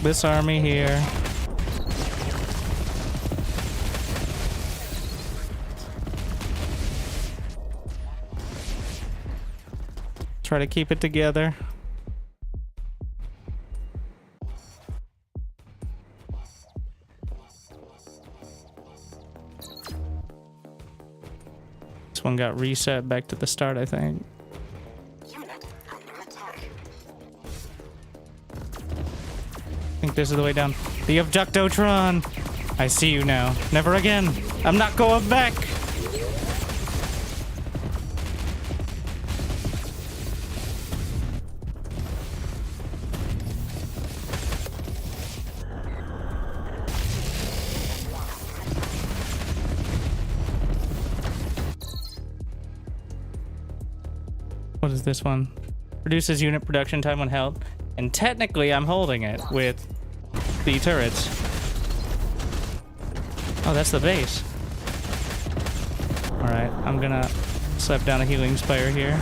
This army here. Try to keep it together. This one got reset back to the start, I think. I think this is the way down. The Abductotron! I see you now. Never again. I'm not going back! What is this one? Reduces unit production time when held. And technically I'm holding it with the turrets. Oh, that's the base. Alright, I'm gonna slap down a healing spire here.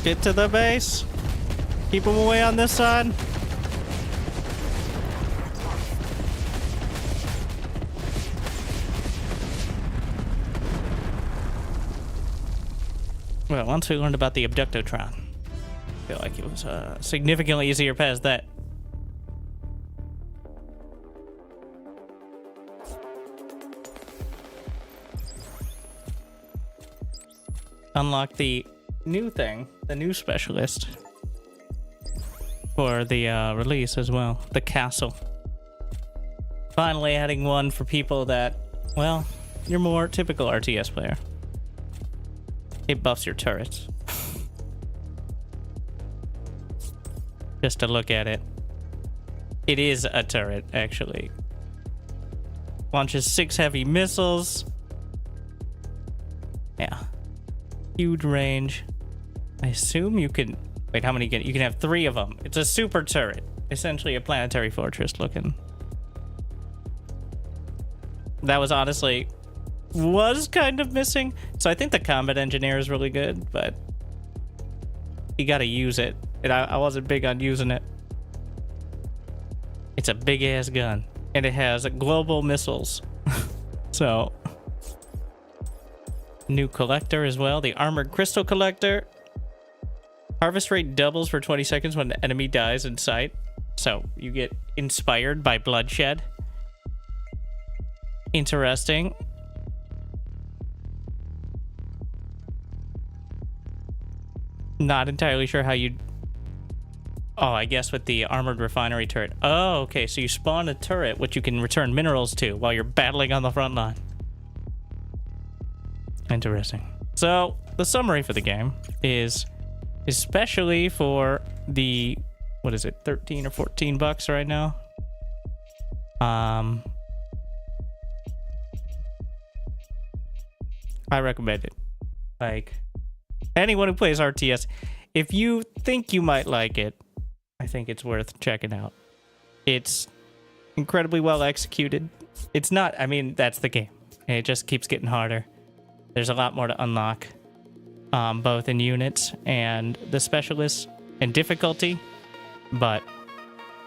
Get to the base. Keep them away on this side. Well, once we learned about the Abductotron, I feel like it was significantly easier past that. Unlock the new thing, the new specialist for the release as well, the castle. Finally adding one for people that, well, you're more typical RTS player. It buffs your turrets. Just to look at it. It is a turret, actually. Launches 6 heavy missiles. Yeah. Huge range. I assume you can... Wait, how many you can have 3 of them. It's a super turret. Essentially a planetary fortress looking. That was honestly was kind of missing. So I think the combat engineer is really good, but you got to use it. And I wasn't big on using it. It's a big ass gun, and it has global missiles. So new collector as well, the armored crystal collector. Harvest rate doubles for 20 seconds when the enemy dies in sight. So you get inspired by bloodshed. Interesting. Not entirely sure how you... Oh, I guess with the armored refinery turret. Oh, okay. So you spawn a turret, which you can return minerals to while you're battling on the front line. Interesting. So the summary for the game is, especially for the, what is it, 13 or 14 bucks right now? I recommend it. Like, anyone who plays RTS, if you think you might like it, I think it's worth checking out. It's incredibly well executed. It's not, I mean, that's the game. It just keeps getting harder. There's a lot more to unlock, both in units and the specialists and difficulty, but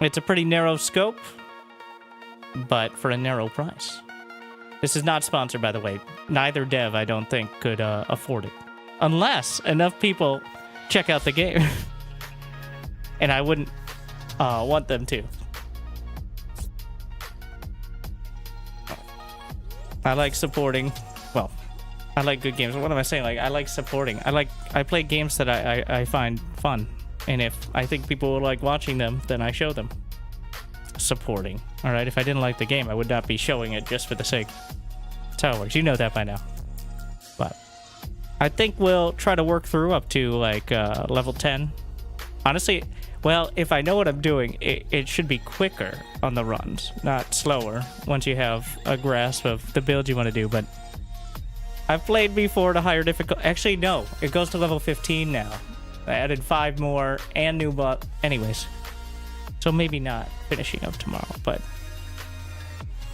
it's a pretty narrow scope, but for a narrow price. This is not sponsored, by the way. Neither dev, I don't think, could afford it. Unless enough people check out the game. And I wouldn't want them to. I like supporting, well, I like good games. What am I saying? Like, I like supporting. I play games that I find fun. And if I think people will like watching them, then I show them. Supporting. All right, if I didn't like the game, I would not be showing it just for the sake. That's how it works. You know that by now. But I think we'll try to work through up to like level 10. Honestly, well, if I know what I'm doing, it should be quicker on the runs, not slower, once you have a grasp of the build you want to do. But I've played before to higher difficulty. Actually, no, it goes to level 15 now. I added 5 more and new bot. Anyways, so maybe not finishing up tomorrow, but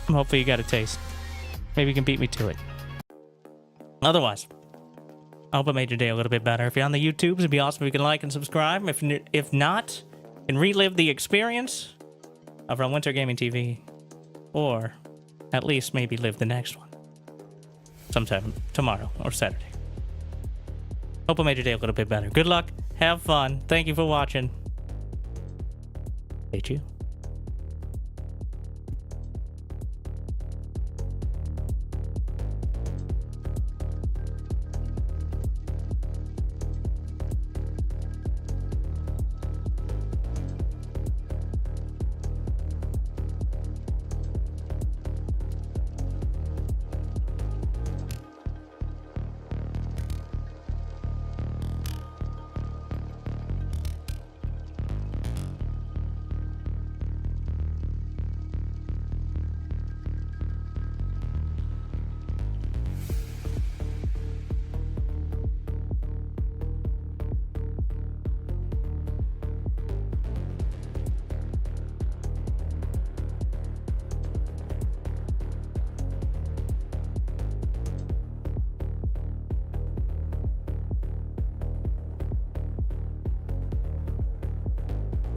hopefully you got a taste. Maybe you can beat me to it. Otherwise, I hope it made your day a little bit better. If you're on the YouTubes, it'd be awesome if you can like and subscribe. If not, you can relive the experience of our Winter Gaming TV, or at least maybe live the next one sometime tomorrow or Saturday. Hope I made your day a little bit better. Good luck. Have fun. Thank you for watching. Stay tuned.